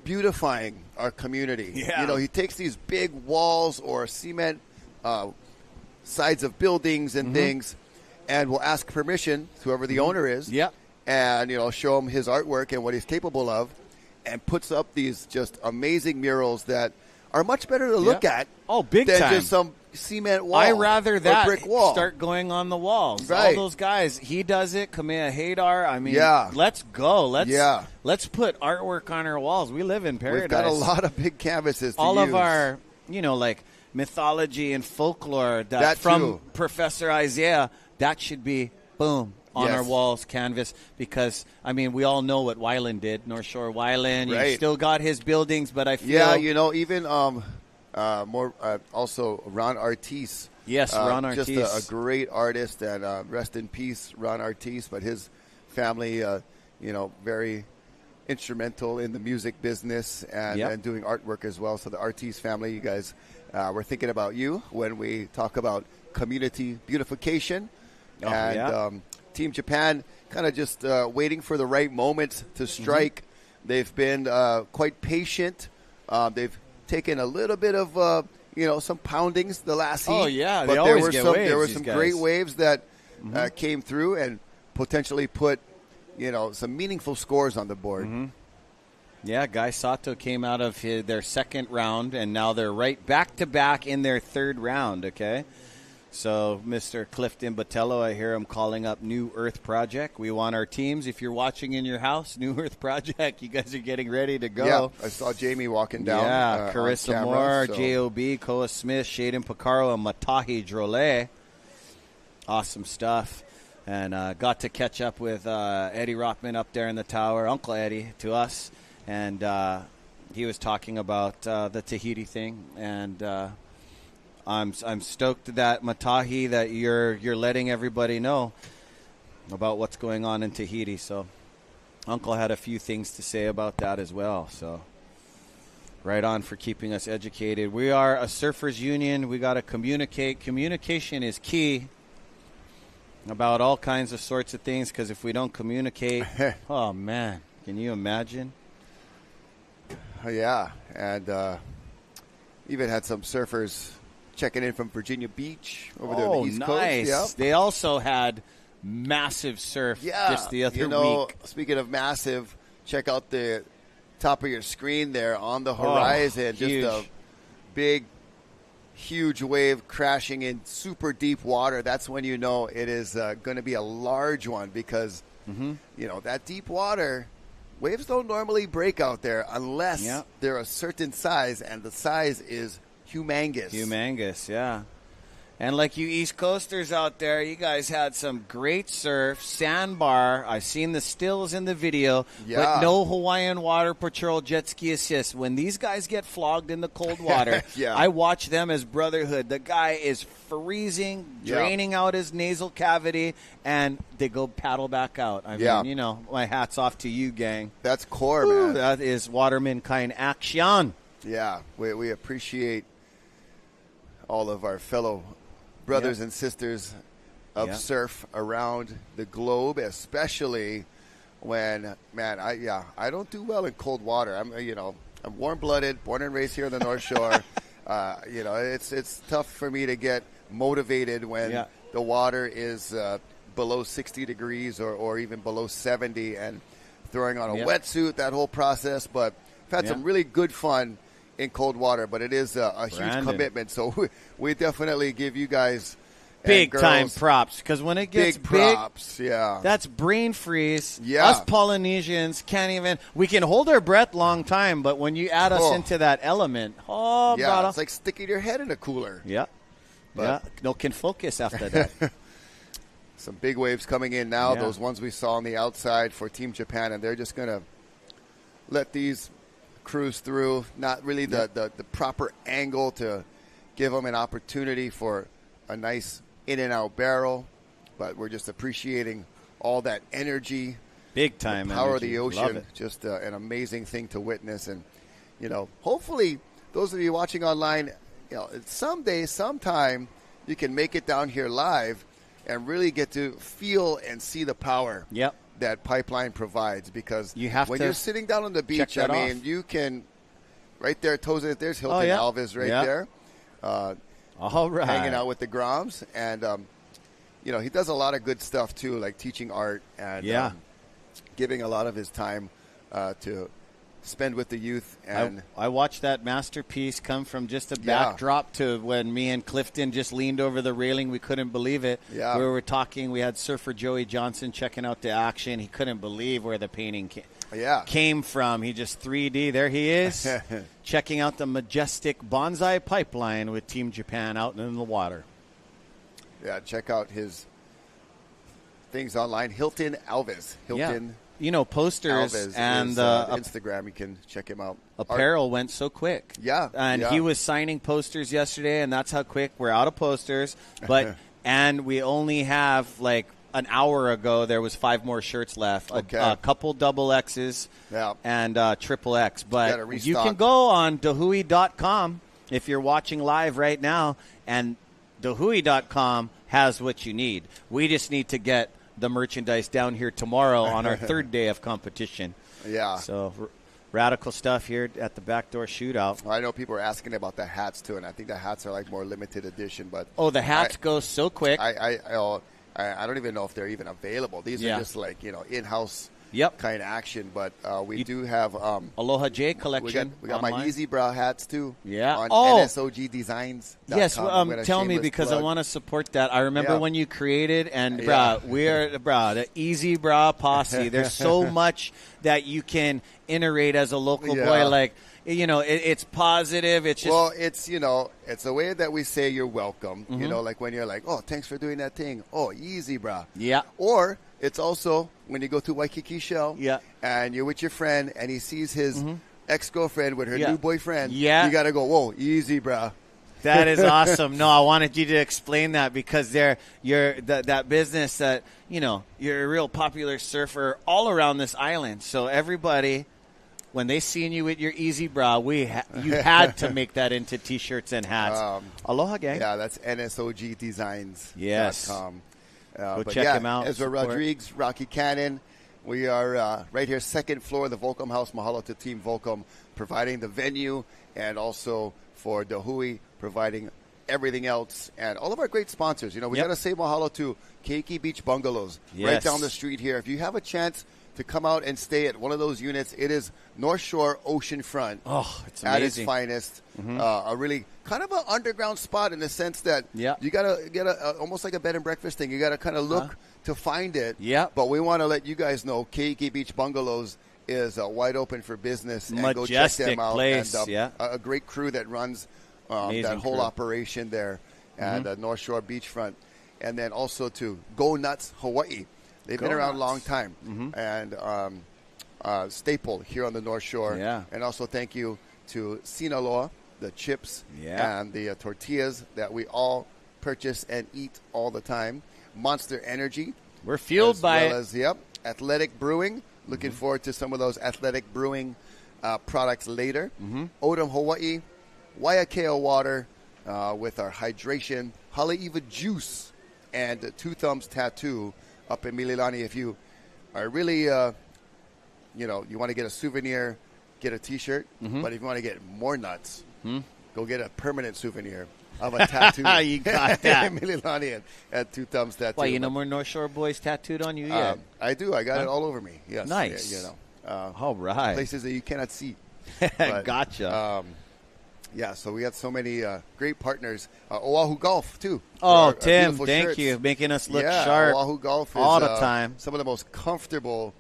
beautifying our community. Yeah. You know, he takes these big walls or cement sides of buildings and things, and will ask permission, whoever the owner is, and show him his artwork and what he's capable of, and puts up these just amazing murals that are much better to look at. Oh, big than time. just some cement wall. I rather that brick wall start going on the walls. Right. All those guys, he does it. Kamehameha. I mean, Yeah. let's go. Let's put artwork on our walls. We live in paradise. We've got a lot of big canvases to all use. of our, like mythology and folklore That from too. Professor Isaiah, that should be boom on our walls, canvas, because we all know what Weiland did, North Shore Weiland. Right. You still got his buildings, but I feel even also Ron Artis. Yes, Ron Artis, just a great artist, and rest in peace, Ron Artis. But his family, very instrumental in the music business and doing artwork as well. So the Artis family, you guys, we're thinking about you when we talk about community beautification. Team Japan kind of just waiting for the right moment to strike. They've been quite patient. They've taken a little bit of some poundings the last heat. Oh yeah, but they always get waves, there were these some guys. great waves that came through and potentially put some meaningful scores on the board. Yeah, Guy Sato came out of their second round, and now they're right back to back in their third round. Okay. So, Mr. Clifton Botello, I hear him calling up New Earth Project. We want our teams. If you're watching in your house, New Earth Project, you guys are getting ready to go. Yeah, I saw Jamie walking down. Yeah, Carissa on camera, Moore, so. J.O.B., Koa Smith, Shayden Pacarro, and Matahi Drollet. Awesome stuff. And got to catch up with Eddie Rothman up there in the tower, Uncle Eddie, to us. And he was talking about the Tahiti thing. And I'm stoked that Matahi, that you're letting everybody know about what's going on in Tahiti. So Uncle had a few things to say about that as well. So right on for keeping us educated. We are a surfers union. We got to communicate. Communication is key about all kinds of sorts of things, because if we don't communicate, oh man, can you imagine? Yeah, and even had some surfers checking in from Virginia Beach over there on the East Coast. Yep. They also had massive surf just the other week. Speaking of massive, check out the top of your screen there on the horizon. Huge. Just a big, huge wave crashing in super deep water. That's when you know it is going to be a large one, because, that deep water, waves don't normally break out there unless they're a certain size, and the size is humongous. Humongous, yeah. And like you East Coasters out there, you guys had some great surf, sandbar. I've seen the stills in the video, but no Hawaiian Water Patrol jet ski assist. When these guys get flogged in the cold water, I watch them as brotherhood. The guy is freezing, draining out his nasal cavity, and they go paddle back out. I mean, my hat's off to you, gang. That's core, man. That is waterman kind action. Yeah, we appreciate all of our fellow brothers and sisters of surf around the globe, especially when, man, I don't do well in cold water. I'm warm-blooded, born and raised here on the North Shore. It's tough for me to get motivated when the water is below 60 degrees or even below 70, and throwing on a wetsuit, that whole process. But I've had some really good fun in cold water, but it is a huge commitment. So we definitely give you guys big time props, because when it gets big, that's brain freeze. Us Polynesians can't even. We can hold our breath long time, but when you add us into that element, it's like sticking your head in a cooler. No can focus after that. Some big waves coming in now. Those ones we saw on the outside for Team Japan, and they're just gonna let these cruise through. Not really the proper angle to give them an opportunity for a nice in and out barrel, but we're just appreciating all that energy, big time the power energy. of the ocean. Just an amazing thing to witness. And hopefully those of you watching online, someday, sometime, you can make it down here live and really get to feel and see the power that pipeline provides. Because when you're sitting down on the beach, you can, right there, there's Hilton Alves right there. All right. Hanging out with the Groms. And, he does a lot of good stuff, too, like teaching art and giving a lot of his time to spend with the youth. And I watched that masterpiece come from just a backdrop to when me and Clifton just leaned over the railing. We couldn't believe it. We were talking. We had surfer Joey Johnson checking out the action. He couldn't believe where the painting came from. He just 3D. There he is, checking out the majestic bonsai pipeline with Team Japan out in the water. Yeah, check out his things online. Hilton Alves. Posters Alves and is, Instagram. You can check him out. Apparel went so quick. And he was signing posters yesterday, and that's how quick we're out of posters. But and we only have like an hour ago, there was 5 more shirts left. A couple double X's and triple X. But you can go on DaHui.com if you're watching live right now, and DaHui.com has what you need. We just need to get the merchandise down here tomorrow on our 3rd day of competition. So radical stuff here at the Backdoor Shootout. Well, I know people are asking about the hats, too, and I think the hats are like more limited edition. But the hats go so quick. I don't even know if they're even available. These are just like, in-house kind of action. But we do have Aloha J collection. We got my Easy Bra hats, too. On NSOG Designs. Yes, tell me, because I want to support that. I remember when you created, and we're the Easy Bra posse. There's so much that you can iterate as a local boy. Like, it's positive. It's just it's a way that we say you're welcome. Like when you're like, oh, thanks for doing that thing. Oh, easy, brah. Or it's also when you go to Waikiki Shell and you're with your friend and he sees his ex-girlfriend with her new boyfriend. You got to go, whoa, easy, brah. That is awesome. No, I wanted you to explain that, because you're that business that, you're a real popular surfer all around this island. So everybody, when they seen you with your Easy Bra, you had to make that into T-shirts and hats. Aloha, gang. Yeah, that's NSOGdesigns.com. Yes. Go check them out. Ezra Rodriguez, Rocky Cannon. We are right here, 2nd floor, the Volcom House. Mahalo to Team Volcom, providing the venue, and also for DaHui, providing everything else, and all of our great sponsors. We got to say mahalo to Keiki Beach Bungalows, right down the street here. If you have a chance to come out and stay at one of those units, it is North Shore oceanfront. Oh, it's amazing. At its finest. A really kind of an underground spot in the sense that you got to get almost like a bed and breakfast thing. You got to kind of look to find it. But we want to let you guys know Keiki Beach Bungalows is wide open for business. And majestic go check them out. Place. And, a great crew that runs that whole operation there at North Shore Beachfront. And then also to Go Nuts Hawaii. They've been around a long time, and staple here on the North Shore. And also thank you to Sinaloa, the chips and the tortillas that we all purchase and eat all the time. Monster Energy. We're fueled by it. As, Athletic Brewing. Looking forward to some of those Athletic Brewing products later. Odom Hawaii, Waiakea Water with our hydration. Haleiwa Juice. and Two Thumbs Tattoo up in Mililani. If you are really, you want to get a souvenir, get a T-shirt. Mhm. But if you want to get more nuts, go get a permanent souvenir of a tattoo. You got that. in Mililani at Two Thumbs Tattoo. Why, you no more North Shore boys tattooed on you yet? I do. I got it all over me. Yes. Nice. All right. Places that you cannot see. Gotcha. Yeah, so we got so many great partners. Oahu Golf, too. Oh, Tim, thank you. Making us look sharp Oahu Golf is all the time. Some of the most comfortable,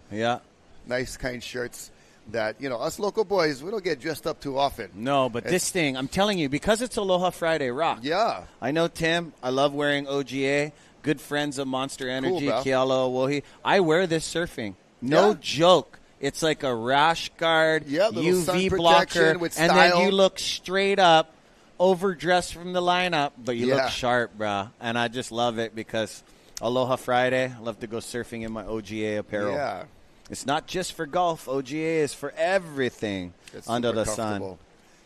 nice, kind shirts that, us local boys, we don't get dressed up too often. No, but this thing, I'm telling you, because it's Aloha Friday, rock. Yeah. I know, Tim, I love wearing OGA. Good friends of Monster Energy, bro. Kealo, Wohi. I wear this surfing. No joke. It's like a rash guard, little sun UV protection blocker, with and style. then you look straight up, overdressed from the lineup, but you look sharp, brah. And I just love it because Aloha Friday, I love to go surfing in my OGA apparel. Yeah. It's not just for golf. OGA is for everything It's under super the sun. comfortable.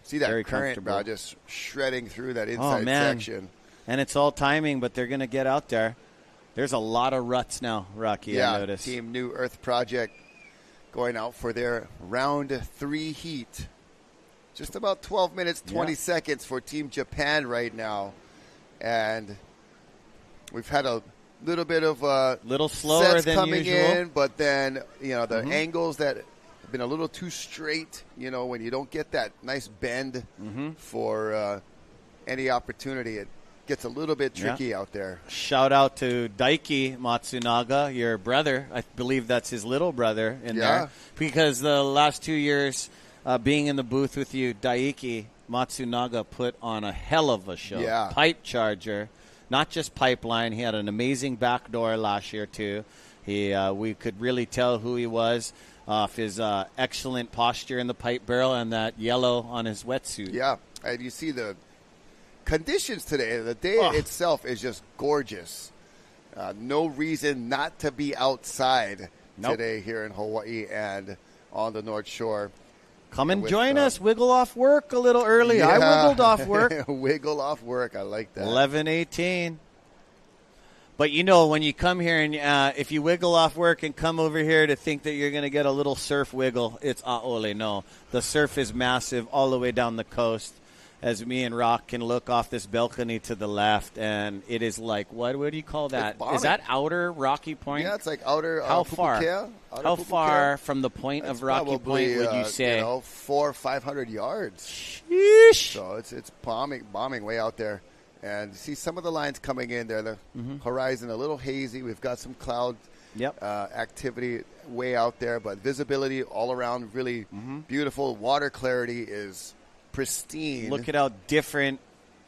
See that Very current, comfortable. bro, just shredding through that inside section. And it's all timing, but they're going to get out there. There's a lot of ruts now, Rocky, I noticed. Team New Earth Project going out for their round 3 heat. Just about 12 minutes, 20 seconds for Team Japan right now. And we've had a little bit of little slower sets than coming usual. in, but then, the angles that have been a little too straight, when you don't get that nice bend for any opportunity, it gets a little bit tricky out there. Shout out to Daiki Matsunaga, your brother. I believe that's his little brother in there. Because the last 2 years being in the booth with you, Daiki Matsunaga put on a hell of a show. Yeah. Pipe charger, not just pipeline. He had an amazing backdoor last year too. We could really tell who he was off his excellent posture in the pipe barrel and that yellow on his wetsuit. Yeah, and you see the conditions today. The day itself is just gorgeous. No reason not to be outside today here in Hawaii and on the North Shore. Come and join us. Wiggle off work a little early. I wiggled off work. Wiggle off work. I like that. 11:18. But when you come here and if you wiggle off work and come over here to think that you're going to get a little surf wiggle, it's a'ole. No. The surf is massive all the way down the coast. As me and Rock can look off this balcony to the left, and it is like, what do you call that? Is that outer Rocky Point? Yeah, it's like outer How far? How far from the point of Rocky Point would you say? 400 or 500 yards. Sheesh. So it's bombing way out there. And see some of the lines coming in there. The horizon a little hazy. We've got some cloud activity way out there, but visibility all around really beautiful. Water clarity is pristine. Look at how different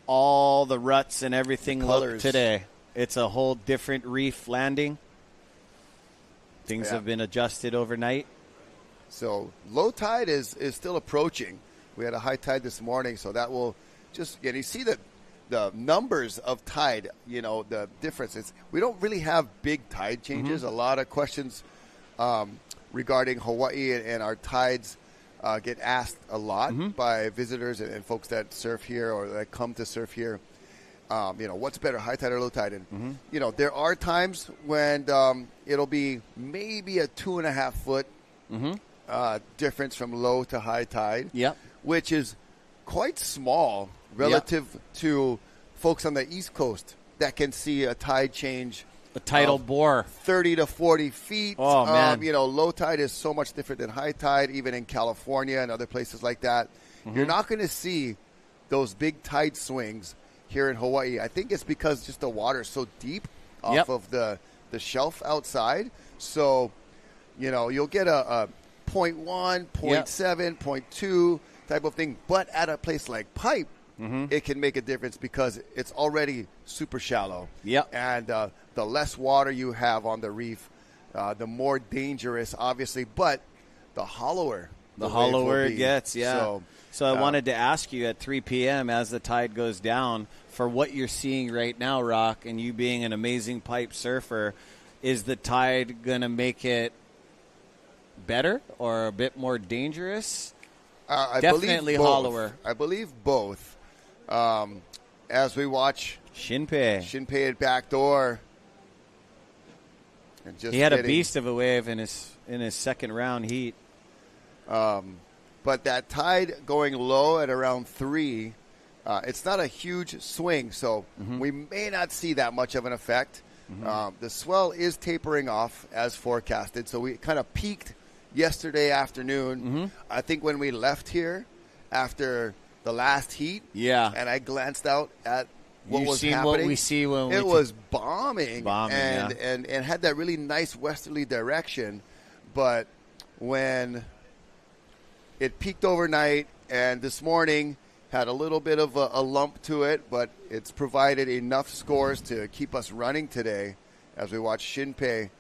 all the ruts and everything look today. It's a whole different reef landing. Things have been adjusted overnight. So low tide is still approaching. We had a high tide this morning, so that will just you see the numbers of tide, the difference. We don't really have big tide changes. A lot of questions regarding Hawaii and our tides get asked a lot by visitors and folks that surf here or that come to surf here. What's better, high tide or low tide? And, there are times when it'll be maybe a 2.5 foot difference from low to high tide, which is quite small relative to folks on the East Coast that can see a tide change. A tidal bore. 30 to 40 feet. Oh, man. Low tide is so much different than high tide, even in California and other places like that. You're not going to see those big tide swings here in Hawaii. I think it's because just the water is so deep off of the shelf outside. So, you'll get a 0.1, 0.7, 0.2 type of thing. But at a place like Pipe, it can make a difference because it's already super shallow. And the less water you have on the reef, the more dangerous, obviously, but the hollower it gets, So I wanted to ask you at 3 p.m. as the tide goes down, for what you're seeing right now, Rock, and you being an amazing pipe surfer, is the tide going to make it better or a bit more dangerous? Definitely hollower. I believe both. As we watch Shinpei at Backdoor And just he had a beast of a wave in his second round heat. But that tide going low at around 3, it's not a huge swing, so we may not see that much of an effect. The swell is tapering off as forecasted, so we kind of peaked yesterday afternoon. I think when we left here after the last heat, and I glanced out at what was happening. What we see when it was bombing, and had that really nice westerly direction, but when it peaked overnight, and this morning had a little bit of a lump to it, but it's provided enough scores to keep us running today as we watch Shinpei.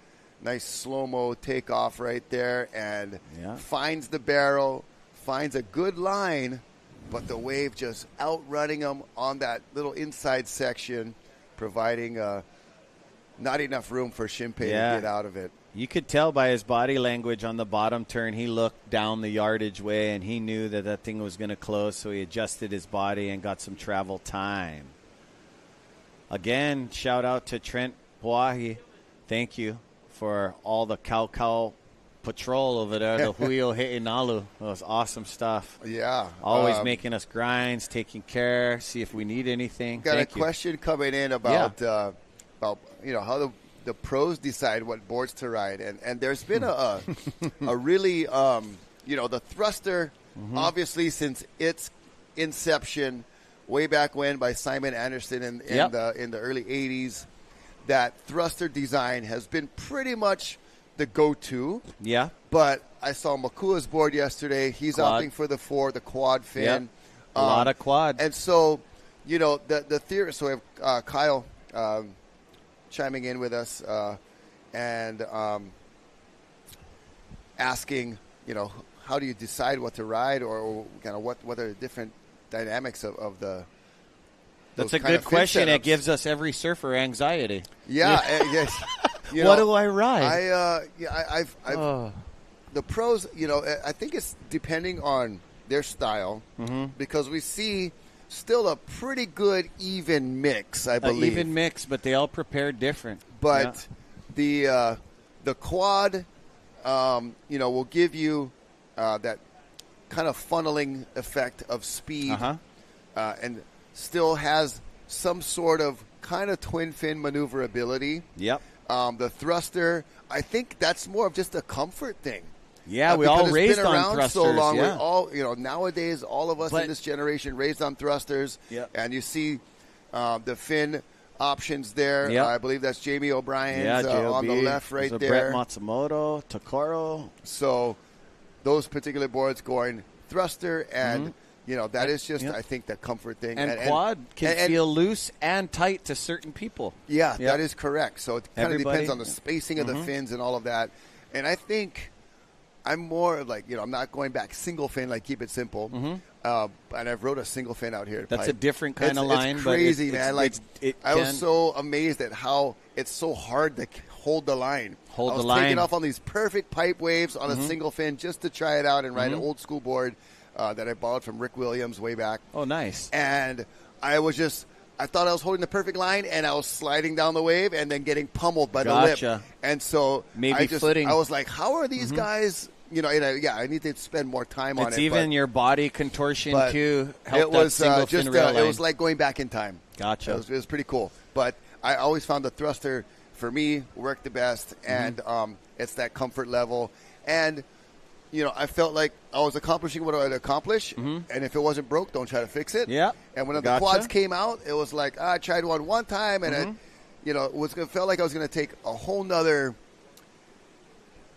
Nice slow-mo takeoff right there, and finds the barrel, finds a good line, but the wave just outrunning him on that little inside section, providing not enough room for Shinpei to get out of it. You could tell by his body language on the bottom turn. He looked down the yardage way, and he knew that thing was going to close, so he adjusted his body and got some travel time. Again, shout out to Trent Puahi. Thank you for all the Cow patrol over there, the Huio He'inalu. That was awesome stuff. Yeah. Always making us grinds, taking care, see if we need anything. Got a question coming in about how the pros decide what boards to ride, and there's been a really the thruster, obviously since its inception way back when by Simon Anderson in the early 80s, that thruster design has been pretty much the go-to. Yeah. But I saw Makua's board yesterday. He's opting for the quad fin. Yep. A lot of quad. And so, the theory. So we have Kyle chiming in with us and asking, how do you decide what to ride, or kind of what are the different dynamics of the. That's a good question. It gives us every surfer anxiety. Yeah. Yes. What do I ride? I've the pros. I think it's depending on their style, because we see still a pretty good even mix. I believe even mix, but they all prepare different. But the quad, will give you that kind of funneling effect of speed, and still has some sort of kind of twin fin maneuverability. Yep. The thruster, I think that's more of just a comfort thing. Yeah, we all raised been around on thrusters. So long, yeah. we all, nowadays, all of us in this generation raised on thrusters. Yep. And you see the fin options there. Yep. I believe that's Jamie O'Brien's on the left right there. Brett Matsumoto, Pacarro. So those particular boards going thruster and that is just, I think, the comfort thing. And quad can feel loose and tight to certain people. Yeah, that is correct. So it kind of depends on the spacing of the fins and all of that. And I think I'm more like, I'm not going back single fin, like keep it simple. And I've rode a single fin out here. That's a different kind of line. It's crazy, man. I was so amazed at how it's so hard to hold the line. I was taking off on these perfect pipe waves on a single fin just to try it out and ride an old school board that I borrowed from Rick Williams way back. Oh, nice. And I thought I was holding the perfect line, and I was sliding down the wave and then getting pummeled by the lip. And so footing. I was like, how are these guys, I need to spend more time on it. It's even your body contortion, too. It was it was like going back in time. Gotcha. It was pretty cool. But I always found the thruster, for me, worked the best, and it's that comfort level. And I felt like I was accomplishing what I had to accomplish, and if it wasn't broke, don't try to fix it. Yeah. And when the quads came out, it was like, I tried one time, and it felt like I was going to take a whole nother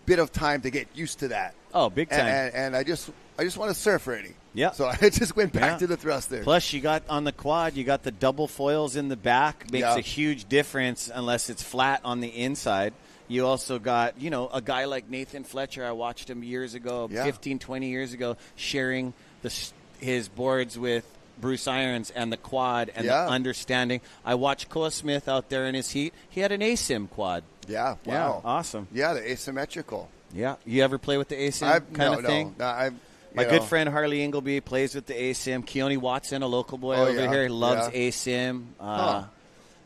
bit of time to get used to that. Oh, big time. And I just want to surf already. Yeah. So I just went back to the thruster. Plus, you got on the quad, you got the double foils in the back. Makes a huge difference unless it's flat on the inside. You also got, a guy like Nathan Fletcher. I watched him years ago, 15, 20 years ago, sharing his boards with Bruce Irons and the quad and the understanding. I watched Koa Smith out there in his heat. He had an ASIM quad. Yeah, wow. Yeah, awesome. Yeah, the asymmetrical. Yeah. You ever play with the ASIM kind of thing? No, My good friend Harley Ingleby plays with the ASIM. Keone Watson, a local boy over here, loves ASIM.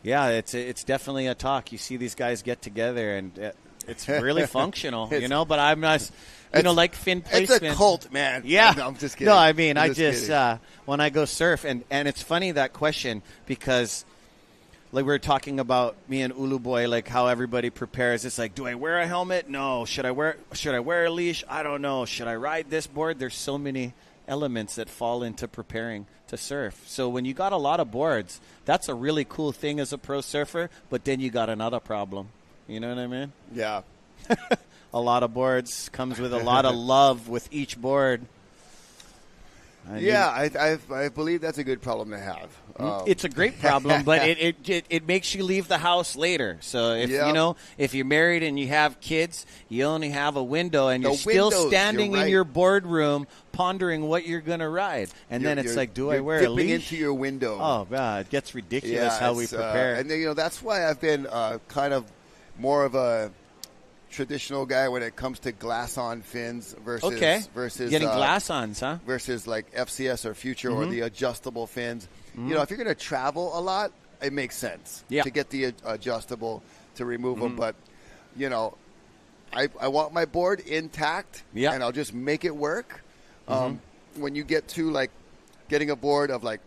Yeah, it's definitely a talk. You see these guys get together, and It's really functional, but I'm not, like fin It's placement. a cult, man. Yeah. No, I'm just kidding. No, I mean, I'm just kidding. when I go surf, and it's funny that question because, like we were talking about me and Ulu Boy, like how everybody prepares. It's like, do I wear a helmet? No. Should I wear a leash? I don't know. Should I ride this board? There's so many elements that fall into preparing to surf. So when you got a lot of boards, that's a really cool thing as a pro surfer, but then you got another problem. You know what I mean? Yeah. A lot of boards comes with a lot of love with each board. I believe that's a good problem to have. It's a great problem, but it makes you leave the house later. So if if you're married and you have kids, you only have a window, and you're still standing in your boardroom pondering what you're going to ride. And then it's like, do I wear a leash? Dipping into your window. Oh, God, it gets ridiculous how we prepare. And then, that's why I've been kind of more of a traditional guy when it comes to glass-on fins versus getting glass-ons, huh? Versus like FCS or Future or the adjustable fins. If you're going to travel a lot, it makes sense to get the adjustable to remove them. But I want my board intact, and I'll just make it work. When you get to like getting a board of like,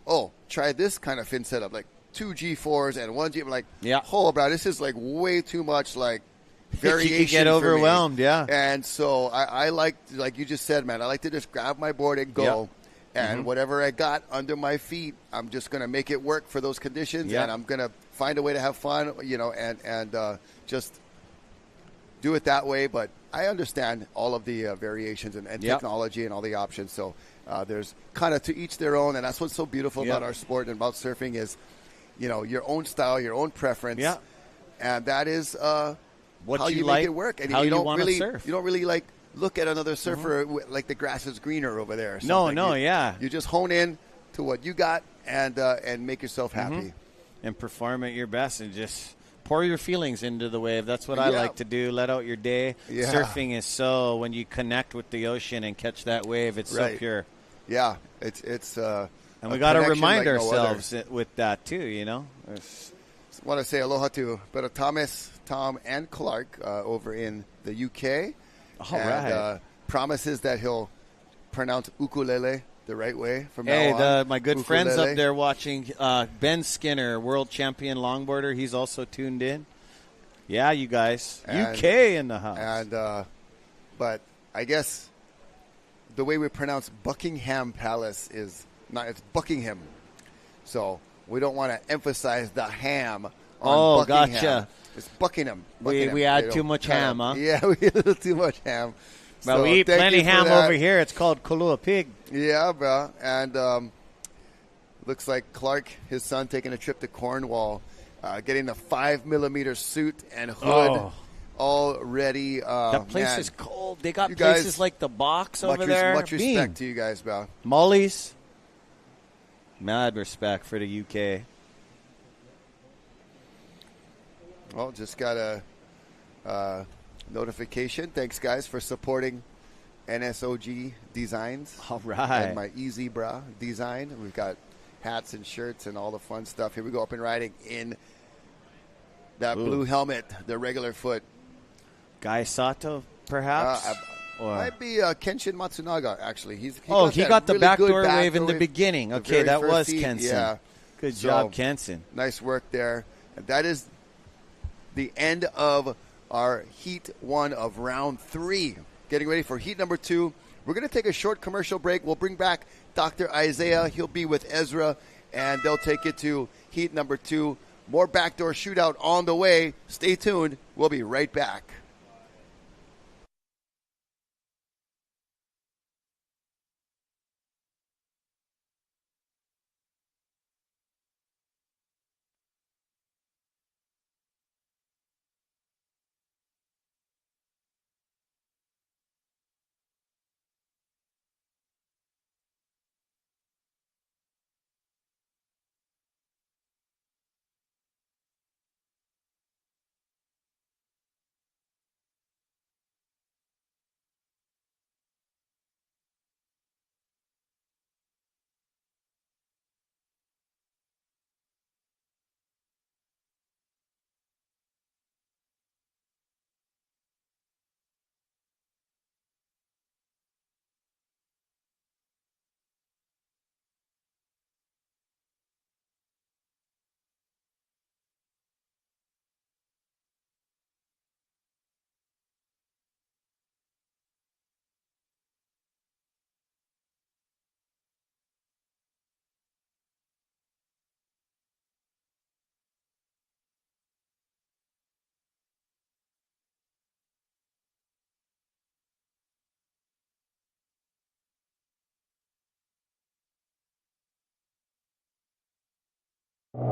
try this kind of fin setup, like 2 G4s and 1 G. I'm like, bro, this is like way too much like variation. You get overwhelmed, And so I like you just said, man, I like to just grab my board and go. And whatever I got under my feet, I'm just going to make it work for those conditions. And I'm going to find a way to have fun, and just do it that way. But I understand all of the variations and technology and all the options. So there's kind of to each their own. And that's what's so beautiful about our sport and about surfing is, your own style, your own preference. Yeah. And that is what how you like, make it work. And how you don't want really to surf. You don't really like look at another surfer like the grass is greener over there. You just hone in to what you got and make yourself happy. And perform at your best and just pour your feelings into the wave. That's what I like to do. Let out your day. Surfing is so, when you connect with the ocean and catch that wave, it's so pure. Yeah, it's and we got to remind ourselves with that too, I want to say aloha to Brother Thomas, Tom, and Clark over in the UK. All right. Promises that he'll pronounce ukulele the right way from now on. My good friends up there watching, Ben Skinner, world champion longboarder, he's also tuned in. Yeah, you guys. UK in the house. And but I guess the way we pronounce Buckingham Palace is not, it's Buckingham. So we don't want to emphasize the ham on Buckingham. Gotcha. It's Buckingham. We add too much ham, huh? Yeah, we add a little too much ham. Well, we eat plenty ham over here. It's called Kalua Pig. Yeah, bro. And looks like Clark, his son, taking a trip to Cornwall, getting a 5mm suit and hood all ready. That place is cold. They got places like the box over there. Much respect to you guys, bro. Molly's. Mad respect for the UK. Well, just got a notification. Thanks, guys, for supporting NSOG Designs. All right. And my Easy Bra design. We've got hats and shirts and all the fun stuff. Here we go, up and riding in that blue helmet, the regular foot. Guy Sato, perhaps? Might be Kenshin Matsunaga, actually. He got the really backdoor good wave in the beginning. Okay, that was Kenshin. Yeah. Good job, Kenshin. Nice work there. And that is the end of our Heat 1 of Round 3. Getting ready for Heat number 2. We're going to take a short commercial break. We'll bring back Dr. Isaiah. He'll be with Ezra, and they'll take it to Heat number 2. More Backdoor Shootout on the way. Stay tuned. We'll be right back. Snap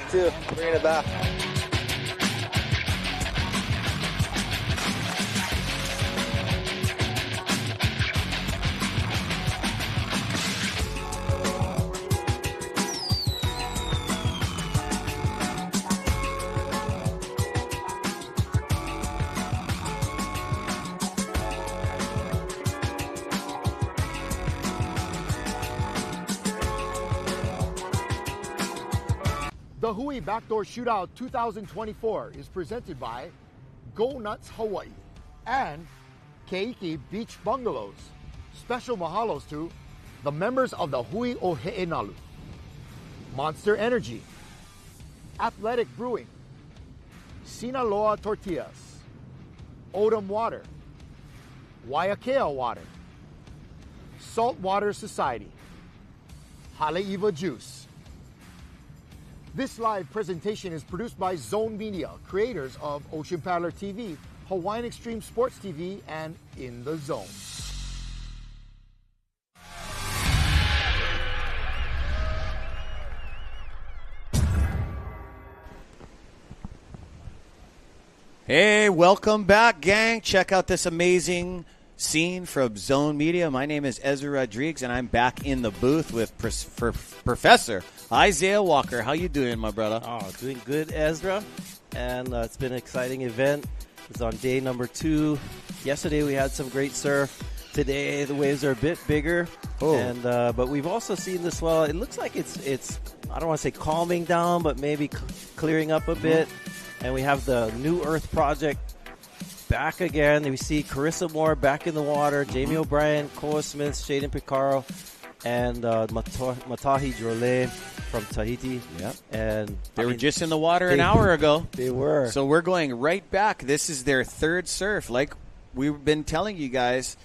two, bring it back. DaHui Backdoor Shootout 2024 is presented by Go Nuts Hawaii and Keiki Beach Bungalows. Special mahalos to the members of the Hui o He'enalu, Monster Energy, Athletic Brewing, Sinaloa Tortillas, Odom Water, Waiakea Water, Saltwater Society, Haleiwa Juice. This live presentation is produced by Zone Media, creators of Ocean Paddler TV, Hawaiian Extreme Sports TV, and In the Zone. Hey, welcome back, gang. Check out this amazing scene from Zone Media. My name is Ezra Rodriguez, and I'm back in the booth with Professor Isaiah Walker. How you doing, my brother? Oh, doing good, Ezra. And it's been an exciting event. It's on day number 2. Yesterday we had some great surf. Today the waves are a bit bigger. Oh. And but we've also seen the swell. It looks like it's I don't want to say calming down, but maybe clearing up a bit. And we have the New Earth Project back again. We see Carissa Moore back in the water, Jamie O'Brien, Koa Smith, Shayden Pacarro, and Matahi Drollet from Tahiti. Yep. And they were just in the water an hour ago. They were. So we're going right back. This is their third surf. Like we've been telling you guys,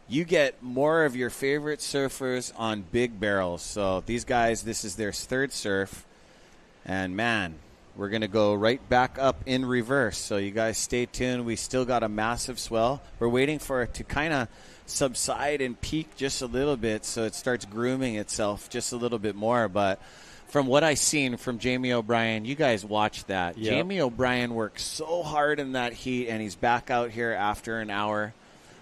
you get more of your favorite surfers on big barrels. So these guys, this is their third surf. And, man, we're going to go right back up in reverse. So you guys stay tuned. We still got a massive swell. We're waiting for it to kind of subside and peak just a little bit so it starts grooming itself just a little bit more. But from what I've seen from Jamie O'Brien, you guys watch that. Yep. Jamie O'Brien worked so hard in that heat, and he's back out here after an hour.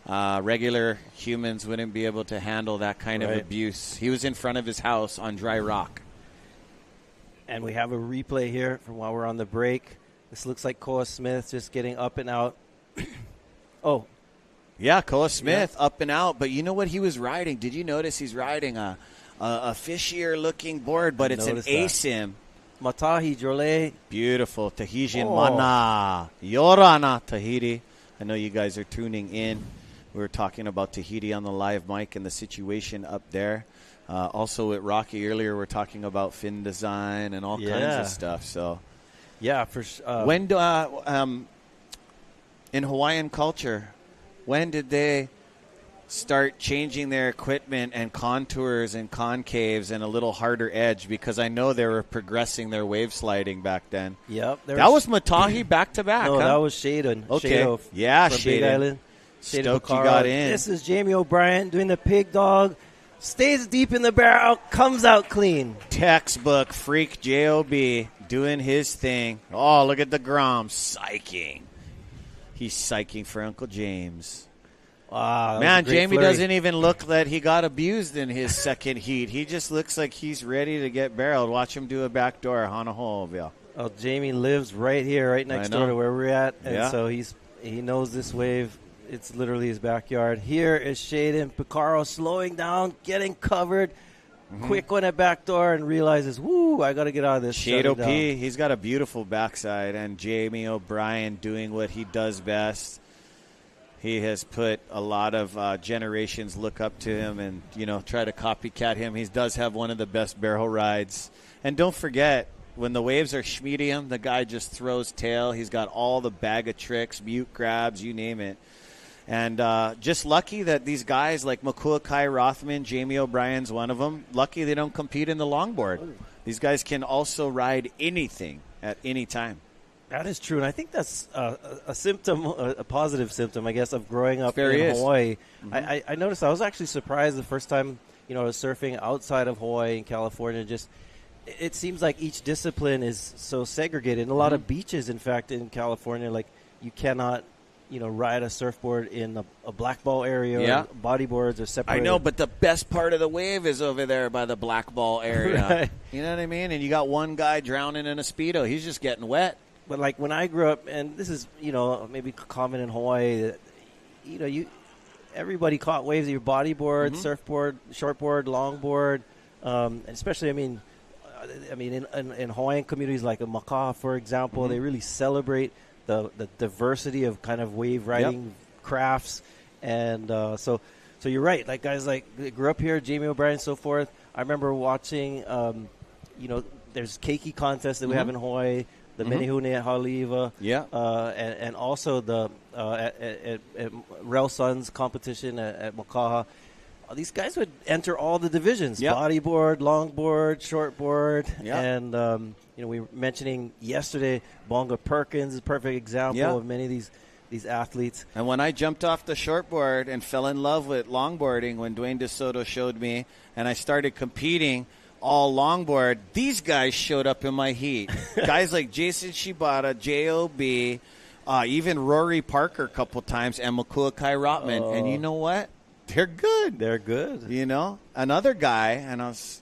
Regular humans wouldn't be able to handle that kind of abuse. He was in front of his house on dry rock. And we have a replay here from while we're on the break. This looks like Koa Smith just getting up and out. Oh. Yeah, Koa Smith up and out. But you know what he was riding? Did you notice he's riding a fishier-looking board, but it's an ASIM. Matahi Drollet. Beautiful. Tahitian mana. Yorana Tahiti. I know you guys are tuning in. We were talking about Tahiti on the live mic and the situation up there. Also at Rocky earlier, we're talking about fin design and all kinds of stuff. So, yeah, for when do in Hawaiian culture, when did they start changing their equipment and contours and concaves and a little harder edge? Because I know they were progressing their wave sliding back then. Yep, that was Matahi back to back. No, that was Shayden. Okay, Shayden yeah, from Big Island. Stoked you got in. This is Jamie O'Brien doing the pig dog. Stays deep in the barrel, comes out clean. Textbook freak J.O.B. doing his thing. Oh, look at the Grom psyching. He's psyching for Uncle James. Wow, man, Jamie flurry. doesn't even look that he got abused in his second heat. He just looks like he's ready to get barreled. Watch him do a backdoor on a hole. Oh, Jamie lives right here, right next door to where we're at, and so he knows this wave. It's literally his backyard. Here is Shayden Pacarro slowing down, getting covered. Quick one at backdoor and realizes, woo, I got to get out of this. Shade OP, he's got a beautiful backside. And Jamie O'Brien doing what he does best. He has put a lot of generations look up to him and, try to copycat him. He does have one of the best barrel rides. And don't forget, when the waves are medium, the guy just throws tail. He's got all the bag of tricks, mute grabs, you name it. And just lucky that these guys like Makuakai Rothman, Jamie O'Brien's one of them, lucky they don't compete in the longboard. These guys can also ride anything at any time. That is true, and I think that's a symptom, a positive symptom, I guess, of growing up There he in is. Hawaii. Mhm. I noticed I was actually surprised the first time, I was surfing outside of Hawaii in California. Just it seems like each discipline is so segregated. And a lot of beaches, in fact, in California, like you cannot, ride a surfboard in a black ball area. Yeah. Or bodyboards are separated. I know, but the best part of the wave is over there by the black ball area. Right. You know what I mean? And you got one guy drowning in a Speedo. He's just getting wet. But like when I grew up, and this is maybe common in Hawaii, that everybody caught waves of your bodyboard, surfboard, shortboard, longboard, especially in Hawaiian communities like a Makaha, for example, they really celebrate the diversity of kind of wave riding crafts, and so you're right. Like guys like grew up here, Jamie O'Brien, and so forth. I remember watching, there's keiki contests that we have in Hawaii. The Menehune at Haleiwa, and also the at Rel Sun's competition at Makaha. These guys would enter all the divisions: bodyboard, longboard, shortboard, and we were mentioning yesterday. Bonga Perkins is a perfect example of many of these athletes. And when I jumped off the shortboard and fell in love with longboarding, when Dwayne DeSoto showed me, and I started competing. All longboard, these guys showed up in my heat. Guys like Jason Shibata, J.O.B., even Rory Parker a couple times, and Makuakai Rothman. And you know what? They're good. They're good. Another guy, and I was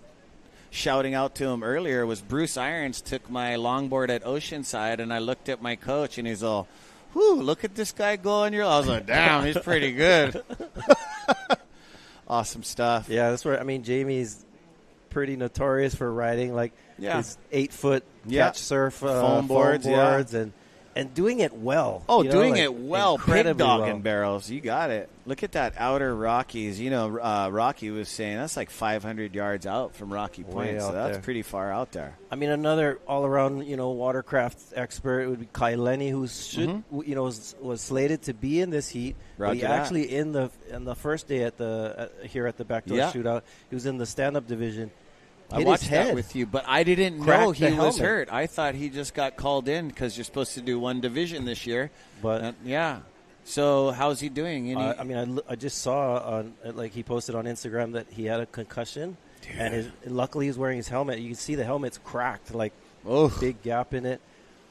shouting out to him earlier, was Bruce Irons took my longboard at Oceanside, and I looked at my coach, and he's all, whew, look at this guy going. I was like, damn, he's pretty good. Awesome stuff. Yeah, that's where, Jamie's pretty notorious for riding his 8-foot catch surf foam boards and doing it well. Doing it well. Pig dogging well. barrels. You got it. Look at that outer Rockies. Rocky was saying that's like 500 yards out from Rocky Point, so that's pretty far out there. Another all-around, watercraft expert would be Kai Lenny, who was slated to be in this heat. But he actually in the first day here at the Backdoor Shootout, he was in the stand-up division. I watched that with you, but I didn't know he was hurt. I thought he just got called in because you're supposed to do one division this year. But so how's he doing? I just saw he posted on Instagram that he had a concussion, and luckily he's wearing his helmet. You can see the helmet's cracked, big gap in it.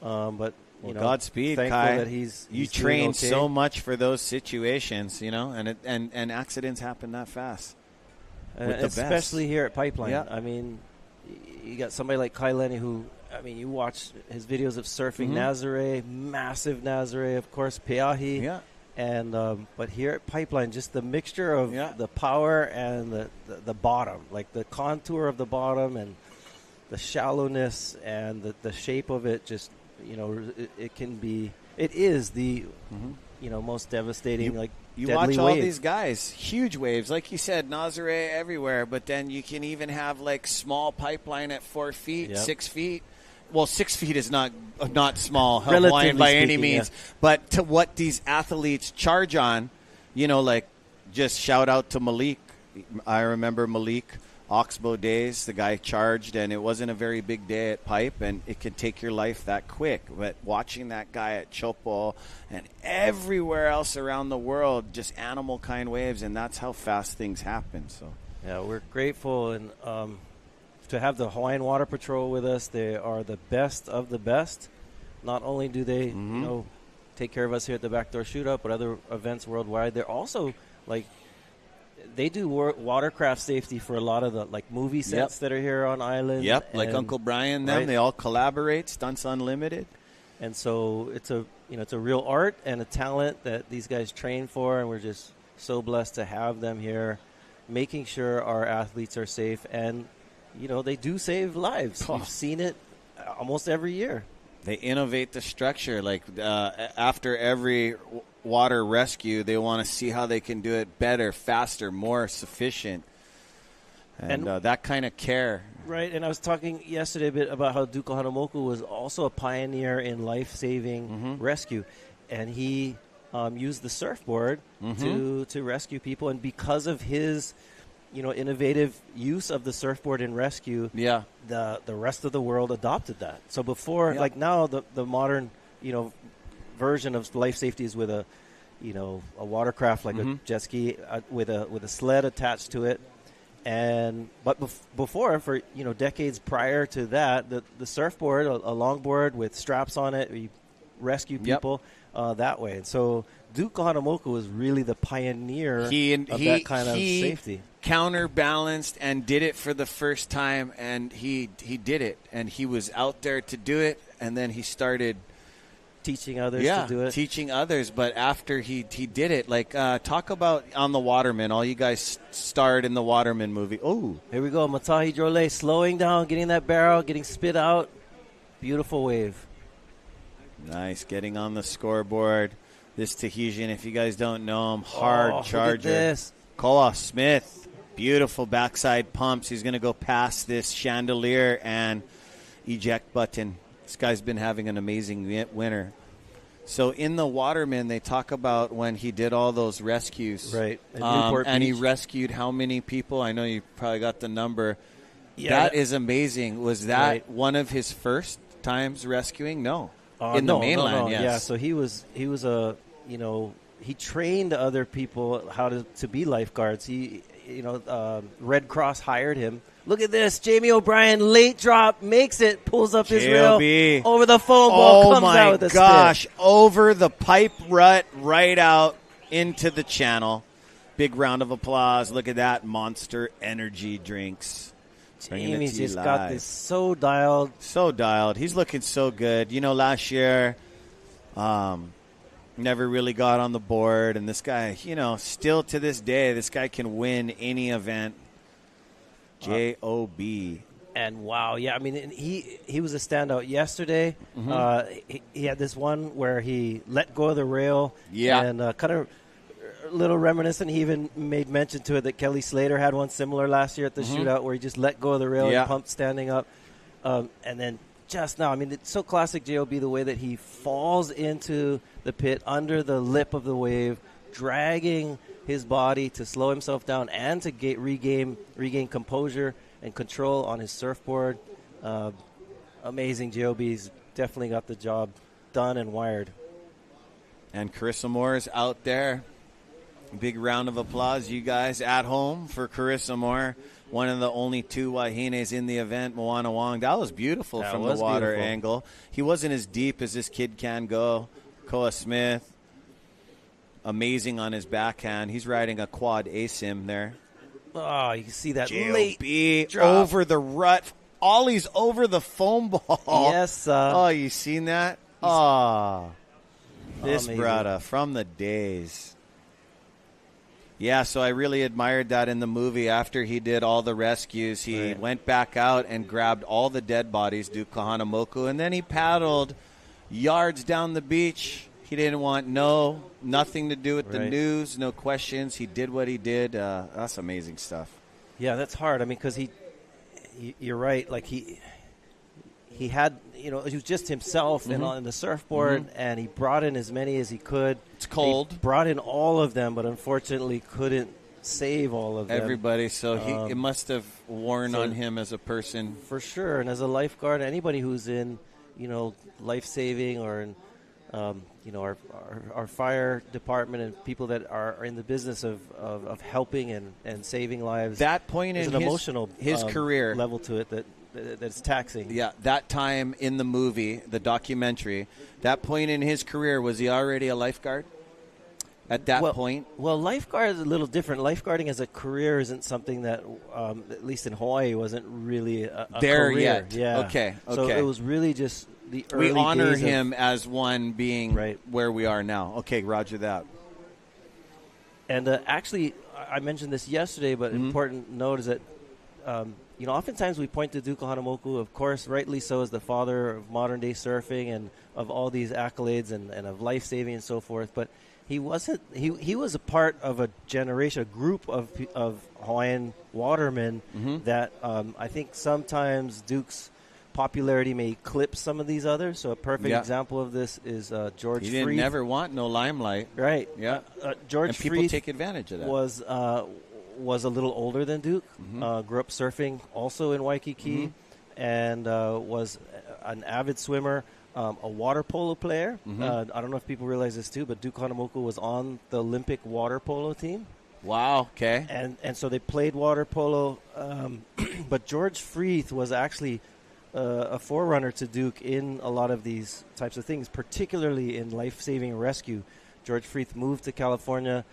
But Godspeed, Kai. That he's trained so much for those situations, and accidents happen that fast. Especially here at Pipeline. You got somebody like Kai Lenny who, you watch his videos of surfing Nazare, massive Nazare, of course, Peahi. And but here at Pipeline, just the mixture of the power and the bottom, like the contour of the bottom and the shallowness and the shape of it, just, it is the, most devastating, You deadly watch all wave. these guys, huge waves, like you said, Nazare everywhere, but then you can even have small pipeline at 4 feet, 6 feet. Well, 6 feet is not small Hawaiian by any means, but to what these athletes charge on, just shout out to Malik. I remember Malik, Oxbow days, the guy charged, and it wasn't a very big day at Pipe, and it can take your life that quick. But watching that guy at Chopo and everywhere else around the world, just animal kind waves, and that's how fast things happen. So, we're grateful and to have the Hawaiian Water Patrol with us. They are the best of the best. Not only do they, take care of us here at the Backdoor Shootout, but other events worldwide. They're also they do watercraft safety for a lot of the movie sets that are here on island. Like Uncle Brian, they all collaborate. Stunts Unlimited, and so it's a real art and a talent that these guys train for, and we're just so blessed to have them here, making sure our athletes are safe, and they do save lives. We've seen it almost every year. They innovate the structure. After every water rescue, they want to see how they can do it better, faster, more sufficient, and that kind of care. Right, and I was talking yesterday a bit about how Kahanamoku was also a pioneer in life-saving rescue, and he used the surfboard to rescue people, and because of his innovative use of the surfboard in rescue, the rest of the world adopted that. So before, like now, the modern version of life safety is with a watercraft like a jet ski with a sled attached to it. But before, for decades prior to that, the surfboard, a longboard with straps on it, you rescue people that way. And so Duke Kahanamoku was really the pioneer of that kind of safety. Counterbalanced and did it for the first time, and he did it, and he was out there to do it, and then he started teaching others to do it. Teaching others, but after he did it, like talk about on the Waterman. All you guys starred in the Waterman movie. Oh, here we go. Matahi Drollet slowing down, getting that barrel, getting spit out. Beautiful wave. Nice, getting on the scoreboard. This Tahitian, if you guys don't know him, hard charger. Look at this. Koa Smith. Beautiful backside pumps. He's going to go past this chandelier and eject button. This guy's been having an amazing winter. So in the Waterman, they talk about when he did all those rescues. Right. And he rescued how many people? I know you probably got the number. Yeah, that is amazing. Was that one of his first times rescuing? No. In the mainland, yes. Yeah, so he was he trained other people how to be lifeguards. Red Cross hired him. Look at this. Jamie O'Brien, late drop, makes it, pulls up his rail over the foam ball, comes out with a gosh, spit. Over the pipe rut, right out into the channel. Big round of applause. Look at that. Monster Energy drinks. Jamie's just got this so dialed. So dialed. He's looking so good. Last year, never really got on the board. And this guy, still to this day, this guy can win any event. J-O-B. And wow, yeah, I mean, he was a standout yesterday. He had this one where he let go of the rail. Yeah. And kind of a little reminiscent. He even made mention to it that Kelly Slater had one similar last year at the shootout where he just let go of the rail and pumped standing up. And then just now, I mean, it's so classic J.O.B. the way that he falls into the pit under the lip of the wave, dragging his body to slow himself down and to regain composure and control on his surfboard. Amazing. J.O.B.'s definitely got the job done and wired. And Carissa Moore is out there. Big round of applause, you guys, at home for Carissa Moore. One of the only two Wahines in the event, Moana Wong. That was beautiful from the water angle. He wasn't as deep as this kid can go. Koa Smith, amazing on his backhand. He's riding a quad ASIM there. Oh, you can see that J.O.B. late drop. Over the rut. Ollie's over the foam ball. Yes. Oh, you seen that? Oh. This amazing. brother from the days. Yeah, so I really admired that in the movie. After he did all the rescues, he went back out and grabbed all the dead bodies, Duke Kahanamoku, and then he paddled yards down the beach. He didn't want nothing to do with the news, no questions. He did what he did. That's amazing stuff. Yeah, that's hard. I mean, because you're right. Like he had, he was just himself and on the surfboard, and he brought in as many as he could. It's cold. He brought in all of them, but unfortunately couldn't save all of them. Everybody. So it must have worn on him as a person. For sure. And as a lifeguard, anybody who's in, life-saving or in, our fire department and people that are in the business of helping and saving lives. That point in an emotional his career level to it that's taxing. Yeah, that time in the movie, the documentary, that point in his career, was he already a lifeguard at that point? Well, lifeguard is a little different. Lifeguarding as a career isn't something that, at least in Hawaii, wasn't really a there career. Yet. Yeah. Okay. So it was really just the early we honor days him as one being where we are now. Okay, roger that. And actually, I mentioned this yesterday, but important note is that oftentimes we point to Duke Kahanamoku, of course, rightly so, as the father of modern-day surfing and of all these accolades and of life-saving and so forth. But he wasn't. He was a part of a generation, a group of Hawaiian watermen that I think sometimes Duke's popularity may eclipse some of these others. So a perfect example of this is George Freeth. He didn't never want no limelight. Right. Yeah. George and people Freeth take advantage of that. Was a little older than Duke. Grew up surfing also in Waikiki, and was an avid swimmer, a water polo player. I don't know if people realize this too, but Duke Kahanamoku was on the Olympic water polo team. Wow. Okay. And so they played water polo, but George Freeth was actually a forerunner to Duke in a lot of these types of things, particularly in life-saving rescue. George Freeth moved to California,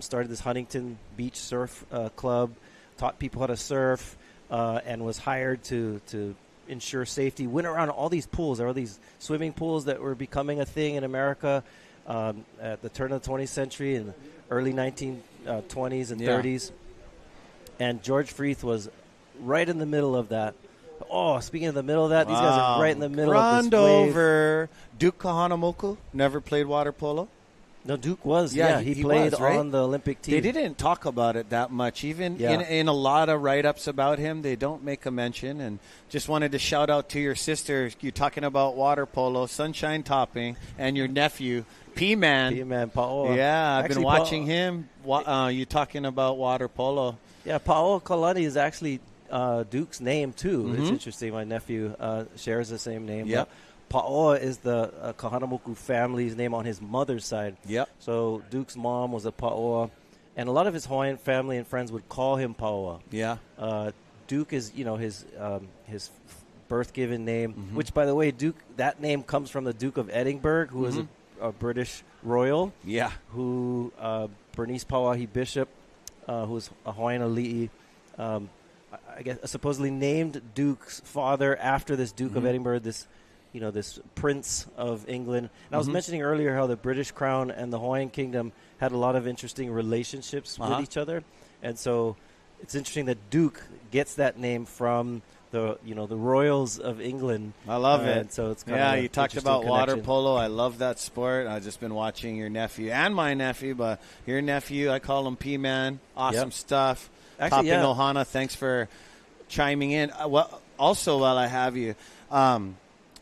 started this Huntington Beach Surf Club, taught people how to surf, and was hired to ensure safety. Went around all these pools. There were these swimming pools that were becoming a thing in America at the turn of the 20th century and early 1920s and 30s. And George Freeth was right in the middle of that. Oh, speaking of the middle of that, these guys are right in the middle of this wave. over. Duke Kahanamoku never played water polo? No, Duke was. Yeah, he played on the Olympic team. They didn't talk about it that much. Even in a lot of write-ups about him, they don't make a mention. And just wanted to shout out to your sister. You're talking about water polo, sunshine topping, and your nephew, P-Man. P-Man, Paoa. Yeah, I've been watching him. You're talking about water polo. Yeah, Paoa Kalani is actually Duke's name, too. It's interesting. My nephew shares the same name. Yep. Paoa is the Kahanamoku family's name on his mother's side. Yep. So Duke's mom was a Paoa, and a lot of his Hawaiian family and friends would call him Paoa. Yeah. Duke is, his birth-given name, which, by the way, Duke, that name comes from the Duke of Edinburgh, who was a British royal. Yeah. Who Bernice Pauahi Bishop, who was a Hawaiian ali'i, I guess supposedly named Duke's father after this Duke of Edinburgh, this prince of England. And I was mentioning earlier how the British Crown and the Hawaiian Kingdom had a lot of interesting relationships with each other. And so it's interesting that Duke gets that name from the royals of England. I love it. So it's kind of you talked about water polo. I love that sport. I've just been watching your nephew and my nephew, but your nephew, I call him P-Man. Awesome stuff. Actually, Topping Ohana, thanks for chiming in. Also, while I have you,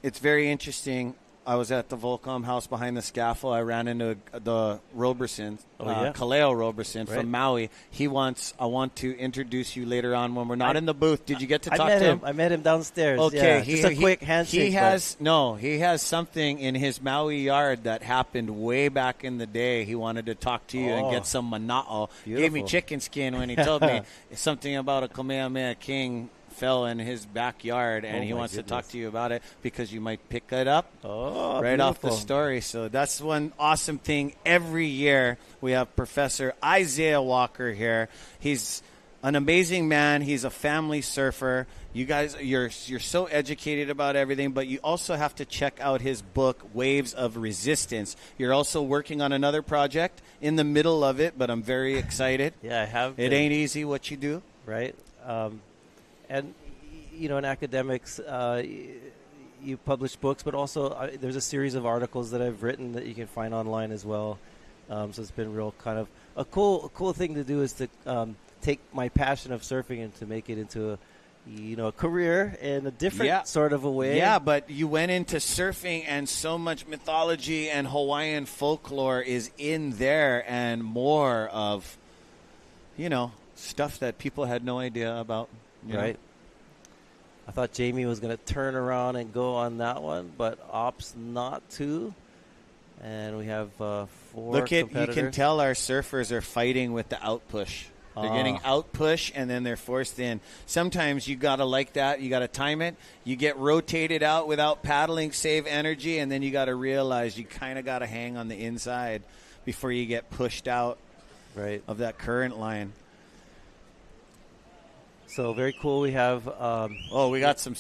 it's very interesting. I was at the Volcom house behind the scaffold. I ran into the Roberson, Kaleo Roberson from Maui. I want to introduce you later on when we're not in the booth. Did you get to talk to him? I met him downstairs. Okay. Just a quick handshake. He has something in his Maui yard that happened way back in the day. He wanted to talk to you and get some mana'o. Gave me chicken skin when he told me something about a Kamehameha King fell in his backyard, and he wants to talk to you about it because you might pick it up off the story. So that's one awesome thing. Every year we have Professor Isaiah Walker here. He's an amazing man. He's a family surfer. You guys, you're so educated about everything, but you also have to check out his book, Waves of Resistance. You're also working on another project in the middle of it, but I'm very excited. I have. It ain't easy what you do. Right. And, in academics, you publish books, but also there's a series of articles that I've written that you can find online as well. So it's been real kind of a cool thing to do is to take my passion of surfing and to make it into a career in a different sort of a way. Yeah, but you went into surfing, and so much mythology and Hawaiian folklore is in there, and more of, stuff that people had no idea about. Right. I thought Jamie was going to turn around and go on that one, but opts not to. And we have 4 competitors. You can tell our surfers are fighting with the outpush. They're getting outpush, and then they're forced in. Sometimes you got to like that. You got to time it. You get rotated out without paddling, save energy, and then you got to realize you kind of got to hang on the inside before you get pushed out of that current line. So very cool. We have we got some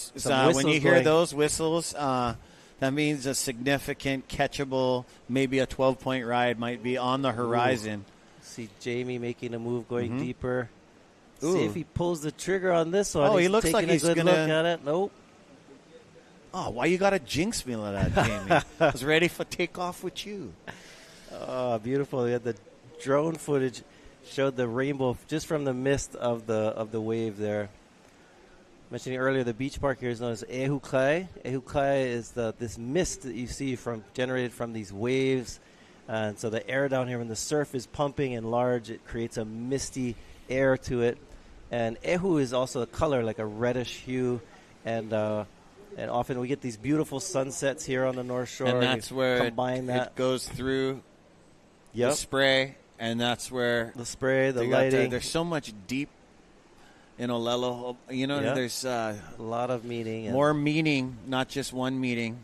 when you hear those whistles, that means a significant catchable, maybe a 12-point ride might be on the horizon. See Jamie making a move going deeper. See if he pulls the trigger on this one. He looks like he's going to look at it. Nope. Oh, why you got to jinx me like that, Jamie? I was ready for takeoff with you. Oh, beautiful. We had the drone footage. Showed the rainbow just from the mist of the wave there. mentioning earlier, the beach park here is known as ehukai. Ehukai is this mist that you see generated from these waves. And so the air down here, when the surf is pumping and large, it creates a misty air to it. And ehu is also a color, like a reddish hue. And often we get these beautiful sunsets here on the North Shore. And that's where it goes through the spray. And that's where the spray, the lighting. There's so much deep in Olelo. There's a lot of meaning. More meaning, not just one meaning,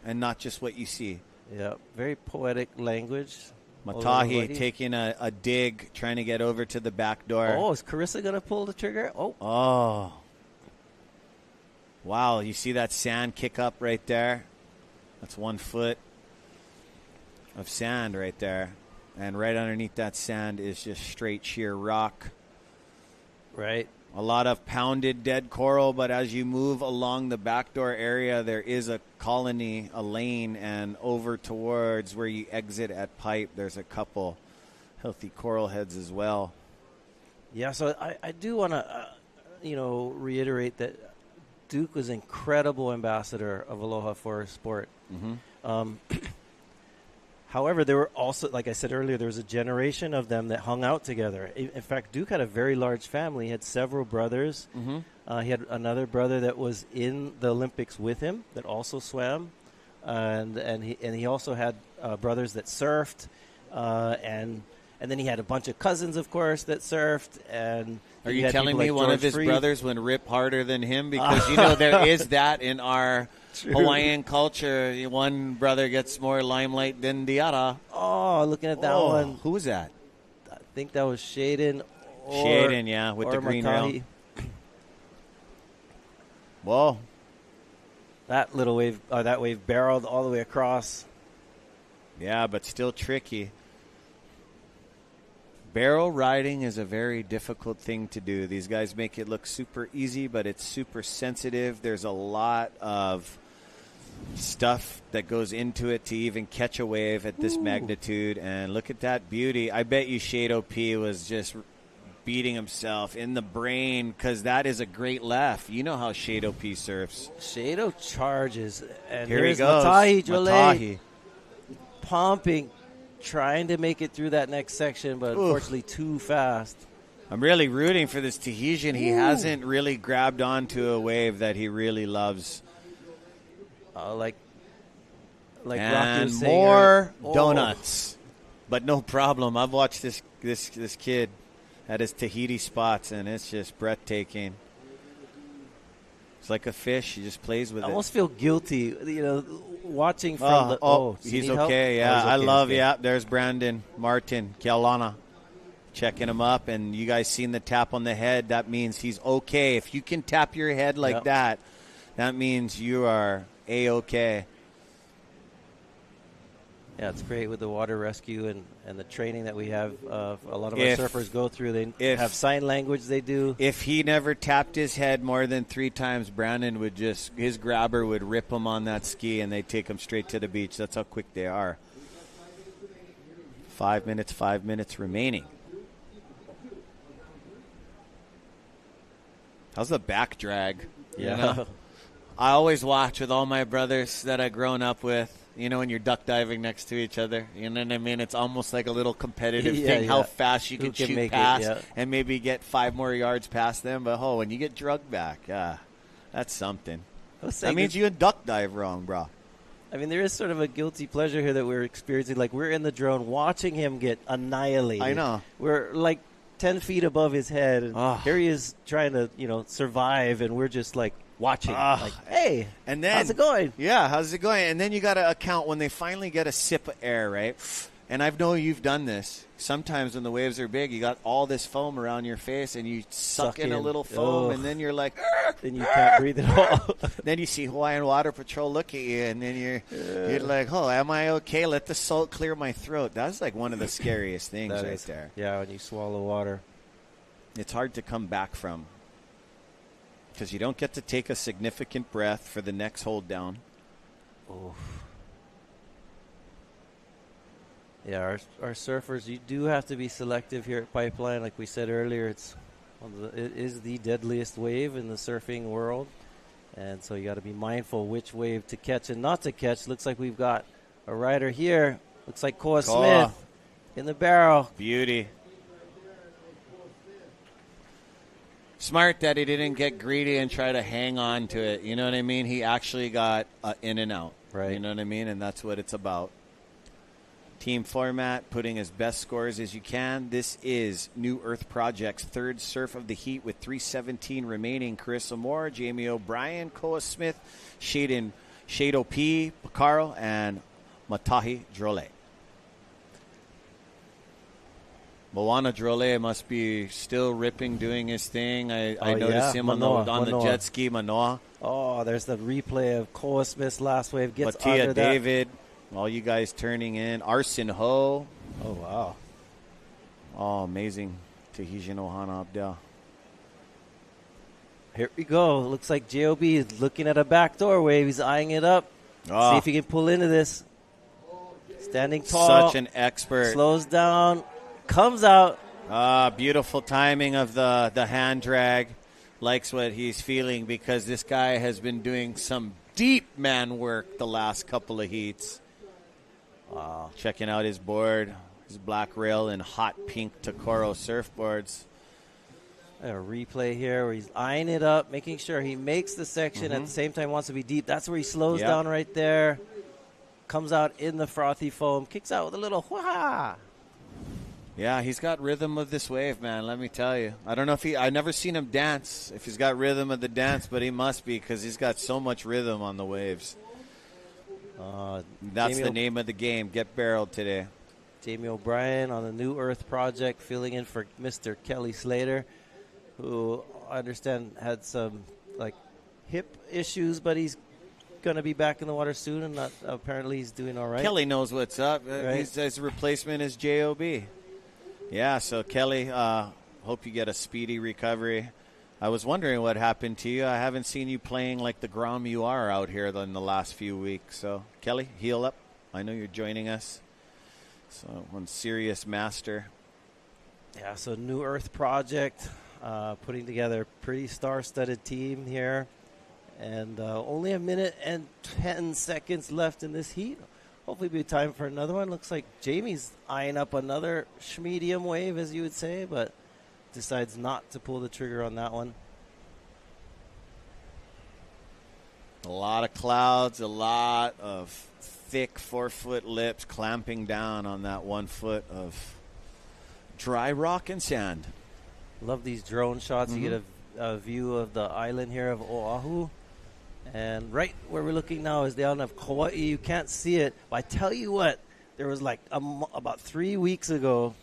and not just what you see. Yeah, very poetic language. Matahi taking a dig, trying to get over to the back door. Oh, is Carissa going to pull the trigger? Oh. Wow, you see that sand kick up right there? That's 1 foot of sand right there. And right underneath that sand is just straight sheer rock. Right. A lot of pounded dead coral, but as you move along the backdoor area, there is a colony, a lane, and over towards where you exit at Pipe, there's a couple healthy coral heads as well. Yeah, so I do want to, reiterate that Duke was an incredible ambassador of Aloha for sport. Mm-hmm. However, there were also, like I said earlier, there was a generation of them that hung out together. In fact, Duke had a very large family. He had several brothers. Mm-hmm. He had another brother that was in the Olympics with him that also swam, and he also had brothers that surfed, and then he had a bunch of cousins, of course, that surfed. And are you telling me one of his brothers would rip harder than him? Because there is that in our Hawaiian culture. One brother gets more limelight than the other. Oh, looking at that one. Who was that? I think that was Shayden. Shayden, yeah, with the green rail. Whoa. That little wave, that wave barreled all the way across. Yeah, but still tricky. Barrel riding is a very difficult thing to do. These guys make it look super easy, but it's super sensitive. There's a lot of stuff that goes into it to even catch a wave at this magnitude. And look at that beauty. I bet you Shado P was just beating himself in the brain because that is a great left. You know how Shado P surfs. Shado charges. And here he goes. Matahi, Drollet, pumping. Trying to make it through that next section, but unfortunately too fast. I'm really rooting for this Tahitian. He hasn't really grabbed onto a wave that he really loves. Like and Rocky was saying more donuts, but no problem. I've watched this kid at his Tahiti spots, and it's just breathtaking. It's like a fish. He just plays with it. I almost feel guilty, watching from he's okay. Yeah, he's okay, I love. Yeah, there's Brandon Martin Kialana checking him up, and you guys seen the tap on the head. That means he's okay. If you can tap your head like that means you are A-okay. Yeah, it's great with the water rescue and the training that we have. A lot of our surfers go through. They have sign language they do. If he never tapped his head more than 3 times, Brandon would his grabber would rip him on that ski and they'd take him straight to the beach. That's how quick they are. 5 minutes remaining. How's the back drag? Yeah. I always watch with all my brothers that I've grown up with. When you're duck diving next to each other, you know what I mean? It's almost like a little competitive thing, how fast you can shoot past and maybe get 5 more yards past them. But, when you get drugged back, that's something. That means you duck dive wrong, bro. I mean, there is sort of a guilty pleasure here that we're experiencing. Like, we're in the drone watching him get annihilated. I know. We're, 10 feet above his head, and here he is trying to, survive, and we're just, watching. Hey, and then, how's it going? Yeah, how's it going? And then you got to account when they finally get a sip of air, right? And I know you've done this. Sometimes when the waves are big, you got all this foam around your face, and you suck in a little foam, and then you're like, then you can't breathe at all. Then you see Hawaiian Water Patrol look at you, and then you're like, am I okay? Let the salt clear my throat. That's one of the scariest things there. Yeah, when you swallow water. It's hard to come back from. Because you don't get to take a significant breath for the next hold down. Oof. Yeah, our surfers, you do have to be selective here at Pipeline. Like we said earlier, it's Well, it is the deadliest wave in the surfing world. And so you got to be mindful which wave to catch and not to catch. Looks like we've got a rider here. Looks like Koa Smith in the barrel. Beauty. Smart that he didn't get greedy and try to hang on to it. You know what I mean? He actually got in and out. Right. You know what I mean? And that's what it's about. Team format, putting as best scores as you can. This is New Earth Project's third surf of the heat with 3:17 remaining. Carissa Moore, Jamie O'Brien, Koa Smith, Shayden P, Pacarro, and Matahi Drollet. Moana Drollet must be still ripping, doing his thing. I noticed him on the jet ski, Manoa. Oh, there's the replay of Koa Smith's last wave. Gets Matia under David. All you guys turning in. Arson Ho. Oh, wow. Oh, amazing. Tahitian Ohana Abdel. Here we go. Looks like J.O.B. is looking at a backdoor wave. He's eyeing it up. See if he can pull into this. Standing tall. Such an expert. Slows down. Comes out. Beautiful timing of the hand drag. Likes what he's feeling because this guy has been doing some deep man work the last couple of heats. Checking out his board, his black rail and hot pink Takoro surfboards. A replay here where he's eyeing it up, making sure he makes the section at the same time wants to be deep. That's where he slows down right there. Comes out in the frothy foam, kicks out with a little wha. Yeah, he's got rhythm of this wave, man, let me tell you. I don't know if I've never seen him dance, if he's got rhythm of the dance, but he must be because he's got so much rhythm on the waves. That's the name of the game. Get barreled today. Jamie O'Brien on the New Earth Project, filling in for Mr. Kelly Slater, who I understand had some hip issues, but he's going to be back in the water soon, and apparently he's doing all right. Kelly knows what's up. Right. His replacement is J.O.B. Yeah, so Kelly, hope you get a speedy recovery. I was wondering what happened to you. I haven't seen you playing like the Grom you are out here in the last few weeks. So, Kelly, heal up. I know you're joining us. So, one serious master. Yeah, so New Earth Project, putting together a pretty star-studded team here. And only 1 minute and 10 seconds left in this heat. Hopefully be time for another one. Looks like Jamie's eyeing up another medium wave, as you would say, but decides not to pull the trigger on that one. A lot of clouds, a lot of thick 4-foot lips clamping down on that 1 foot of dry rock and sand. Love these drone shots. You get a view of the island here of Oahu. And right where we're looking now is the island of Kauai. You can't see it. But I tell you what, there was about 3 weeks ago,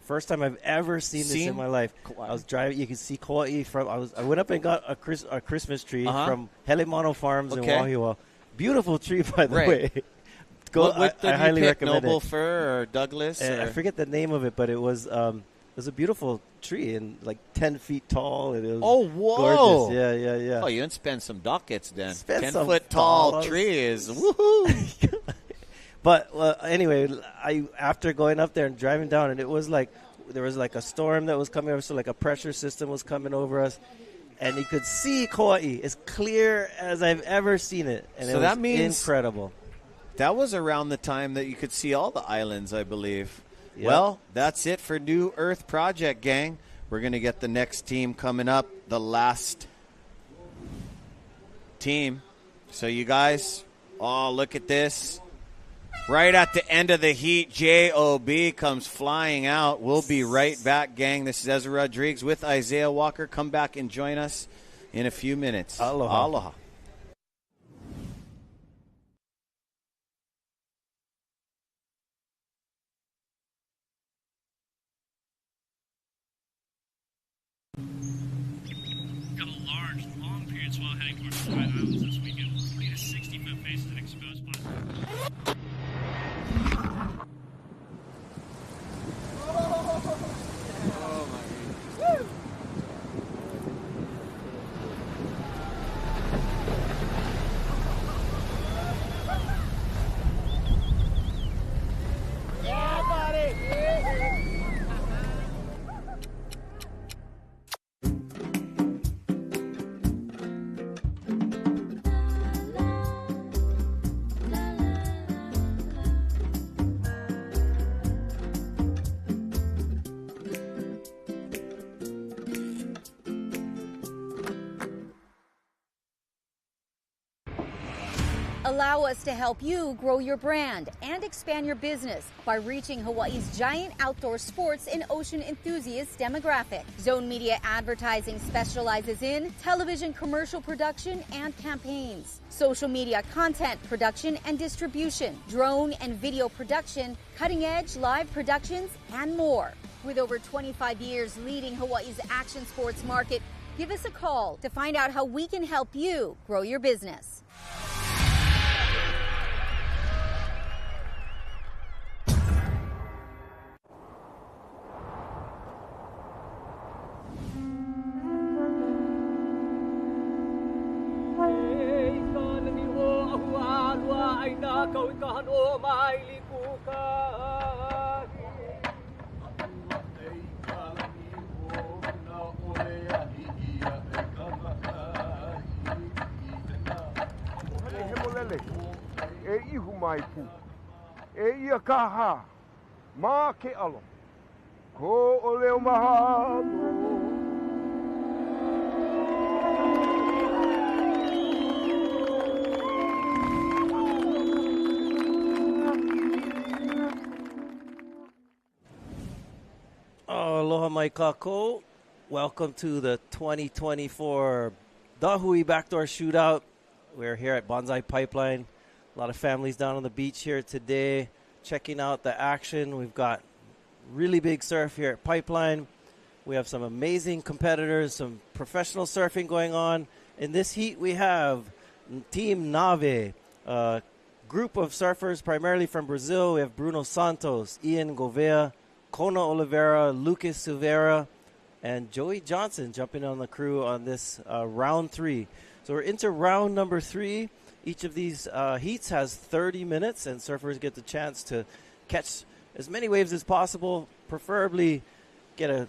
first time I've ever seen this in my life. Kauai. I was driving. You can see Kauai from. I went up and got a Christmas tree from Helemano Farms in Wahiawa. Beautiful tree, by the way. I highly recommend Noble it. Fir or Douglas? I forget the name of it, but it was a beautiful tree and 10 feet tall. And it was gorgeous. Yeah. Oh, you didn't spend some ducats then. 10-foot tall tree is woohoo. But anyway, after going up there and driving down, and it was there was a storm that was coming over, so a pressure system was coming over us, and you could see Kauai as clear as I've ever seen it, and so that means incredible. That was around the time that you could see all the islands, I believe. Yep. Well, that's it for New Earth Project, gang. We're going to get the next team coming up, the last team. So you guys, look at this. Right at the end of the heat, J.O.B. comes flying out. We'll be right back, gang. This is Ezra Rodriguez with Isaiah Walker. Come back and join us in a few minutes. Aloha. Aloha. Got a large, long period swell heading towards the White Islands this weekend. 40 to 60-foot faces and exposed spots. Allow us to help you grow your brand and expand your business by reaching Hawaii's giant outdoor sports and ocean enthusiast demographic. Zone Media Advertising specializes in television commercial production and campaigns, social media content production and distribution, drone and video production, cutting-edge live productions, and more. With over 25 years leading Hawaii's action sports market, give us a call to find out how we can help you grow your business. E ihu mai pu. E ia kaha. Ma ke alo. Ko o leo mahalo. Aloha mai kako. Welcome to the 2024 DaHui Backdoor Shootout. We're here at Bonsai Pipeline. A lot of families down on the beach here today checking out the action. We've got really big surf here at Pipeline. We have some amazing competitors, some professional surfing going on. In this heat, we have Team Nave, a group of surfers primarily from Brazil. We have Bruno Santos, Ian Gouveia, Kona Oliveira, Lucas Silveira, and Joey Johnson jumping on the crew on this round 3. So we're into round number 3. Each of these heats has 30 minutes, and surfers get the chance to catch as many waves as possible, preferably get a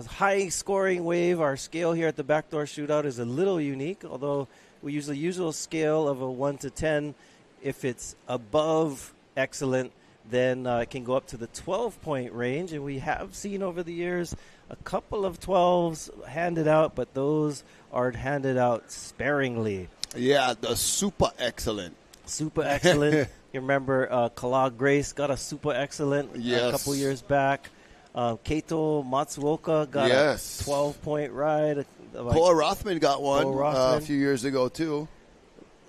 high-scoring wave. Our scale here at the Backdoor Shootout is a little unique, although we use the usual scale of a 1 to 10. If it's above excellent, then it can go up to the 12-point range, and we have seen over the years a couple of 12s handed out, but those are handed out sparingly. Yeah, the super excellent. Super excellent. You remember Kala Grace got a super excellent a couple years back. Keito Matsuoka got a 12-point ride. Paul Rothman got one a few years ago, too.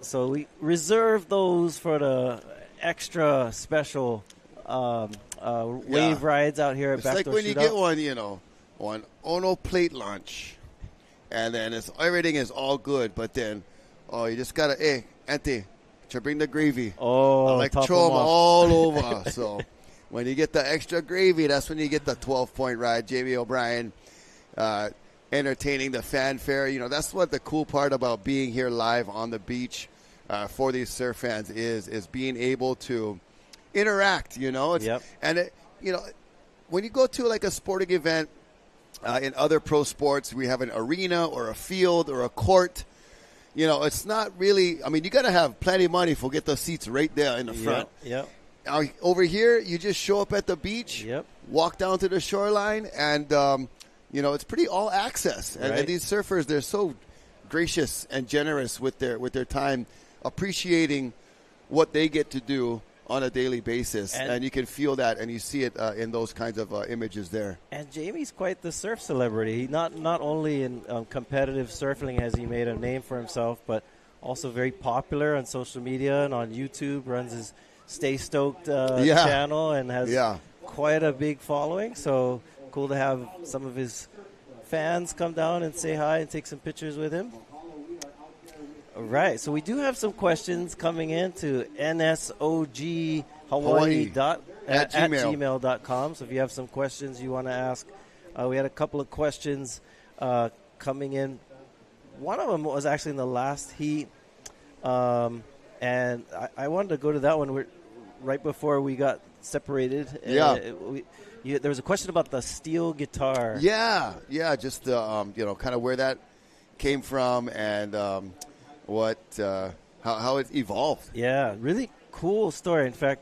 So we reserve those for the extra special wave rides out here at Backdoor Shootout. It's like when you get one, on Ono plate lunch, and then everything is all good, but then, you just got to, hey, Auntie, to bring the gravy. Oh, I like to throw them all over. So when you get the extra gravy, that's when you get the 12-point ride. Jamie O'Brien entertaining the fanfare. That's what the cool part about being here live on the beach for these surf fans is being able to interact, And, when you go to like a sporting event in other pro sports, we have an arena or a field or a court. It's not really, you got to have plenty of money for get those seats right there in the front. Yep. Over here, you just show up at the beach, walk down to the shoreline, and, it's pretty all access. Right. And these surfers, they're so gracious and generous with their time, appreciating what they get to do on a daily basis, and you can feel that, and you see it in those kinds of images there. And Jamie's quite the surf celebrity. He not only in competitive surfing has he made a name for himself, but also very popular on social media and on YouTube. Runs his Stay Stoked channel and has quite a big following. So cool to have some of his fans come down and say hi and take some pictures with him. All right, so we do have some questions coming in to nsoghawaii@gmail.com. So if you have some questions you want to ask, we had a couple of questions coming in. One of them was actually in the last heat, and I wanted to go to that one right before we got separated. There was a question about the steel guitar. Yeah, just kind of where that came from and how it evolved. Yeah, really cool story. In fact,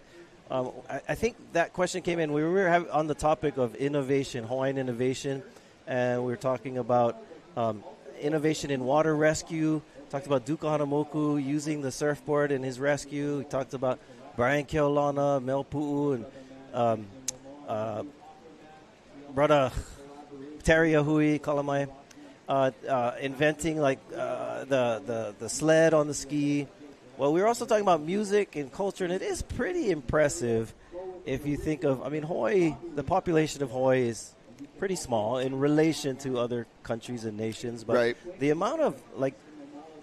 I think that question came in. We were on the topic of innovation, Hawaiian innovation, and we were talking about innovation in water rescue, Talked about Duke Kahanamoku using the surfboard in his rescue. He talked about Brian Keolana, Mel Pu'u, and brother Terry Ahui, Kalamai, inventing the sled on the ski. Well, we were also talking about music and culture, and it is pretty impressive if you think of, Hawaii, the population of Hawaii is pretty small in relation to other countries and nations, but the amount of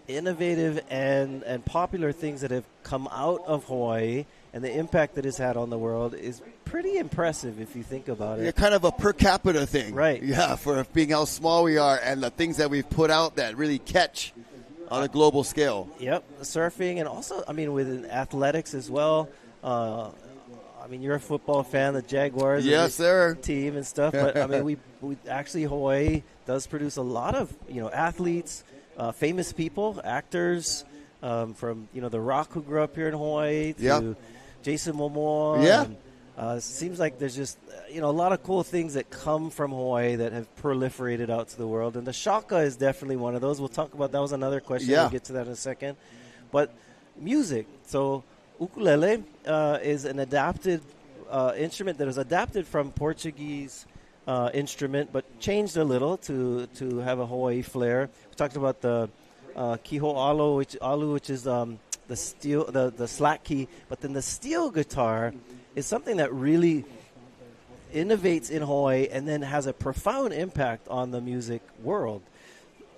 innovative and popular things that have come out of Hawaii and the impact that it's had on the world is pretty impressive if you think about it. Yeah, kind of a per capita thing. Right. Yeah, for being how small we are and the things that we've put out that really catch on a global scale. Yep, surfing, and also, within athletics as well. You're a football fan, the Jaguars, yes, sir, team and stuff. But we actually, Hawaii does produce a lot of athletes, famous people, actors, from The Rock, who grew up here in Hawaii, to Jason Momoa. Yeah. It seems like there's just a lot of cool things that come from Hawaii that have proliferated out to the world, and the shaka is definitely one of those. We'll talk about that. Was another question. Yeah. We'll get to that in a second. But music. So ukulele is an adapted instrument that is adapted from Portuguese instrument, but changed a little to have a Hawaii flair. We talked about the kiho alu, which is the steel, the slack key, but then the steel guitar is something that really innovates in Hawaii and then has a profound impact on the music world.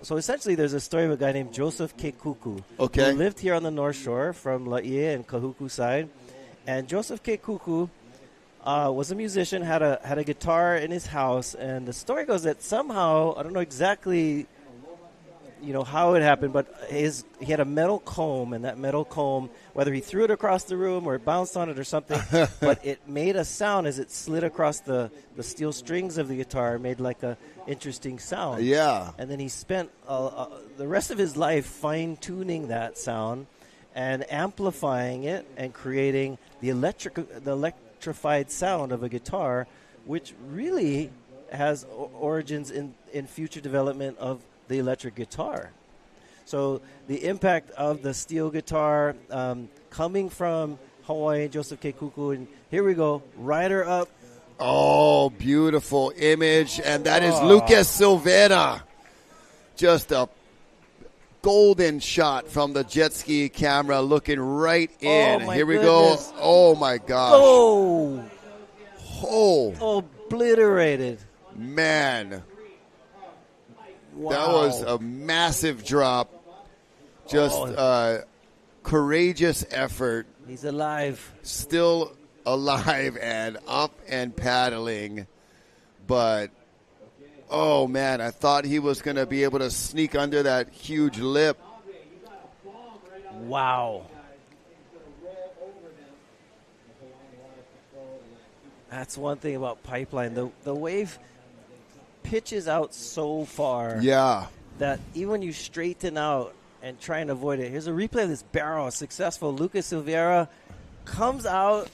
So essentially, there's a story of a guy named Joseph Kekuku, who lived here on the North Shore from Laie and Kahuku side. And Joseph Kekuku was a musician, had a guitar in his house, and the story goes that somehow, I don't know exactly how it happened, but he had a metal comb, and that metal comb, whether he threw it across the room or it bounced on it or something, but it made a sound as it slid across the steel strings of the guitar, made like a interesting sound. Yeah. And then he spent the rest of his life fine-tuning that sound and amplifying it and creating the electrified sound of a guitar, which really has origins in future development of the electric guitar. So the impact of the steel guitar coming from Hawaii, Joseph Kekuku, and here we go, Rider Up. Oh, beautiful image, and that is Lucas Silveira. Just a golden shot from the jet ski camera, looking right in. Here we go. Oh, my gosh. Obliterated. Man. Wow. That was a massive drop. Just courageous effort. He's alive. Still alive and up and paddling. But, oh, man, I thought he was going to be able to sneak under that huge lip. Wow. That's one thing about Pipeline. The wave pitches out so far that even when you straighten out and try and avoid it, here's a replay of this barrel. Successful. Lucas Silveira comes out.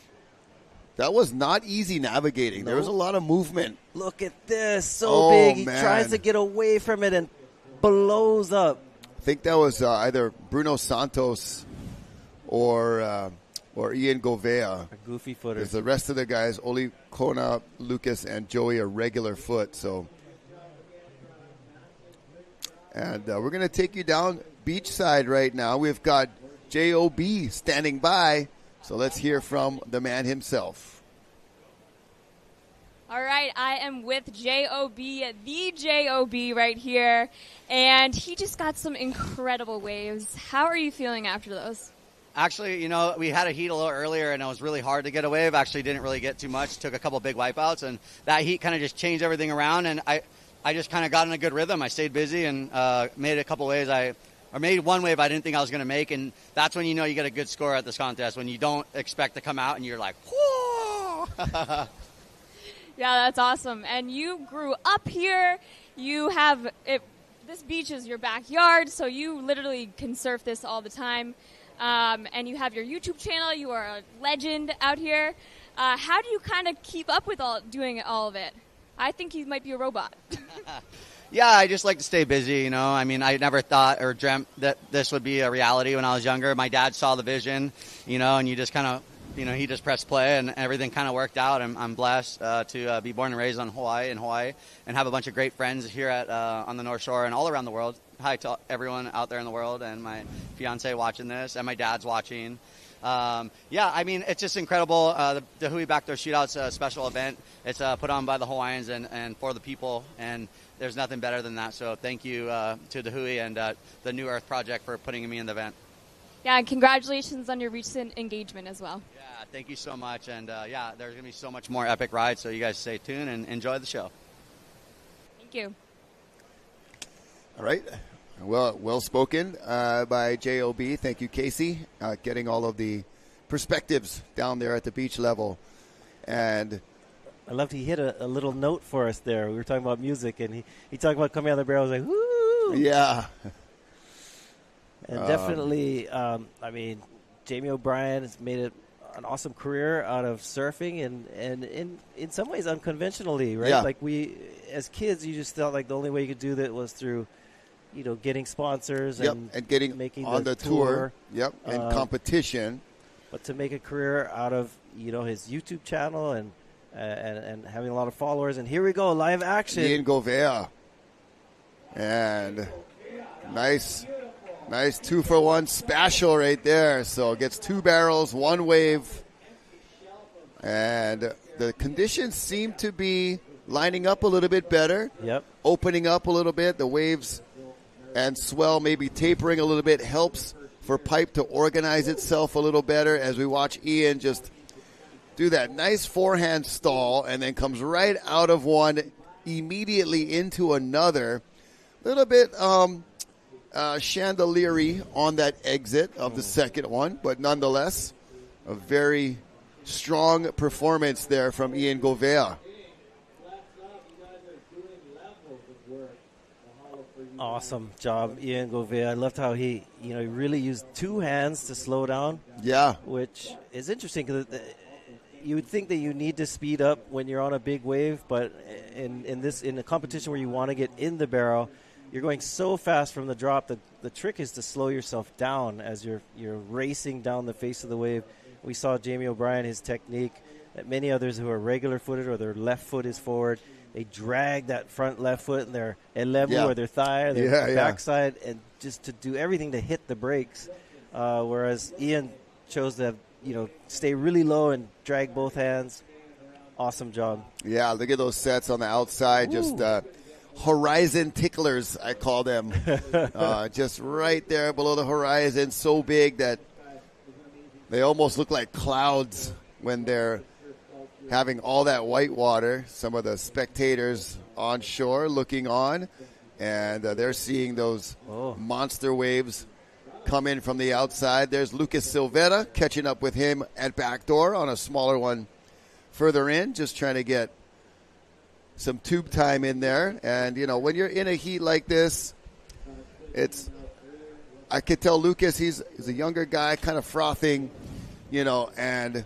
That was not easy navigating. There was a lot of movement. Look at this. Big. He tries to get away from it and blows up. I think that was either Bruno Santos or Ian Gouveia. A goofy footer. Because the rest of the guys, Oli, Kona, Lucas, and Joey, are regular foot. So, and we're going to take you down beachside right now. We've got J.O.B. standing by. So let's hear from the man himself. All right, I am with J.O.B., the J.O.B. right here, and he just got some incredible waves. How are you feeling after those? Actually, we had a heat a little earlier, and it was really hard to get a wave. Actually, didn't really get too much. Took a couple big wipeouts, and that heat kind of just changed everything around, and I just kind of got in a good rhythm. I stayed busy and made a couple waves. I made one wave I didn't think I was going to make, and that's when you know you get a good score at this contest, when you don't expect to come out and you're like, whoa! Yeah, that's awesome. And you grew up here. You have it. This beach is your backyard, so you literally can surf this all the time. And you have your YouTube channel. You are a legend out here. How do you kind of keep up with doing all of it? I think you might be a robot. Yeah, I just like to stay busy, you know. I mean, I never thought or dreamt that this would be a reality when I was younger. My dad saw the vision, you know, and you just kind of, you know, he just pressed play and everything kind of worked out. I'm blessed to be born and raised in Hawaii and have a bunch of great friends here on the North Shore and all around the world. Hi to everyone out there in the world, and my fiance watching this, and my dad's watching. Yeah, I mean, it's just incredible. The DaHui Backdoor Shootout's a special event. It's put on by the Hawaiians and for the people, and there's nothing better than that. So thank you to DaHui and the New Earth Project for putting me in the event. Yeah, and congratulations on your recent engagement as well. Yeah, thank you so much. And yeah, there's going to be so much more epic rides, so you guys stay tuned and enjoy the show. Thank you. All right. Well spoken by JOB. Thank you, Casey, getting all of the perspectives down there at the beach level. And I loved he hit a little note for us there. We were talking about music, and he talked about coming out of the barrel. I was like, woo! Yeah. And definitely, I mean, Jamie O'Brien has made an awesome career out of surfing, and in some ways unconventionally, right? Yeah. Like we, as kids, you just felt like the only way you could do that was through, you know, getting sponsors and getting making on the tour. Yep, and competition. But to make a career out of, you know, his YouTube channel and having a lot of followers. And here we go, live action. Ian Gouveia. And nice 2-for-1 special right there. So gets 2 barrels, 1 wave. And the conditions seem to be lining up a little bit better. Yep. Opening up a little bit. The waves and swell maybe tapering a little bit helps for pipe to organize itself a little better as we watch Ian just do that nice forehand stall and then comes right out of one immediately into another. A little bit chandelier-y on that exit of the second one, but nonetheless, a very strong performance there from Ian Gouveia. Awesome job, Ian Gouveia. I loved how he really used 2 hands to slow down. Yeah. Which is interesting because you would think that you need to speed up when you're on a big wave, but in a competition where you want to get in the barrel, you're going so fast from the drop. The trick is to slow yourself down as you're racing down the face of the wave. We saw Jamie O'Brien, his technique, that many others who are regular-footed or their left foot is forward, they drag that front left foot in their elevo or their thigh or their backside and just to do everything to hit the brakes. Whereas Ian chose to stay really low and drag both hands. Awesome job. Yeah, look at those sets on the outside. Ooh. Just horizon ticklers, I call them. Just right there below the horizon, so big that they almost look like clouds when they're having all that white water. Some of the spectators on shore looking on, and they're seeing those monster waves come in from the outside. There's Lucas Silveira catching up with him at backdoor on a smaller one further in, just trying to get some tube time in there. And, when you're in a heat like this, I could tell Lucas, he's a younger guy, kind of frothing, and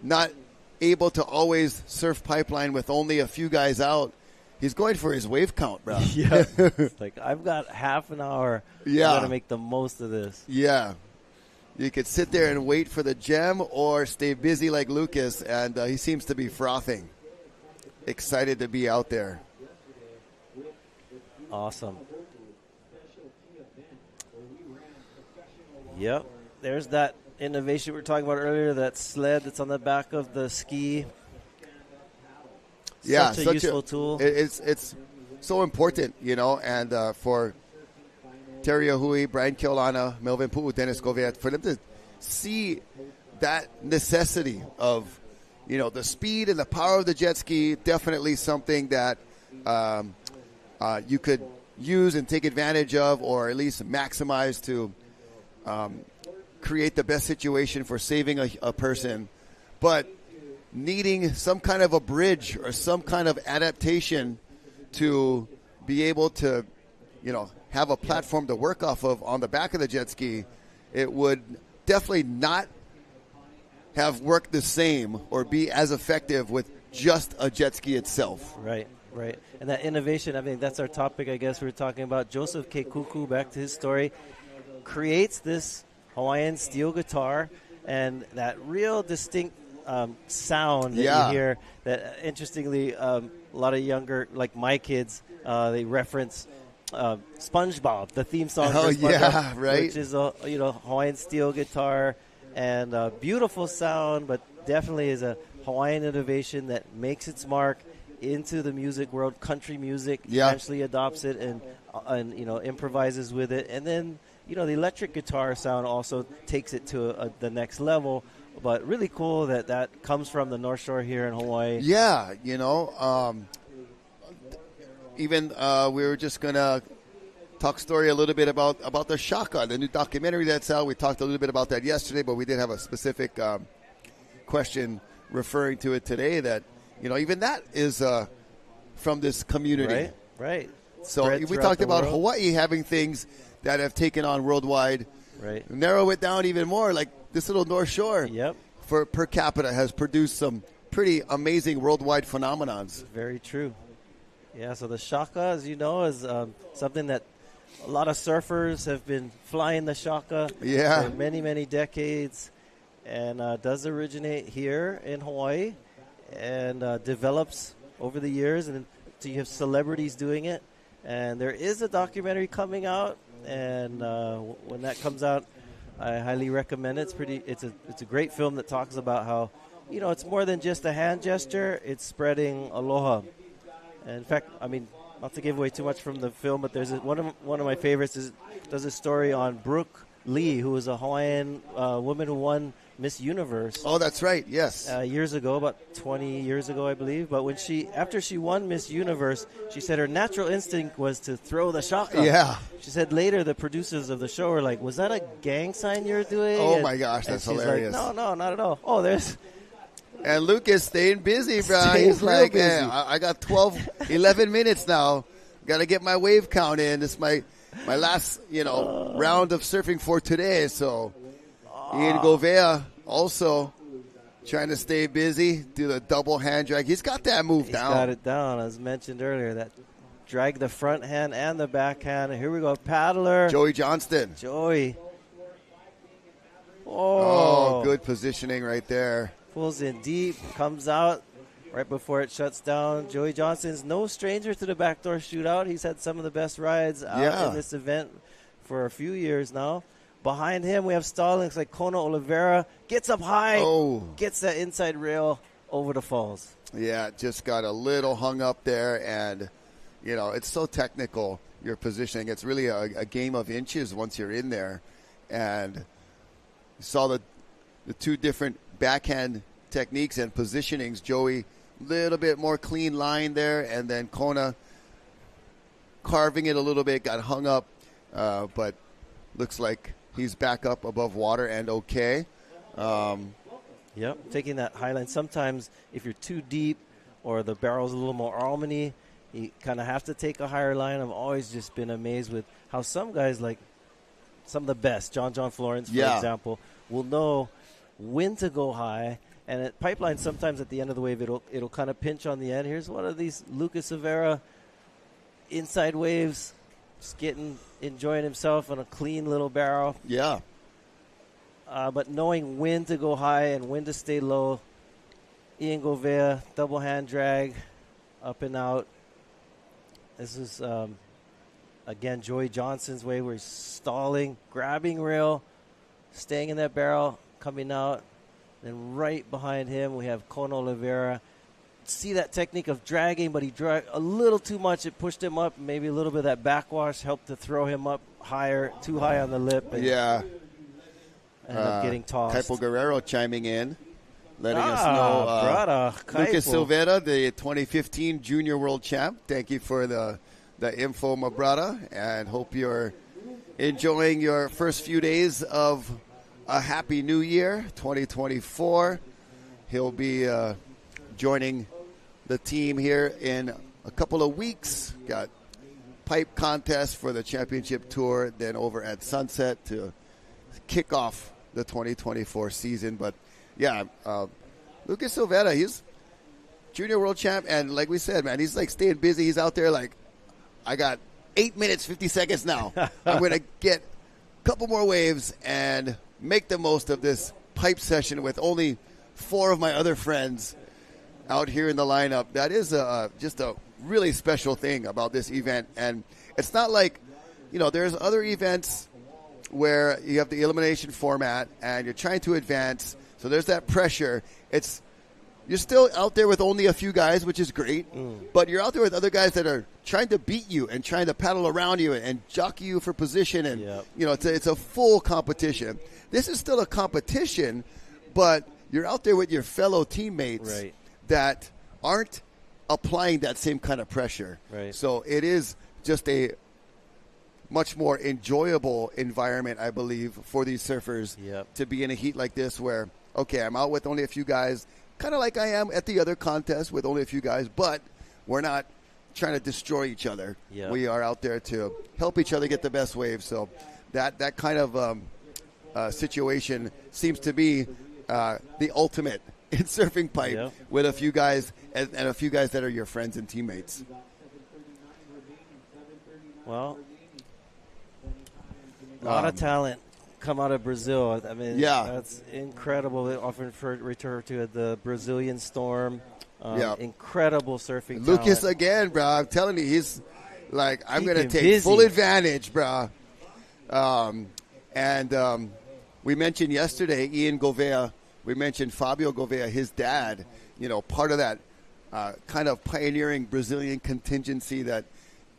not able to always surf pipeline with only a few guys out. He's going for his wave count, bro. Yeah. It's like, I've got half an hour. Yeah. I've got to make the most of this. Yeah. You could sit there and wait for the gem or stay busy like Lucas, and he seems to be frothing. Excited to be out there. Awesome. Yep. There's that innovation we were talking about earlier, that sled that's on the back of the ski. Such a useful tool. It's so important, and for Terry Ahui, Brian Keolana, Melvin Pu'u, Dennis Gouveia, for them to see that necessity of, the speed and the power of the jet ski, definitely something that you could use and take advantage of, or at least maximize to create the best situation for saving a person. But needing some kind of a bridge or some kind of adaptation to be able to, have a platform to work off of on the back of the jet ski, it would definitely not have worked the same or be as effective with just a jet ski itself. Right. Right. And that innovation, I mean, that's our topic, I guess. We were talking about Joseph Keikuku, back to his story, creates this Hawaiian steel guitar and that real distinct sound that you hear that, interestingly, a lot of younger, like my kids, they reference SpongeBob, the theme song for SpongeBob, which is a Hawaiian steel guitar and a beautiful sound, but definitely is a Hawaiian innovation that makes its mark into the music world. Country music eventually adopts it and improvises with it, and then the electric guitar sound also takes it to the next level. But really cool that comes from the North Shore here in Hawaii. Yeah, even we were just gonna talk story a little bit about the shaka, the new documentary that's out. We talked a little bit about that yesterday, but we did have a specific question referring to it today. That even that is from this community, right? So we talked about Hawaii having things that have taken on worldwide. Right. Narrow it down even more, like this little North Shore. Yep. For per capita has produced some pretty amazing worldwide phenomenons. Very true. Yeah. So the shaka, as you know, is something that a lot of surfers have been flying the shaka for many, many decades, and does originate here in Hawaii and develops over the years, and so you have celebrities doing it. And there is a documentary coming out, and when that comes out, I highly recommend it. It's a great film that talks about how it's more than just a hand gesture. It's spreading aloha. And in fact, I mean, not to give away too much from the film, but there's one of my favorites does a story on Brooke Lee, who was a Hawaiian woman who won Miss Universe. Oh, that's right. Yes. Years ago, about 20 years ago, I believe. But after she won Miss Universe, she said her natural instinct was to throw the shaka. Yeah. She said later the producers of the show were like, "Was that a gang sign you're doing?" Oh my gosh, that's hilarious. Like, no, not at all. Oh, there's. And Lucas staying busy, bro. He's like, busy. Hey, I got 11 minutes now. Got to get my wave count in. This is my last, round of surfing for today. So, Ian Gouveia also trying to stay busy, do the double hand drag. He's got that move down. He's got it down, as mentioned earlier. That drag the front hand and the back hand. Here we go, paddler. Joey Johnston. Joey. Oh, good positioning right there. Pulls in deep, comes out right before it shuts down. Joey Johnston's no stranger to the Backdoor Shootout. He's had some of the best rides out in this event for a few years now. Behind him, we have Stallings like Kona Oliveira. Gets up high, gets that inside rail over the falls. Yeah, just got a little hung up there, and, it's so technical, your positioning. It's really a game of inches once you're in there. And you saw the two different backhand techniques and positionings. Joey, a little bit more clean line there, and then Kona carving it a little bit, got hung up, but looks like he's back up above water and okay. Yep, taking that high line. Sometimes if you're too deep or the barrel's a little more almondy, you kind of have to take a higher line. I've always just been amazed with how some guys, like some of the best, John Florence, for example, will know when to go high. And at pipeline, sometimes at the end of the wave, it'll kind of pinch on the end. Here's one of these Lucas Silveira inside waves, just enjoying himself on a clean little barrel. Yeah. But knowing when to go high and when to stay low. Ian Gouveia, double hand drag, up and out. This is, again, Joey Johnston's way where he's stalling, grabbing rail, staying in that barrel, coming out. Then right behind him, we have Kona Oliveira. See that technique of dragging, but he dragged a little too much. It pushed him up. Maybe a little bit of that backwash helped to throw him up higher, too high on the lip. And ended up getting tossed. Kaipo Guerrero chiming in, letting us know. Lucas Silveira, the 2015 Junior World Champ. Thank you for the info, my brother, and hope you're enjoying your first few days of a happy new year, 2024. He'll be joining the team here in a couple of weeks. Got pipe contest for the championship tour, then over at Sunset to kick off the 2024 season. But yeah, Lucas Silveira, junior world champ, and like we said, man, he's like staying busy. He's out there like, I got 8 minutes, 50 seconds now. I'm going to get a couple more waves and make the most of this pipe session with only 4 of my other friends out here in the lineup. That is just a really special thing about this event. And it's not like, there's other events where you have the elimination format and you're trying to advance. So there's that pressure. You're still out there with only a few guys, which is great, but you're out there with other guys that are trying to beat you and trying to paddle around you and jockey you for position. And, it's a full competition. This is still a competition, but you're out there with your fellow teammates that aren't applying that same kind of pressure. Right. So it is just a much more enjoyable environment, I believe, for these surfers to be in a heat like this where, okay, I'm out with only a few guys, kind of like I am at the other contests with only a few guys, but we're not trying to destroy each other. Yeah. We are out there to help each other get the best waves. So that kind of situation seems to be the ultimate in surfing pipe with a few guys and a few guys that are your friends and teammates. Well, a lot of talent come out of Brazil. I mean, that's incredible. They often refer to the Brazilian Storm. Incredible surfing Lucas talent. again, bro. I'm telling you, he's like, I'm going to take busy. full advantage, bro. We mentioned yesterday Ian Gouveia. We mentioned Fabio Gouveia, his dad, part of that kind of pioneering Brazilian contingency that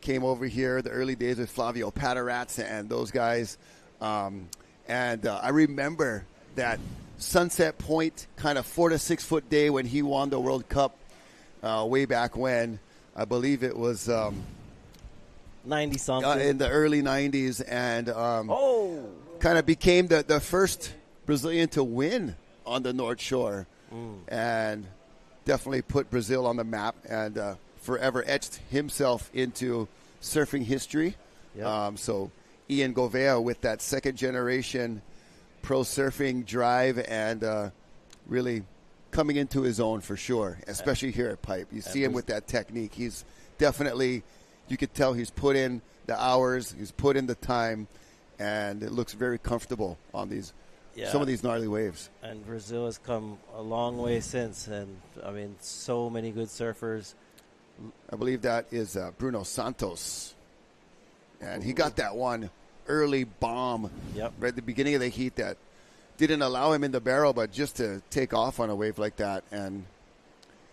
came over here the early days with Flavio Patarats and those guys. I remember that Sunset Point kind of 4 to 6 foot day when he won the World Cup way back when. I believe it was 90 something in the early 90s, and kind of became the first Brazilian to win on the North Shore, and definitely put Brazil on the map and forever etched himself into surfing history. So Ian Gouveia with that second generation pro surfing drive and really coming into his own for sure, especially here at Pipe. You see him with that technique. He's definitely, you could tell he's put in the hours, he's put in the time, and it looks very comfortable on these some of these gnarly waves. And Brazil has come a long way since, and I mean, so many good surfers. I believe that is Bruno Santos. And he got that one early bomb right at the beginning of the heat that didn't allow him in the barrel, but just to take off on a wave like that. And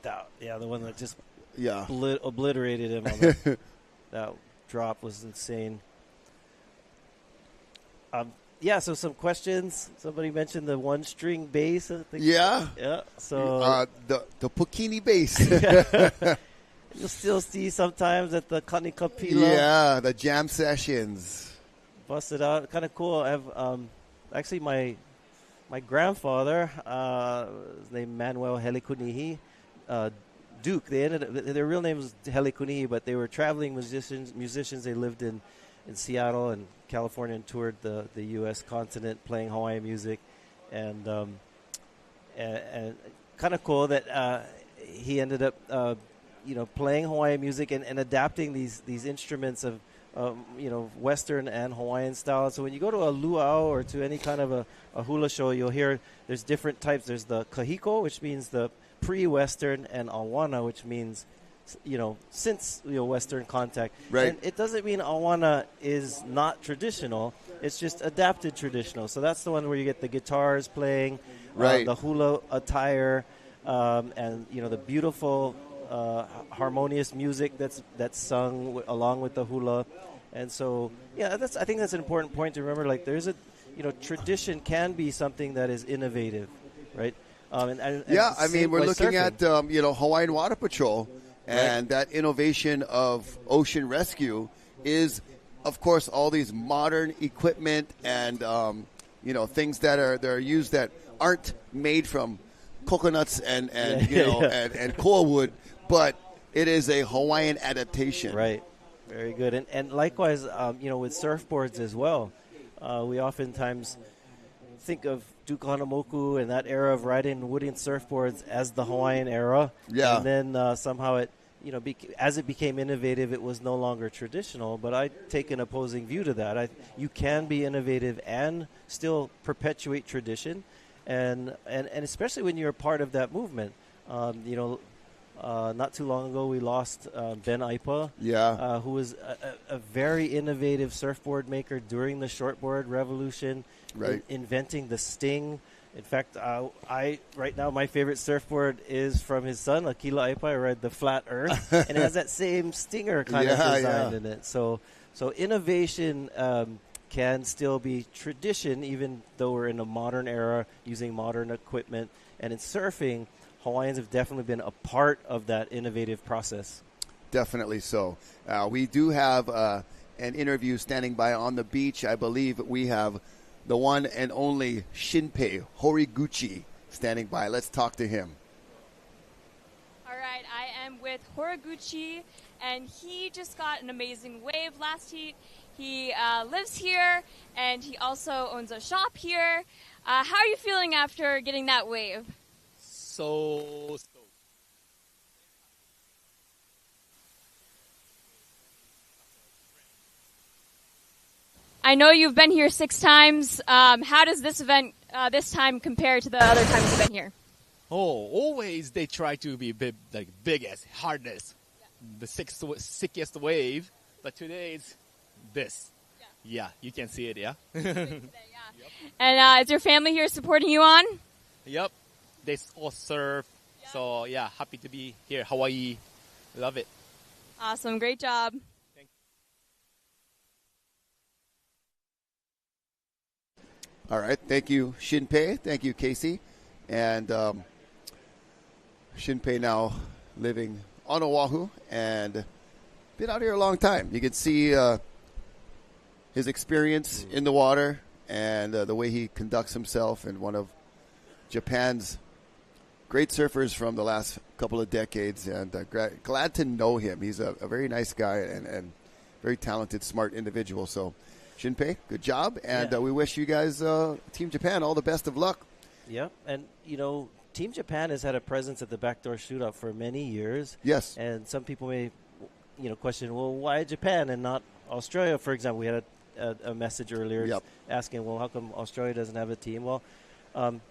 the one that just obliterated him on that drop was insane. So some questions. Somebody mentioned the one-string bass. I think. Yeah. So the Pukini bass. You'll still see sometimes at the Kanikapila. Yeah, the jam sessions. Busted out. Kind of cool. I have actually my grandfather, his name Manuel Helikunihi, Duke. Their real name was Helikunihi, but they were traveling musicians. They lived in Seattle and California and toured the U.S. continent playing Hawaiian music, and kind of cool that he ended up playing Hawaiian music and adapting these instruments of Western and Hawaiian style. So when you go to a luau or to any kind of a hula show, you'll hear there's different types. There's the kahiko, which means the pre-Western, and awana, which means since Western contact. Right. And it doesn't mean awana is not traditional. It's just adapted traditional. So that's the one where you get the guitars playing, the hula attire, and the beautiful harmonious music that's sung along with the hula. And so I think that's an important point to remember. Like, there's a tradition can be something that is innovative, right? I mean, we're looking at Hawaiian Water Patrol. And that innovation of ocean rescue is, of course, all these modern equipment and things that are used that aren't made from coconuts and koa wood, but it is a Hawaiian adaptation. Right. Very good. And likewise, with surfboards as well, we oftentimes think of Kahanamoku and that era of riding wooden surfboards as the Hawaiian era. Yeah. And then somehow it, as it became innovative, it was no longer traditional. But I take an opposing view to that. You can be innovative and still perpetuate tradition, and especially when you're a part of that movement. Not too long ago, we lost Ben Aipa, who was a very innovative surfboard maker during the shortboard revolution, right? Inventing the Sting. In fact, right now my favorite surfboard is from his son, Akila Aipa. I ride the Flat Earth, and it has that same stinger kind of design in it. So innovation can still be tradition, even though we're in a modern era using modern equipment. And in surfing, Hawaiians have definitely been a part of that innovative process. Definitely so. We do have an interview standing by on the beach. I believe we have the one and only Shinpei Horiguchi standing by. Let's talk to him. All right, I am with Horiguchi, and he just got an amazing wave last heat. He lives here, and he also owns a shop here. How are you feeling after getting that wave? So I know you've been here 6 times. How does this event this time compare to the other times you've been here? Always they try to be biggest, hardest, the sickest wave. But today it's this. Yeah, you can see it. Yeah. And is your family here supporting you on? Yep. They all surf. So yeah, happy to be here. Hawaii, love it. Awesome, great job. All right. Thank you, Shinpei. Thank you, Casey. And Shinpei now living on Oahu and been out here a long time. You can see his experience in the water and the way he conducts himself, and one of Japan's great surfers from the last couple of decades. And glad to know him. He's a very nice guy and very talented, smart individual. So Shinpei, good job, and we wish you guys, Team Japan, all the best of luck. Yep, and Team Japan has had a presence at the Backdoor Shootout for many years. Yes, and some people may, question, well, why Japan and not Australia? For example, we had a message earlier asking, well, how come Australia doesn't have a team? Well,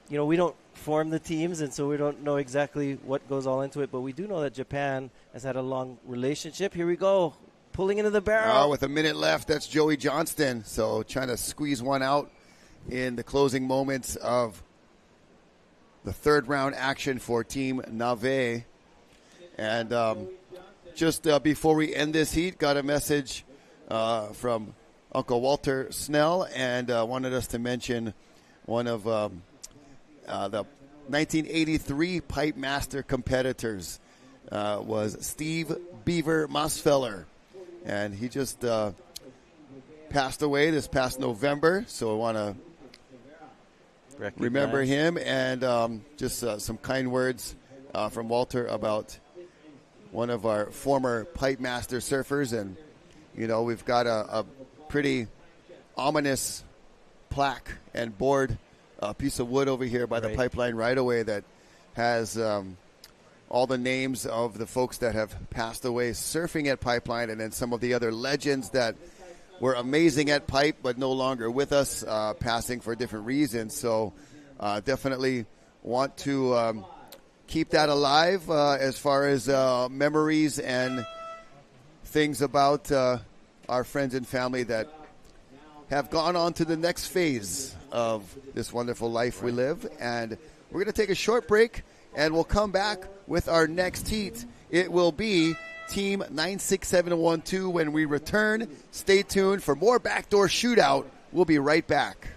we don't form the teams, and so we don't know exactly what goes all into it. But we do know that Japan has had a long relationship. Here we go. Pulling into the barrel. With a minute left, that's Joey Johnston. So trying to squeeze one out in the closing moments of the third round action for Team Nave. And just before we end this heat, got a message from Uncle Walter Snell, and wanted us to mention one of the 1983 Pipe Master competitors was Steve Beaver Mosfeller. And he just passed away this past November, so I want to remember him, and just some kind words from Walter about one of our former Pipe Master surfers. And, we've got a pretty ominous plaque and board, piece of wood over here by the pipeline right away that has all the names of the folks that have passed away surfing at Pipeline, and then some of the other legends that were amazing at Pipe but no longer with us, passing for different reasons. So definitely want to keep that alive as far as memories and things about our friends and family that have gone on to the next phase of this wonderful life we live. And we're going to take a short break, and we'll come back with our next heat. It will be Team 96712 when we return. Stay tuned for more Backdoor Shootout. We'll be right back.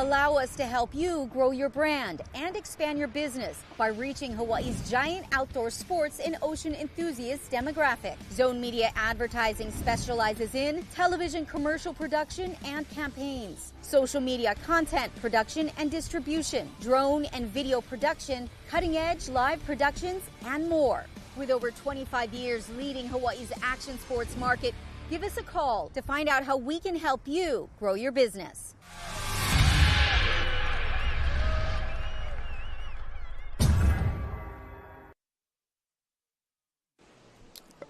Allow us to help you grow your brand and expand your business by reaching Hawaii's giant outdoor sports and ocean enthusiast demographic. Zone Media Advertising specializes in television commercial production and campaigns, social media content production and distribution, drone and video production, cutting-edge live productions, and more. With over 25 years leading Hawaii's action sports market, give us a call to find out how we can help you grow your business.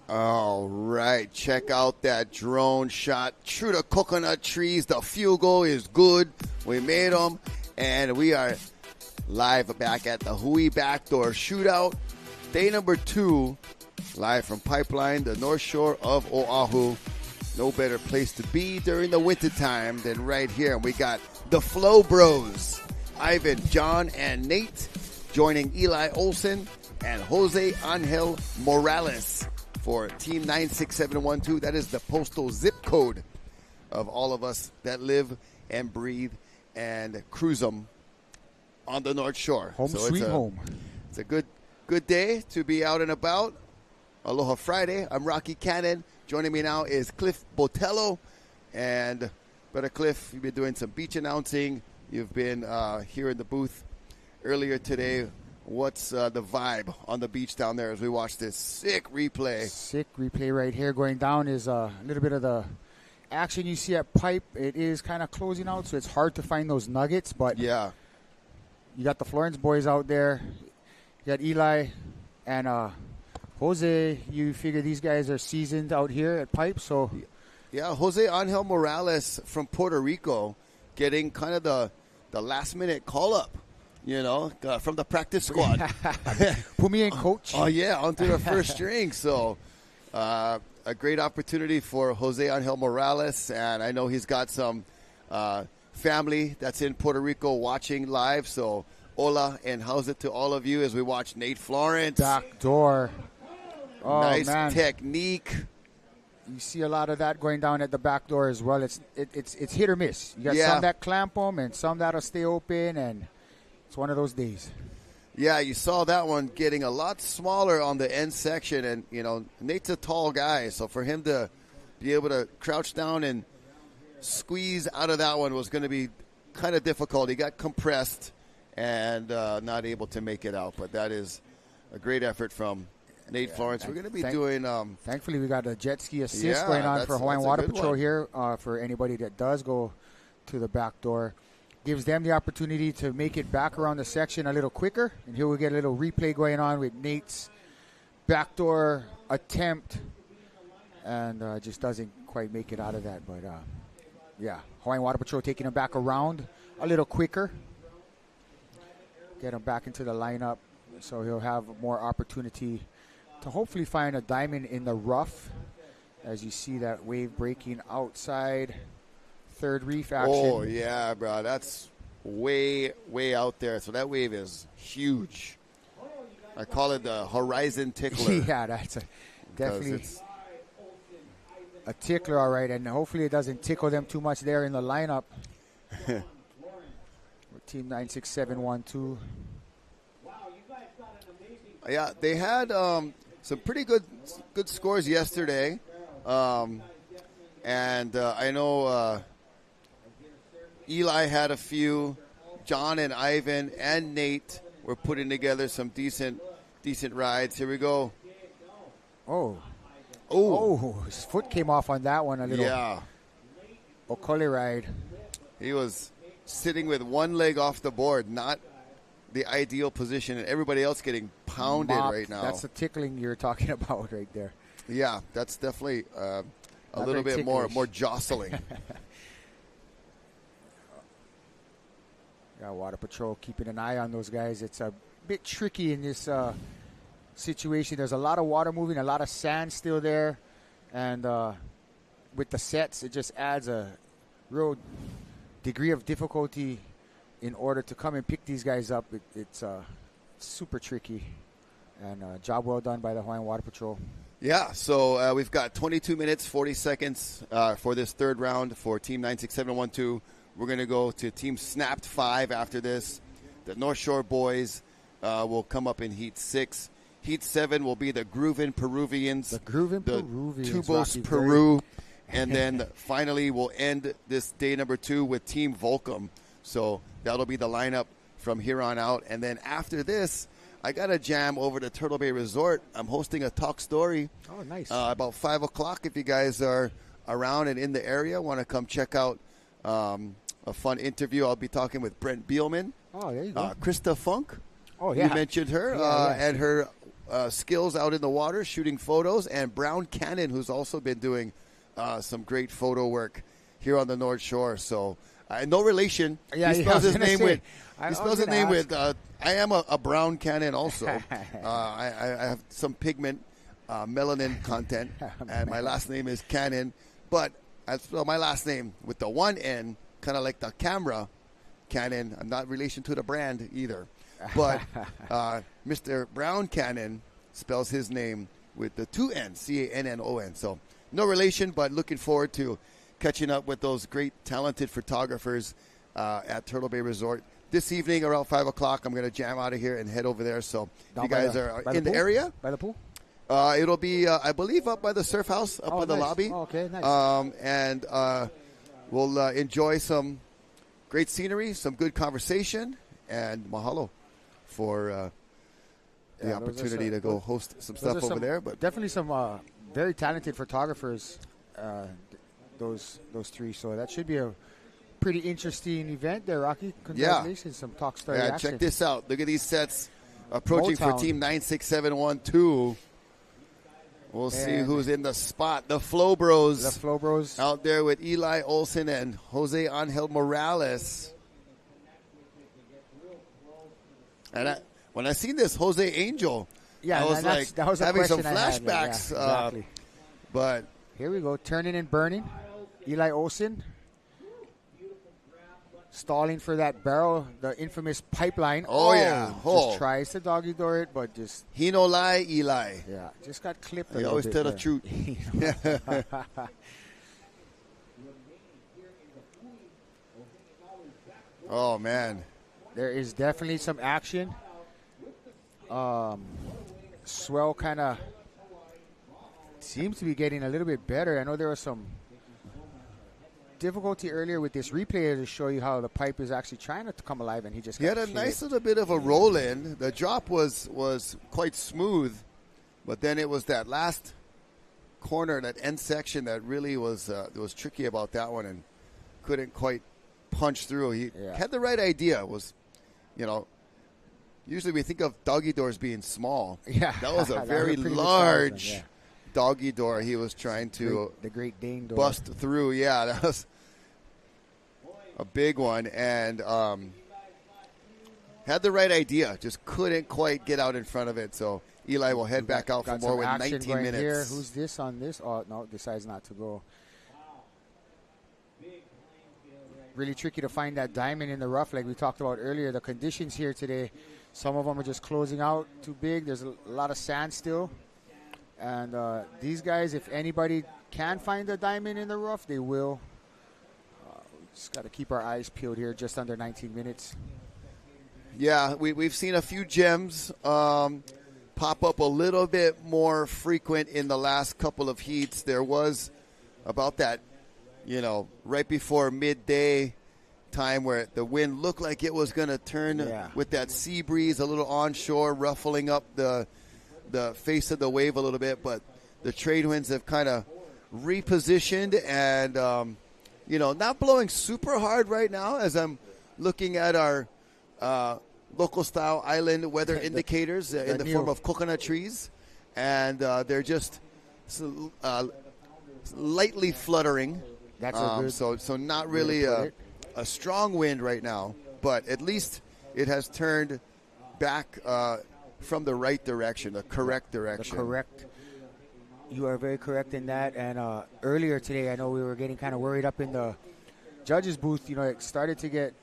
All right, check out that drone shot through the coconut trees. The fugal is good. We made them, and we are live back at the Hui Backdoor Shootout. Day number 2, live from Pipeline, the North Shore of Oahu. No better place to be during the wintertime than right here. And we got the Flow Bros, Ivan, John, and Nate, joining Eli Olsen and Jose Angel Morales for Team 96712. That is the postal zip code of all of us that live and breathe and cruise them on the North Shore. Sweet home. It's a good day to be out and about. Aloha Friday. I'm Rocky Cannon. Joining me now is Cliff Botello. And Brother Cliff, you've been doing some beach announcing. You've been here in the booth earlier today. What's the vibe on the beach down there as we watch this sick replay? Sick replay right here. Going down is a little bit of the action you see at Pipe. It is kind of closing out, so it's hard to find those nuggets. But yeah, you got the Florence boys out there. You got Eli and Jose. You figure these guys are seasoned out here at Pipe. So yeah, Jose Angel Morales from Puerto Rico getting kind of the last-minute call-up. You know, from the practice squad. Put me in, coach. Oh, yeah, onto the first string. So a great opportunity for Jose Angel Morales. And I know he's got some family that's in Puerto Rico watching live. So hola and how's it to all of you as we watch Nate Florence. Backdoor. Oh, nice man. technique. You see a lot of that going down at the back door as well. It's hit or miss. You got Yeah. some that clamp them and some that'll stay open, and it's one of those days. Yeah, you saw that one getting a lot smaller on the end section. And, you know, Nate's a tall guy. So for him to be able to crouch down and squeeze out of that one was going to be kind of difficult. He got compressed and not able to make it out. But that is a great effort from Nate Florence. We're going to be doing... thankfully, we got a jet ski assist going on for Hawaiian Water Patrol here for anybody that does go to the back door. Gives them the opportunity to make it back around the section a little quicker. And here we get a little replay going on with Nate's backdoor attempt. And just doesn't quite make it out of that. But, yeah, Hawaiian Water Patrol taking him back around a little quicker. Get him back into the lineup so he'll have more opportunity to hopefully find a diamond in the rough. As you see that wave breaking outside. Third reef action. Oh, yeah, bro. That's way, way out there. So that wave is huge. I call it the horizon tickler. Yeah, that's definitely a tickler, all right. And hopefully it doesn't tickle them too much there in the lineup. With Team 96712. Yeah, they had some pretty good scores yesterday. And I know... Eli had a few. John and Ivan and Nate were putting together some decent rides. Here we go. Oh, his foot came off on that one a little. Yeah. Okole ride. He was sitting with one leg off the board, not the ideal position, and everybody else getting pounded right now. That's the tickling you're talking about right there. Yeah, that's definitely a little bit more jostling. Yeah, Water Patrol keeping an eye on those guys. It's a bit tricky in this situation. There's a lot of water moving, a lot of sand still there. And with the sets, it just adds a real degree of difficulty in order to come and pick these guys up. It's super tricky. And job well done by the Hawaiian Water Patrol. Yeah, so we've got 22 minutes, 40 seconds for this third round for Team 96712. We're going to go to Team Snapped 5 after this. The North Shore boys will come up in Heat 6. Heat 7 will be the Groovin' Peruvians. The Tubos Peru. And then finally we'll end this day number 2 with Team Volcom. So that'll be the lineup from here on out. And then after this, I got a jam over to Turtle Bay Resort. I'm hosting a talk story. Oh, nice. About 5 o'clock if you guys are around and in the area, want to come check out a fun interview. I'll be talking with Brent Beelman. Oh, there you go. Krista Funk. Oh, yeah. You mentioned her and her skills out in the water, shooting photos. And Brown Cannon, who's also been doing some great photo work here on the North Shore. So, no relation. Yeah, he spells his name with. I He spells his name with. I am a brown cannon also. I have some pigment, melanin content, and my last name is Cannon. But I spell my last name with the one N, kind of like the camera, Canon. I'm not relation to the brand either. But Mr. Brown Cannon spells his name with the two N's, Cannon. So no relation, but looking forward to catching up with those great, talented photographers at Turtle Bay Resort. This evening around 5 o'clock, I'm going to jam out of here and head over there. So if you guys are in the area. By the pool? It'll be, I believe, up by the surf house, up by the lobby. Oh, okay, nice. And we'll enjoy some great scenery, some good conversation, and mahalo for the opportunity to go host some stuff over there. But definitely some very talented photographers, those three. So that should be a pretty interesting event there, Rocky. Congratulations, some talk story action. Check this out. Look at these sets approaching for Team 96712. We'll see who's in the spot. The Flow Bros. The Flow Bros. Out there with Eli Olsen and Jose Angel Morales. And when I seen this Jose Angel, I was like that was having some question I had. flashbacks. Yeah, exactly. But here we go, turning and burning. Eli Olsen stalling for that barrel, the infamous pipeline. Just tries to doggy door it, but just he no lie, Eli. Yeah, just got clipped. He always tell the truth. Oh man, there is definitely some action. Swell kind of seems to be getting a little bit better. I know there was some difficulty earlier with this replay to show you how the pipe is actually trying to come alive, and he just had a nice little bit of a roll in. The drop was quite smooth, but then it was that last corner, that end section, that really was tricky about that one, and couldn't quite punch through. He had the right idea. Usually we think of doggy doors being small. Yeah, that was a very large doggy door he was trying to the Great Dane door bust through. Yeah, that was a big one, and had the right idea, just couldn't quite get out in front of it. So Eli will head back out for more with 19 minutes. Here. Who's this on this? Oh no, decides not to go. Really tricky to find that diamond in the rough, like we talked about earlier. The conditions here today, some of them are just closing out too big. There's a lot of sand still. And these guys, if anybody can find a diamond in the rough, they will. Just got to keep our eyes peeled here, just under 19 minutes. Yeah, we've seen a few gems pop up a little bit more frequent in the last couple of heats. There was about that, right before midday time where the wind looked like it was going to turn with that sea breeze, a little onshore, ruffling up the face of the wave a little bit, but the trade winds have kind of repositioned and, not blowing super hard right now as I'm looking at our local style island weather indicators in the form of coconut trees, and they're just lightly fluttering. That's a good so not really a strong wind right now, but at least it has turned back from the right direction, the correct direction. You are very correct in that. And earlier today, I know we were getting kind of worried up in the judges' booth. It started to get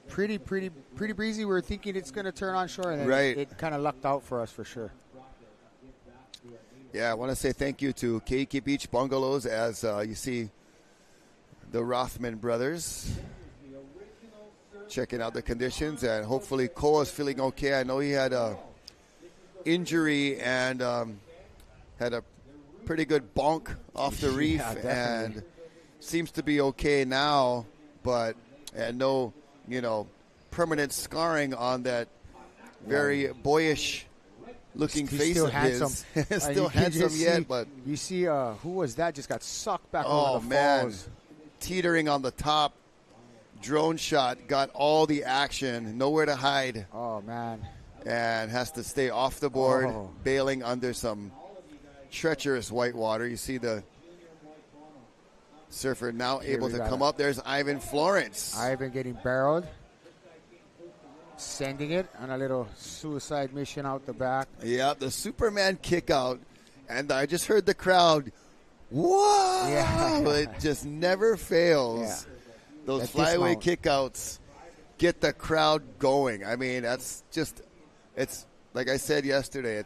pretty breezy. We were thinking it's going to turn on shore, and then it kind of lucked out for us for sure. Yeah, I want to say thank you to Keiki Beach Bungalows as you see the Rothman brothers. Checking out the conditions, and hopefully Koa's feeling okay. I know he had a injury and had a pretty good bonk off the reef, and seems to be okay now, but no, permanent scarring on that very boyish looking face still of handsome. his. Still handsome yet, but you see, who was that? Just got sucked back over the man, falls. teetering on the top. Drone shot, got all the action, nowhere to hide. Oh, man. And has to stay off the board, bailing under some treacherous white water. You see the surfer now able to come up. There's Ivan Florence. Ivan getting barreled. Sending it on a little suicide mission out the back. Yeah, the Superman kick out. And I just heard the crowd, whoa! Yeah. It just never fails. Yeah. Those flyaway kickouts get the crowd going. I mean, it's like I said yesterday,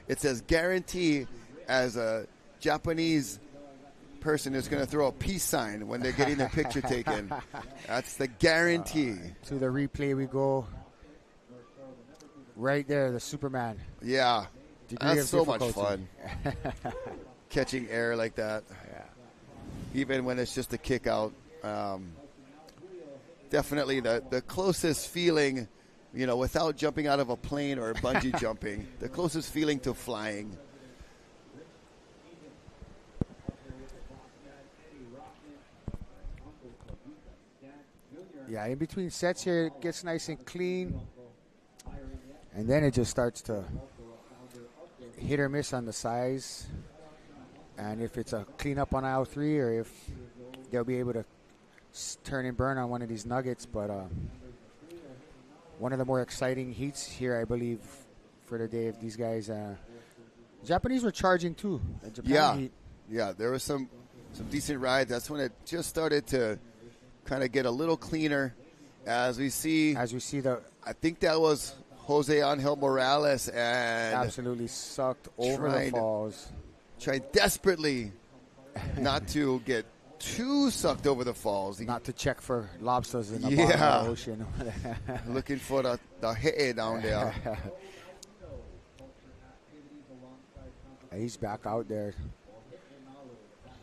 it's as guaranteed as a Japanese person is going to throw a peace sign when they're getting their picture taken. That's the guarantee. To the replay we go. Right there, the Superman. Yeah. That's so much difficulty. fun. Catching air like that. Yeah. Even when it's just a kick out. Definitely the closest feeling, without jumping out of a plane or bungee jumping, the closest feeling to flying. Yeah, in between sets here, it gets nice and clean. And then it just starts to hit or miss on the size. And if it's a cleanup on aisle 3 or if they'll be able to turn and burn on one of these nuggets, but one of the more exciting heats here, I believe, for the day. If these guys, Japanese were charging too. The Japan heat. Yeah, there was some decent rides. That's when it just started to kind of get a little cleaner. As we see the, I think that was Jose Angel Morales, and absolutely sucked over the falls. Trying desperately not to get too sucked over the falls. Not to check for lobsters in the bottom of the ocean. Looking for the head down there. He's back out there.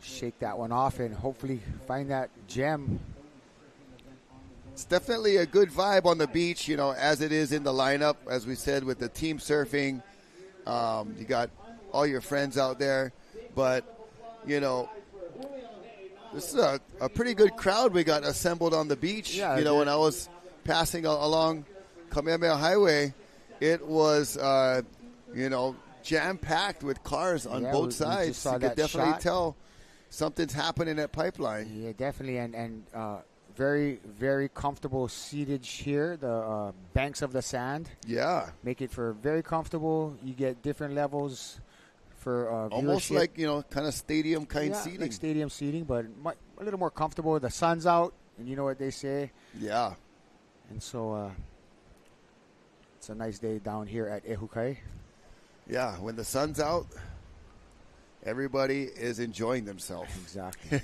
Shake that one off and hopefully find that gem. It's definitely a good vibe on the beach, as it is in the lineup, as we said, with the team surfing. You got all your friends out there. But, this is a pretty good crowd we got assembled on the beach. Yeah, when I was passing along Kamehameha Highway, it was, jam-packed with cars on both sides. You could definitely tell something's happening at Pipeline. Yeah, definitely. And very, very comfortable seatage here. The banks of the sand. Yeah. Make it for very comfortable. You get different levels for almost viewership. like, kind of stadium seating. Like stadium seating, but a little more comfortable. The sun's out, and you know what they say. Yeah. And so it's a nice day down here at Ehukai. Yeah, when the sun's out, everybody is enjoying themselves. Exactly.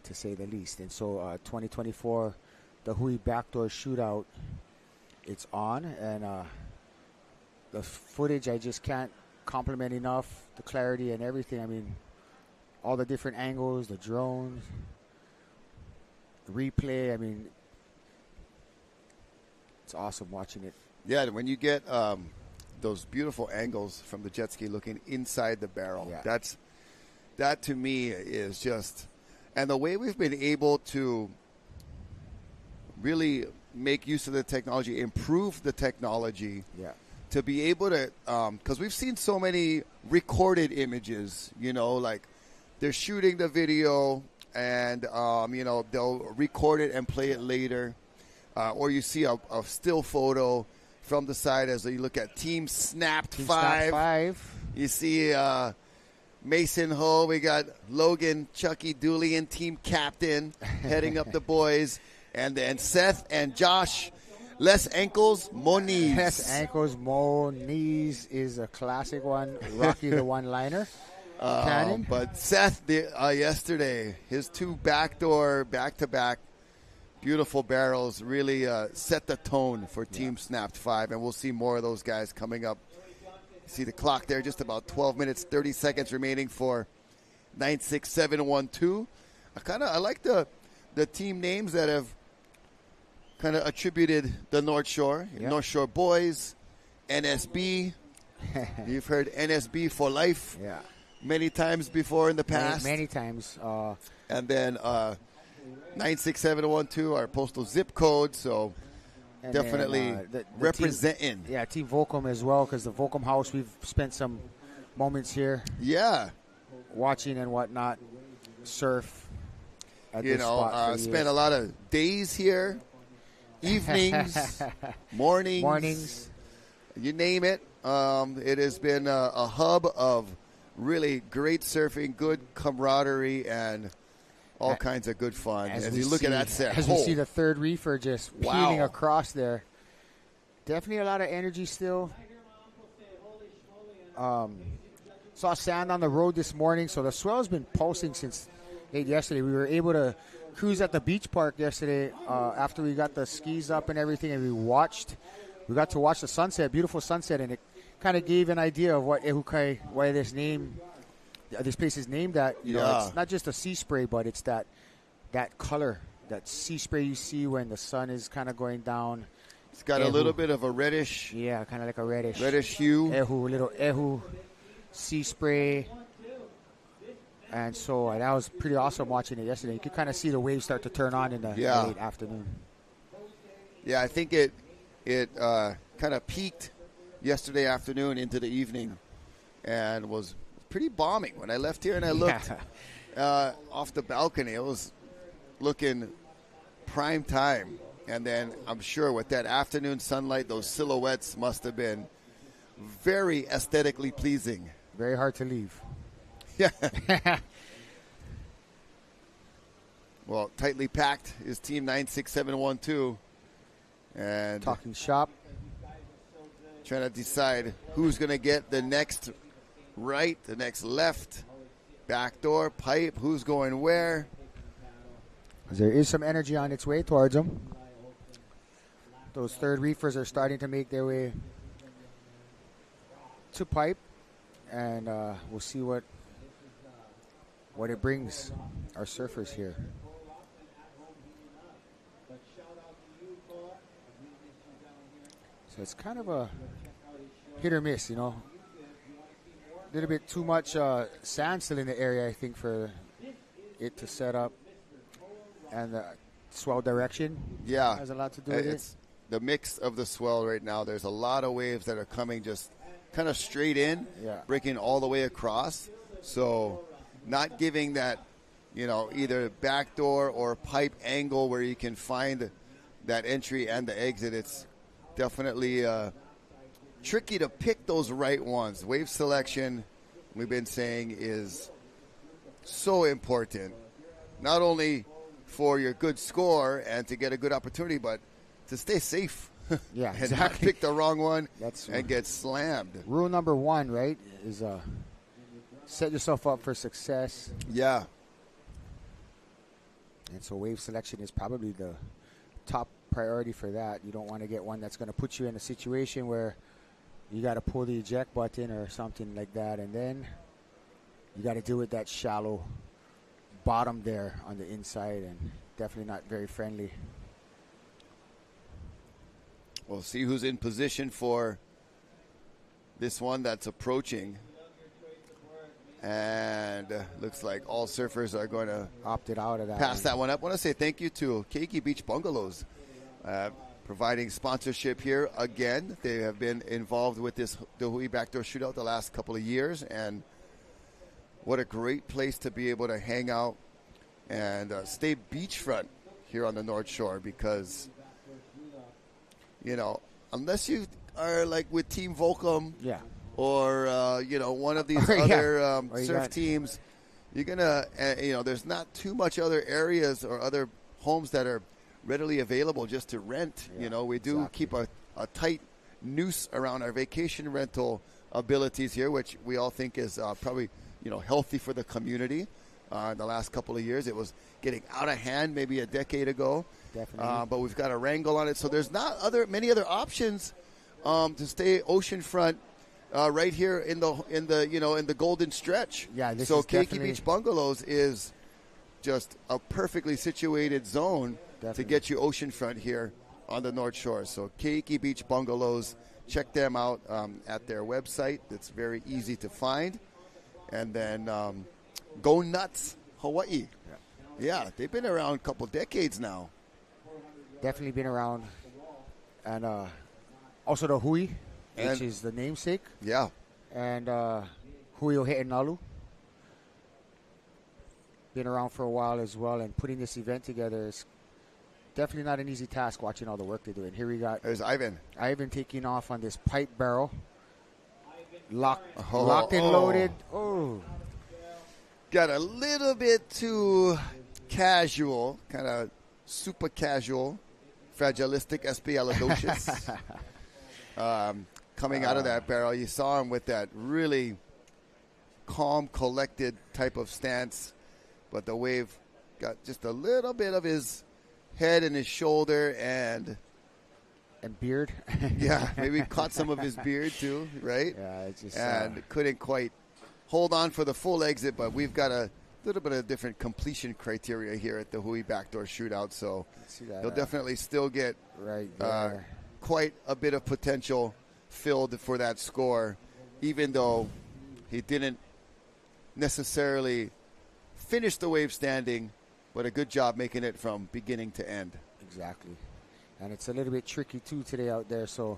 To say the least. And so 2024, the DaHui Backdoor Shootout, it's on. And the footage, I just can't compliment enough. The clarity and everything. I mean, all the different angles, the drones, the replay. I mean, it's awesome watching it. Yeah, when you get those beautiful angles from the jet ski looking inside the barrel, that to me is just, and the way we've been able to really make use of the technology, improve the technology, to be able to, because we've seen so many recorded images, like they're shooting the video and, they'll record it and play it later, or you see a still photo from the side as you look at Team Snapped 5. You see Mason Ho. We got Logan, Chucky Dooley, team captain, heading up the boys. And then Seth and Josh. Less ankles, more knees. Less ankles, more knees is a classic one. Rocky the one-liner. Cannon? But Seth, yesterday, his 2 backdoor, back-to-back, beautiful barrels really set the tone for Team Snapped 5, and we'll see more of those guys coming up. See the clock there, just about 12 minutes, 30 seconds remaining for 96712. I like the team names that have kind of attributed the North Shore. Yeah. North Shore Boys, NSB. You've heard NSB for life many times before in the past. Many times. And then 96712, our postal zip code. So and definitely then, the representing. Team, Team Volcom as well, because the Volcom House, we've spent some moments here. Yeah. Watching and whatnot. Surf. At You this know, spot for spent years. a lot of days here, evenings, mornings. You name it. It has been a hub of really great surfing, good camaraderie, and all kinds of good fun. As you look at that set. As we see the third reefer just peeling Wow. across there. Definitely a lot of energy still. Saw sand on the road this morning, so the swell's been pulsing since late yesterday. We were able to cruise at the beach park yesterday after we got the skis up and everything, and we got to watch the sunset, beautiful sunset, and it kind of gave an idea of what Ehukai, why this place is named that. You know, it's not just a sea spray, but it's that color, that sea spray you see when the sun is kind of going down. It's got a little bit of a reddish. Yeah, kind of like a reddish hue. Little Ehu sea spray. And so that was pretty awesome watching it yesterday. You could kind of see the waves start to turn on in the late afternoon. Yeah, I think it kind of peaked yesterday afternoon into the evening and was pretty bombing. When I left here and I looked off the balcony, it was looking prime time. And then I'm sure with that afternoon sunlight, those silhouettes must have been very aesthetically pleasing. Very hard to leave. Yeah. Well, tightly packed is Team 96712. And talking shop. Trying to decide who's going to get the next right, the next left, backdoor, pipe, who's going where. There is some energy on its way towards them. Those third reefers are starting to make their way to pipe. And we'll see what it brings our surfers here. So it's kind of a hit or miss, you know. A little bit too much sand still in the area, I think, for it to set up. And the swell direction has a lot to do with it's the mix of the swell right now. There's a lot of waves that are coming just kind of straight in, breaking all the way across. So not giving that, you know, either backdoor or pipe angle where you can find that entry and the exit. It's definitely tricky to pick those right ones. Wave selection, we've been saying, is so important. Not only for your good score and to get a good opportunity, but to stay safe. Yeah, and exactly. not pick the wrong one That's and get slammed. Rule number 1, right, is set yourself up for success. Yeah. And so wave selection is probably the top priority for that. You don't want to get one that's going to put you in a situation where you got to pull the eject button or something like that, and then you got to deal with that shallow bottom there on the inside, and definitely not very friendly. We'll see who's in position for this one that's approaching. And looks like all surfers are going to opted out of that. Pass that one up. I want to say thank you to Keiki Beach Bungalows, providing sponsorship here again. They have been involved with this DaHui Backdoor Shootout the last couple of years, and what a great place to be able to hang out and stay beachfront here on the North Shore, because, you know, unless you are like with Team Volcom, or you know, one of these other surf teams, you're gonna you know, there's not too much other areas or other homes that are readily available just to rent. You know, we do keep a tight noose around our vacation rental abilities here, which we all think is probably healthy for the community. The last couple of years, it was getting out of hand maybe a decade ago. Definitely. But we've got a wrangle on it, so there's not many other options to stay oceanfront right here in the Golden Stretch. Yeah, this so is Keiki definitely- Beach Bungalows is just a perfectly situated zone to get you oceanfront here on the North Shore. So Keiki Beach Bungalows, check them out at their website. It's very easy to find. And then Go Nuts Hawaii. Yeah, they've been around a couple decades now. Definitely been around. And also the Hui, which And- is the namesake. Yeah. And Hui Ohe'enalu. Been around for a while as well, and putting this event together is definitely not an easy task watching all the work they're doing. Here we got... There's Ivan. Ivan taking off on this pipe barrel. Locked and Oh. loaded. Oh. Got a little bit too casual, kind of super casual, fragilistic espialidocious. Coming out of that barrel, you saw him with that really calm, collected type of stance, but the wave got just a little bit of his head and his shoulder and beard. Yeah, maybe caught some of his beard too, right? Yeah, it's just and couldn't quite hold on for the full exit, but we've got a little bit of different completion criteria here at the DaHui Backdoor Shootout, so see that, he'll definitely still get right there. quite a bit of potential filled for that score, even though he didn't necessarily finish the wave standing, but a good job making it from beginning to end. Exactly. And it's a little bit tricky, too, today out there. So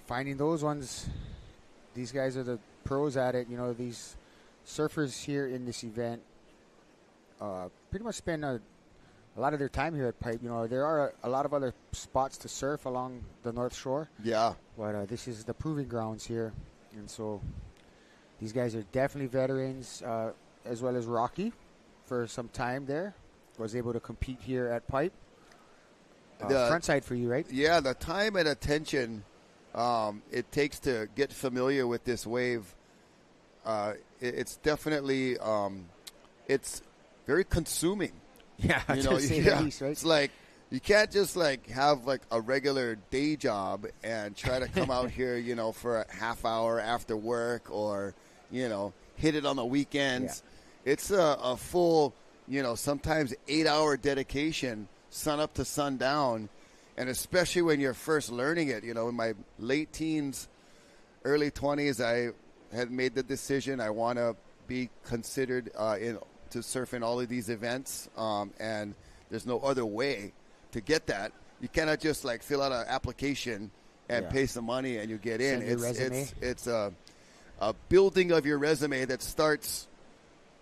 finding those ones, these guys are the pros at it. You know, these surfers here in this event pretty much spend a lot of their time here at Pipe. You know, there are a lot of other spots to surf along the North Shore. Yeah. But this is the proving grounds here. And so these guys are definitely veterans, as well as Rocky for some time there. Was able to compete here at Pipe. Front side for you, right? Yeah, the time and attention it takes to get familiar with this wave, it's definitely it's very consuming. Yeah, you know, to say the least, right? It's like you can't just like have like a regular day job and try to come out here, you know, for a half hour after work or, you know, hit it on the weekends. Yeah. It's a full, you know, sometimes 8-hour dedication, sun up to sundown, and especially when you're first learning it. You know, in my late teens, early 20s, I had made the decision I want to be considered to surf in all of these events, and there's no other way to get that. You cannot just like fill out an application and pay some money and you get in. It's a building of your resume that starts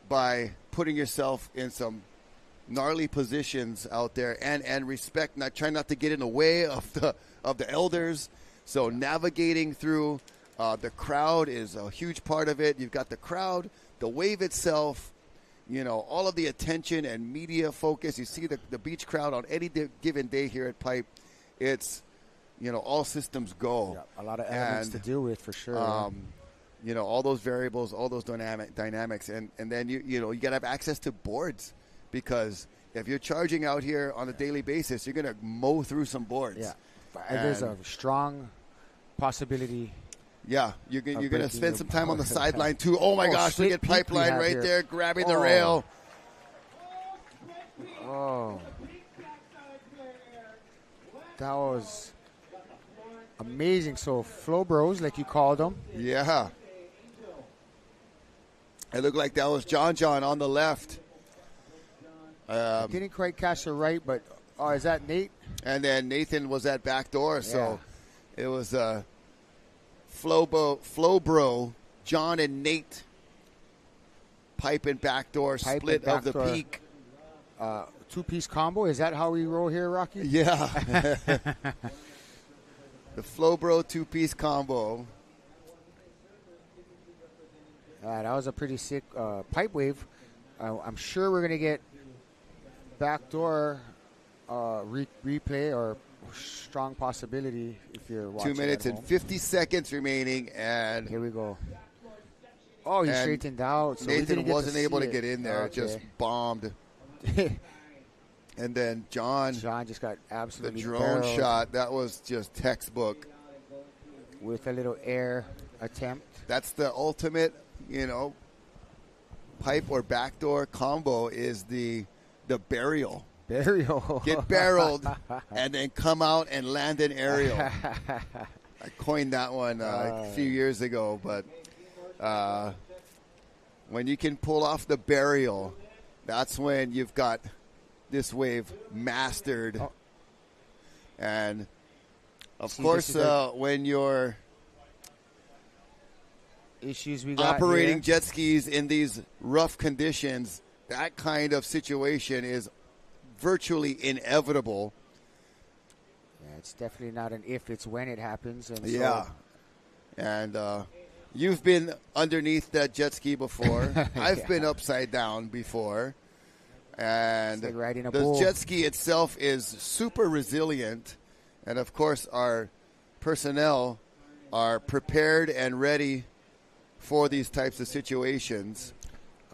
by putting yourself in some gnarly positions out there and respect, try not to get in the way of the elders. So navigating through the crowd is a huge part of it. You've got the crowd, the wave itself, you know, all of the attention and media focus. You see the beach crowd on any given day here at Pipe. It's, you know, all systems go. Yeah, a lot of elements to deal with for sure. You know, all those variables, all those dynamics, and then you know you got to have access to boards, because if you're charging out here on a daily basis, you're going to mow through some boards. Yeah, and there's a strong possibility. Yeah, you're going to spend some time on the sideline too. Oh my gosh, look at Pipeline right there grabbing the rail. Oh, that was amazing. So flow bros, like you called them. Yeah. It looked like that was John on the left. Didn't quite catch the right, but is that Nate? And then Nathan was at backdoor, so it was Flow Bro, John and Nate, pipe and backdoor, split of the peak. Two-piece combo, is that how we roll here, Rocky? Yeah. The Flow Bro two-piece combo. That was a pretty sick pipe wave. I'm sure we're going to get backdoor replay or strong possibility if you're watching. 2 minutes at and home. 50 seconds remaining, and here we go. Oh, he and straightened out. So we Nathan didn't get wasn't to able see to get it. in there; Okay. just bombed. And then John just got absolutely the drone barreled shot. That was just textbook. with a little air attempt. That's the ultimate, pipe or backdoor combo is the burial. Burial. Get barreled and then come out and land an aerial. I coined that one a few years ago, but when you can pull off the burial, that's when you've got this wave mastered. And of course, when you're issues we got operating here. jet skis in these rough conditions, that kind of situation is virtually inevitable. Yeah, it's definitely not an if, it's when it happens. And Yeah. And you've been underneath that jet ski before. I've Yeah. been upside down before. And It's like riding a the bull. jet ski itself is super resilient. And, of course, our personnel are prepared and ready for these types of situations.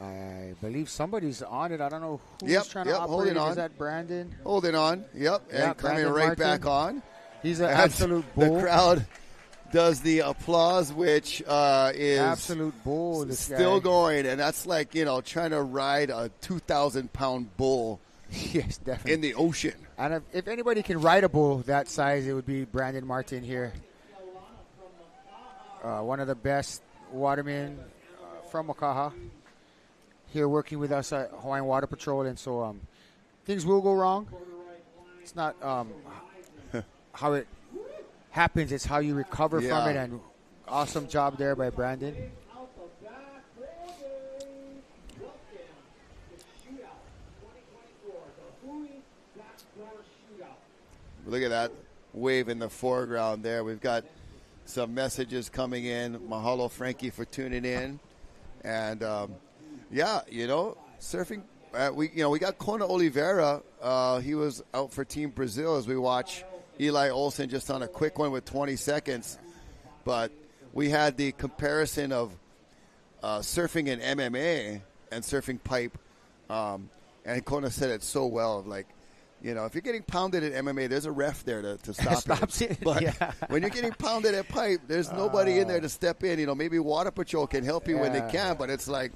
I believe somebody's on it. I don't know who's Yep, trying to yep, operate. holding Is on. that Brandon? Holding on, yep, and Yeah, coming Brandon right Martin. back on. He's an And absolute bull. The crowd does the applause, which is Absolute bull, this still guy. going, and that's like trying to ride a 2,000-pound bull. Yes, definitely. In the ocean. And if anybody can ride a bull that size, it would be Brandon Martin here. One of the best watermen from Makaha. Here working with us at Hawaiian Water Patrol. And so things will go wrong. It's not how it happens. It's how you recover Yeah. from it. And awesome job there by Brandon. Look at that wave in the foreground there. We've got some messages coming in. Mahalo, Frankie, for tuning in. And, surfing. We got Kona Oliveira. He was out for Team Brazil as we watch Eli Olsen just on a quick one with 20 seconds. But we had the comparison of surfing in MMA and surfing pipe. And Kona said it so well, like, if you're getting pounded at MMA, there's a ref there to stop Stops it. But Yeah. when you're getting pounded at pipe, there's nobody in there to step in. Maybe Water Patrol can help you when they Yeah. can, but it's like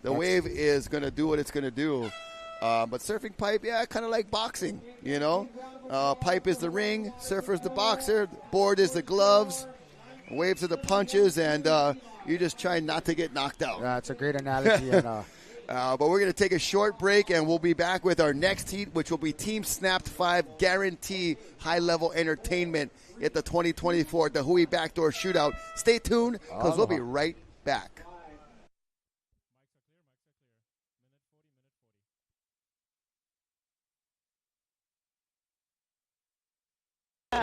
the wave is going to do what it's going to do. But surfing pipe, kind of like boxing, Pipe is the ring, surfer's the boxer, board is the gloves, waves are the punches, and you just try not to get knocked out. That's a great analogy. And, but we're going to take a short break, and we'll be back with our next heat, which will be Team Snapped 5 guarantee high-level entertainment at the 2024 DaHui Backdoor Shootout. Stay tuned, because we'll be right back.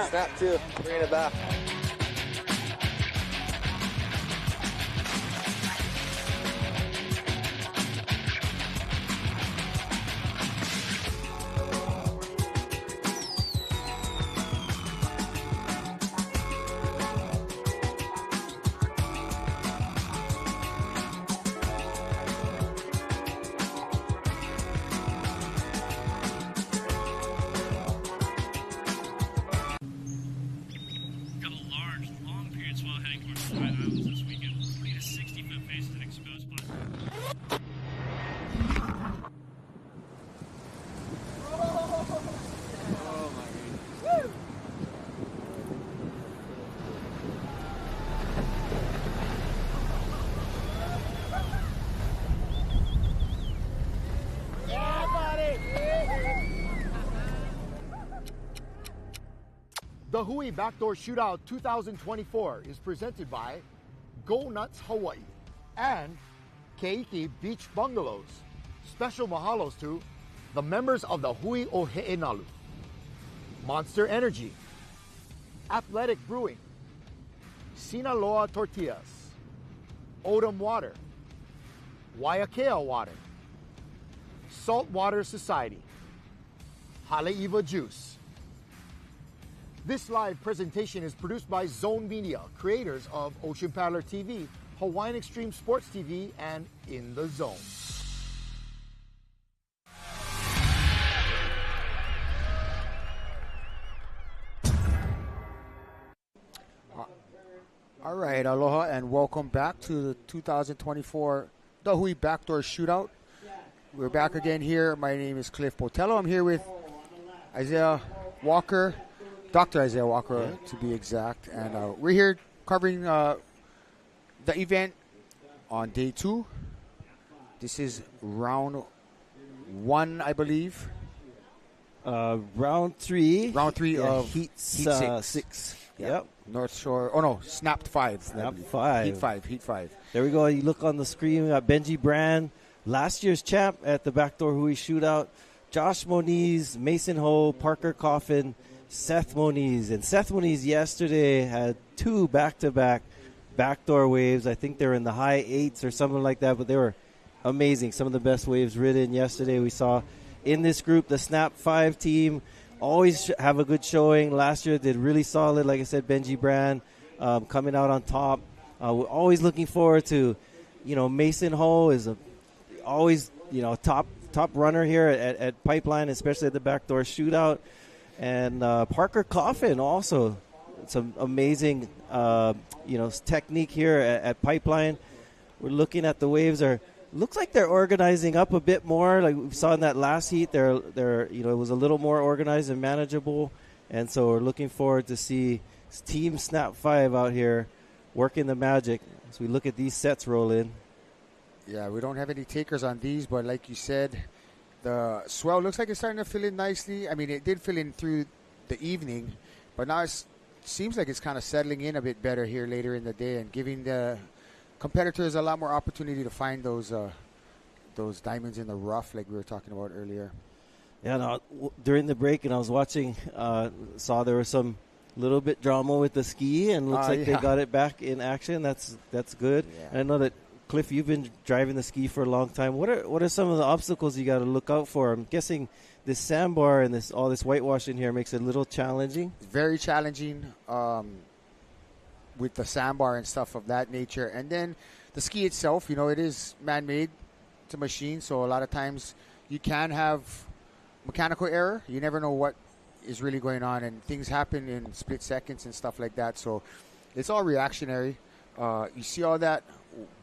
Snap 2, bringing it back. Got a large, long period swell heading towards the White Islands this weekend. 40 to 60-foot faces and exposed spots. The Hui Backdoor Shootout 2024 is presented by Go Nuts Hawaii and Keiki Beach Bungalows. Special mahalos to the members of the Hui o He'enalu, Monster Energy, Athletic Brewing, Sinaloa Tortillas, Odom Water, Waiakea Water, Saltwater Society, Haleiwa Juice, This live presentation is produced by Zone Media, creators of Ocean Paddler TV, Hawaiian Extreme Sports TV, and In the Zone. All right, aloha and welcome back to the 2024 DaHui Backdoor Shootout. We're back again here. My name is Cliff Botello. I'm here with Isaiah Walker, Dr. Isaiah Walker to be exact. And we're here covering the event on day 2. This is round 1, I believe. Round 3. Round 3 of Heat 6. Yep. North Shore. Oh, no. Snapped 5. Snapped 5. Heat 5. There we go. You look on the screen. We got Benji Brand, last year's champ at the Backdoor Hui Shootout. Josh Moniz, Mason Ho, Parker Coffin, Seth Moniz. And Seth Moniz yesterday had 2 back-to-back backdoor waves. I think they're in the high 8s or something like that, but they were amazing. Some of the best waves ridden yesterday. We saw in this group the Snap 5 team always have a good showing. Last year did really solid. Like I said, Benji Brand coming out on top. We're always looking forward to, Mason Ho is always, top runner here at Pipeline, especially at the Backdoor Shootout. And Parker Coffin also, some amazing, technique here at Pipeline. We're looking at the waves looks like they're organizing up a bit more. Like we saw in that last heat, they're it was a little more organized and manageable. And so we're looking forward to see Team Snap 5 out here working the magic as we look at these sets roll in. Yeah, we don't have any takers on these, but like you said, the swell looks like it's starting to fill in nicely. I mean, it did fill in through the evening, but now it seems like it's kind of settling in a bit better here later in the day and giving the competitors a lot more opportunity to find those diamonds in the rough like we were talking about earlier. Yeah, no, during the break, and I was watching, saw there was some little bit drama with the ski, and looks like they got it back in action. That's good. Yeah. And I know that, Cliff, you've been driving the ski for a long time. What are some of the obstacles you got to look out for? I'm guessing this sandbar and all this whitewash in here makes it a little challenging. Very challenging. With the sandbar and stuff of that nature. And then the ski itself, it is man-made. It's a machine, so a lot of times you can have mechanical error. You never know what is really going on, and things happen in split seconds and stuff like that. So it's all reactionary. You see all that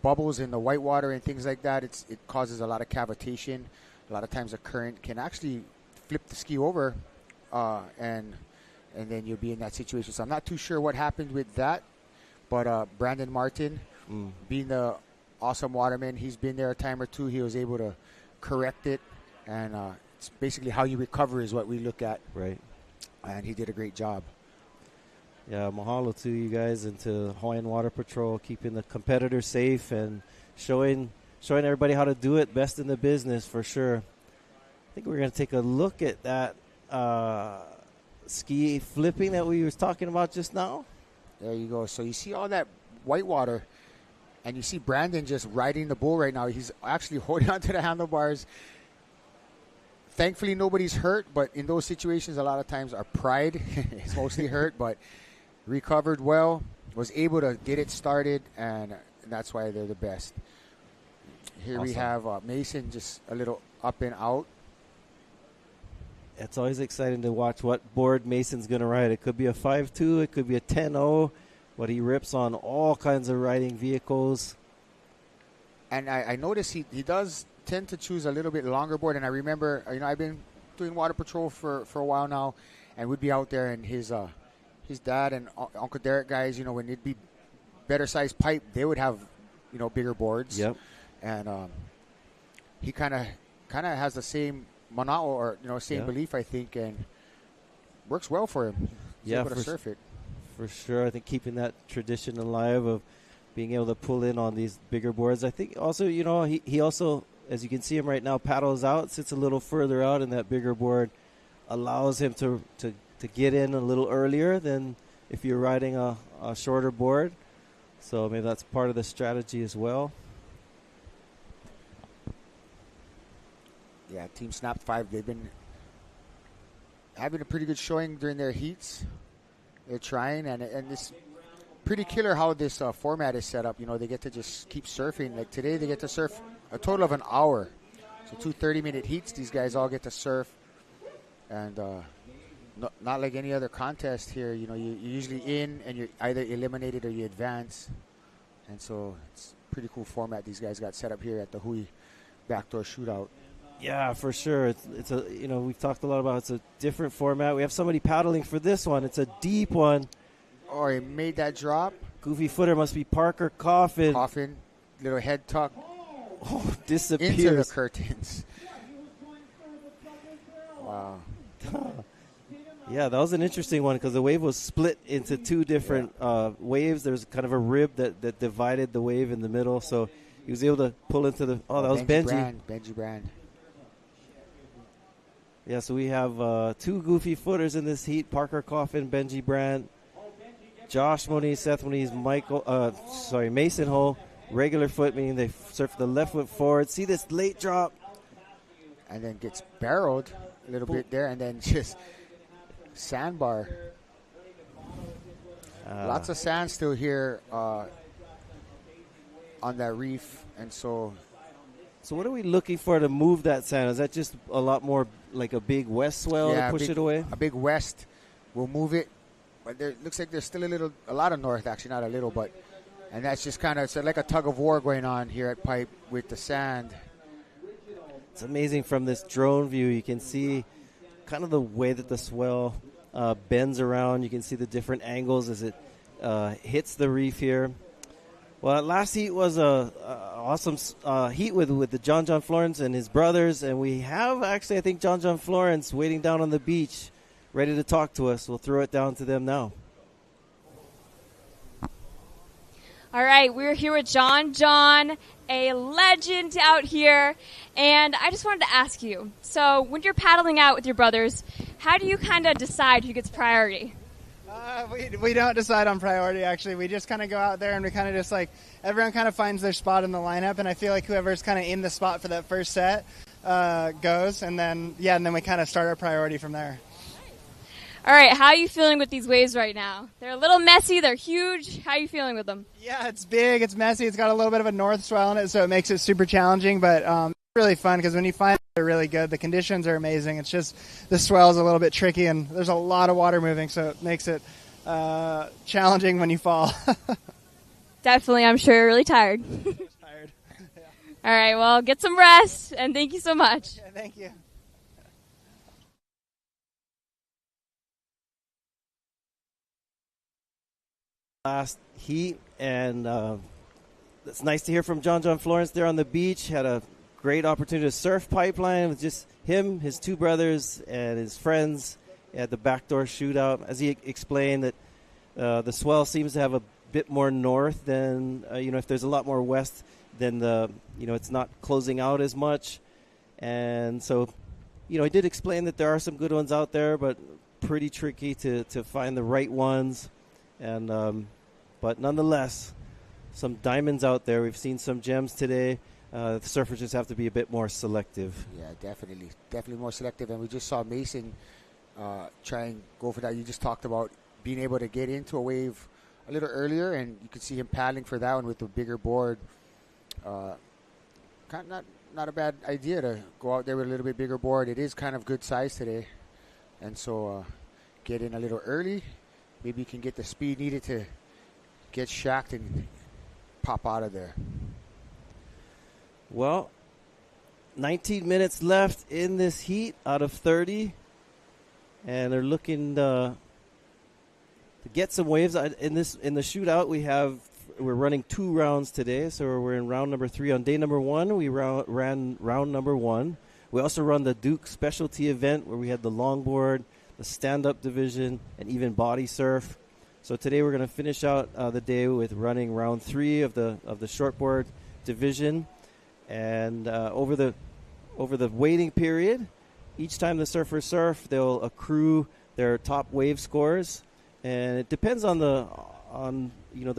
bubbles in the white water and things like that. It causes a lot of cavitation. A lot of times the current can actually flip the ski over, and then you'll be in that situation. So I'm not too sure what happened with that. But Brandon Martin, being the awesome waterman, he's been there a time or two. He was able to correct it, and it's basically how you recover is what we look at. Right. And he did a great job. Yeah, mahalo to you guys and to Hawaiian Water Patrol, keeping the competitors safe and showing everybody how to do it best in the business for sure. I think we're going to take a look at that ski flipping that we were talking about just now. There you go. So you see all that white water, and you see Brandon just riding the bull right now. He's actually holding onto the handlebars. Thankfully, nobody's hurt, but in those situations, a lot of times our pride is mostly hurt, but recovered well, was able to get it started, and that's why they're the best. Here awesome. We have Mason just a little up and out. It's always exciting to watch what board Mason's going to ride. It could be a 5.2, it could be a 10.0, but he rips on all kinds of riding vehicles. And I notice he does tend to choose a little bit longer board. And I remember, I've been doing water patrol for a while now, and we'd be out there, and his dad and Uncle Derek guys, when it'd be better sized pipe, they would have, bigger boards. Yep. And he kind of has the same mana'o or same belief, I think, and works well for him. He's able to surf it. For sure. I think keeping that tradition alive of being able to pull in on these bigger boards. I think also, he also, as you can see him right now, paddles out, sits a little further out, and that bigger board allows him to get in a little earlier than if you're riding a shorter board. So maybe that's part of the strategy as well. Yeah, Team Snap 5, they've been having a pretty good showing during their heats. They're trying, and it's pretty killer how this format is set up. You know, they get to just keep surfing. Like today, they get to surf a total of an hour. So 2 30-minute heats, these guys all get to surf. And not like any other contest here. You know, you're usually in, and you're either eliminated or you advance. And so it's a pretty cool format these guys got set up here at the DaHui Backdoor Shootout. Yeah, for sure. It's a, you know, we've talked a lot about it's a different format. We have somebody paddling for this one. It's a deep one. Oh, he made that drop. Goofy footer must be Parker Coffin. Coffin, little head tuck. Oh, disappears. Into the curtains. Wow. Yeah, that was an interesting one because the wave was split into 2 different waves. There was kind of a rib that divided the wave in the middle. So he was able to pull into the... Oh, that was Benji. Benji Brand. Yeah, so we have 2 goofy footers in this heat. Parker Coffin, Benji Brand, Josh Moniz, Seth Moniz, Mason Ho. Regular foot, meaning they surf the left foot forward. See this late drop. And then gets barreled a little bit there, and then just sandbar. Lots of sand still here on that reef, and so... So what are we looking for to move that sand? Is that just a lot more like a big west swell to push it away? A big west will move it. But there looks like there's still a lot of north, actually, not a little, but... And that's just kind of, it's like a tug of war going on here at Pipe with the sand. It's amazing from this drone view. You can see kind of the way that the swell bends around. You can see the different angles as it hits the reef here. Well, that last heat was a awesome heat with the John Florence and his brothers. And we have actually, I think, John Florence waiting down on the beach, ready to talk to us. We'll throw it down to them now. All right, we're here with John, a legend out here, and I just wanted to ask you, so when you're paddling out with your brothers, how do you kind of decide who gets priority? We don't decide on priority, actually. We just kind of go out there and we kind of just like, everyone kind of finds their spot in the lineup, and I feel like whoever's kind of in the spot for that first set goes, and then we kind of start our priority from there. All right, how are you feeling with these waves right now? They're a little messy. They're huge. How are you feeling with them? Yeah, it's big. It's messy. It's got a little bit of a north swell in it, so it makes it super challenging. But it's really fun because when you find they're really good, the conditions are amazing. It's just the swell is a little bit tricky, and there's a lot of water moving, so it makes it challenging when you fall. Definitely. I'm sure you're really tired. Tired. Yeah. All right, well, get some rest, and thank you so much. Yeah, thank you. Last heat, and it's nice to hear from John Florence there on the beach. Had a great opportunity to surf pipeline with just him, his 2 brothers, and his friends at the Backdoor Shootout. As he explained, that the swell seems to have a bit more north than if there's a lot more west, then it's not closing out as much. And so, he did explain that there are some good ones out there, but pretty tricky to find the right ones. And but nonetheless, some diamonds out there. We've seen some gems today. The surfers just have to be a bit more selective. Yeah, definitely more selective. And we just saw Mason try and go for that. You just talked about being able to get into a wave a little earlier, and you could see him paddling for that one with the bigger board. Not a bad idea to go out there with a little bit bigger board. It is kind of good size today, and so get in a little early. Maybe you can get the speed needed to get shacked and pop out of there. Well, 19 minutes left in this heat out of 30. And they're looking to get some waves. In the shootout, we're running 2 rounds today. So we're in round number 3. On day number 1, we ran round number 1. We also run the Duke specialty event where we had the longboard, the stand-up division, and even body surf. So today we're going to finish out the day with running round 3 of the shortboard division. And over the waiting period, each time the surfers surf, they'll accrue their top wave scores, and it depends on the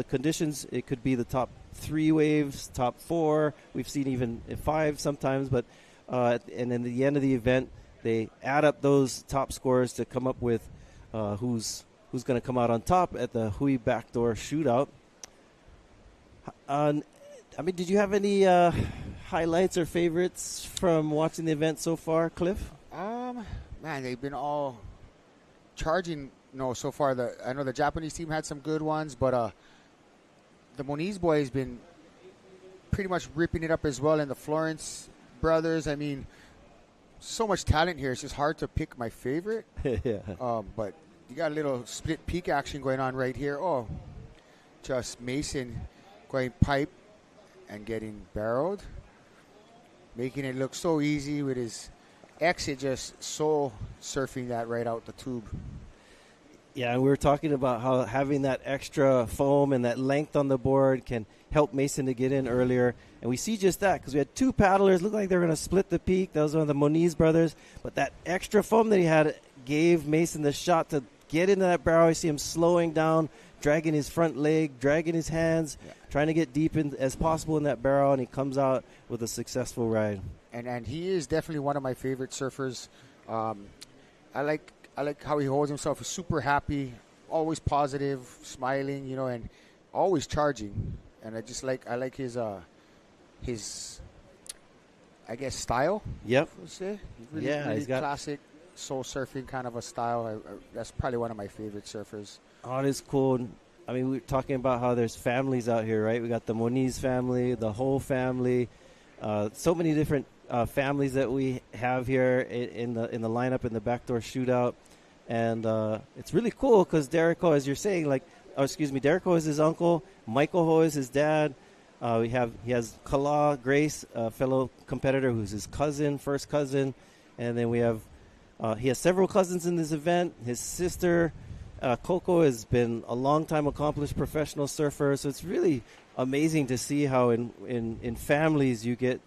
conditions. It could be the top 3 waves, top 4. We've seen even 5 sometimes, but and then at the end of the event, they add up those top scores to come up with who's who's going to come out on top at the Hui Backdoor Shootout. I mean, did you have any highlights or favorites from watching the event so far, Cliff? Man, they've been all charging. So far, I know the Japanese team had some good ones, but the Moniz boy has been pretty much ripping it up as well, and the Florence brothers. I mean, so much talent here. It's just hard to pick my favorite. Yeah. But you got a little split peak action going on right here. Oh, just Mason going pipe and getting barreled, making it look so easy with his exit, just so surfing that right out the tube. Yeah, and we were talking about how having that extra foam and that length on the board can help Mason to get in earlier. And we see just that because we had two paddlers look like they were going to split the peak. That was one of the Moniz brothers. But that extra foam that he had gave Mason the shot to get into that barrel. You see him slowing down, dragging his front leg, dragging his hands, trying to get deep in as possible in that barrel, and he comes out with a successful ride. And he is definitely one of my favorite surfers. I like how he holds himself. He's super happy, always positive, smiling, and always charging. And I like his I guess style. Yep. Let's say. Really, yeah, really he's got classic soul surfing kind of a style. That's probably one of my favorite surfers. Oh, it is cool. I mean, we were talking about how there's families out here, right? We got the Moniz family, the whole family, so many different families that we have here in the lineup in the Backdoor Shootout, and it's really cool because Derek Ho, as you're saying, Derek Ho is his uncle, Michael Ho is his dad. He has Kala Grace, a fellow competitor who's his first cousin, and then we have he has several cousins in this event. His sister. Coco has been a long-time accomplished professional surfer, so it's really amazing to see how in families you get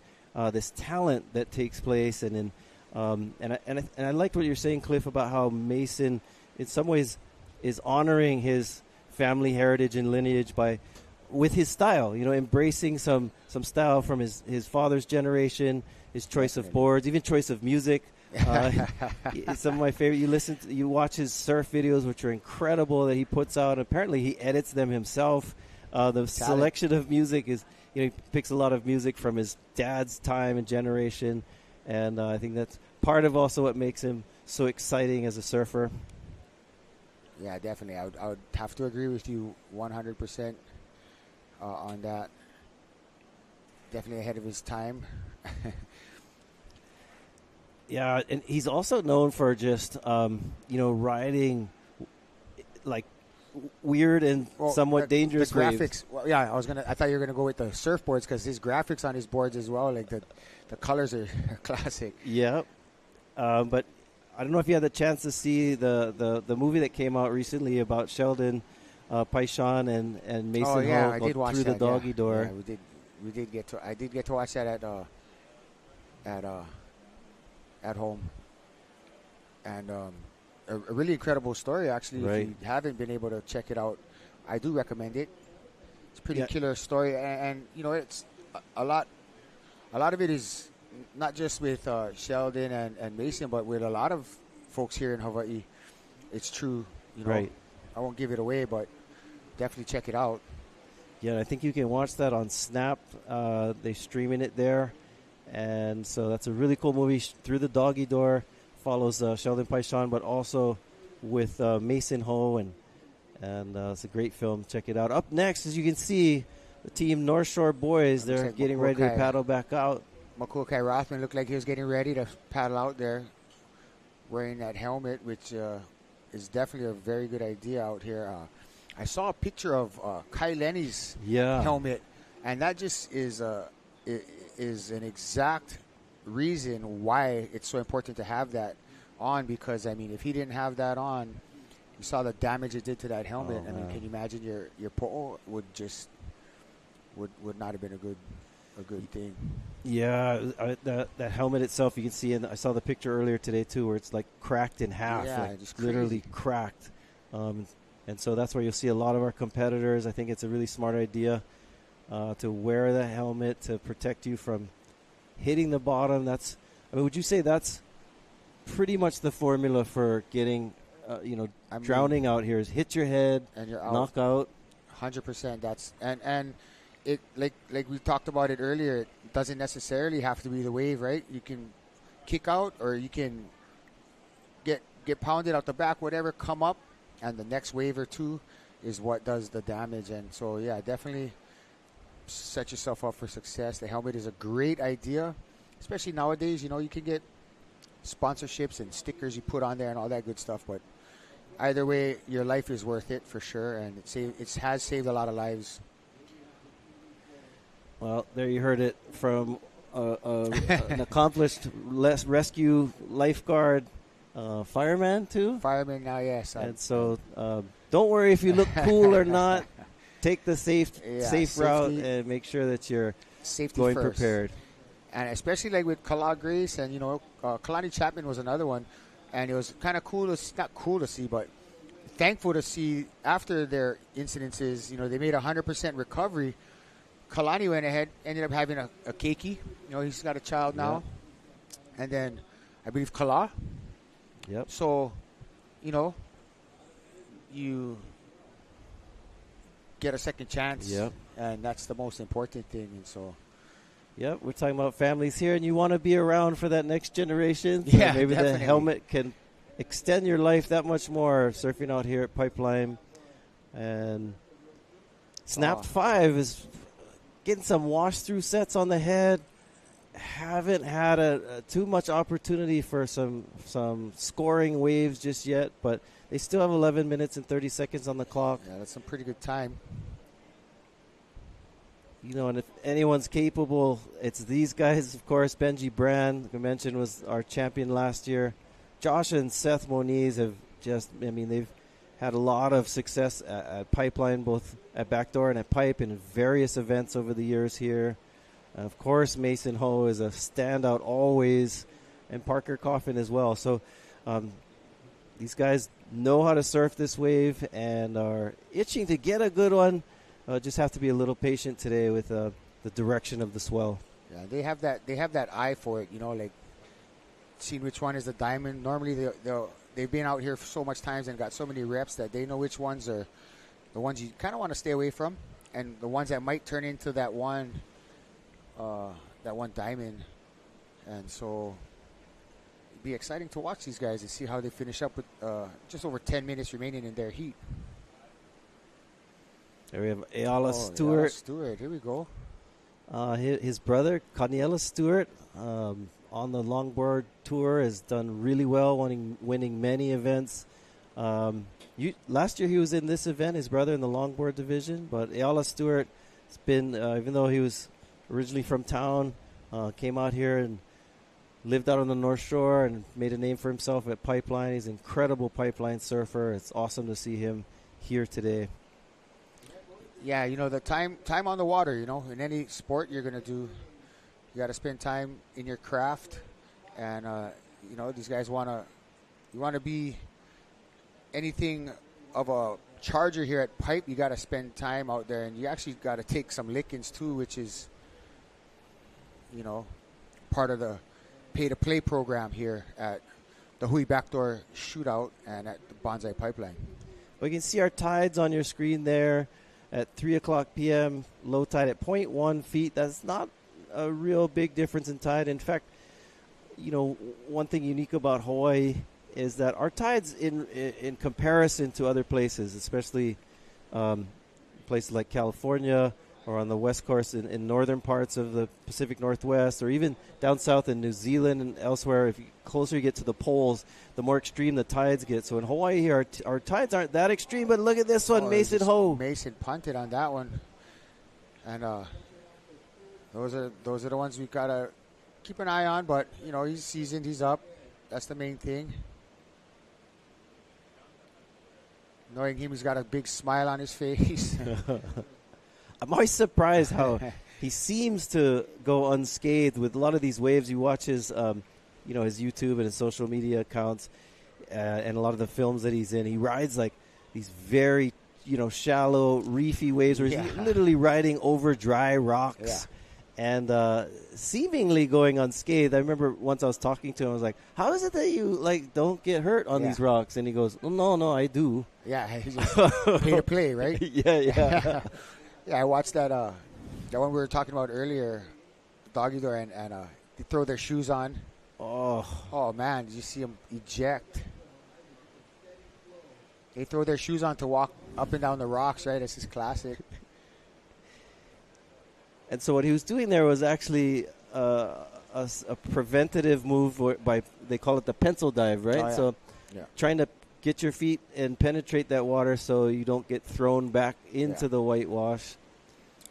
this talent that takes place, and I liked what you're saying, Cliff, about how Mason, in some ways, is honoring his family heritage and lineage with his style, embracing some style from his father's generation, his choice of boards, even choice of music. Some of my favorite. You watch his surf videos, which are incredible that he puts out. Apparently, he edits them himself. The selection of music is, he picks a lot of music from his dad's time and generation, and I think that's part of also what makes him so exciting as a surfer. Yeah, definitely. I would have to agree with you 100% on that. Definitely ahead of his time. Yeah, and he's also known for just, riding like weird and somewhat dangerous the graphics. waves. Well, yeah, I thought you were gonna go with the surfboards because his graphics on his boards as well, like the colors are classic. Yeah, but I don't know if you had the chance to see the movie that came out recently about Sheldon Paishan and Mason Oh yeah, Hall I did watch Through that, the Doggy Door. Yeah, we did get to. I did get to watch that at home, and a really incredible story. Actually, Right. if you haven't been able to check it out, I do recommend it. It's a pretty killer story, and it's a lot of it is not just with Sheldon and Mason, but with a lot of folks here in Hawaii. It's true. Right. I won't give it away, but definitely check it out. Yeah, I think you can watch that on Snap. They're streaming it there. And so that's a really cool movie. Through the Doggy Door follows Sheldon Paishan, but also with Mason Ho, and it's a great film. Check it out. Up next, as you can see, the team North Shore Boys. They're getting ready to paddle back out. Makukai Rothman looked like he was getting ready to paddle out there, wearing that helmet, which is definitely a very good idea out here. I saw a picture of Kai Lenny's helmet, and that just is an exact reason why it's so important to have that on, because if he didn't have that on, you saw the damage it did to that helmet. Can you imagine your po'o would not have been a good thing. Yeah, that helmet itself, you can see, and I saw the picture earlier today too, where it's like cracked in half, just literally crazy. cracked. And so that's where you'll see a lot of our competitors. I think it's a really smart idea to wear the helmet to protect you from hitting the bottom. Would you say that's pretty much the formula for getting drowning out here is hit your head and you're out. Knock out. 100%. That's and it like we talked about it earlier. It doesn't necessarily have to be the wave, right? You can kick out or you can get pounded out the back, whatever, come up, and the next wave or two is what does the damage. And so, yeah, definitely set yourself up for success. The helmet is a great idea, especially nowadays. You know, you can get sponsorships and stickers you put on there and all that good stuff. But either way, your life is worth it for sure, and it has saved a lot of lives. Well, there you heard it from an accomplished rescue lifeguard. Fireman too? Fireman now, yes. And so don't worry if you look cool or not. Take the safe route and make sure that you're going first. Prepared. And especially like with Kala Grace and, Kalani Chapman was another one. And it was kind of cool, not cool to see, but thankful to see after their incidences, they made 100% recovery. Kalani went ahead, ended up having a keiki. He's got a child now. And then I believe Kala. Yep. So, you get a second chance. Yep. And that's the most important thing. And so. Yep, we're talking about families here, and you want to be around for that next generation. So yeah, maybe definitely. the helmet can extend your life that much more. Surfing out here at Pipeline. And Snapped 5 is getting some wash-through sets on the head. Haven't had too much opportunity for some scoring waves just yet, but they still have 11 minutes and 30 seconds on the clock. Yeah, that's some pretty good time. And if anyone's capable, it's these guys, of course. Benji Brand, like I mentioned, was our champion last year. Josh and Seth Moniz have they've had a lot of success at Pipeline, both at Backdoor and at Pipe in various events over the years here. Of course, Mason Ho is a standout always, and Parker Coffin as well. So these guys know how to surf this wave and are itching to get a good one. Just have to be a little patient today with the direction of the swell. Yeah, they have that eye for it, like seeing which one is the diamond. Normally they've been out here for so much times and got so many reps that they know which ones are the ones you kind of want to stay away from, and the ones that might turn into that one diamond. And so it'd be exciting to watch these guys and see how they finish up with just over 10 minutes remaining in their heat. There we have Ayala Stewart. Ayala Stewart, here we go. His brother, Kaniela Stewart, on the longboard tour, has done really well, winning many events. Last year he was in this event, his brother in the longboard division, but Ayala Stewart has been, even though he was originally from town, came out here and lived out on the North Shore and made a name for himself at Pipeline. He's an incredible Pipeline surfer. It's awesome to see him here today. Yeah, the time on the water, in any sport you're going to do, you got to spend time in your craft. And, these guys you want to be anything of a charger here at Pipe, you got to spend time out there. And you actually got to take some lickings too, which is, part of the pay-to-play program here at the DaHui Backdoor Shootout and at the Bonsai Pipeline. Well, you can see our tides on your screen there. At 3 o'clock p.m., low tide at 0.1 feet. That's not a real big difference in tide. In fact, one thing unique about Hawaii is that our tides, in comparison to other places, especially places like California or on the west coast in northern parts of the Pacific Northwest, or even down south in New Zealand and elsewhere, if closer you get to the poles, the more extreme the tides get. So in Hawaii here, our tides aren't that extreme, but look at this one, Mason Ho. Mason punted on that one. And those are the ones we got to keep an eye on, but, he's seasoned, he's up. That's the main thing. Knowing him, he's got a big smile on his face. I'm always surprised how he seems to go unscathed with a lot of these waves. You watch his, his YouTube and his social media accounts, and a lot of the films that he's in. He rides like these very, shallow, reefy waves where he's literally riding over dry rocks. and seemingly going unscathed. I remember once I was talking to him, I was like, "How is it that you don't get hurt on these rocks?" And he goes, "No, I do." Yeah, he's just pay to play, right? Yeah. Yeah, I watched that one we were talking about earlier, doggy door, and they throw their shoes on. Oh man, did you see them eject? They throw their shoes on to walk up and down the rocks, right? This is classic. And so what he was doing there was actually a preventative move they call it the pencil dive, right? Oh, yeah. So Yeah. trying to get your feet and penetrate that water so you don't get thrown back into the whitewash.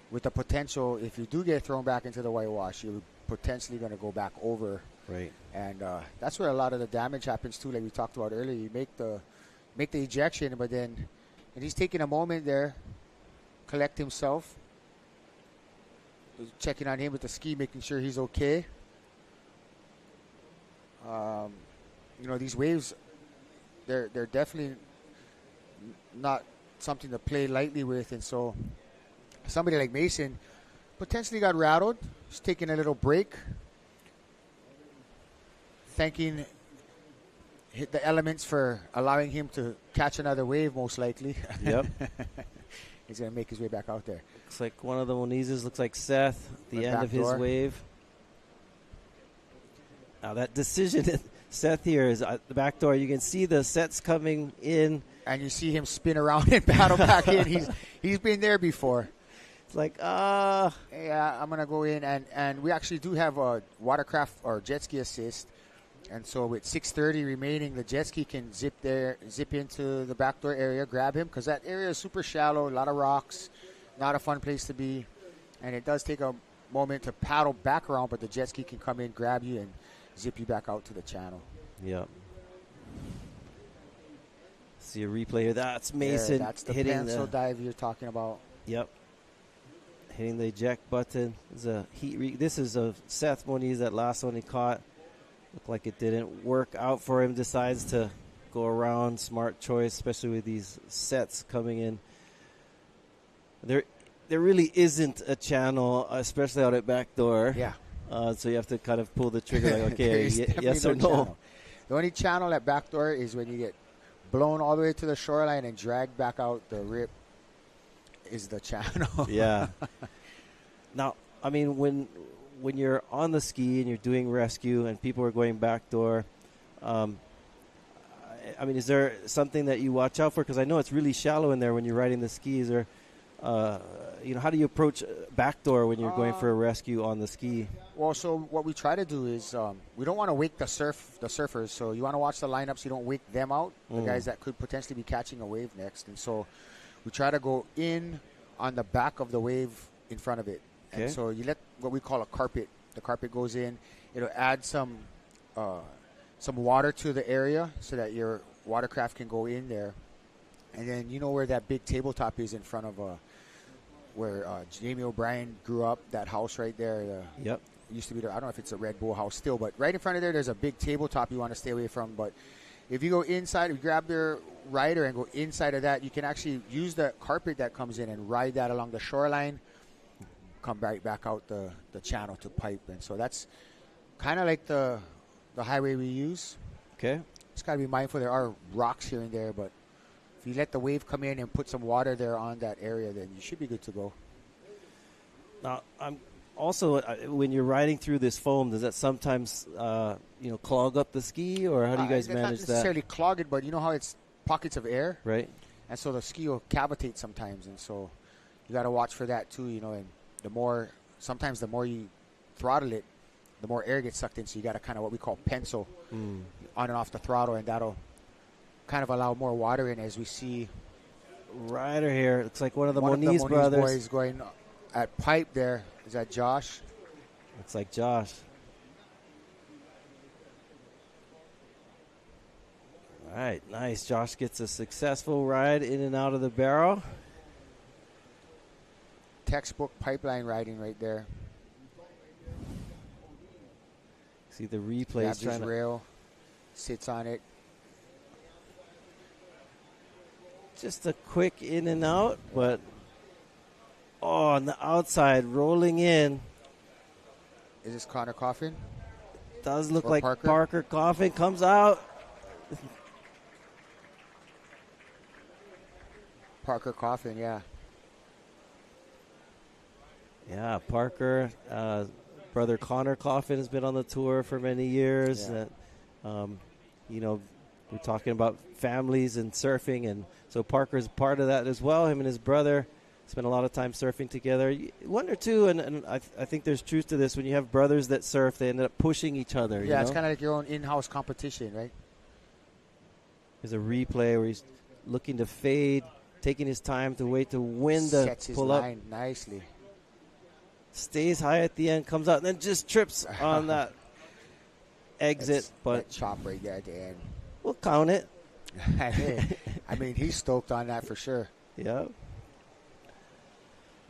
With the potential, if you do get thrown back into the whitewash, you're potentially going to go back over. Right. And that's where a lot of the damage happens too, like we talked about earlier. You make the ejection, but then and he's taking a moment there, collect himself, checking on him with the ski, making sure he's okay. These waves, they're definitely not something to play lightly with, and so somebody like Mason potentially got rattled. He's taking a little break, thanking the elements for allowing him to catch another wave, most likely. Yep. He's going to make his way back out there. Looks like one of the Monizes looks like Seth, the end of his wave. Now that decision, Seth here is at the back door. You can see the sets coming in. And you see him spin around and paddle back in. He's been there before. It's like, yeah, I'm going to go in. And we actually do have a watercraft or jet ski assist. And so with 6:30 remaining, the jet ski can zip into the backdoor area, grab him, because that area is super shallow, a lot of rocks, not a fun place to be. And it does take a moment to paddle back around, but the jet ski can come in, grab you, and zip you back out to the channel. Yep. See a replay here. That's Mason that's the hitting pencil dive you're talking about. Yep. Hitting the eject button. This is a Seth Moniz, that last one he caught. Looked like it didn't work out for him. Decides to go around. Smart choice, especially with these sets coming in. There really isn't a channel, especially out at backdoor. Yeah. So you have to kind of pull the trigger. Like, okay, yes or no. Channel. The only channel at backdoor is when you get blown all the way to the shoreline and dragged back out the rip. Is the channel. Yeah. Now, I mean, when you're on the ski and you're doing rescue and people are going backdoor, I mean, is there something that you watch out for? Because I know it's really shallow in there when you're riding the skis. Or, how do you approach backdoor when you're going for a rescue on the ski? Well, so what we try to do is we don't want to wake the surfers. So you want to watch the lineup so you don't wake them out, the guys that could potentially be catching a wave next. And so we try to go in on the back of the wave in front of it. Okay. And so you let what we call a carpet. The carpet goes in. It'll add some water to the area so that your watercraft can go in there. And then you know where that big tabletop is in front of where Jamie O'Brien grew up, that house right there. Yep. Used to be there. I don't know if it's a Red Bull house still, but right in front of there's a big tabletop you want to stay away from. But if you go inside, you grab their rider and go inside of that, you can actually use the carpet that comes in and ride that along the shoreline, come right back out the channel to pipe. And so that's kind of like the highway we use. Okay. Just got to be mindful there are rocks here and there, but if you let the wave come in and put some water there on that area, then you should be good to go. Now, also, when you're riding through this foam, does that sometimes clog up the ski, or how do you guys manage not necessarily clog it, but you know how it's pockets of air? Right. And so the ski will cavitate sometimes, and so you got to watch for that too, and sometimes the more you throttle it, the more air gets sucked in, so you got to kind of what we call pencil on and off the throttle, and that'll kind of allow more water in. As we see rider here, looks like one of the Moniz brothers boys going at pipe there. Is that Josh? Looks like Josh. All right, nice. Josh gets a successful ride in and out of the barrel. Textbook pipeline riding right there. See the replays. Grabs his rail, sits on it. Just a quick in and out, but on the outside, rolling in. Is this Connor coughing? Does look Or like Parker? Parker coughing. Comes out. Parker coughing, yeah. Yeah, Parker, brother Connor Coffin has been on the tour for many years. Yeah. We're talking about families and surfing, and so Parker's part of that as well. Him and his brother spend a lot of time surfing together. You wonder too, and I think there's truth to this. When you have brothers that surf, they end up pushing each other. Yeah, it's kind of like your own in-house competition, right? There's a replay where he's looking to fade, taking his time to wait to win the Sets his pull up. line nicely. Stays high at the end, comes out, and then just trips on that exit. But that chop right there at the end. We'll count it. I mean, he's stoked on that for sure. Yep.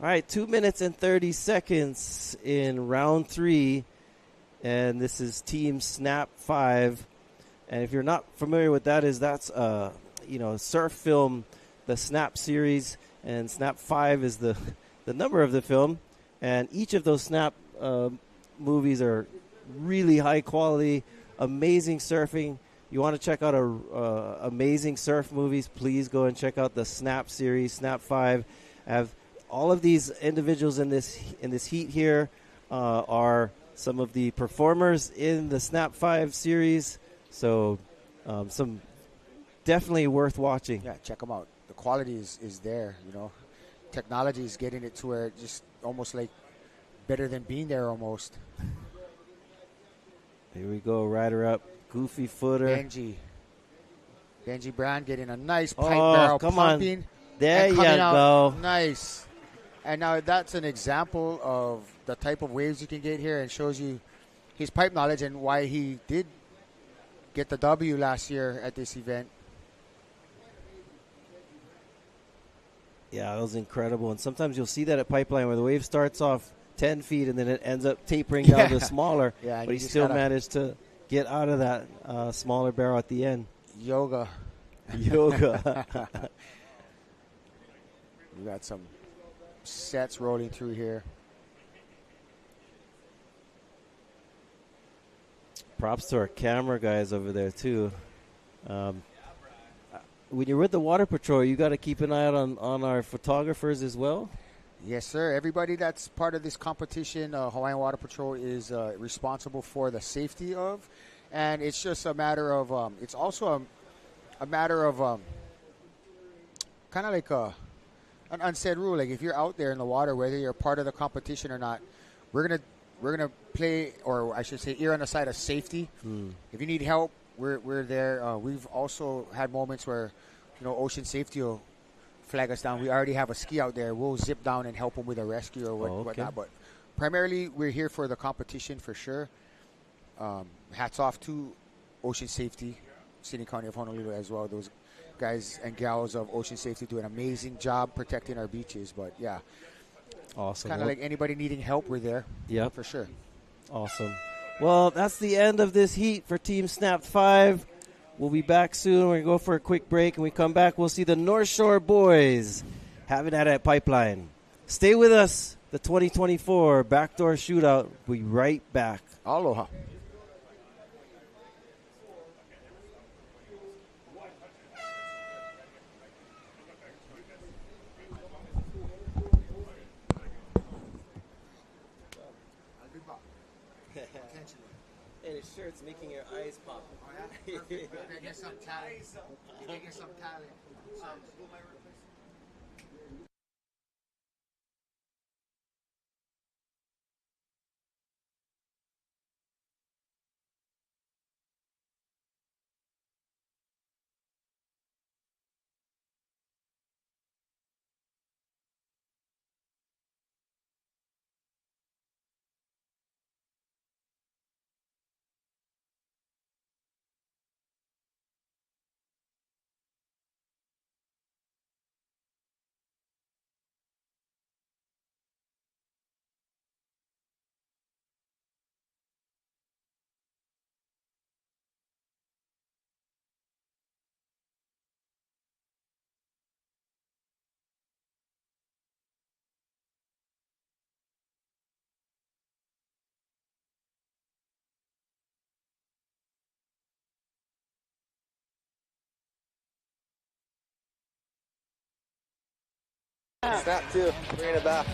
All right, 2 minutes and 30 seconds in round 3, and this is Team Snap 5. And if you're not familiar with that, that's surf film, the Snap series, and Snap 5 is the number of the film. And each of those Snap movies are really high quality, amazing surfing. You want to check out amazing surf movies, please go and check out the Snap series, Snap 5. Have all of these individuals in this heat here are some of the performers in the Snap 5 series. So some definitely worth watching. Yeah, check them out. The quality is there, Technology is getting it to where it just almost like better than being there almost. Here we go, rider up, goofy footer. Benji Brown getting a nice pipe Oh, barrel come on. pumping. There and you coming out go. Nice. And now that's an example of the type of waves you can get here and shows you his pipe knowledge and why he did get the W last year at this event. Yeah, that was incredible. And sometimes you'll see that at Pipeline where the wave starts off 10 feet and then it ends up tapering down to smaller. Yeah, and but you he just still gotta- managed to get out of that smaller barrel at the end. Yoga. We got some sets rolling through here. Props to our camera guys over there, too. When you're with the Water Patrol, you got to keep an eye out on our photographers as well. Yes, sir. Everybody that's part of this competition, Hawaiian Water Patrol is responsible for the safety of, and it's just a matter of. It's also a matter of kind of like an unsaid rule. Like if you're out there in the water, whether you're part of the competition or not, we're gonna play, or I should say, err on the side of safety. If you need help, we're there. We've also had moments where, ocean safety will flag us down. We already have a ski out there. We'll zip down and help them with a rescue or whatnot. But primarily, we're here for the competition for sure. Hats off to Ocean Safety, City County of Honolulu as well. Those guys and gals of Ocean Safety do an amazing job protecting our beaches. But yeah, awesome. Kind of like anybody needing help, we're there. Yeah, for sure. Awesome. Well, that's the end of this heat for Team Snap 5. We'll be back soon. We're going to go for a quick break. And we come back, we'll see the North Shore boys having that at Pipeline. Stay with us. The 2024 Backdoor Shootout. We'll be right back. Aloha. Hey, the shirt's making your eyes pop. Oh, yeah? Perfect. Get some talent. Get some talent. Snap two. Bring it back.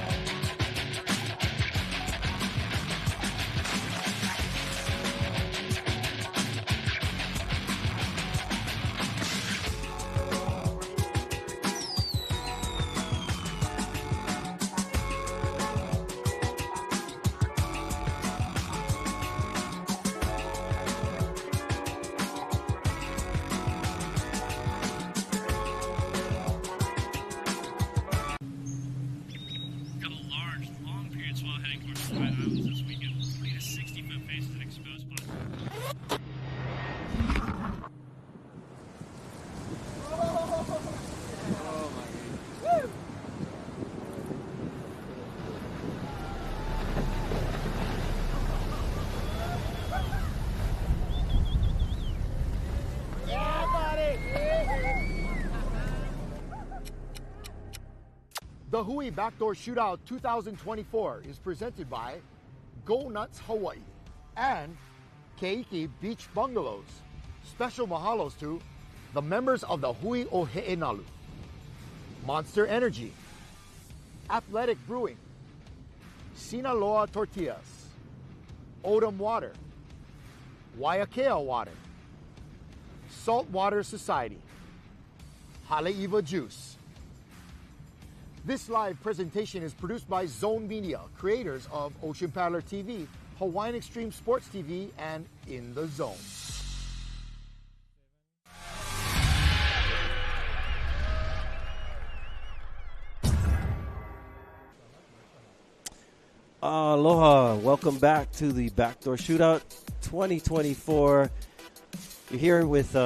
Got a large, long period swell heading towards the White Islands this weekend. 40 to 60 foot faces and exposed spots. DaHui Backdoor Shootout 2024 is presented by Go Nuts Hawaii and Keiki Beach Bungalows. Special mahalos to the members of the Hui o He'enalu, Monster Energy, Athletic Brewing, Sinaloa Tortillas, Odom Water, Waiakea Water, Saltwater Society, Haleiwa Juice. This live presentation is produced by Zone Media, creators of Ocean Paddler TV, Hawaiian Extreme Sports TV, and In the Zone. Aloha. Welcome back to the Backdoor Shootout 2024. You're here with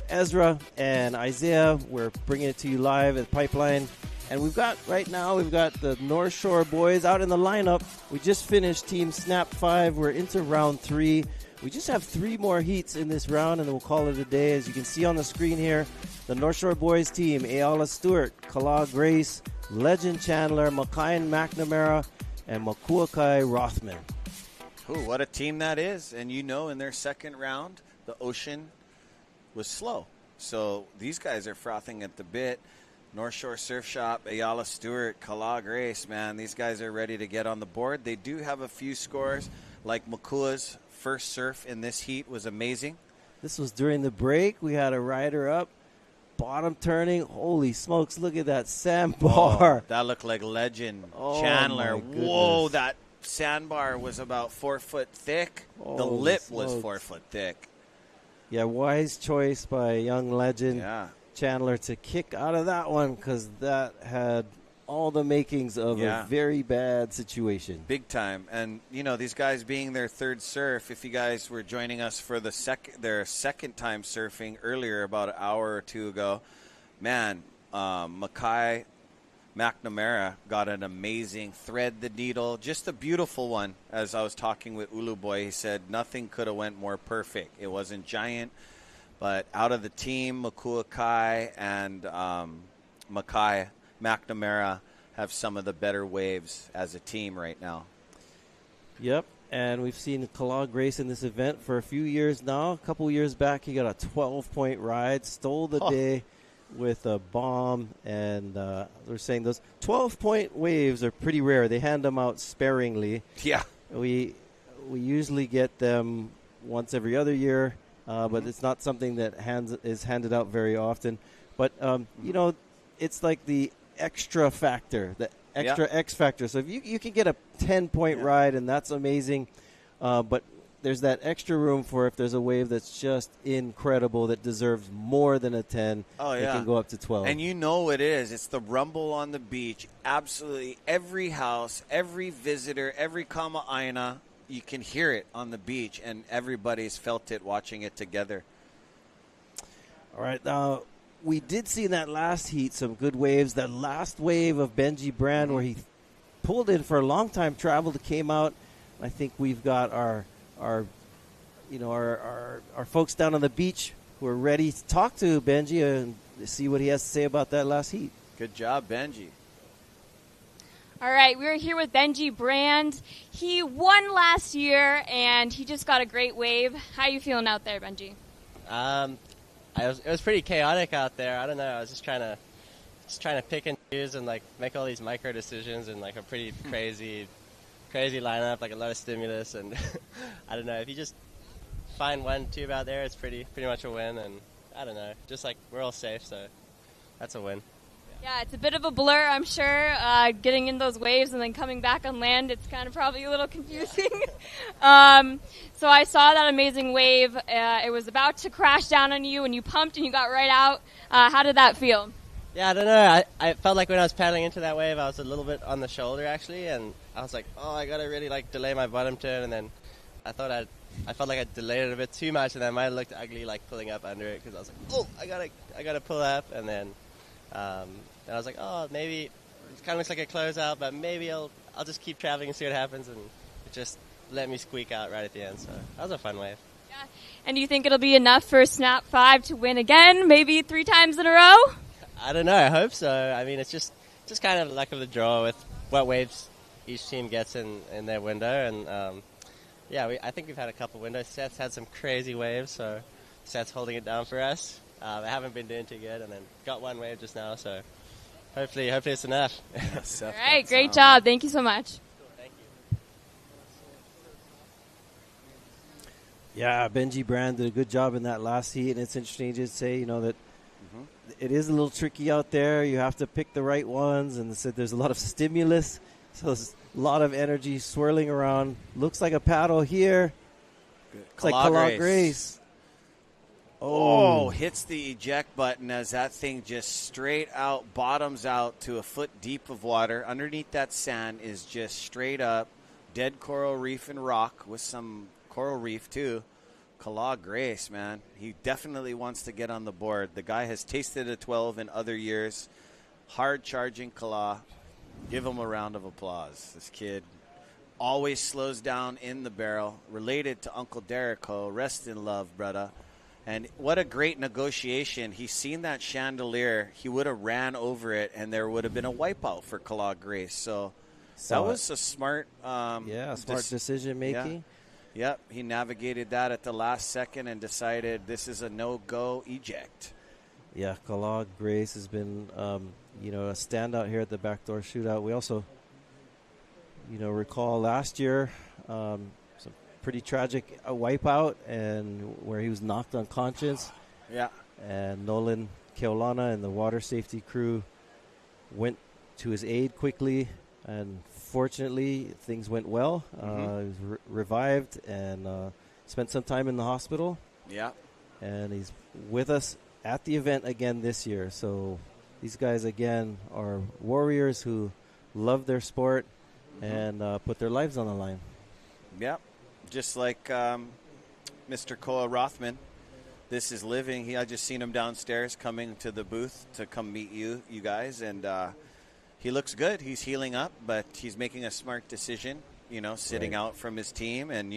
Ezra and Isaiah. We're bringing it to you live at Pipeline. And we've got the North Shore boys out in the lineup. We just finished Team Snap 5. We're into round 3. We just have 3 more heats in this round, and then we'll call it a day. As you can see on the screen here, the North Shore boys team, Ayala Stewart, Kala Grace, Legend Chandler, Makayan McNamara, and Makuakai Rothman. Ooh, what a team that is. And in their second round, the ocean was slow. So these guys are frothing at the bit. North Shore Surf Shop, Ayala Stewart, Kala Grace, man, these guys are ready to get on the board. They do have a few scores, like Makua's first surf in this heat was amazing. This was during the break. We had a rider up, bottom turning. Holy smokes, look at that sandbar. Oh, that looked like Legend Oh, Chandler. my goodness. Whoa, that sandbar was about 4 foot thick. The Holy lip smokes. was 4 foot thick. Yeah, wise choice by a young Legend Chandler to kick out of that one, because that had all the makings of a very bad situation. Big time. And, these guys being their third surf, if you guys were joining us for their second time surfing earlier, about an hour or two ago, man, Makai McNamara got an amazing thread the needle, just a beautiful one. As I was talking with Ulu Boy, he said nothing could have went more perfect. It wasn't giant, but out of the team, Makuakai and Makai McNamara have some of the better waves as a team right now. Yep, and we've seen Kala Grace in this event for a few years now. A couple years back, he got a 12-point ride, stole the day with a bomb, and they're saying those 12-point waves are pretty rare. They hand them out sparingly. Yeah. We usually get them once every other year, but it's not something that is handed out very often. But, it's like the extra factor, the extra X factor. So if you can get a 10-point ride, and that's amazing, but there's that extra room for if there's a wave that's just incredible that deserves more than a 10, it can go up to 12. And it is. It's the rumble on the beach. Absolutely every house, every visitor, every kama'aina, you can hear it on the beach, and everybody's felt it watching it together. All right, now we did see in that last heat some good waves. That last wave of Benji Brand where he pulled in for a long time, traveled, came out. I think we've got our folks down on the beach who are ready to talk to Benji and see what he has to say about that last heat. Good job, Benji. All right, we're here with Benji Brand. He won last year, and he just got a great wave. How are you feeling out there, Benji? It was pretty chaotic out there. I don't know. I was just trying to just trying to pick and choose and like make all these micro decisions and like a pretty crazy lineup, like a lot of stimulus, and I don't know, if you just find one tube out there, it's pretty much a win, and I don't know, just like we're all safe, so that's a win. Yeah, it's a bit of a blur, I'm sure, getting in those waves and then coming back on land. It's kind of probably a little confusing. So I saw that amazing wave. It was about to crash down on you, and you pumped and you got right out. How did that feel? Yeah, I don't know. I felt like when I was paddling into that wave, I was a little bit on the shoulder, actually, and I was like, oh, I got to really like delay my bottom turn, and then I felt like I delayed it a bit too much, and I might have looked ugly like pulling up under it, because I was like, oh, I gotta pull up, and then I was like, oh, maybe it kind of looks like a closeout, but maybe I'll just keep traveling and see what happens, and it just let me squeak out right at the end. So that was a fun wave. Yeah. And do you think it'll be enough for Snap 5 to win again, maybe 3 times in a row? I don't know. I hope so. I mean, it's just kind of luck of the draw with what waves each team gets in their window, and yeah, I think we've had a couple windows. Seth's had some crazy waves, so Seth's holding it down for us. I haven't been doing too good, and then got one wave just now, so hopefully it's enough. All right, great job. Thank you so much. Thank you. Yeah, Benji Brand did a good job in that last heat, and it's interesting to say, that it is a little tricky out there. You have to pick the right ones, and there's a lot of stimulus, so there's a lot of energy swirling around. Looks like a paddle here. Looks like Kala Grace. Oh, hits the eject button as that thing just straight out, bottoms out to a foot deep of water. Underneath that sand is just straight up dead coral reef and rock with some coral reef too. Kala Grace, man. He definitely wants to get on the board. The guy has tasted a 12 in other years. Hard charging Kala. Give him a round of applause. This kid always slows down in the barrel. Related to Uncle Derrico. Rest in love, brother. And what a great negotiation. He's seen that chandelier. He would have ran over it, and there would have been a wipeout for Kala Grace. So that was a smart smart decision making. Yeah. Yep, he navigated that at the last second and decided this is a no-go eject. Yeah, Kala Grace has been, a standout here at the Backdoor Shootout. We also, recall last year, some pretty tragic wipeout, and where he was knocked unconscious. Yeah. And Nolan Keolana and the water safety crew went to his aid quickly, and fortunately things went well. He was revived and spent some time in the hospital. Yeah. And he's with us at the event again this year. So these guys, again, are warriors who love their sport and put their lives on the line. Yep. Just like Mr. Koa Rothman. This is living. I just seen him downstairs coming to the booth to come meet you guys, and he looks good. He's healing up, but he's making a smart decision, sitting out from his team. And,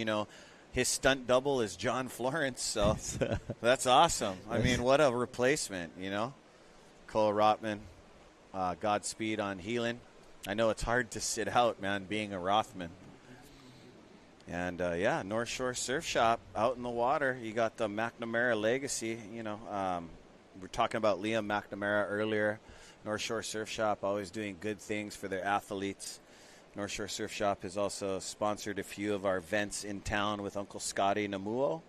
his stunt double is John Florence, so that's awesome. I mean, what a replacement, Koa Rothman, Godspeed on healing. I know it's hard to sit out, man, being a Rothman. And, North Shore Surf Shop out in the water. You got the McNamara legacy. We're talking about Liam McNamara earlier. North Shore Surf Shop always doing good things for their athletes. North Shore Surf Shop has also sponsored a few of our events in town with Uncle Scotty Namuo.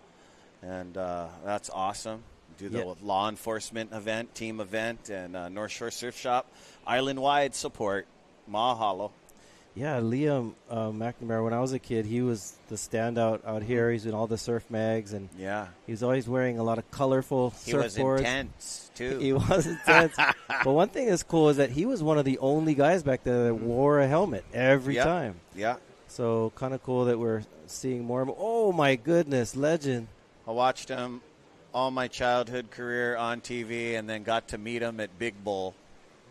And that's awesome. Do the law enforcement event, team event, and North Shore Surf Shop. Island-wide support. Mahalo. Yeah, Liam McNamara, when I was a kid, he was the standout out here. He's in all the surf mags, and he was always wearing a lot of colorful surfboards. He was intense, too. He was intense. But one thing that's cool is that he was one of the only guys back there that wore a helmet every time. Yeah. So kind of cool that we're seeing more. Oh, my goodness, legend. I watched him all my childhood career on TV and then got to meet him at Big Bull.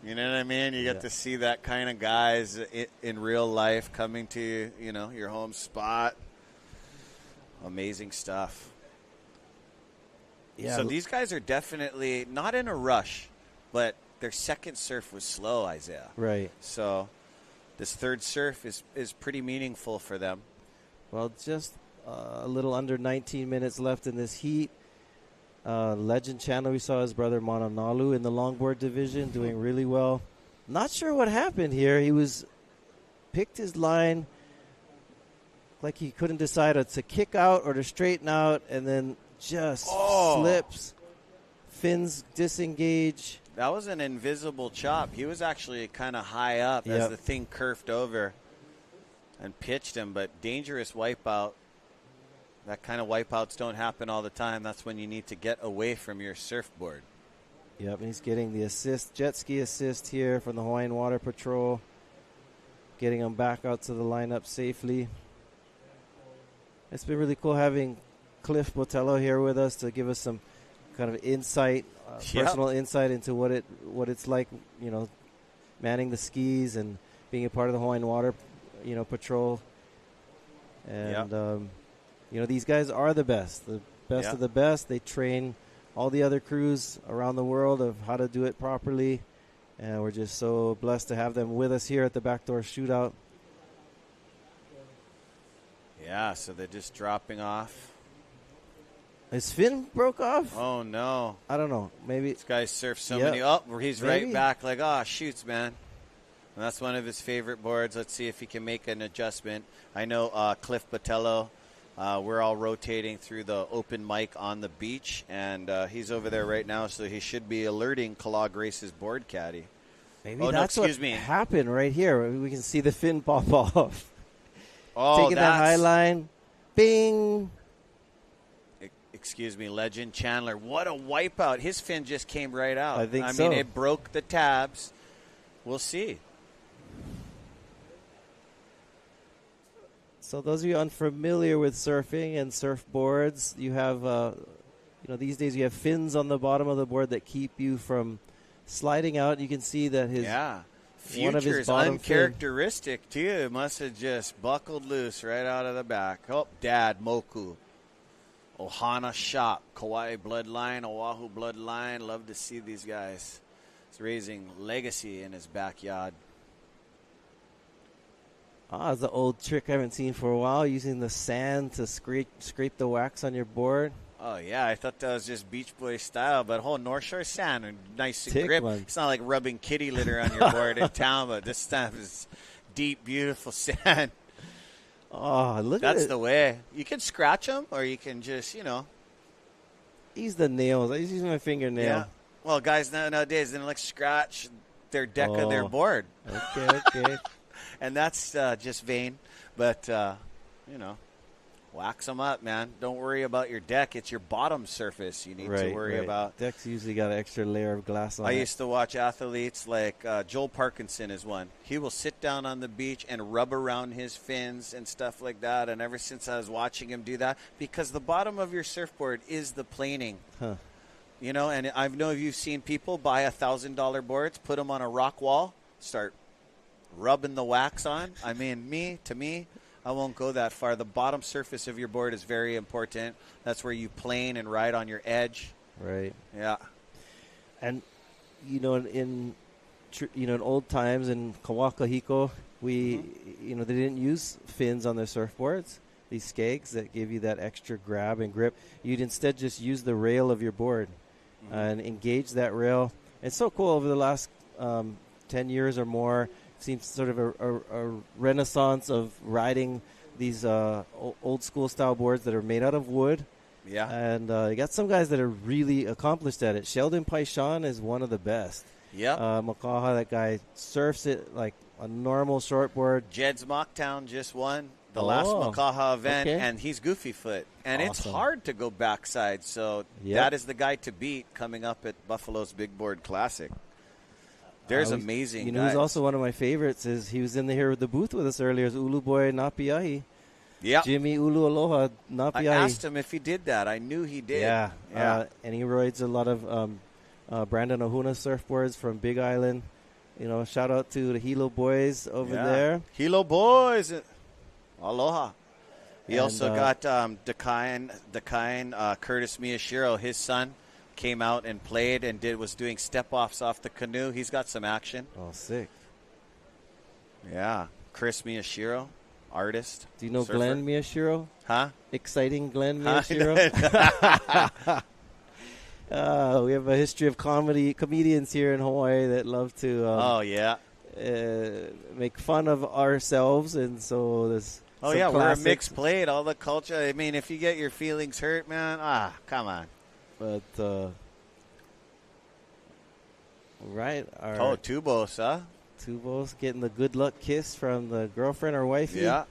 You know what I mean? You get to see that kind of guys in real life coming to, your home spot. Amazing stuff. Yeah. So these guys are definitely not in a rush, but their second surf was slow, Isaiah. Right. So this third surf is pretty meaningful for them. Well, just a little under 19 minutes left in this heat. Legend Channel, we saw his brother Mananalu in the longboard division doing really well. Not sure what happened here. He picked his line like he couldn't decide to kick out or to straighten out, and then just slips. Fins disengage. That was an invisible chop. He was actually kind of high up as the thing curved over and pitched him, but dangerous wipeout. That kind of wipeouts don't happen all the time. That's when you need to get away from your surfboard. Yep, and he's getting the assist, jet ski assist here from the Hawaiian Water Patrol, getting him back out to the lineup safely. It's been really cool having Cliff Botello here with us to give us some kind of insight, personal insight into what it's like, manning the skis and being a part of the Hawaiian Water, Patrol. And these guys are the best of the best. They train all the other crews around the world of how to do it properly, and we're just so blessed to have them with us here at the Backdoor Shootout. Yeah, so they're just dropping off. His fin broke off? Oh, no. I don't know. Maybe. This guy surfed so many. Oh, he's right back like, shoots, man. And that's one of his favorite boards. Let's see if he can make an adjustment. I know Cliff Botello, we're all rotating through the open mic on the beach, and he's over there right now, so he should be alerting Kellogg Race's board caddy. Maybe that's what happened right here. We can see the fin pop off. Taking that high line. Bing. Excuse me, Legend Chandler. What a wipeout. His fin just came right out. I mean, it broke the tabs. We'll see. So those of you unfamiliar with surfing and surfboards, you have, these days you have fins on the bottom of the board that keep you from sliding out. You can see that one of his bottom uncharacteristic, too. It must have just buckled loose right out of the back. Oh, Dad, Moku. Ohana Shop, Kauai bloodline, Oahu bloodline. Love to see these guys. He's raising legacy in his backyard. It's an old trick I haven't seen for a while, using the sand to scrape the wax on your board. Oh, yeah, I thought that was just Beach Boy style, but whole North Shore sand, nice and grip. It's not like rubbing kitty litter on your board in town, but this stuff is deep, beautiful sand. Oh, look at it. That's the way. You can scratch them, or you can just, Use the nails. I just use my fingernail. Yeah. Well, guys nowadays, they don't scratch their deck of their board. Okay. And that's just vain. But, wax them up, man. Don't worry about your deck. It's your bottom surface you need to worry about. Deck's usually got an extra layer of glass on it. I used to watch athletes like Joel Parkinson is one. He will sit down on the beach and rub around his fins and stuff like that. And ever since I was watching him do that, because the bottom of your surfboard is the planing. Huh. And I know you've seen people buy $1,000 boards, put them on a rock wall, start rubbing the wax on. I mean, to me, I won't go that far. The bottom surface of your board is very important. That's where you plane and ride on your edge. Right. Yeah. And in old times in Kawakahiko, they didn't use fins on their surfboards. These skegs that give you that extra grab and grip. You'd instead just use the rail of your board and engage that rail. It's so cool over the last 10 years or more. Seems sort of a renaissance of riding these old school style boards that are made out of wood. Yeah. And you got some guys that are really accomplished at it. Sheldon Paishan is one of the best. Yeah. Makaha, that guy surfs it like a normal shortboard. Jed's Mocktown just won the last Makaha event, and he's goofy foot. And it's hard to go backside, so that is the guy to beat coming up at Buffalo's Big Board Classic. There's amazing guys. Who's also one of my favorites is he was in here with the booth with us earlier, is Ulu Boy Napiahi. Yeah. Jimmy Ulu Aloha Napiahi. I asked him if he did that. I knew he did. Yeah. And he rides a lot of Brandon Ahuna surfboards from Big Island. Shout out to the Hilo boys over there. Hilo boys. Aloha. He also got Dakine Curtis Miyashiro, his son. Came out and played and was doing step-offs off the canoe. He's got some action. Oh, sick. Yeah. Chris Miyashiro, artist. Do you know surfer. Glenn Miyashiro? Huh? Exciting Glenn Miyashiro? We have a history of comedians here in Hawaii that love to make fun of ourselves, and so this. Oh, yeah, we're a mixed plate, all the culture. I mean, if you get your feelings hurt, man, come on. But, right. Tubos, huh? Tubos getting the good luck kiss from the girlfriend or wifey. Yeah.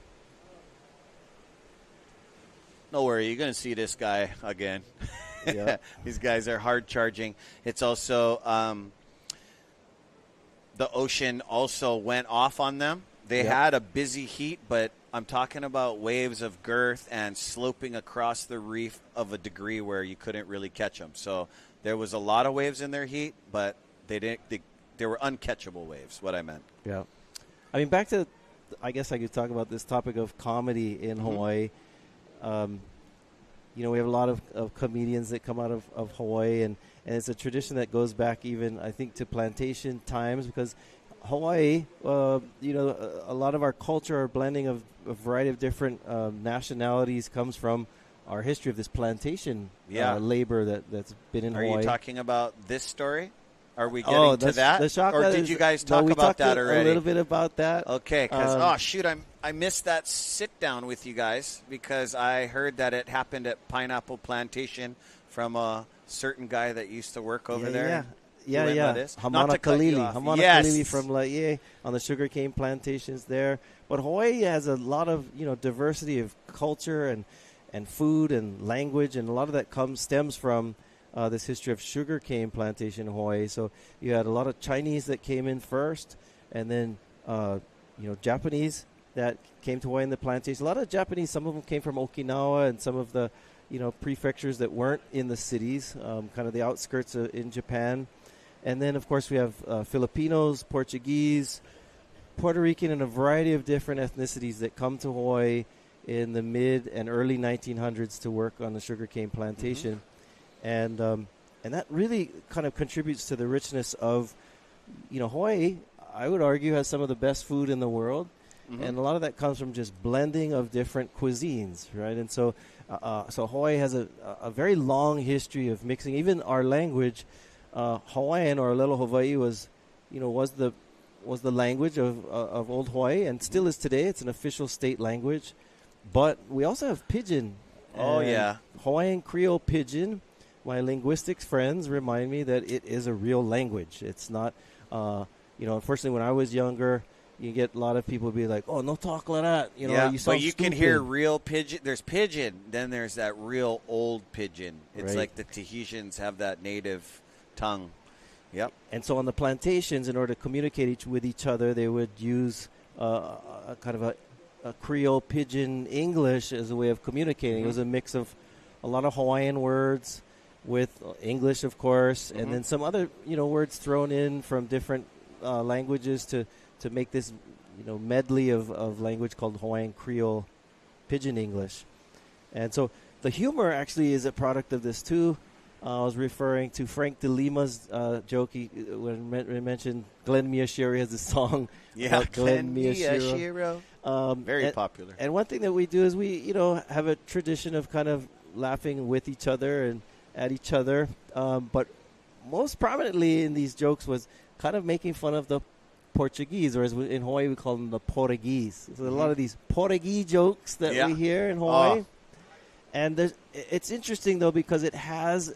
No worry, you're going to see this guy again. Yeah. These guys are hard charging. It's also the ocean also went off on them. They had a busy heat, but I'm talking about waves of girth and sloping across the reef of a degree where you couldn't really catch them. So there was a lot of waves in their heat, but they were uncatchable waves, what I meant. Yeah. I mean, back to, I guess I could talk about this topic of comedy in Hawaii. We have a lot of comedians that come out of Hawaii, and it's a tradition that goes back even, I think, to plantation times, because Hawaii, a lot of our culture, our blending of a variety of different nationalities comes from our history of this plantation labor that's been in Hawaii. Are you talking about this story? Are we getting to that? Or did you guys talk about that already? A little bit about that. Okay, because, I missed that sit-down with you guys because I heard that it happened at Pineapple Plantation from a certain guy that used to work over there. Yeah. Hamana Kalili from Laie on the sugarcane plantations there. But Hawaii has a lot of diversity of culture and food and language, and a lot of that stems from this history of sugarcane plantation in Hawaii. So you had a lot of Chinese that came in first, and then Japanese that came to Hawaii in the plantation. A lot of Japanese, some of them came from Okinawa and some of the prefectures that weren't in the cities, kind of the outskirts in Japan. And then, of course, we have Filipinos, Portuguese, Puerto Rican, and a variety of different ethnicities that come to Hawaii in the mid and early 1900s to work on the sugarcane plantation. And that really kind of contributes to the richness of, Hawaii, I would argue, has some of the best food in the world. And a lot of that comes from just blending of different cuisines, right? And so Hawaii has a very long history of mixing. Even our language, Hawaiian or Lelo Hawaii was the language of old Hawaii and still is today. It's an official state language. But we also have Pidgin. Hawaiian Creole Pidgin. My linguistics friends remind me that it is a real language. It's not, unfortunately, when I was younger, you get a lot of people be like, "Oh, no talk like that." You sound but you stupid. can hear real Pidgin. There's Pidgin, then there's that real old Pidgin. It's like the Tahitians have that native tongue. Yep. And so on the plantations, in order to communicate with each other, they would use a kind of a Creole Pidgin English as a way of communicating. It was a mix of a lot of Hawaiian words with English, of course, and then some other words thrown in from different languages to make this medley of language called Hawaiian Creole Pidgin English. And so the humor actually is a product of this too. I was referring to Frank De Lima's joke when we mentioned Glenn Miyashiro has a song. Yeah, Glenn Miyashiro. Very popular. And one thing that we do is we have a tradition of kind of laughing with each other and at each other. But most prominently in these jokes was kind of making fun of the Portuguese, or as in Hawaii we call them the Portuguese. So a lot of these Portuguese jokes that we hear in Hawaii. And it's interesting, though, because it has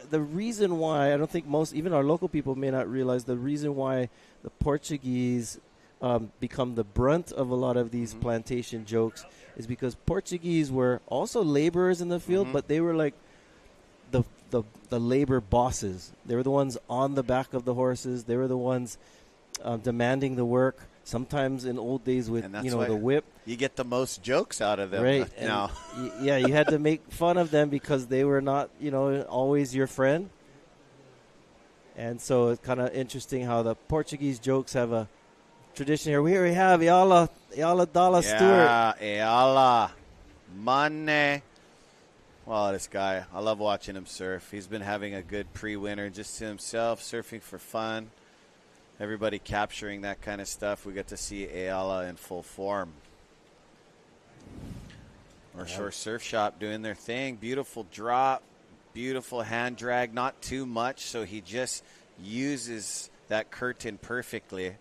the reason why, I don't think even our local people may not realize the reason why the Portuguese become the brunt of a lot of these plantation jokes is because Portuguese were also laborers in the field, but they were like the labor bosses. They were the ones on the back of the horses. They were the ones demanding the work. Sometimes in old days with the whip, you get the most jokes out of them. Right now, you had to make fun of them because they were not always your friend. And so it's kind of interesting how the Portuguese jokes have a tradition here. Here we have Eala Dalla Stewart. Eala Mane. Well, this guy, I love watching him surf. He's been having a good pre-winter just to himself, surfing for fun. Everybody capturing that kind of stuff. We get to see Ayala in full form. North Shore Surf Shop doing their thing. Beautiful drop. beautiful hand drag, not too much, so he just uses that curtain perfectly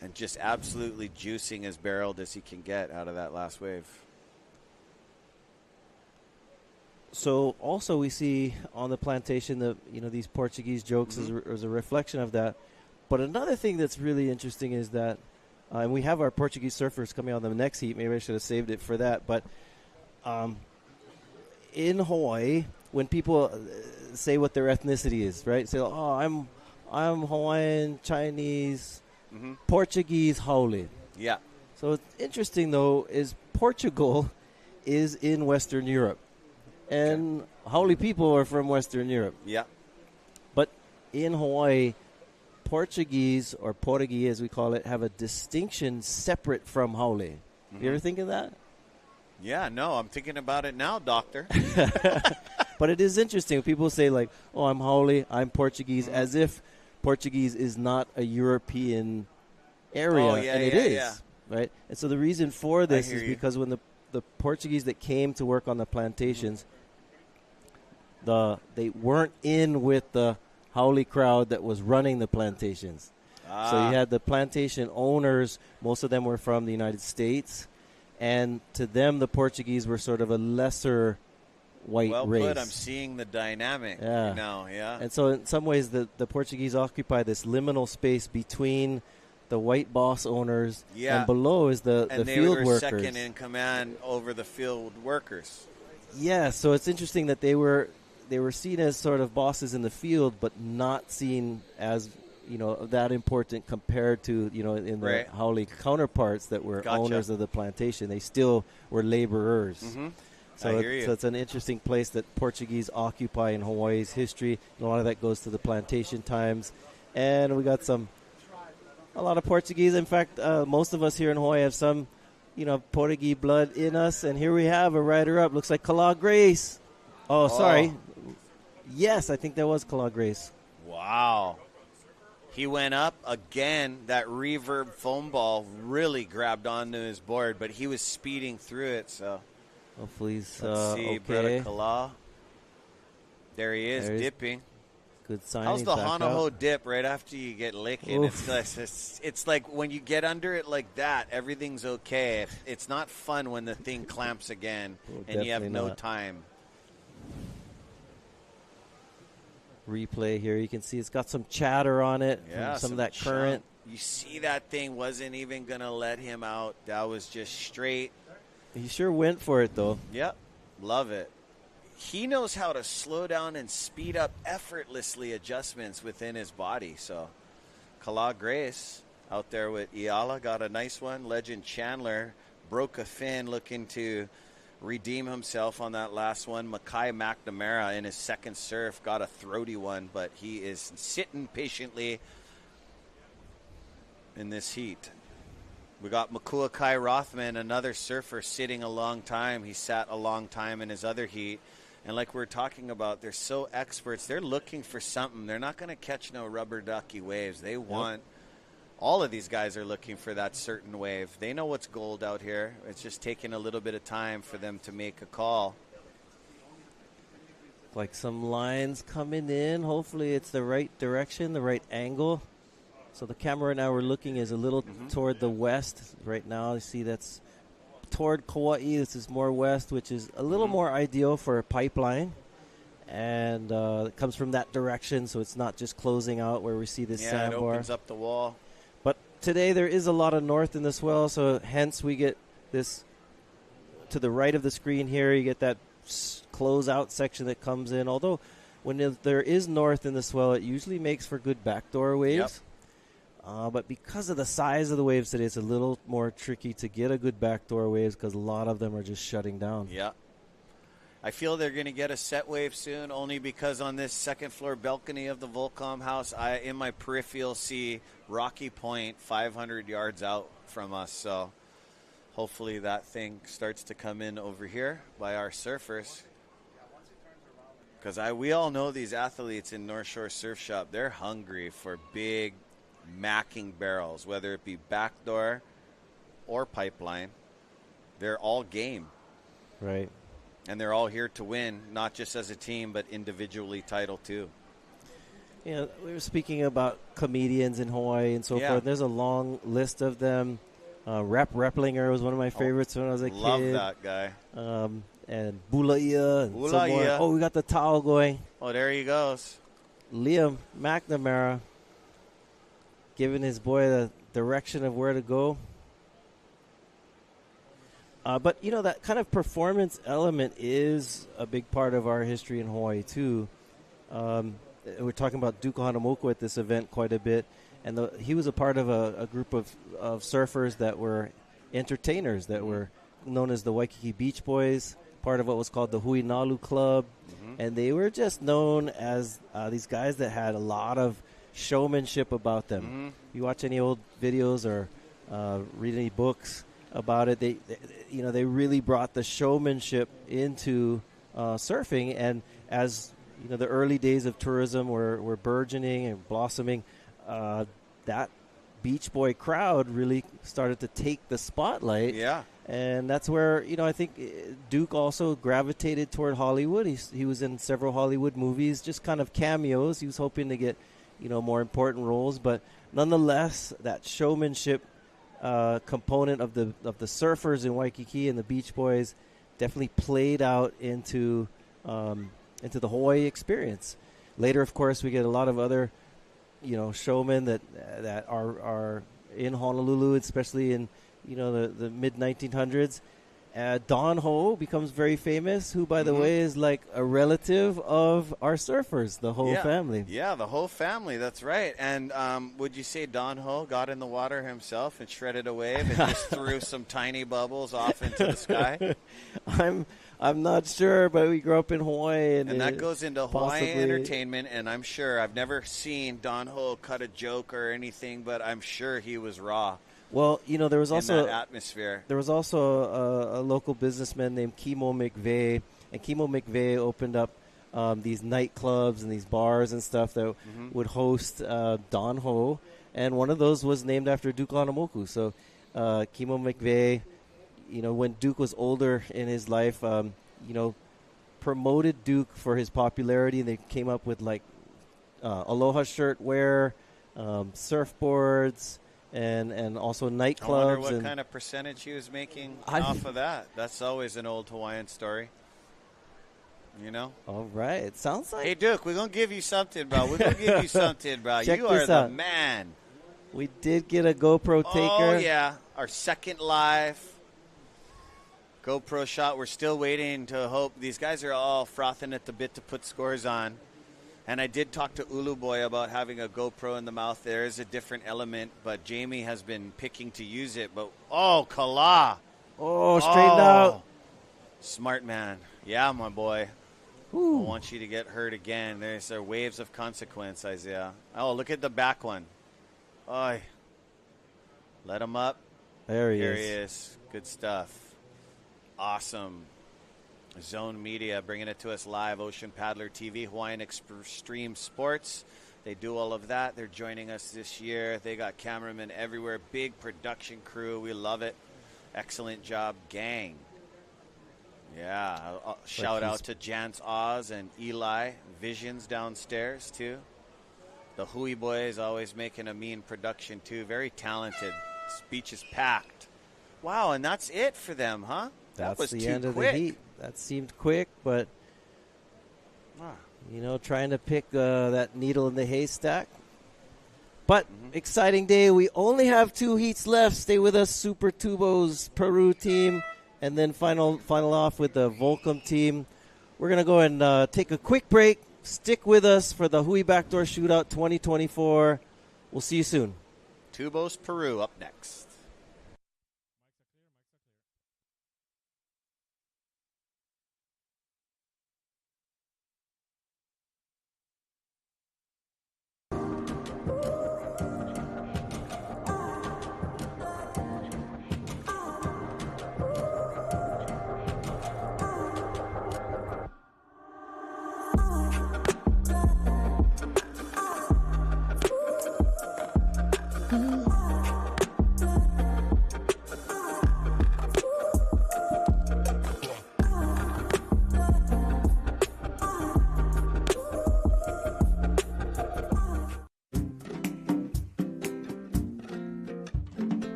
and just absolutely juicing as barreled as he can get out of that last wave. So also we see on the plantation these Portuguese jokes as a reflection of that. But another thing that's really interesting is that, and we have our Portuguese surfers coming on the next heat. Maybe I should have saved it for that. But in Hawaii, when people say what their ethnicity is, right? Say, oh, I'm Hawaiian, Chinese, Portuguese, haole. Yeah. So it's interesting, though, is Portugal is in Western Europe. And haole people are from Western Europe. Yeah. But in Hawaii, Portuguese, or Portuguese as we call it, have a distinction separate from haole. You ever think of that? Yeah, no, I'm thinking about it now, doctor. But it is interesting. People say, like, oh, I'm haole, I'm Portuguese, as if Portuguese is not a European area. Oh, yeah, and it is, right? And so the reason for this is because when the Portuguese that came to work on the plantations, they weren't in with the haole crowd that was running the plantations. So you had the plantation owners, most of them were from the United States, and to them the Portuguese were sort of a lesser white well race. put. I'm seeing the dynamic now, yeah. And so in some ways the Portuguese occupy this liminal space between the white boss owners and below is the field they were workers. second in command over the field workers. Yeah, so it's interesting that they were seen as sort of bosses in the field, but not seen as that important compared to in the haole counterparts that were owners of the plantation. They still were laborers. So it's an interesting place that Portuguese occupy in Hawaii's history. And a lot of that goes to the plantation times, and we got a lot of Portuguese. In fact, most of us here in Hawaii have some Portuguese blood in us, and here we have a rider up. Looks like Kala Grace. Oh, sorry. Yes, I think that was Kala Grace. Wow. He went up again. That reverb foam ball really grabbed onto his board, but he was speeding through it. So hopefully he's let's see, Brother Kala. There he is, dipping. Good sign. How's the Hanaho dip right after you get licking? It's like when you get under it like that, everything's okay. It's not fun when the thing clamps again and you have no time. Replay here. You can see it's got some chatter on it from some of that current. You see that thing wasn't even going to let him out. That was just straight. He sure went for it, though. Yep. Love it. He knows how to slow down and speed up effortlessly adjustments within his body. So, Kala Grace out there with Iala got a nice one. Legend Chandler broke a fin looking to redeem himself on that last one. Mackay McNamara in his second surf got a throaty one, but he is sitting patiently in this heat. We got Makuakai Rothman, another surfer, sitting a long time. He sat a long time in his other heat. And like we were talking about, they're so experts. They're looking for something. They're not going to catch no rubber ducky waves. They want all of these guys are looking for that certain wave. They know what's gold out here. It's just taking a little bit of time for them to make a call. Like some lines coming in. Hopefully it's the right direction, the right angle. So the camera now we're looking is a little toward the west. Right now you see that's toward Kauai. This is more west, which is a little more ideal for a pipeline. And it comes from that direction, so it's not just closing out where we see this sandbar. It opens up the wall. But today there is a lot of north in the swell, so hence we get this to the right of the screen here. You get that close-out section that comes in. Although when there is north in the swell, it usually makes for good backdoor waves. But because of the size of the waves today, it's a little more tricky to get a good backdoor waves because a lot of them are just shutting down. Yeah. I feel they're going to get a set wave soon, only because on this second floor balcony of the Volcom house, I in my peripheral see Rocky Point 500 yards out from us. So hopefully that thing starts to come in over here by our surfers. Because we all know these athletes in North Shore Surf Shop, they're hungry for big macking barrels, whether it be backdoor or pipeline. They're all game. Right. And they're all here to win, not just as a team, but individually title too. Yeah, we were speaking about comedians in Hawaii and so Yeah. forth. There's a long list of them. Rep Replinger was one of my favorites when I was a Love kid. that guy. And Bulaia. And some more. Bulaia. Oh, we got the towel going. Oh, there he goes. Liam McNamara giving his boy the direction of where to go. But, you know, that kind of performance element is a big part of our history in Hawaii, too. We're talking about Duke Kahanamoku at this event quite a bit. And he was a part of a group of surfers that were entertainers that were known as the Waikiki Beach Boys, part of what was called the Hui Nalu Club. And they were just known as these guys that had a lot of showmanship about them. You watch any old videos or read any books about it, they really brought the showmanship into surfing. And as you know, the early days of tourism were burgeoning and blossoming, that Beach Boy crowd really started to take the spotlight. Yeah. And that's where, you know, I think Duke also gravitated toward Hollywood. He was in several Hollywood movies, just kind of cameos. He was hoping to get, you know, more important roles. But nonetheless, that showmanship component of the surfers in Waikiki and the Beach Boys definitely played out into the Hawaii experience. Later, of course, we get a lot of other, you know, showmen that are in Honolulu, especially in, you know, the mid 1900s. Don Ho becomes very famous, who, by the way, is like a relative of our surfers, the Ho family. Yeah, the Ho family, that's right. And would you say Don Ho got in the water himself and shredded a wave and just threw some tiny bubbles off into the sky? I'm not sure, but we grew up in Hawaii. And that goes into Hawaii entertainment, and I'm sure I've never seen Don Ho cut a joke or anything, but I'm sure he was raw. Well, you know, there was also that atmosphere. There was also a local businessman named Kimo McVeigh, and Kimo McVeigh opened up these nightclubs and these bars and stuff that would host Don Ho, and one of those was named after Duke Kahanamoku. So Kimo McVeigh, you know, when Duke was older in his life, you know, promoted Duke for his popularity. They came up with like Aloha shirt wear, surfboards, and also nightclubs. I wonder what kind of percentage he was making off of that. That's always an old Hawaiian story. You know? All right. It sounds like... Hey, Duke, we're going to give you something, bro. We're going to give you something, bro. Check you are this the out. man. We did get a GoPro taker. Oh, yeah. Our second live GoPro shot. We're still waiting to hope. These guys are all frothing at the bit to put scores on. And I did talk to Ulu Boy about having a GoPro in the mouth. There is a different element, but Jamie has been picking to use it. But, Kala. Oh, straightened out. Smart man. Yeah, my boy. Ooh. I want you to get hurt again. There's waves of consequence, Isaiah. Oh, look at the back one. Oy. Let him up. There he Here is. he is. Good stuff. Awesome. Zone Media bringing it to us live. Ocean Paddler TV, Hawaiian Extreme Sports. They do all of that. They're joining us this year. They got cameramen everywhere. Big production crew. We love it. Excellent job, gang. Yeah. Shout out to Jance Oz and Eli Visions downstairs, too. The Hui Boys always making a mean production, too. Very talented. Speech is packed. Wow, and that's it for them, huh? That's that was the too end of quick. the heat. That seemed quick, but, you know, trying to pick that needle in the haystack. But exciting day. We only have 2 heats left. Stay with us, Super Tubos Peru team, and then final off with the Volcom team. We're going to go and take a quick break. Stick with us for the Hui Backdoor Shootout 2024. We'll see you soon. Tubos Peru up next.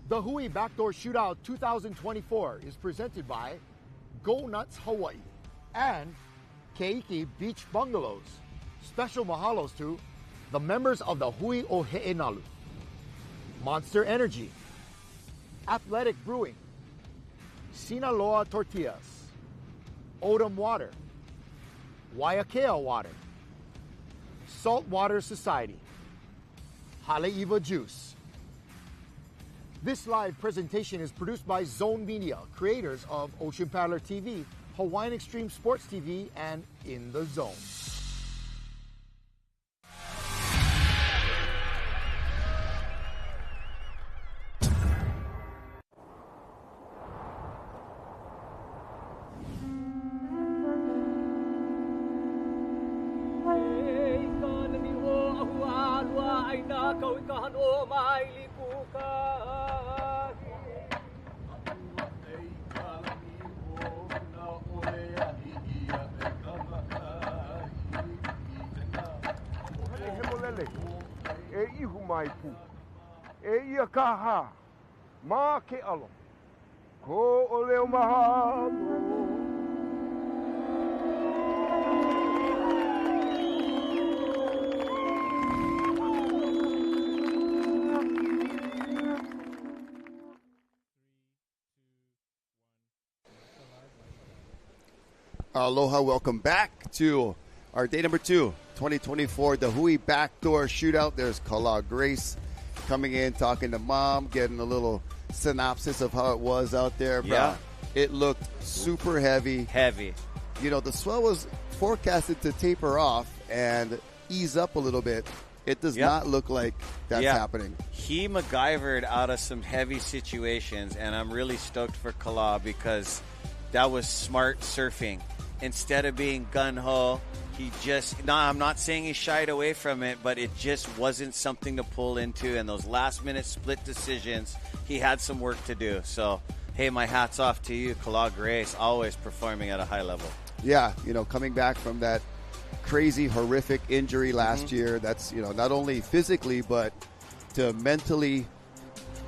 DaHui Backdoor Shootout 2024 is presented by Go Nuts Hawaii and Keiki Beach Bungalows. Special mahalos to the members of the Hui o He'enalu, Monster Energy, Athletic Brewing, Sinaloa Tortillas, Odom Water, Waiakea Water, Saltwater Society, Haleiwa Juice. This live presentation is produced by Zone Media, creators of Ocean Paddler TV, Hawaiian Extreme Sports TV, and In the Zone. Kaha, ma ke alo, ko ole o mahalo. Aloha, welcome back to our day number 2, 2024, DaHui Backdoor Shootout. There's Kala Grace coming in, talking to Mom, getting a little synopsis of how it was out there. Yeah. It looked super heavy. Heavy. You know, the swell was forecasted to taper off and ease up a little bit. It does not look like that's happening. He MacGyvered out of some heavy situations, and I'm really stoked for Kala because that was smart surfing. Instead of being gun-ho, he just, I'm not saying he shied away from it, but it just wasn't something to pull into. And those last-minute split decisions, he had some work to do. So, hey, my hat's off to you, Kala Grace, always performing at a high level. Yeah, you know, coming back from that crazy, horrific injury last year, that's, you know, not only physically, but to mentally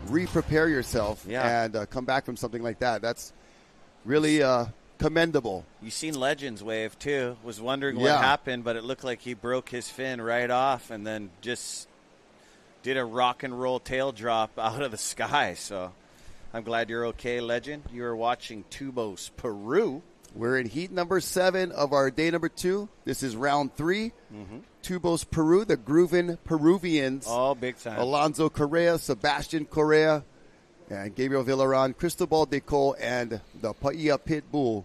re-prepare yourself and come back from something like that. That's really commendable. You seen Legends wave too. Was wondering what happened, but it looked like he broke his fin right off and then just did a rock and roll tail drop out of the sky. So I'm glad you're okay, Legend. You are watching Tubos Peru. We're in heat number 7 of our day number 2. This is round 3. Tubos Peru, the groovin' Peruvians. Oh, big time. Alonso Correa, Sebastian Correa, and Gabriel Villaran, Cristobal de Cole, and the Paia Pitbull,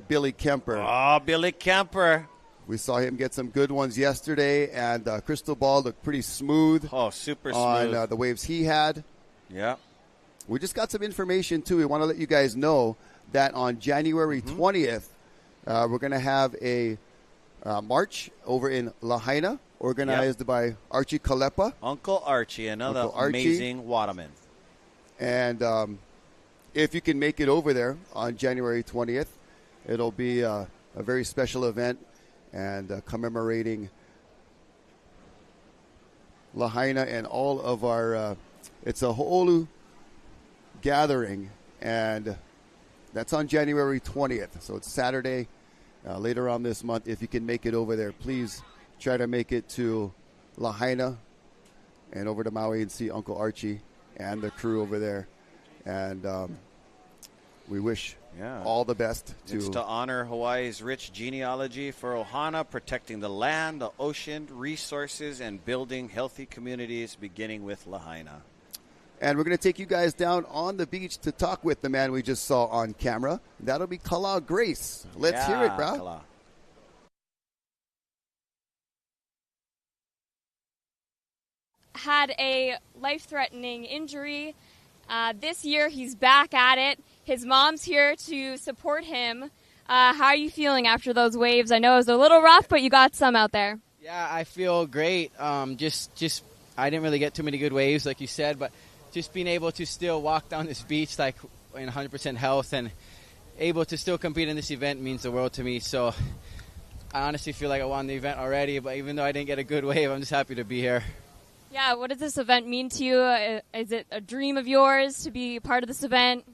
Billy Kemper. Oh, Billy Kemper. We saw him get some good ones yesterday, and Cristobal looked pretty smooth. Oh, super on smooth. The waves he had. Yeah. We just got some information, too. We want to let you guys know that on January 20th, we're going to have a march over in Lahaina, organized by Archie Kalepa. Uncle Archie, another amazing waterman. And if you can make it over there on January 20th, it'll be a very special event and commemorating Lahaina and all of our, it's a Ho'olu gathering, and that's on January 20th. So it's Saturday, later on this month. If you can make it over there, please try to make it to Lahaina and over to Maui and see Uncle Archie and the crew over there. And we wish all the best. It's to honor Hawaii's rich genealogy for Ohana, protecting the land, the ocean, resources, and building healthy communities, beginning with Lahaina. And we're going to take you guys down on the beach to talk with the man we just saw on camera. That'll be Kala Grace. Let's hear it, bro. Kala. Had a life-threatening injury. This year, he's back at it. His mom's here to support him. How are you feeling after those waves? I know it was a little rough, but you got some out there. Yeah, I feel great. Just I didn't really get too many good waves, like you said, but just being able to still walk down this beach like in 100% health and able to still compete in this event means the world to me. So I honestly feel like I won the event already, but even though I didn't get a good wave, I'm just happy to be here. Yeah, what does this event mean to you? Is it a dream of yours to be part of this event?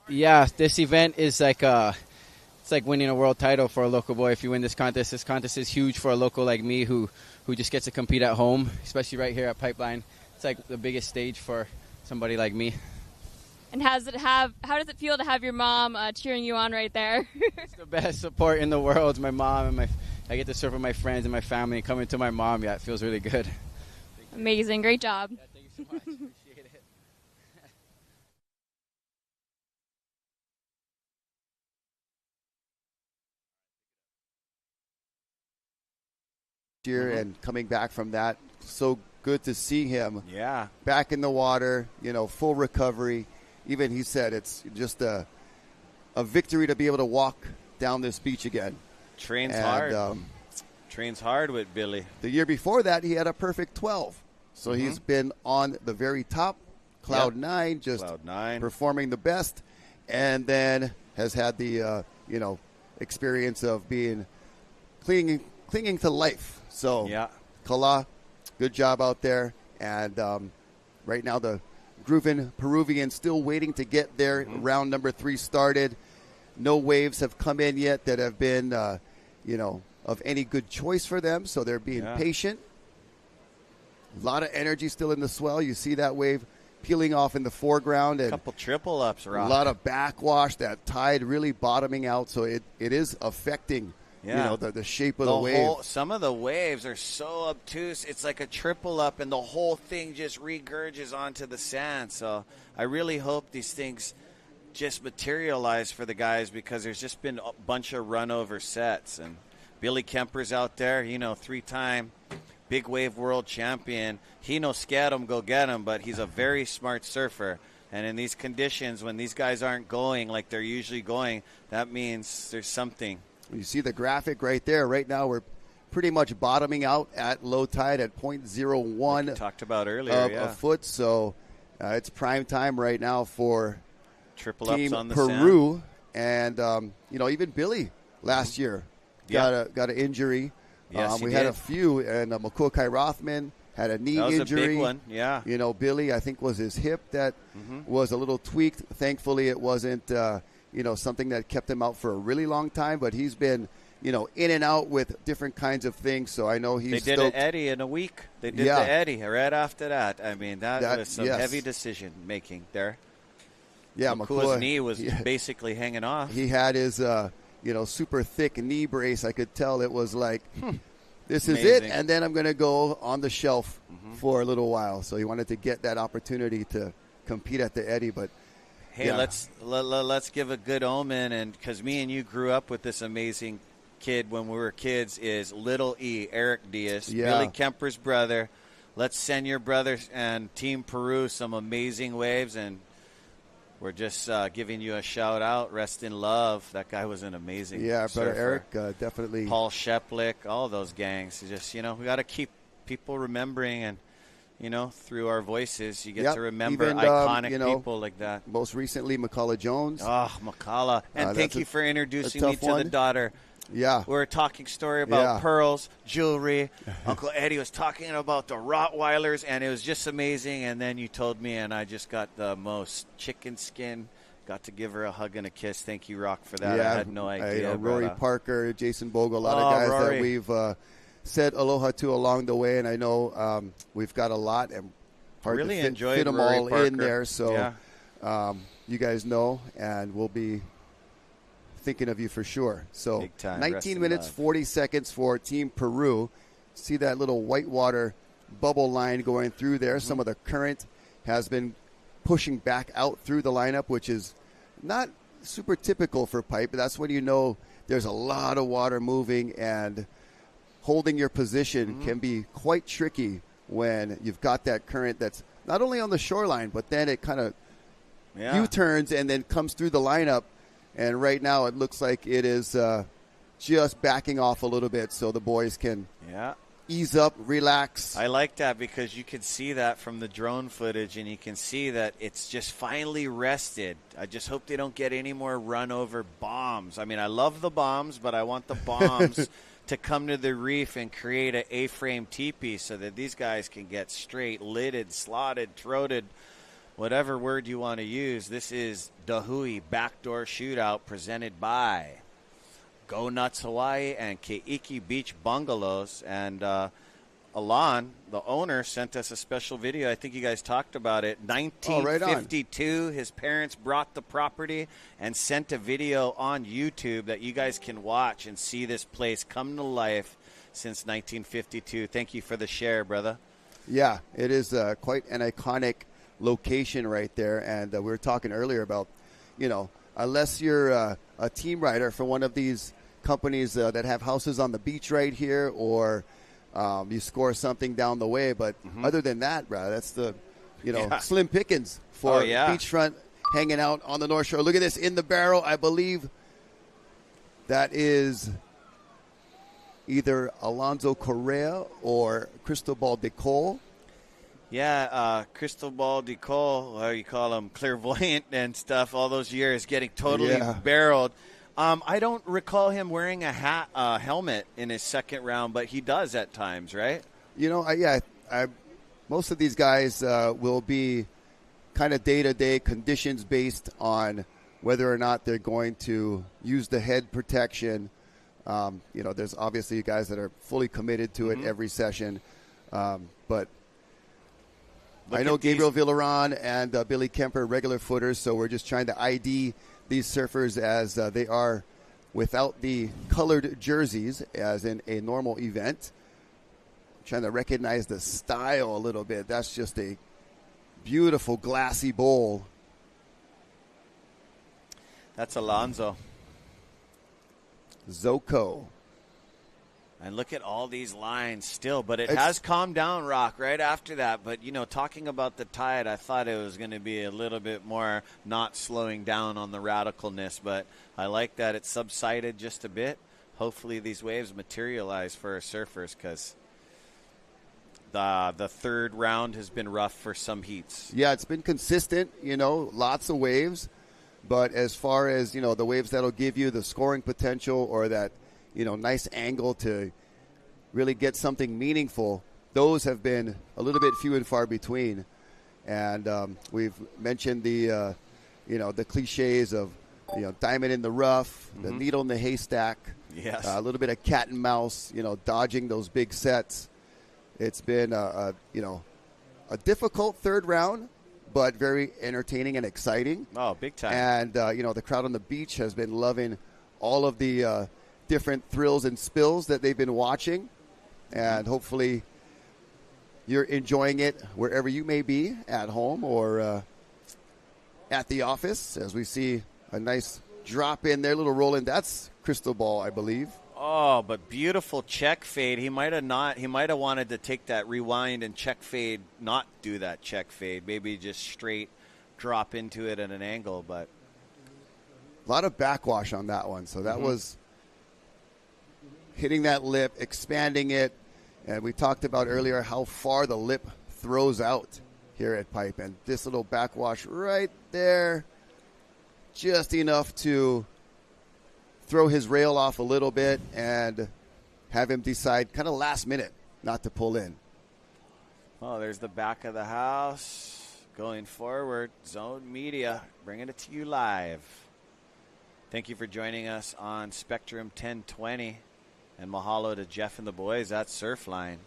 Yeah, this event is like it's like winning a world title for a local boy. If you win this contest is huge for a local like me who just gets to compete at home, especially right here at Pipeline. It's like the biggest stage for somebody like me. And how does it feel to have your mom cheering you on right there? It's the best support in the world. My mom and I get to serve with my friends and my family, and coming to my mom, yeah, it feels really good. Amazing. Great job. Yeah, thank you so much. Appreciate it. Year and coming back from that, so good to see him. Yeah. Back in the water, full recovery. Even he said it's just a victory to be able to walk down this beach again. Trains hard with Billy. The year before that, he had a perfect 12. So he's been on the very top, Cloud 9, just performing the best, and then has had the experience of being clinging to life. So Kala, good job out there, and right now the groovin Peruvian still waiting to get their round number 3 started. No waves have come in yet that have been of any good choice for them, so they're being patient. A lot of energy still in the swell. You see that wave peeling off in the foreground. And a couple triple ups, Rock. A lot of backwash, that tide really bottoming out, so it is affecting the shape of the wave. Some of the waves are so obtuse, it's like a triple up, and the whole thing just regurges onto the sand. So I really hope these things just materialize for the guys, because there's just been a bunch of run-over sets. And Billy Kemper's out there, 3-time big wave world champion. He no scared him, go get him, but he's a very smart surfer. And in these conditions, when these guys aren't going like they're usually going, that means there's something. You see the graphic right there. Right now we're pretty much bottoming out at low tide at 0.01 like we talked about earlier, a foot. So it's prime time right now for triple Team ups on the Peru. sand. And, even Billy last year got an injury. Yes, we had a few, and Makokai Rothman had a knee injury. That was a big one, yeah. Billy, I think, was his hip that was a little tweaked. Thankfully, it wasn't, something that kept him out for a really long time, but he's been, in and out with different kinds of things, so I know he's They did stoked. an Eddie in a week. They did the Eddie right after that. I mean, that was some heavy decision-making there. Yeah, Makua's knee was basically hanging off. He had his, super thick knee brace. I could tell it was like, this is it, and then I'm going to go on the shelf for a little while. So he wanted to get that opportunity to compete at the Eddie. But hey, let's give a good omen, and because me and you grew up with this amazing kid when we were kids, is Little E, Eric Diaz, Billy Kemper's brother. Let's send your brother and Team Peru some amazing waves, and we're just giving you a shout out. Rest in love. That guy was an amazing surfer. Brother Eric, definitely. Paul Sheplick, all those gangs. Just, we got to keep people remembering, and, through our voices, you get to remember even, iconic people like that. Most recently, McCullough Jones. Oh, McCullough. And thank you for introducing me to the daughter. Yeah. We were talking story about pearls, jewelry. Uncle Eddie was talking about the Rottweilers, and it was just amazing. And then you told me, and I just got the most chicken skin. Got to give her a hug and a kiss. Thank you, Rock, for that. I had no idea. Rory Parker, Jason Bogle, a lot of guys Rory. that we've said aloha to along the way. And I know we've got a lot, and hard really to fit them Rory all Parker. in there. So you guys know, and we'll be thinking of you for sure. So 19 minutes, 40 seconds for Team Peru. See that little whitewater bubble line going through there. Some of the current has been pushing back out through the lineup, which is not super typical for pipe. That's when you know there's a lot of water moving, and holding your position can be quite tricky when you've got that current that's not only on the shoreline, but then it kind of U-turns and then comes through the lineup. And right now it looks like it is just backing off a little bit so the boys can ease up, relax. I like that because you can see that from the drone footage, and you can see that it's just finally rested. I just hope they don't get any more run-over bombs. I mean, I love the bombs, but I want the bombs to come to the reef and create an A-frame teepee so that these guys can get straight, lidded, slotted, throated, whatever word you want to use. This is DaHui Backdoor Shootout presented by Go Nuts Hawaii and Keiki Beach Bungalows. And Alon, the owner, sent us a special video. I think you guys talked about it. 1952, his parents brought the property and sent a video on YouTube that you guys can watch and see this place come to life since 1952. Thank you for the share, brother. Yeah, it is quite an iconic location right there. And we were talking earlier about, unless you're a team rider for one of these companies that have houses on the beach right here, or you score something down the way. But other than that, bro, that's the, slim pickings for beachfront hanging out on the North Shore. Look at this in the barrel. I believe that is either Alonso Correa or Cristobal de Cole. Yeah, Cristobal de Cole, how you call him, clairvoyant and stuff, all those years, getting totally barreled. I don't recall him wearing a helmet in his second round, but he does at times, right? Most of these guys will be kind of day-to-day conditions based on whether or not they're going to use the head protection. There's obviously guys that are fully committed to it every session, but I know Gabriel Villaron and Billy Kemper, regular footers, so we're just trying to ID these surfers as they are without the colored jerseys as in a normal event. Trying to recognize the style a little bit. That's just a beautiful glassy bowl. That's Alonso. Zoko. And look at all these lines still, but it has calmed down, Rock, right after that. But, talking about the tide, I thought it was going to be a little bit more not slowing down on the radicalness, but I like that it subsided just a bit. Hopefully these waves materialize for our surfers because the third round has been rough for some heats. Yeah, it's been consistent, lots of waves. But as far as, the waves that'll give you the scoring potential or that, nice angle to really get something meaningful, those have been a little bit few and far between. And we've mentioned the, the cliches of, diamond in the rough, the needle in the haystack, a little bit of cat and mouse, dodging those big sets. It's been, a difficult third round, but very entertaining and exciting. Oh, big time. And, the crowd on the beach has been loving all of the different thrills and spills that they've been watching. And hopefully you're enjoying it wherever you may be, at home or at the office, as we see a nice drop in there, little roll in. That's Cristobal, I believe. Oh, but beautiful check fade. He might have wanted to take that rewind and check fade, not do that check fade. Maybe just straight drop into it at an angle. But a lot of backwash on that one. So that was hitting that lip, expanding it. And we talked about earlier how far the lip throws out here at Pipe. And this little backwash right there, just enough to throw his rail off a little bit and have him decide kind of last minute not to pull in. Oh, there's the back of the house going forward. Zone Media, bringing it to you live. Thank you for joining us on Spectrum 1020. And mahalo to Jeff and the boys at Surfline.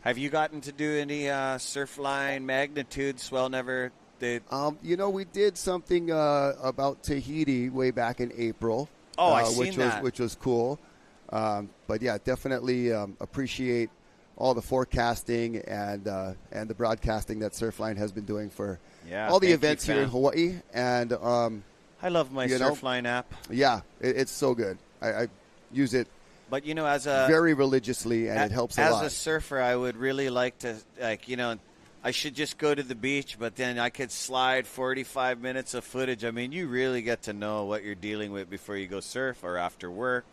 Have you gotten to do any Surfline magnitude? Swell never did. We did something about Tahiti way back in April. Oh, I seen that. Which was cool. But yeah, definitely appreciate all the forecasting and the broadcasting that Surfline has been doing for all the events here in Hawaii. And I love my Surfline app. Yeah, it's so good. I use it, but as a very religiously, and it helps a lot. As a surfer, I would really like to, I should just go to the beach, but then I could slide 45 minutes of footage. I mean, you really get to know what you're dealing with before you go surf or after work.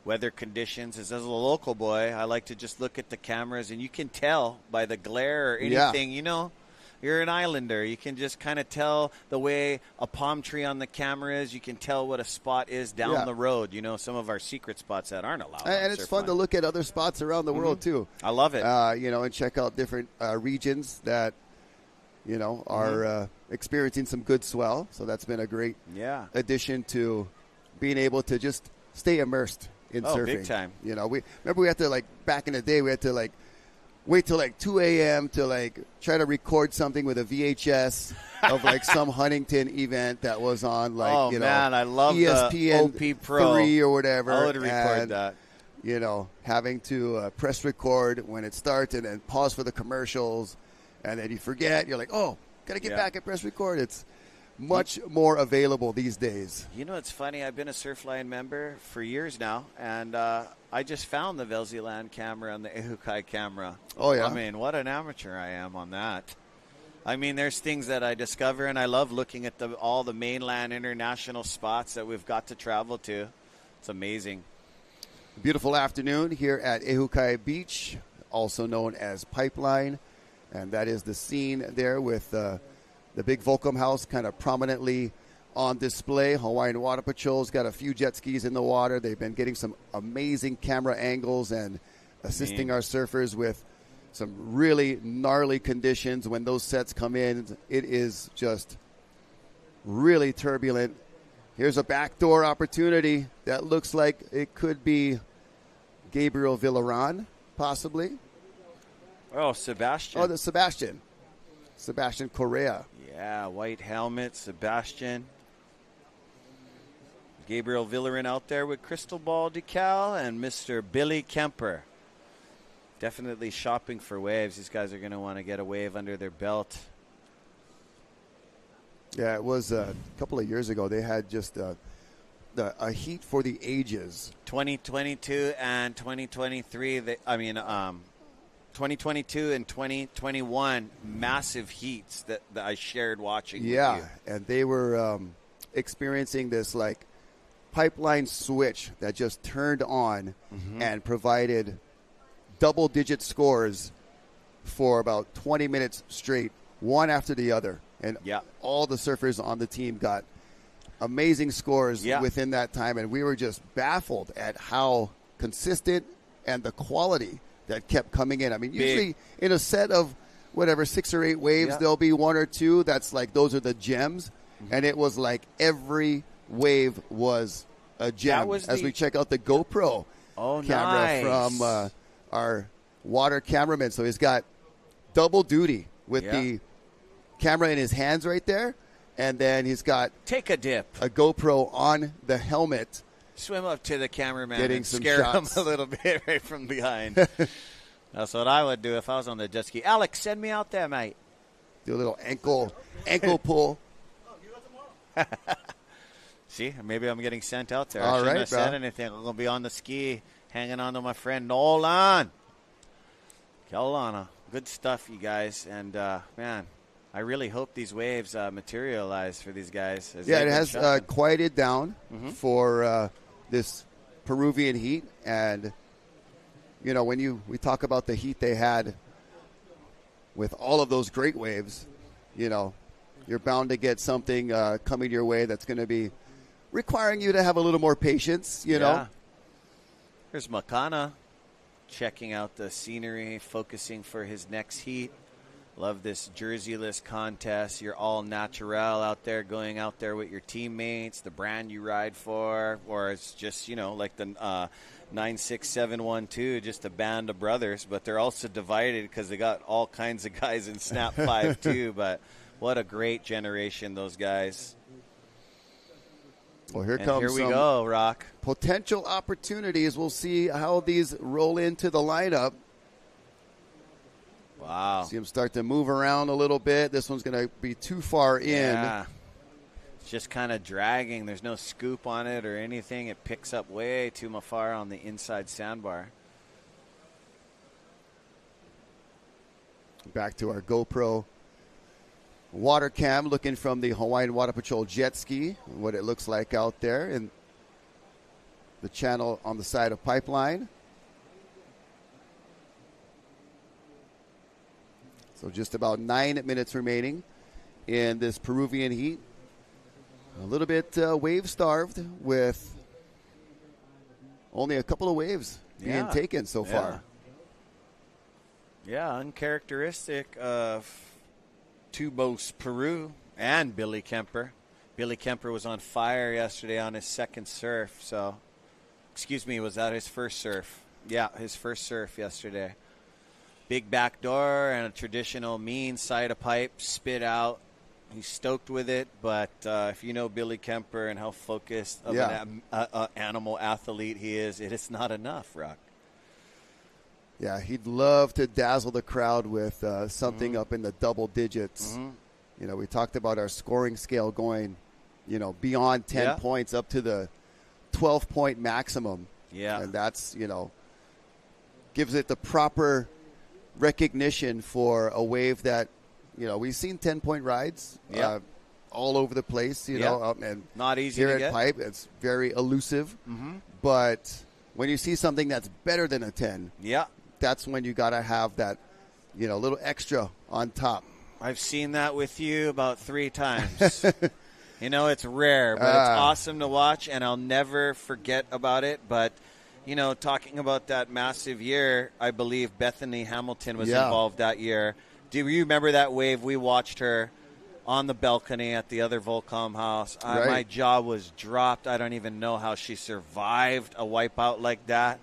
weather conditions. As a local boy, I like to just look at the cameras, and you can tell by the glare or anything, you know, you're an islander. You can just kind of tell the way a palm tree on the camera is. You can tell what a spot is down the road. You know, some of our secret spots that aren't allowed. And it's fun to look at other spots around the world, too. I love it. You know, and check out different regions that, you know, are experiencing some good swell. So that's been a great addition to being able to just stay immersed in surfing. Big time. You know, we had to, like, back in the day, we had to, like, wait till like 2 a.m. to like try to record something with a VHS of like some Huntington event that was on like, you know, I love ESPN the OP Pro 3 or whatever. I would record that. You know, having to press record when it starts and then pause for the commercials, and then you forget. You're like, oh, got to get back and press record. It's much more available these days. You know, it's funny. I've been a Surfline member for years now, and I just found the Velziland camera and the Ehukai camera. Oh, yeah? I mean, what an amateur I am on that. I mean, there's things that I discover, and I love looking at all the mainland international spots that we've got to travel to. It's amazing. Beautiful afternoon here at Ehukai Beach, also known as Pipeline, and that is the scene there with the big Volcom house kind of prominently on display. Hawaiian Water Patrol's got a few jet skis in the water. They've been getting some amazing camera angles and assisting our surfers with some really gnarly conditions. When those sets come in, it is just really turbulent. Here's a backdoor opportunity that looks like it could be Gabriel Villaran, possibly. Oh, Sebastian. Oh, the Sebastian Correa. Yeah, white helmet, Sebastian. Gabriel Villarin out there with crystal ball decal, and Mr. Billy Kemper. Definitely shopping for waves. These guys are going to want to get a wave under their belt. Yeah, it was a couple of years ago. They had just a heat for the ages. 2022 and 2023. 2022 and 2021, massive heats that I shared watching. Yeah, with you. And they were experiencing this like pipeline switch that just turned on and provided double-digit scores for about 20 minutes straight, one after the other. And all the surfers on the team got amazing scores within that time, and we were just baffled at how consistent and the quality that kept coming in. I mean, usually in a set of whatever 6 or 8 waves, there'll be 1 or 2 that's like those are the gems, and it was like every wave was a gem. As we check out the GoPro camera from our water cameraman, so he's got double duty with the camera in his hands right there, and then he's got take a dip, a GoPro on the helmet. Swim up to the cameraman and scare shots. him a little bit right from behind. That's what I would do if I was on the jet ski. Alex, send me out there, mate. Do a little ankle pull. See, maybe I'm getting sent out there. All I shouldn't right, have said bro. anything. I'm going to be on the ski, hanging on to my friend Nolan. Kelowna. Good stuff, you guys. And, man, I really hope these waves materialize for these guys. Yeah, it has quieted down for this Peruvian heat. And, you know, when we talk about the heat they had with all of those great waves, you know, you're bound to get something coming your way that's going to be requiring you to have a little more patience, you know. Here's Makana checking out the scenery, focusing for his next heat. Love this jersey-less contest. You're all natural out there, going out there with your teammates, the brand you ride for, or it's just, you know, like the 96712, just a band of brothers, but they're also divided because they got all kinds of guys in Snap 5 too, but what a great generation, those guys. Well, here we go, Rock. Potential opportunities. We'll see how these roll into the lineup. Wow. See them start to move around a little bit. This one's going to be too far in. Yeah. It's just kind of dragging. There's no scoop on it or anything. It picks up way too far on the inside sandbar. Back to our GoPro water cam, looking from the Hawaiian Water Patrol jet ski, what it looks like out there. And the channel on the side of Pipeline. So just about 9 minutes remaining in this Peruvian heat. A little bit wave-starved with only a couple of waves being taken so far. Yeah, uncharacteristic of Tubos Peru and Billy Kemper. Billy Kemper was on fire yesterday on his second surf. So, was that his first surf? Yeah, his first surf yesterday. Big backdoor and a traditional mean side of pipe, spit out. He's stoked with it, but if you know Billy Kemper and how focused of an animal athlete he is, it is not enough, Rock. Yeah, he'd love to dazzle the crowd with something up in the double digits. You know, we talked about our scoring scale going, beyond 10 points up to the 12-point maximum. Yeah. And that's, gives it the proper recognition for a wave that, we've seen 10-point rides all over the place, and not easy here to at get. Pipe, it's very elusive. But when you see something that's better than a 10, that's when you got to have that, little extra on top. I've seen that with you about 3 times. It's rare, but it's awesome to watch, and I'll never forget about it. But, talking about that massive year, I believe Bethany Hamilton was involved that year. Do you remember that wave? We watched her on the balcony at the other Volcom house. My jaw was dropped. I don't even know how she survived a wipeout like that.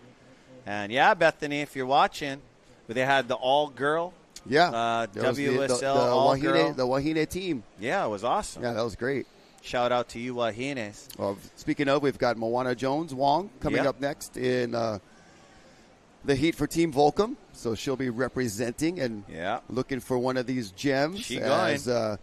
And, Bethany, if you're watching, they had the all-girl. WSL all-girl. The Wahine team. Yeah, it was awesome. Yeah, that was great. Shout out to you, Wahines. Well, speaking of, we've got Moana Jones-Wong coming up next in the heat for Team Volcom. So she'll be representing and looking for one of these gems. As the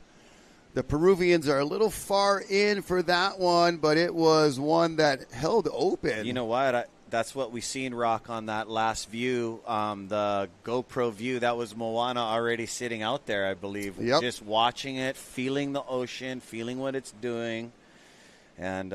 Peruvians are a little far in for that one, but it was one that held open. You know what? That's what we seen, Rock, on that last view, the GoPro view. That was Moana already sitting out there, I believe. Just watching it, feeling the ocean, feeling what it's doing. And,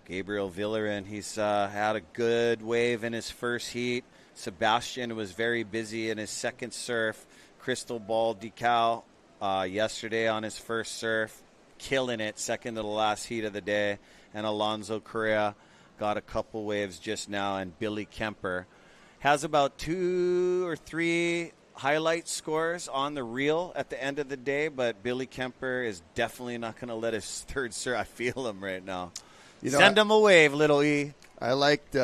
Gabriel Villarin, he's had a good wave in his first heat. Sebastian was very busy in his second surf. Crystal Ball decal yesterday on his first surf. Killing it, second to the last heat of the day. And Alonso Correa got a couple waves just now. And Billy Kemper has about 2 or 3 highlight scores on the reel at the end of the day. But Billy Kemper is definitely not going to let his third surf. I feel him right now. Send him a wave, little E. I liked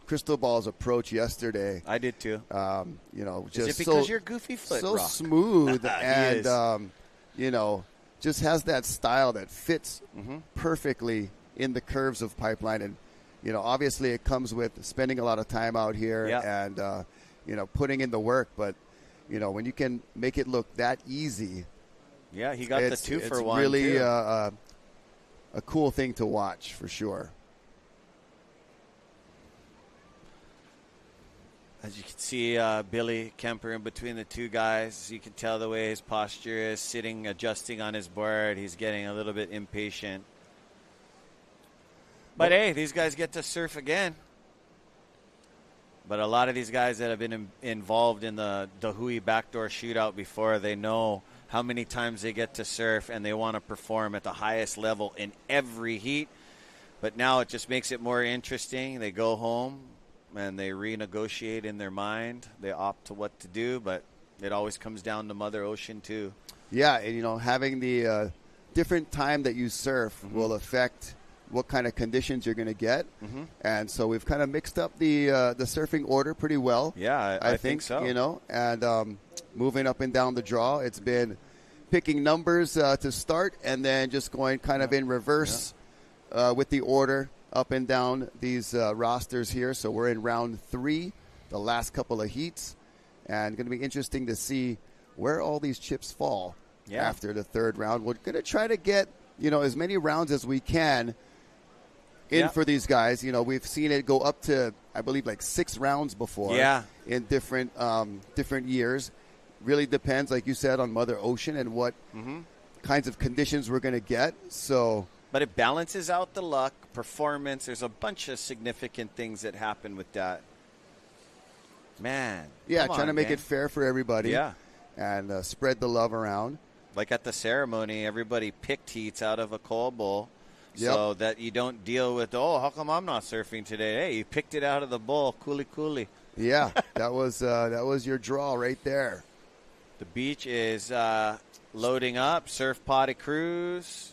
Crystal Ball's approach yesterday. I did too. Just is it because you're goofy foot, so Rock? Smooth and just has that style that fits perfectly in the curves of Pipeline. And, obviously it comes with spending a lot of time out here and, putting in the work. But, when you can make it look that easy. Yeah, he got the 2-for-1. It's really a cool thing to watch for sure. As you can see, Billy Kemper in between the two guys. You can tell the way his posture is, sitting, adjusting on his board. He's getting a little bit impatient. But, hey, these guys get to surf again. But a lot of these guys that have been involved in the DaHui Backdoor Shootout before, they know how many times they get to surf, and they want to perform at the highest level in every heat. But now it just makes it more interesting. They go home and they renegotiate in their mind. They opt to what to do, but it always comes down to Mother Ocean too. Yeah, and having the different time that you surf will affect what kind of conditions you're going to get. And so we've kind of mixed up the surfing order pretty well. Yeah, I think so. And moving up and down the draw, it's been picking numbers to start and then just going kind of in reverse with the order up and down these rosters here. So we're in round 3, the last couple of heats, and going to be interesting to see where all these chips fall after the third round. We're going to try to get as many rounds as we can in for these guys. We've seen it go up to, I believe, like 6 rounds before in different years. Really depends, like you said, on Mother Ocean and what kinds of conditions we're going to get. So, but it balances out the luck, performance. There's a bunch of significant things that happen with that. Man. Yeah, come trying to on, make gang. it fair for everybody. Yeah. And spread the love around. Like at the ceremony, everybody picked heats out of a coal bowl. Yep. So that you don't deal with, oh, how come I'm not surfing today? Hey, you picked it out of the bowl. Cooley. Yeah, that was your draw right there. The beach is loading up. Surf potty cruise.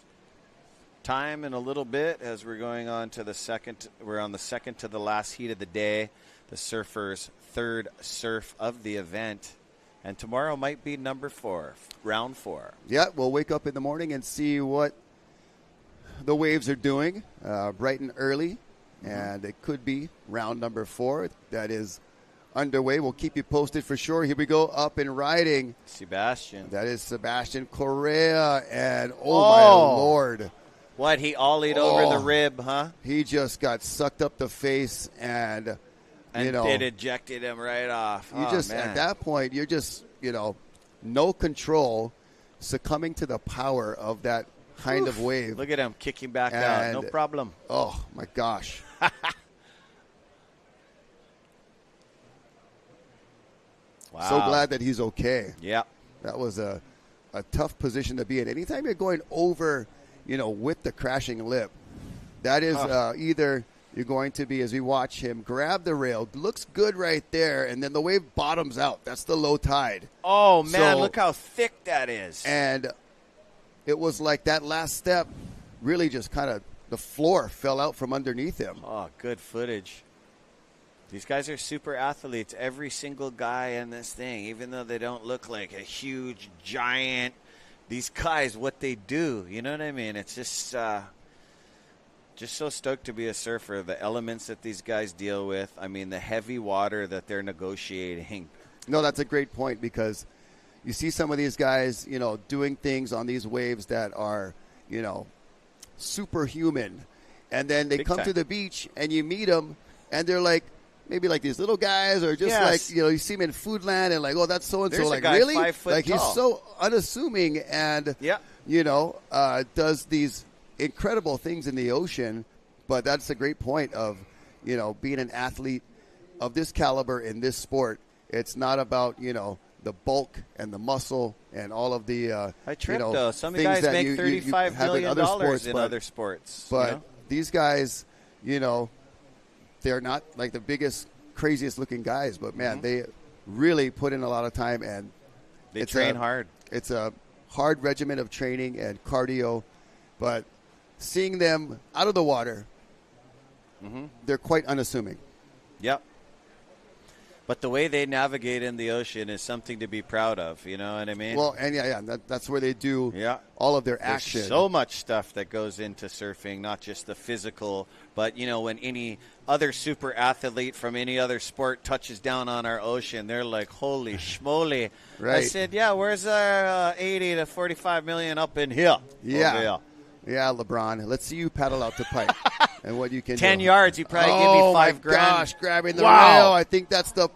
Time in a little bit as we're going on to the second. We're on the second to the last heat of the day. The surfers' third surf of the event. And tomorrow might be number 4, round 4. Yeah, we'll wake up in the morning and see what the waves are doing bright and early. And it could be round number 4 that is underway. We'll keep you posted for sure. Here we go, up and riding. Sebastian. That is Sebastian Correa. And, oh my Lord. What, he ollied over the rib, huh? He just got sucked up the face and you know. It ejected him right off. You just, man. at that point, you're just, no control, succumbing to the power of that kind of wave. Look at him kicking back out. No problem. Oh, my gosh. Wow. So glad that he's okay. Yeah. That was a tough position to be in. Anytime you're going over, with the crashing lip, that is either you're going to be, as we watch him grab the rail, looks good right there, and then the wave bottoms out. That's the low tide. Oh, man, look how thick that is. And it was like that last step really just kind of, the floor fell out from underneath him. Oh, good footage. These guys are super athletes. Every single guy in this thing, even though they don't look like a huge giant, these guys, what they do, you know what I mean? It's just so stoked to be a surfer. The elements that these guys deal with, I mean, the heavy water that they're negotiating. No, that's a great point because you see some of these guys, doing things on these waves that are, superhuman. And then they come to the beach and you meet them and they're like, maybe like these little guys or just like, you see them in Foodland and like, oh, that's so-and-so. There's like, a guy really? 5 foot like, tall. he's so unassuming and, does these incredible things in the ocean. But that's a great point of, being an athlete of this caliber in this sport. It's not about, the bulk and the muscle and all of the, I tripped, though. Some guys make $35 million in other sports. But these guys, they're not like the biggest, craziest looking guys. But, man, they really put in a lot of time. And they train hard. It's a hard regimen of training and cardio. But seeing them out of the water, they're quite unassuming. Yep. But the way they navigate in the ocean is something to be proud of. You know what I mean? Well, and that's where they do all of their action. There's so much stuff that goes into surfing, not just the physical, but, when any other super athlete from any other sport touches down on our ocean, they're like, holy schmoly. Right. I said, where's our 80 to 45 million up in here? Yeah. Over here. Yeah, LeBron. Let's see you paddle out to pipe and what you can 10 do. yards, you probably give me $5,000. Oh, my gosh, grabbing the rail. I think that's the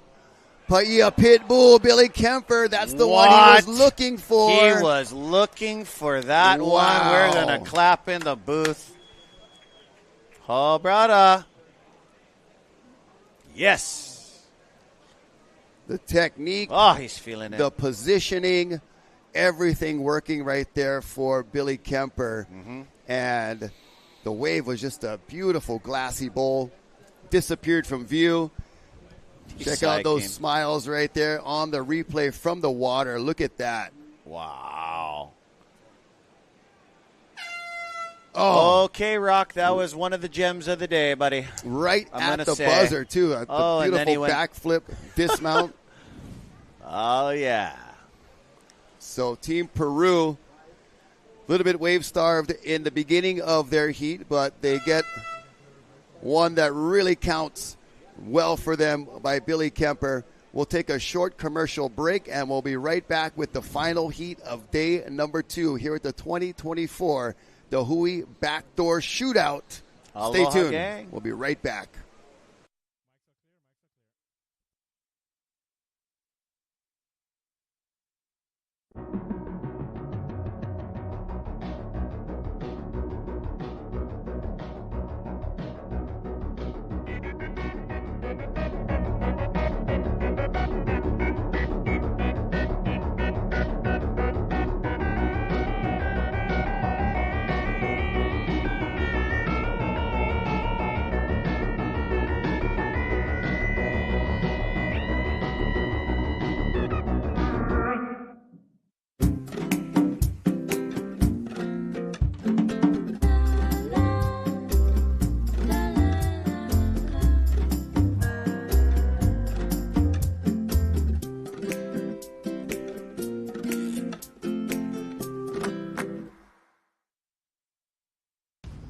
Paia Pitbull, Billy Kemper. That's the one he was looking for. He was looking for that one. We're going to clap in the booth. Oh, brother. Yes. The technique. Oh, he's feeling it. The positioning. Everything working right there for Billy Kemper. And the wave was just a beautiful glassy bowl. Disappeared from view. Check out those smiles right there on the replay from the water. Look at that. Wow. Oh. Okay, Rock, that was one of the gems of the day, buddy. Right at the buzzer, too. The beautiful backflip dismount. Oh, yeah. So Team Peru, a little bit wave-starved in the beginning of their heat, but they get one that really counts well for them by Billy Kemper. We'll take a short commercial break, and we'll be right back with the final heat of day number 2 here at the 2024 DaHui Backdoor Shootout. Stay tuned. Gang. We'll be right back.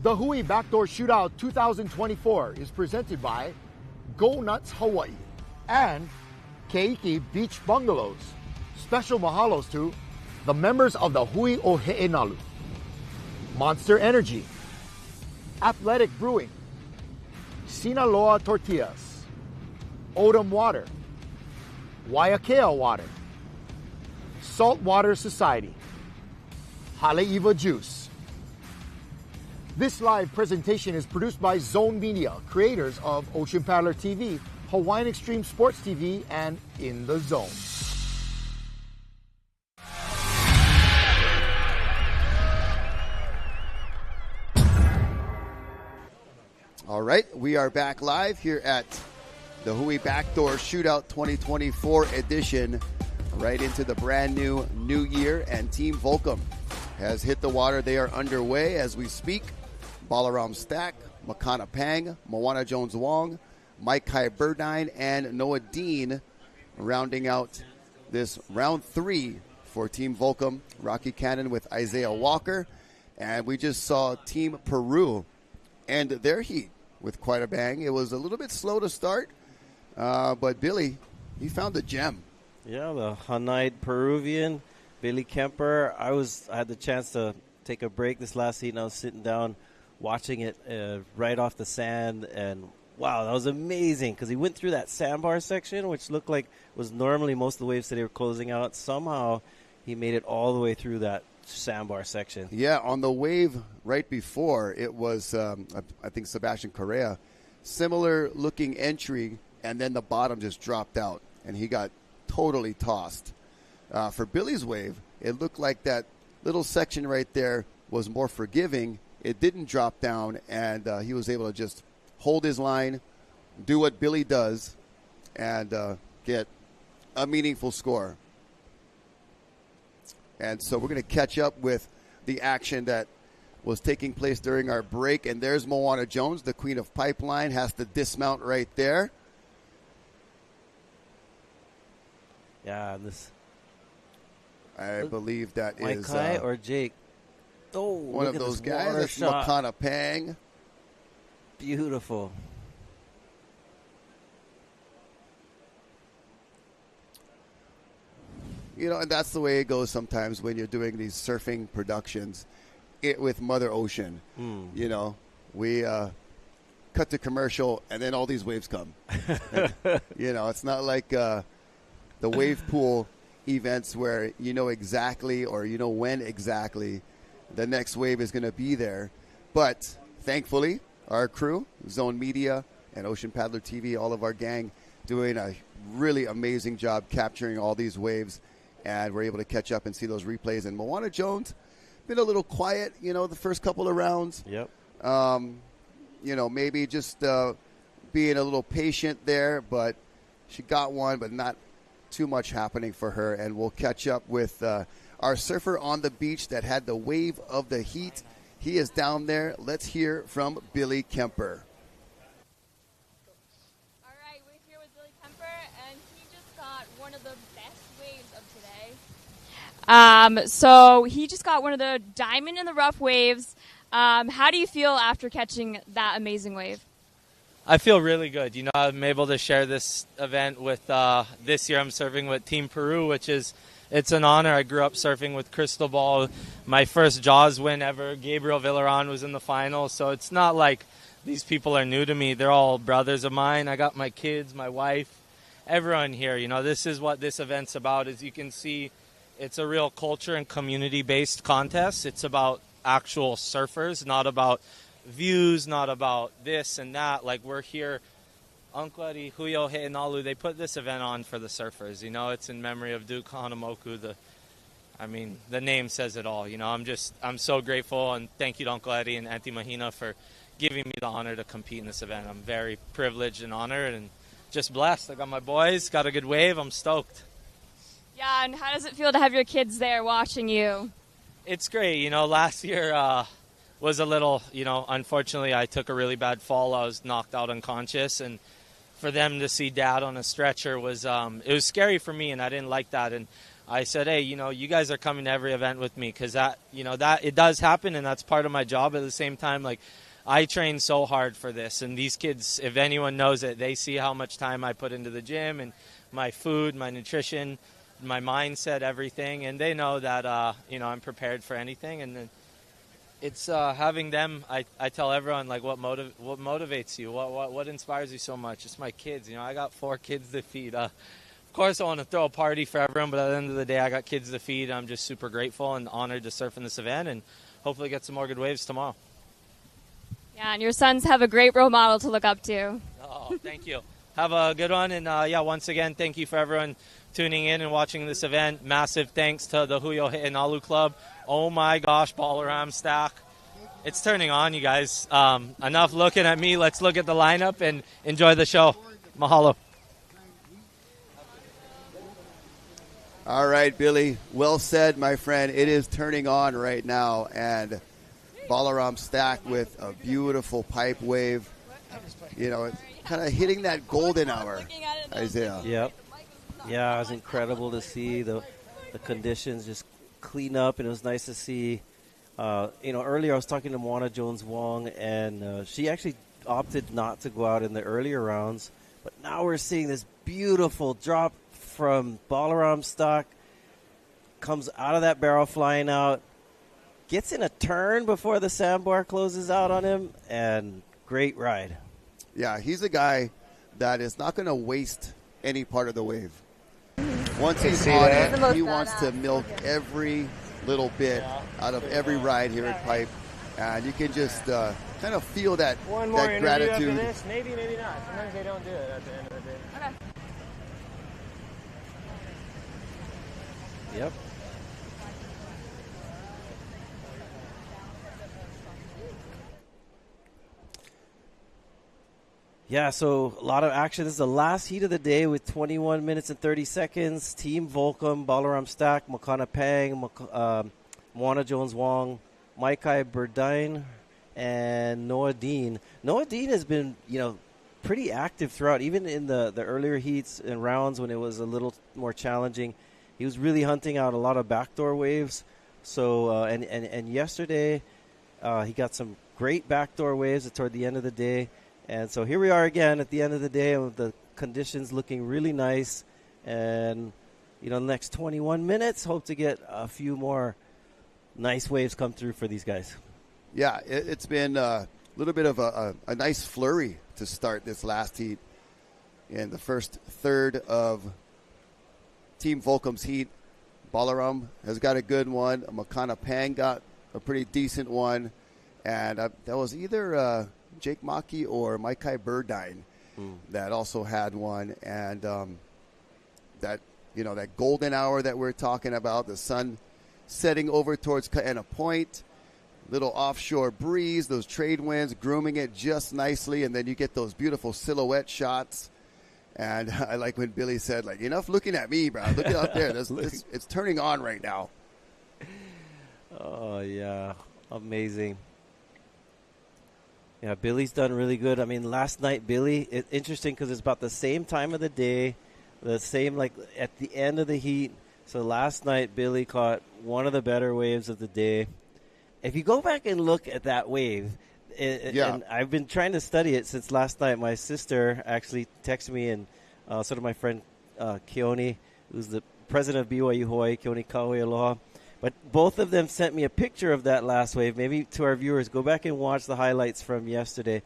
DaHui Backdoor Shootout 2024 is presented by Go Nuts Hawaii and Keiki Beach Bungalows. Special mahalos to the members of the Hui o He'enalu, Monster Energy, Athletic Brewing, Sinaloa Tortillas, Odom Water, Waiakea Water, Saltwater Society, Haleiwa Juice. This live presentation is produced by Zone Media, creators of Ocean Paddler TV, Hawaiian Extreme Sports TV, and In the Zone. All right, we are back live here at the Hui Backdoor Shootout 2024 edition, right into the brand new year, and Team Volcom has hit the water. They are underway as we speak. Balaram Stack, Makana Pang, Moana Jones Wong, Mike Kai Burdine, and Noah Dean rounding out this round 3 for Team Volcom. Rocky Cannon with Isaiah Walker. And we just saw Team Peru end their heat with quite a bang. It was a little bit slow to start, but Billy, he found the gem. Yeah, the Hanite Peruvian, Billy Kemper. I had the chance to take a break this last heat, and I was sitting down watching it right off the sand, and wow, that was amazing because he went through that sandbar section, which looked like was normally most of the waves that they were closing out. Somehow he made it all the way through that sandbar section. Yeah, on the wave right before, it was, I think, Sebastian Correa. Similar looking entry, and then the bottom just dropped out, and he got totally tossed. For Billy's wave, it looked like that little section right there was more forgiving. It didn't drop down, and he was able to just hold his line, do what Billy does, and get a meaningful score. And so we're going to catch up with the action that was taking place during our break. And there's Moana Jones, the queen of pipeline, has to dismount right there. Yeah, this. I believe that Mike is Kai or Jake. Oh, one of those guys. That's Makana Pang. Beautiful. You know, and that's the way it goes sometimes when you're doing these surfing productions with Mother Ocean. You know, we cut to commercial, and then all these waves come. And, you know, it's not like the wave pool events where you know exactly or you know when exactly the next wave is going to be there. But thankfully, our crew, Zone Media and Ocean Paddler TV, all of our gang, doing a really amazing job capturing all these waves. And we're able to catch up and see those replays. And Moana Jones, been a little quiet, you know, the first couple of rounds. Yep. You know, maybe just being a little patient there. But she got one, but not too much happening for her. And we'll catch up with our surfer on the beach that had the wave of the heat. He is down there. Let's hear from Billy Kemper. All right, we're here with Billy Kemper, and he just got one of the best waves of today. So he just got one of the diamond in the rough waves. How do you feel after catching that amazing wave? I feel really good. You know, I'm able to share this event with, this year I'm surfing with Team Peru, which is, it's an honor. I grew up surfing with Cristobal. My first Jaws win ever. Gabriel Villaron was in the finals. So it's not like these people are new to me. They're all brothers of mine. I got my kids, my wife, everyone here. You know, this is what this event's about. As you can see, it's a real culture and community-based contest. It's about actual surfers, not about views, not about this and that. Like, we're here. Uncle Huyo He'enalu, they put this event on for the surfers. You know, it's in memory of Duke Kahanamoku. The name says it all. You know, I'm so grateful, and thank you to Uncle Eddie and Auntie Mahina for giving me the honor to compete in this event. I'm very privileged and honored and just blessed. I got my boys, got a good wave. I'm stoked. Yeah, and how does it feel to have your kids there watching you? It's great. You know, last year was a little, you know, unfortunately I took a really bad fall. I was knocked out unconscious, and for them to see Dad on a stretcher was, it was scary for me, and I didn't like that. And I said, hey, you guys are coming to every event with me because that it does happen, and that's part of my job. At the same time, like, I train so hard for this, and these kids, if anyone knows it, they see how much time I put into the gym and my food, my nutrition, my mindset, everything, and they know that I'm prepared for anything. And then it's having them. I tell everyone, like, what motivates you, what inspires you so much. It's my kids. I got 4 kids to feed. Of course, I want to throw a party for everyone, but at the end of the day, I got kids to feed. I'm just super grateful and honored to surf in this event, and hopefully get some more good waves tomorrow. Yeah, and your sons have a great role model to look up to. Oh, thank you. Have a good one, and once again, thank you for everyone tuning in and watching this event. Massive thanks to the Huyo Hitenalu Club. Oh my gosh, Balaram stack. It's turning on, you guys. Enough looking at me. Let's look at the lineup and enjoy the show. Mahalo. All right, Billy. Well said, my friend. It is turning on right now, and Balaram stack with a beautiful pipe wave. It's kind of hitting that golden hour, Isaiah. Yep. Yeah, it was incredible to see the conditions just clean up, and it was nice to see. Earlier I was talking to Moana Jones-Wong, and she actually opted not to go out in the earlier rounds. But now we're seeing this beautiful drop from Balaram stock, comes out of that barrel flying out, gets in a turn before the sandbar closes out on him, and great ride. Yeah, he's a guy that is not going to waste any part of the wave. Once he's on it, he wants to milk every little bit out of every ride here at Pipe. And you can just kind of feel that, One more that gratitude. After this. Maybe not. Sometimes they don't do it at the end of the day. Okay. Yep. Yeah, so a lot of action. This is the last heat of the day with 21 minutes and 30 seconds. Team Volcom, Balaram Stack, Makana Pang, Moana Jones-Wong, Maikai Burdine, and Noah Dean. Noah Dean has been, pretty active throughout, even in the earlier heats and rounds when it was a little more challenging. He was really hunting out a lot of backdoor waves. So, and yesterday he got some great backdoor waves toward the end of the day. And so here we are again at the end of the day with the conditions looking really nice. And, the next 21 minutes, hope to get a few more nice waves come through for these guys. Yeah, it's been a little bit of a nice flurry to start this last heat. In the first third of Team Volcom's heat, Balaram has got a good one. Makana Pang got a pretty decent one. And that was either Jake Maki or Maikai Burdine that also had one. And that golden hour that we're talking about, the sun setting over towards Kaena Point, little offshore breeze, those trade winds grooming it just nicely, and then you get those beautiful silhouette shots. And I like when Billy said, enough looking at me, bro. Look out there. It's turning on right now. Oh, yeah. Amazing. Yeah, Billy's done really good. I mean, last night, Billy, it's interesting because it's about the same time of the day, the same, at the end of the heat. So last night, Billy caught one of the better waves of the day. If you go back and look at that wave, and I've been trying to study it since last night. My sister actually texted me, and so did my friend Keone, who's the president of BYU Hawaii, Keone Kaue Aloha. But both of them sent me a picture of that last wave. Maybe to our viewers, go back and watch the highlights from yesterday.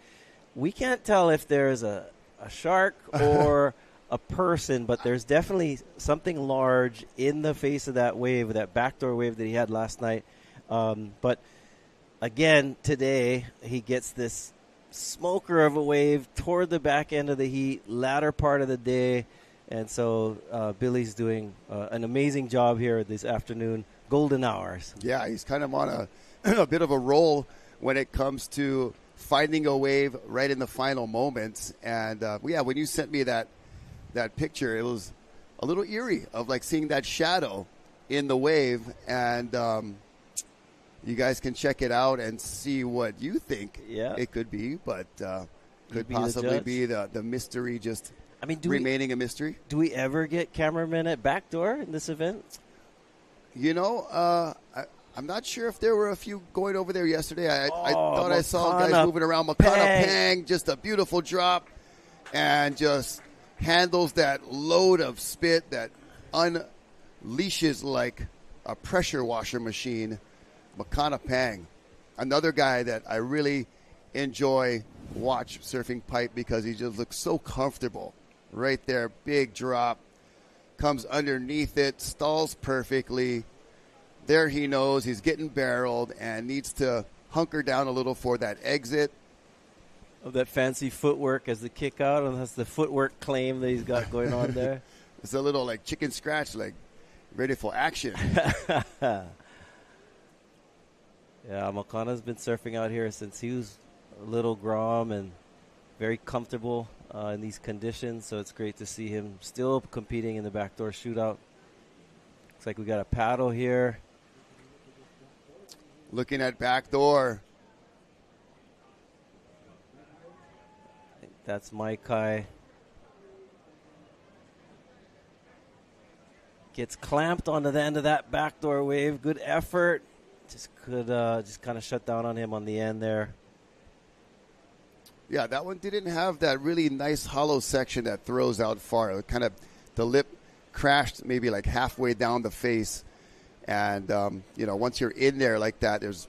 We can't tell if there's a shark or a person, but there's definitely something large in the face of that wave, that backdoor wave that he had last night. But again, today, he gets this smoker of a wave toward the back end of the heat, latter part of the day. And so Billy's doing an amazing job here this afternoon. Golden hours. Yeah, he's kind of on a bit of a roll when it comes to finding a wave right in the final moments. And, when you sent me that picture, it was a little eerie of seeing that shadow in the wave. And you guys can check it out and see what you think it could be. But could possibly be the mystery remaining a mystery. Do we ever get cameramen at backdoor in this event? I'm not sure if there were a few going over there yesterday. I thought I saw Makana guys moving around. Makana Pang. Pang, just a beautiful drop, and just handles that load of spit that unleashes like a pressure washer machine. Makana Pang, another guy that I really enjoy watch surfing pipe because he just looks so comfortable. Right there, big drop, comes underneath it, stalls perfectly. There he knows he's getting barreled and needs to hunker down a little for that exit. Of that fancy footwork as the kick out, and that's the footwork claim that he's got going on there. It's a little like chicken scratch, like ready for action. Yeah, Makana's been surfing out here since he was a little grom and very comfortable in these conditions, so it's great to see him still competing in the backdoor shootout. Looks like we got a paddle here. Looking at backdoor. I think that's Maikai. Gets clamped onto the end of that backdoor wave. Good effort. Just kind of shut down on him on the end there. Yeah, that one didn't have that really nice hollow section that throws out far. It kind of, the lip crashed maybe like halfway down the face. And, once you're in there like that, there's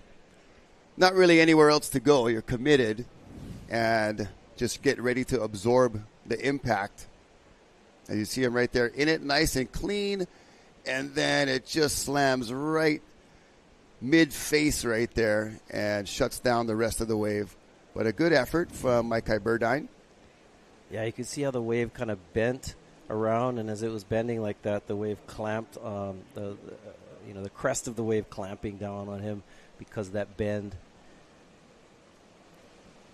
not really anywhere else to go. You're committed and just get ready to absorb the impact. And you see him right there in it, nice and clean. And then it just slams right mid-face right there and shuts down the rest of the wave. But a good effort from Maikai Burdine. Yeah, you can see how the wave kind of bent around, and as it was bending like that, the wave clamped, the crest of the wave clamping down on him because of that bend.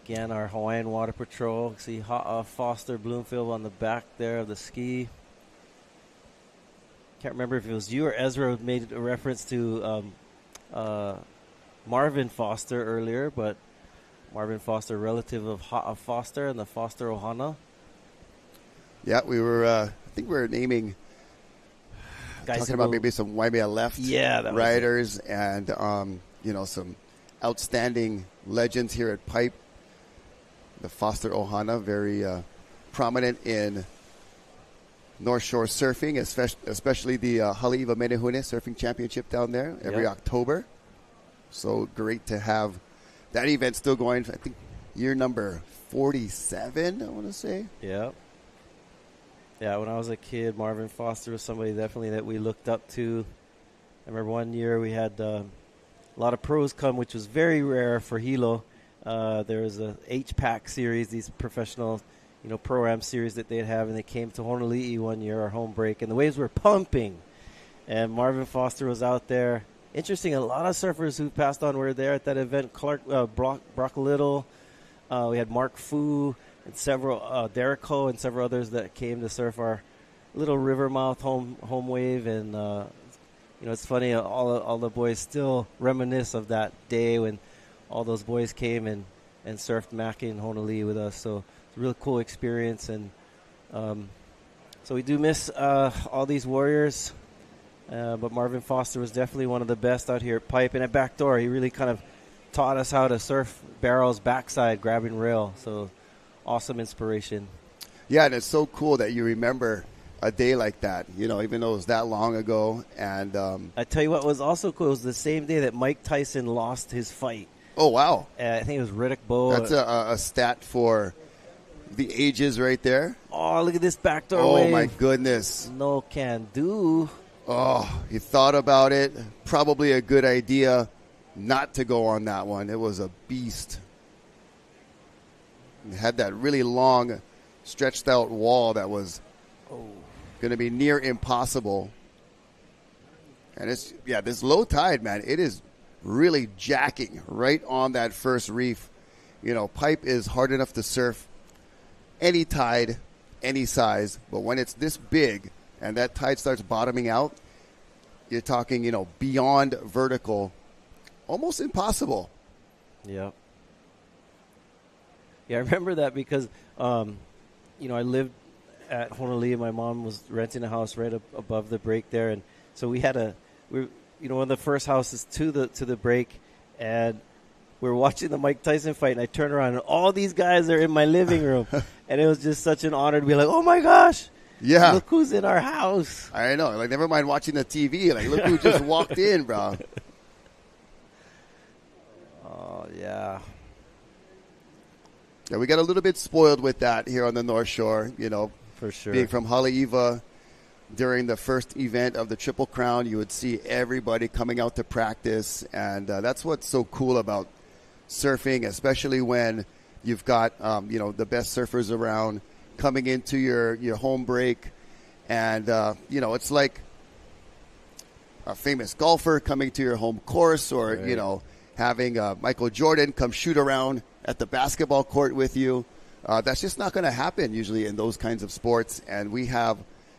Again, our Hawaiian Water Patrol. See Foster Bloomfield on the back there of the ski. Can't remember if it was you or Ezra who made a reference to Marvin Foster earlier, but Marvin Foster, relative of Foster and the Foster Ohana. Yeah, we were, I think we were naming, talking about maybe some Waimea left riders and, some outstanding legends here at Pipe. The Foster Ohana, very prominent in North Shore surfing, especially the Haleiwa Menehune Surfing Championship down there every October. So great to have that event still going. I think year number 47, I want to say. Yeah. Yeah, when I was a kid, Marvin Foster was somebody definitely that we looked up to. I remember one year we had a lot of pros come, which was very rare for Hilo. There was a H-Pack series, these professional, pro-am series that they'd have, and they came to Honolulu one year, our home break, and the waves were pumping. And Marvin Foster was out there. Interesting, a lot of surfers who passed on were there at that event. Brock Little, we had Mark Fu, and several, Derek Ho, and several others that came to surf our little Rivermouth home wave. And, it's funny, all the boys still reminisce of that day when all those boys came and surfed Maki and Honolulu with us. So it's a really cool experience. And so we do miss all these warriors. But Marvin Foster was definitely one of the best out here at Pipe. And at Backdoor, he really kind of taught us how to surf barrels backside, grabbing rail. So awesome inspiration. Yeah, and it's so cool that you remember a day like that, even though it was that long ago. And I tell you what was also cool. It was the same day that Mike Tyson lost his fight. Oh, wow. I think it was Riddick Bowe. That's a stat for the ages right there. Oh, look at this backdoor wave. Oh, my goodness. No can do. Oh, he thought about it. Probably a good idea not to go on that one. It was a beast. It had that really long, stretched out wall that was going to be near impossible. And this low tide, man, it is really jacking right on that first reef. Pipe is hard enough to surf any tide, any size, but when it's this big and that tide starts bottoming out, you're talking, beyond vertical, almost impossible. Yeah. Yeah, I remember that because, I lived at Honolulu. My mom was renting a house right above the break there, and so we had one of the first houses to the break, and we're watching the Mike Tyson fight, and I turn around, and all these guys are in my living room. And it was just such an honor to be like, oh, my gosh. Yeah. Look who's in our house. I know. Like, never mind watching the TV. Like, look who just walked in, bro. Oh, yeah. Yeah, we got a little bit spoiled with that here on the North Shore, For sure. Being from Haleiwa, during the first event of the Triple Crown, you would see everybody coming out to practice. And that's what's so cool about surfing, especially when you've got, the best surfers around coming into your home break. And, it's like a famous golfer coming to your home course, or, Right. Having Michael Jordan come shoot around at the basketball court with you. That's just not going to happen usually in those kinds of sports. And we have,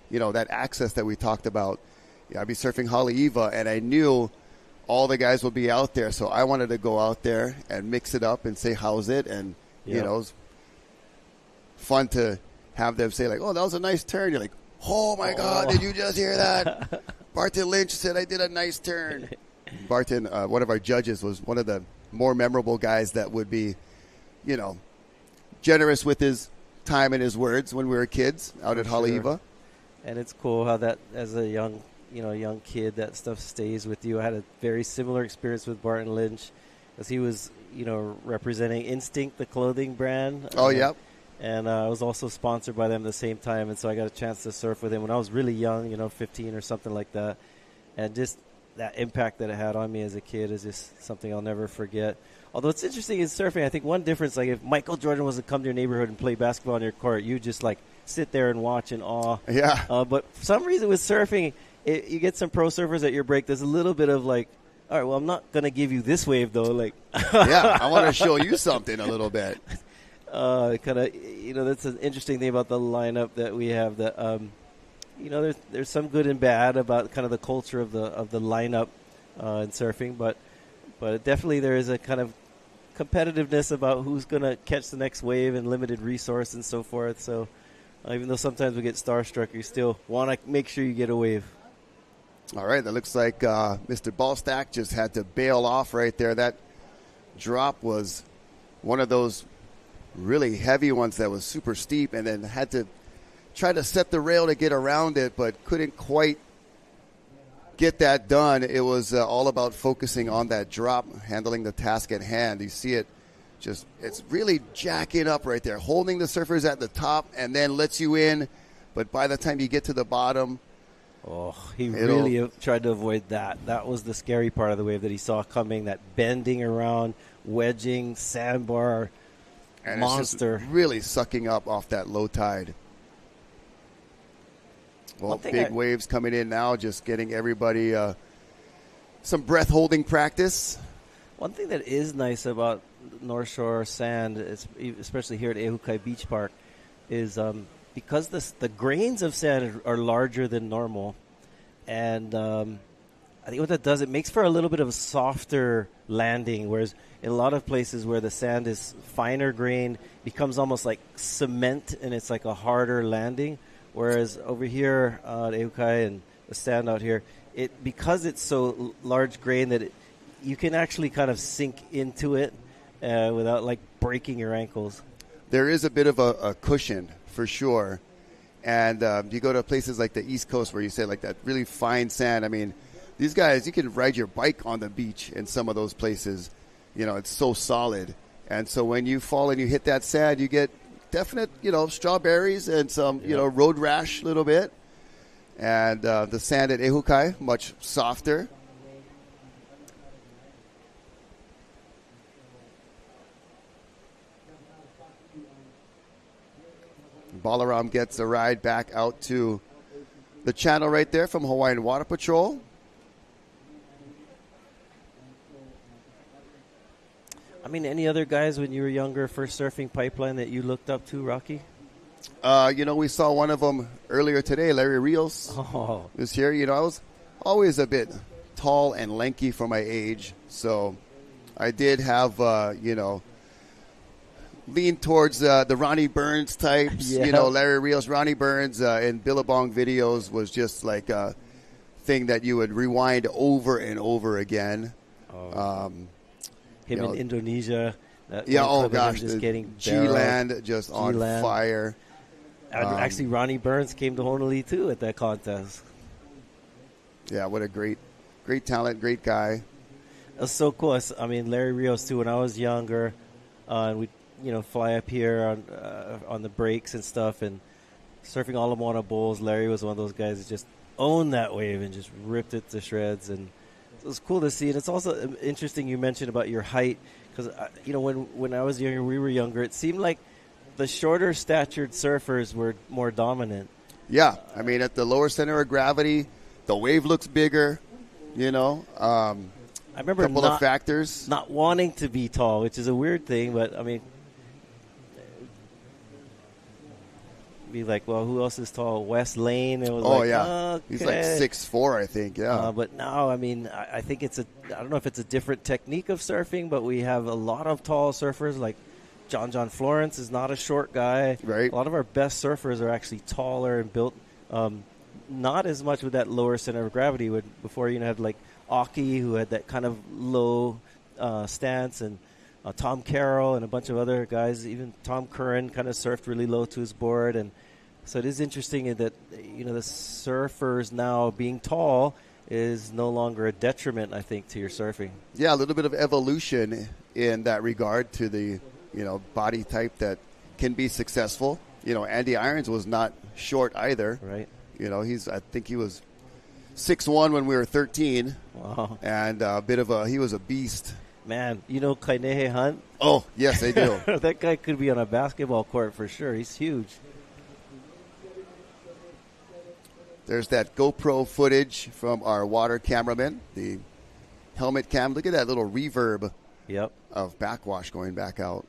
that access that we talked about. I'd be surfing Haleiwa, and I knew all the guys would be out there. So I wanted to go out there and mix it up and say, how's it? And, it's fun to have them say, like, oh, that was a nice turn. You're like, oh, my God, did you just hear that? Barton Lynch said I did a nice turn. Barton, one of our judges, was one of the more memorable guys that would be, generous with his time and his words when we were kids out at Haleiwa. And it's cool how that, as a young kid, that stuff stays with you. I had a very similar experience with Barton Lynch, as he was, representing Instinct, the clothing brand. Oh, yeah. And I was also sponsored by them at the same time, and so I got a chance to surf with him when I was really young, 15 or something like that. And just that impact that it had on me as a kid is just something I'll never forget. Although it's interesting in surfing, I think one difference, like if Michael Jordan was to come to your neighborhood and play basketball on your court, you just like sit there and watch in awe. Yeah. But for some reason with surfing, you get some pro surfers at your break. There's a little bit of like, all right, well, I'm not going to give you this wave though. Like, yeah, I want to show you something a little bit. Kind of, that's an interesting thing about the lineup that we have. That there's some good and bad about kind of the culture of the lineup in surfing, but definitely there is a kind of competitiveness about who's going to catch the next wave and limited resource and so forth. So even though sometimes we get starstruck, you still want to make sure you get a wave. All right, that looks like Mr. Ballstack just had to bail off right there. That drop was one of those really heavy ones that was super steep, and then had to try to set the rail to get around it, but couldn't quite get that done. It was all about focusing on that drop, handling the task at hand. You see it just, it's really jacking up right there, holding the surfers at the top and then lets you in, but by the time you get to the bottom, he really tried to avoid that. That was the scary part of the wave that he saw coming, that bending around, wedging, sandbar, and monster. It's just really sucking up off that low tide. Well, big waves coming in now, just getting everybody some breath-holding practice. One thing that is nice about North Shore sand, especially here at Ehukai Beach Park, is because the grains of sand are larger than normal, and I think what that does, it makes for a little bit of a softer landing, whereas in a lot of places where the sand is finer grain, becomes almost like cement, and it's like a harder landing. Whereas over here at Ehukai and the sand out here, because it's so large grain that you can actually kind of sink into it without like breaking your ankles. There is a bit of a cushion for sure. And you go to places like the East Coast where you say like that really fine sand. I mean, these guys, you can ride your bike on the beach in some of those places. It's so solid. And so when you fall and you hit that sand, you get definite, strawberries and some, road rash a little bit. And the sand at Ehukai, much softer. Balaram gets a ride back out to the channel right there from Hawaiian Water Patrol. I mean, any other guys when you were younger first surfing pipeline that you looked up to, Rocky? We saw one of them earlier today, Larry Rios was here. I was always a bit tall and lanky for my age, so I did have, lean towards the Ronnie Burns types. Yeah. Larry Rios, Ronnie Burns in Billabong videos was just like thing that you would rewind over and over again. Him in Indonesia. Yeah, oh gosh, just getting G-Land just on fire. And actually, Ronnie Burns came to Honolulu too at that contest. Yeah, what a great talent, great guy. That's so cool. I mean, Larry Rios too. When I was younger, and we fly up here on the breaks and stuff, and surfing all of Moana Bowls. Larry was one of those guys that just owned that wave and just ripped it to shreds, and it was cool to see. And it's also interesting you mentioned about your height. Because, when I was younger, we were younger, it seemed like the shorter statured surfers were more dominant. Yeah. I mean, at the lower center of gravity, the wave looks bigger, I remember a couple of factors. Not wanting to be tall, which is a weird thing, but, I mean, be like, well, who else is tall? Wes Lane. It was okay. He's like 6'4", I think, yeah. But now, I mean, I think I don't know if it's a different technique of surfing, but we have a lot of tall surfers, like John Florence is not a short guy. Right. A lot of our best surfers are actually taller and built, not as much with that lower center of gravity. Before, had like Aki, who had that kind of low stance, and Tom Carroll and a bunch of other guys. Even Tom Curran kind of surfed really low to his board. And so it is interesting that, the surfers now being tall is no longer a detriment, I think, to your surfing. Yeah, a little bit of evolution in that regard to the, body type that can be successful. Andy Irons was not short either. Right. I think he was 6'1" when we were 13. Wow. And he was a beast. Man, Kainehe Hunt? Oh, yes, I do. That guy could be on a basketball court for sure. He's huge. There's that GoPro footage from our water cameraman, the helmet cam. Look at that little reverb of backwash going back out.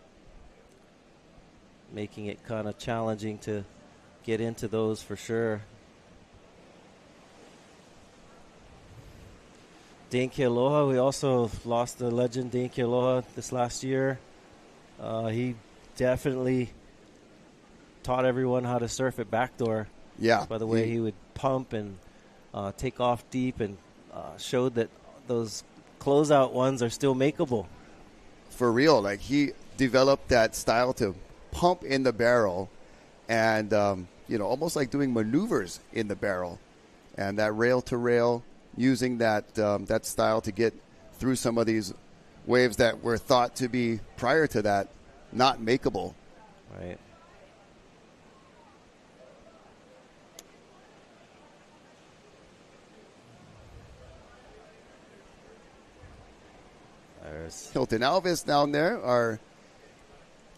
Making it kind of challenging to get into those for sure. Dane Kealoha, we also lost the legend Dane Kealoha this last year. He definitely taught everyone how to surf at Backdoor. Yeah. By the way he would pump and take off deep, and showed that those closeout ones are still makeable. For real. Like, he developed that style to pump in the barrel and, almost like doing maneuvers in the barrel. And that rail-to-rail, using that style to get through some of these waves that were thought to be, prior to that, not makeable. Right. There's Hilton Alves down there, our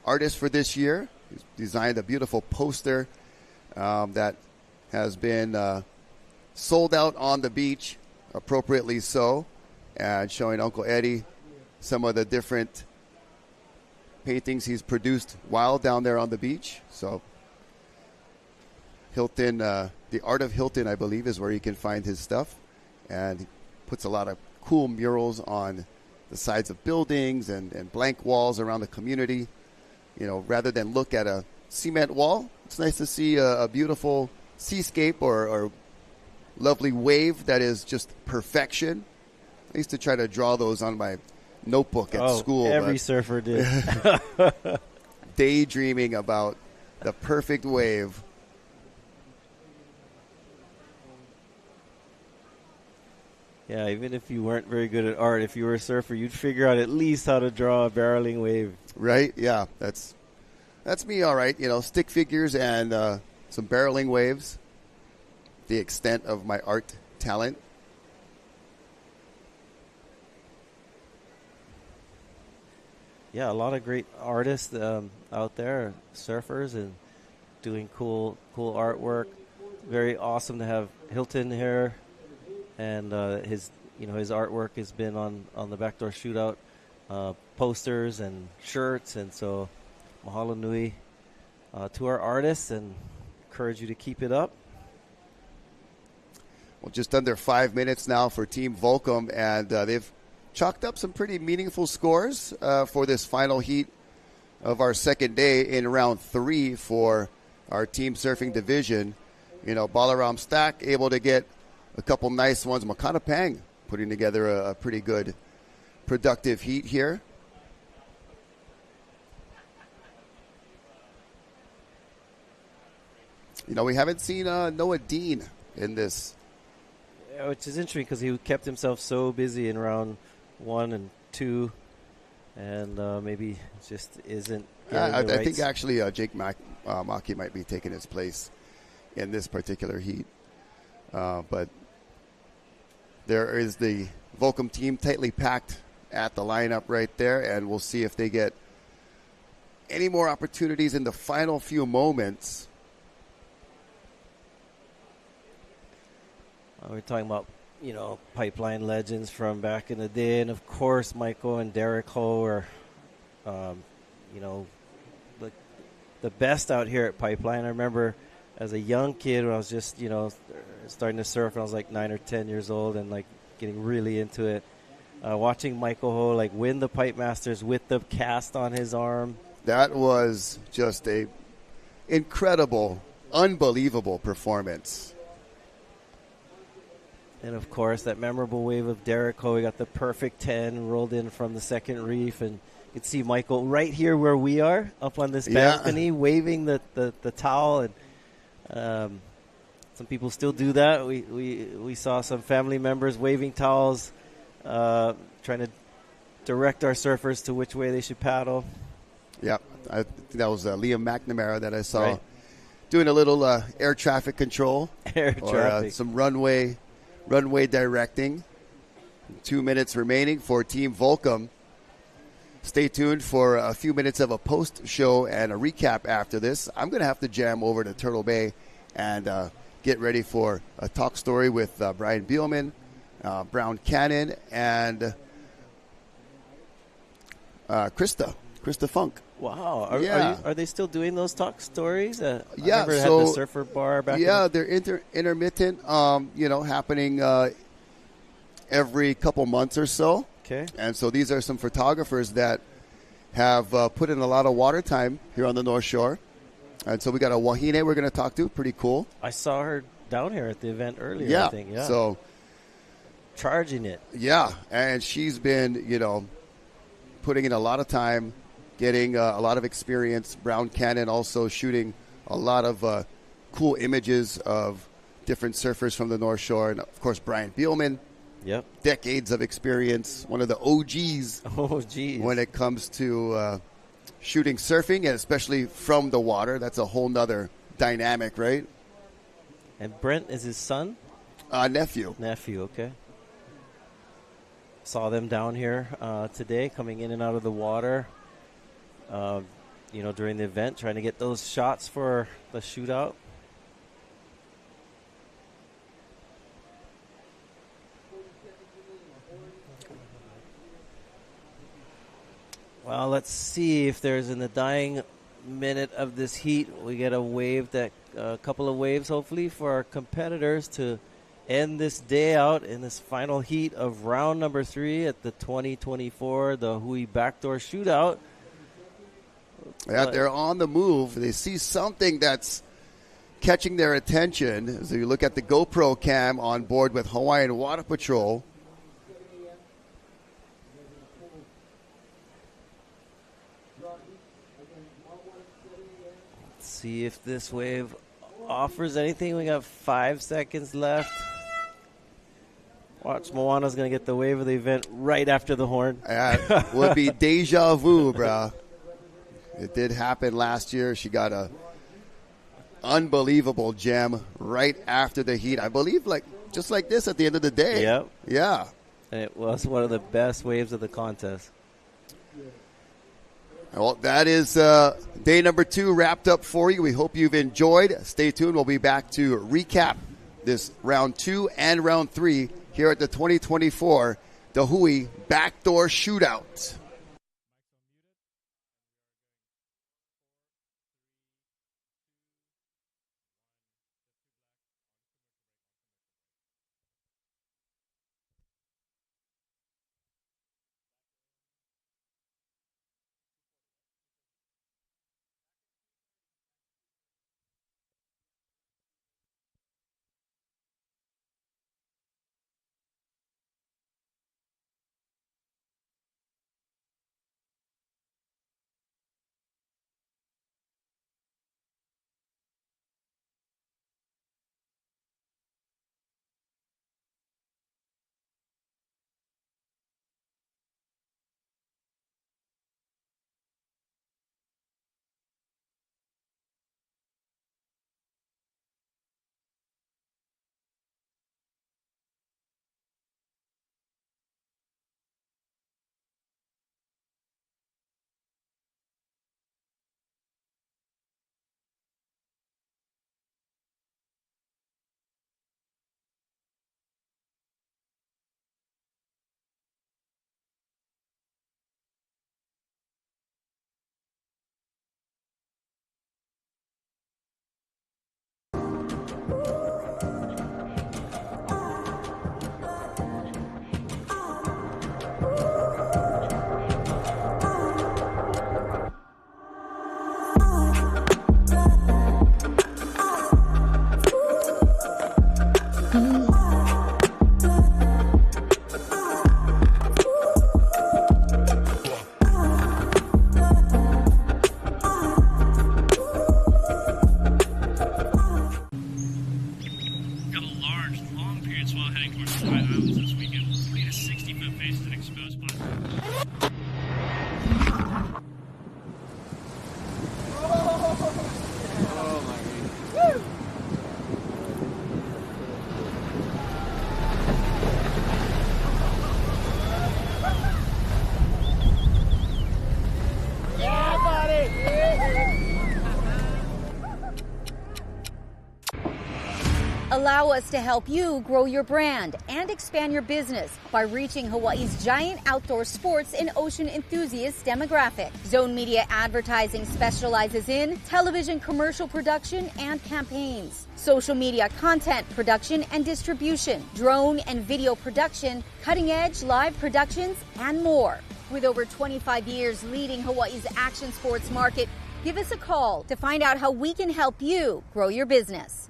artist for this year. He's designed a beautiful poster that has been sold out on the beach, appropriately so, and showing Uncle Eddie some of the different paintings he's produced while down there on the beach. So Hilton, the Art of Hilton, I believe, is where you can find his stuff, and he puts a lot of cool murals on the sides of buildings and blank walls around the community. Rather than look at a cement wall, it's nice to see a beautiful seascape or lovely wave that is just perfection. I used to try to draw those on my notebook at school. Every surfer did. Daydreaming about the perfect wave. Yeah, even if you weren't very good at art, if you were a surfer, you'd figure out at least how to draw a barreling wave. Right? Yeah, that's me, all right. Stick figures and some barreling waves. The extent of my art talent. Yeah, a lot of great artists out there, surfers, and doing cool artwork. Very awesome to have Hilton here, and his artwork has been on the Backdoor Shootout posters and shirts, and so mahalo nui to our artists, and encourage you to keep it up. Well, just under 5 minutes now for Team Volcom, and they've chalked up some pretty meaningful scores for this final heat of our second day in round 3 for our team surfing division. Balaram Stack able to get a couple nice ones. Makana Pang putting together a pretty good, productive heat here. You know, we haven't seen Noah Dean in this. Yeah, which is interesting because he kept himself so busy in round 1 and 2, and maybe just isn't. I think actually Jake Maki might be taking his place in this particular heat. But there is the Volcom team tightly packed at the lineup right there, and we'll see if they get any more opportunities in the final few moments. We're talking about, pipeline legends from back in the day. And, of course, Michael and Derek Ho are, the best out here at Pipeline. I remember as a young kid when I was just, starting to surf when I was like 9 or 10 years old and, getting really into it. Watching Michael Ho, win the Pipe Masters with the cast on his arm. That was just a incredible, unbelievable performance. And, of course, that memorable wave of Derek Ho. He got the perfect 10, rolled in from the second reef. And you can see Michael right here where we are, up on this balcony, waving the towel. And some people still do that. We saw some family members waving towels, trying to direct our surfers to which way they should paddle. Yeah, I think that was Liam McNamara that I saw doing a little air traffic control. Some runway directing. 2 minutes remaining for Team Volcom. Stay tuned for a few minutes of a post-show and a recap after this. I'm going to have to jam over to Turtle Bay and get ready for a talk story with Brian Bielman, Brown Cannon, and Krista Funk. Wow. Are they still doing those talk stories? I remember had the surfer bar back they're intermittent, happening every couple months or so. Okay. And so these are some photographers that have put in a lot of water time here on the North Shore. And so we got a Wahine we're going to talk to. Pretty cool. I saw her down here at the event earlier, yeah. I think. Yeah. So charging it. Yeah. And she's been, putting in a lot of time, getting a lot of experience. Brown Cannon also shooting a lot of cool images of different surfers from the North Shore. And, of course, Brian Bielman. Yep. Decades of experience. One of the OGs. When it comes to shooting surfing, and especially from the water. That's a whole nother dynamic, right? And Brent is his son? Nephew. Nephew, okay. Saw them down here today, coming in and out of the water. During the event, trying to get those shots for the shootout. Well, let's see if there's in the dying minute of this heat, we get a couple of waves, hopefully, for our competitors to end this day out in this final heat of round number 3 at the 2024 DaHui Backdoor Shootout. Yeah, they're on the move. They see something that's catching their attention. As you look at the GoPro cam on board with Hawaiian Water Patrol. Let's see if this wave offers anything. We got 5 seconds left. Watch, Moana's going to get the wave of the event right after the horn. Would be deja vu, bro. It did happen last year. She got a unbelievable gem right after the heat. I believe just like this at the end of the day. Yep. Yeah. And it was one of the best waves of the contest. Well, that is day number 2 wrapped up for you. We hope you've enjoyed. Stay tuned. We'll be back to recap this round 2 and round 3 here at the 2024 DaHui Backdoor Shootout. Allow us to help you grow your brand and expand your business by reaching Hawaii's giant outdoor sports and ocean enthusiast demographic. Zone Media Advertising specializes in television commercial production and campaigns, social media content production and distribution, drone and video production, cutting-edge live productions, and more. With over 25 years leading Hawaii's action sports market, give us a call to find out how we can help you grow your business.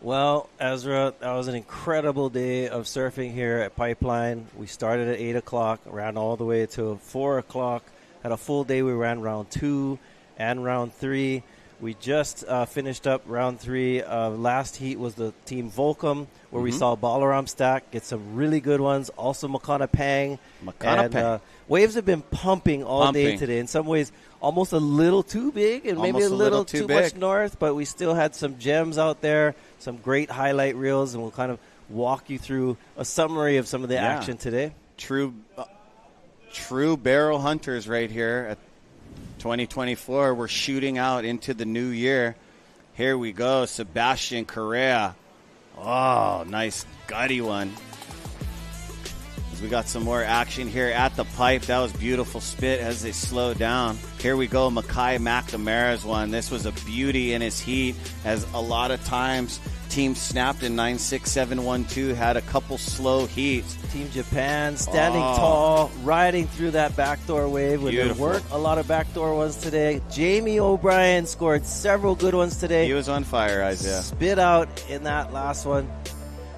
Well, Ezra, that was an incredible day of surfing here at Pipeline. We started at 8 o'clock, ran all the way to 4 o'clock. Had a full day. We ran round 2 and round 3. We just finished up round 3. Last heat was the team Volcom, where we saw Balaram Stack get some really good ones. Also Makana Pang. Waves have been pumping all day today. In some ways, almost a little too big and maybe a little too much north, but we still had some gems out there, some great highlight reels, and we'll kind of walk you through a summary of some of the action today. True barrel hunters right here at 2024. We're shooting out into the new year. Here we go, Sebastian Correa. Oh, nice gutty one. We got some more action here at the pipe. That was beautiful spit as they slow down. Here we go, Makai McNamara's one. This was a beauty in his heat, as a lot of times teams snapped in 9-6-7-1-2, had a couple slow heats. Team Japan standing tall, riding through that backdoor wave. There weren't a lot of backdoor ones today. Jamie O'Brien scored several good ones today. He was on fire, Isaiah. Spit out in that last one.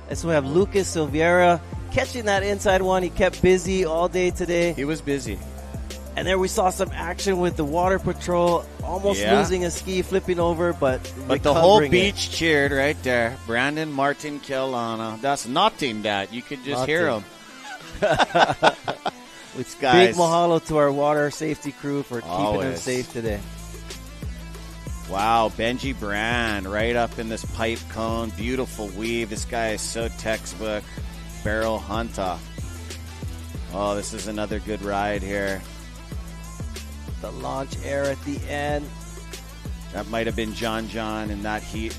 And so we have Lucas Silveira catching that inside one. He kept busy all day today. He was busy. And there we saw some action with the water patrol, almost losing a ski, flipping over, but the whole beach cheered right there. Brandon Martin Kelana. That's nothing that. You could just hear him. Big mahalo to our water safety crew for keeping them safe today. Wow, Benji Brand right up in this pipe cone. Beautiful weave. This guy is so textbook. Barrel hunter. Oh, this is another good ride here. The launch air at the end. That might have been John in that heat.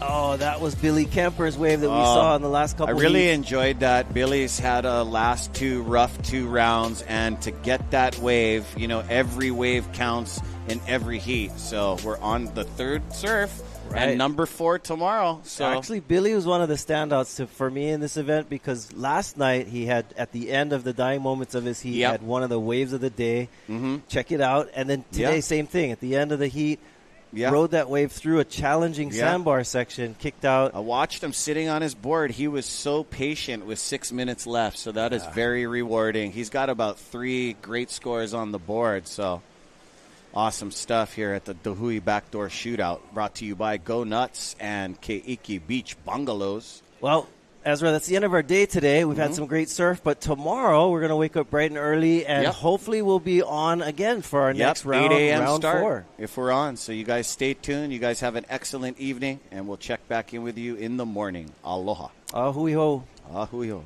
Oh, that was Billy Kemper's wave that we saw in the last couple of I really enjoyed that. Billy's had a last 2 rough 2 rounds, and to get that wave, every wave counts in every heat. So we're on the 3rd surf. Right. And number 4 tomorrow. So actually, Billy was one of the standouts for me in this event, because last night he had, at the end of the dying moments of his heat, had one of the waves of the day. Check it out. And then today, same thing. At the end of the heat, rode that wave through a challenging sandbar section, kicked out. I watched him sitting on his board. He was so patient with 6 minutes left, so that is very rewarding. He's got about 3 great scores on the board, so awesome stuff here at the DaHui Backdoor Shootout, brought to you by Go Nuts and Keiki Beach Bungalows. Well, Ezra, that's the end of our day today. We've had some great surf, but tomorrow we're going to wake up bright and early, and hopefully we'll be on again for our next round, 8 a.m. round start 4. If we're on. So you guys stay tuned. You guys have an excellent evening, and we'll check back in with you in the morning. Aloha. Ahui ho. Ahui ho.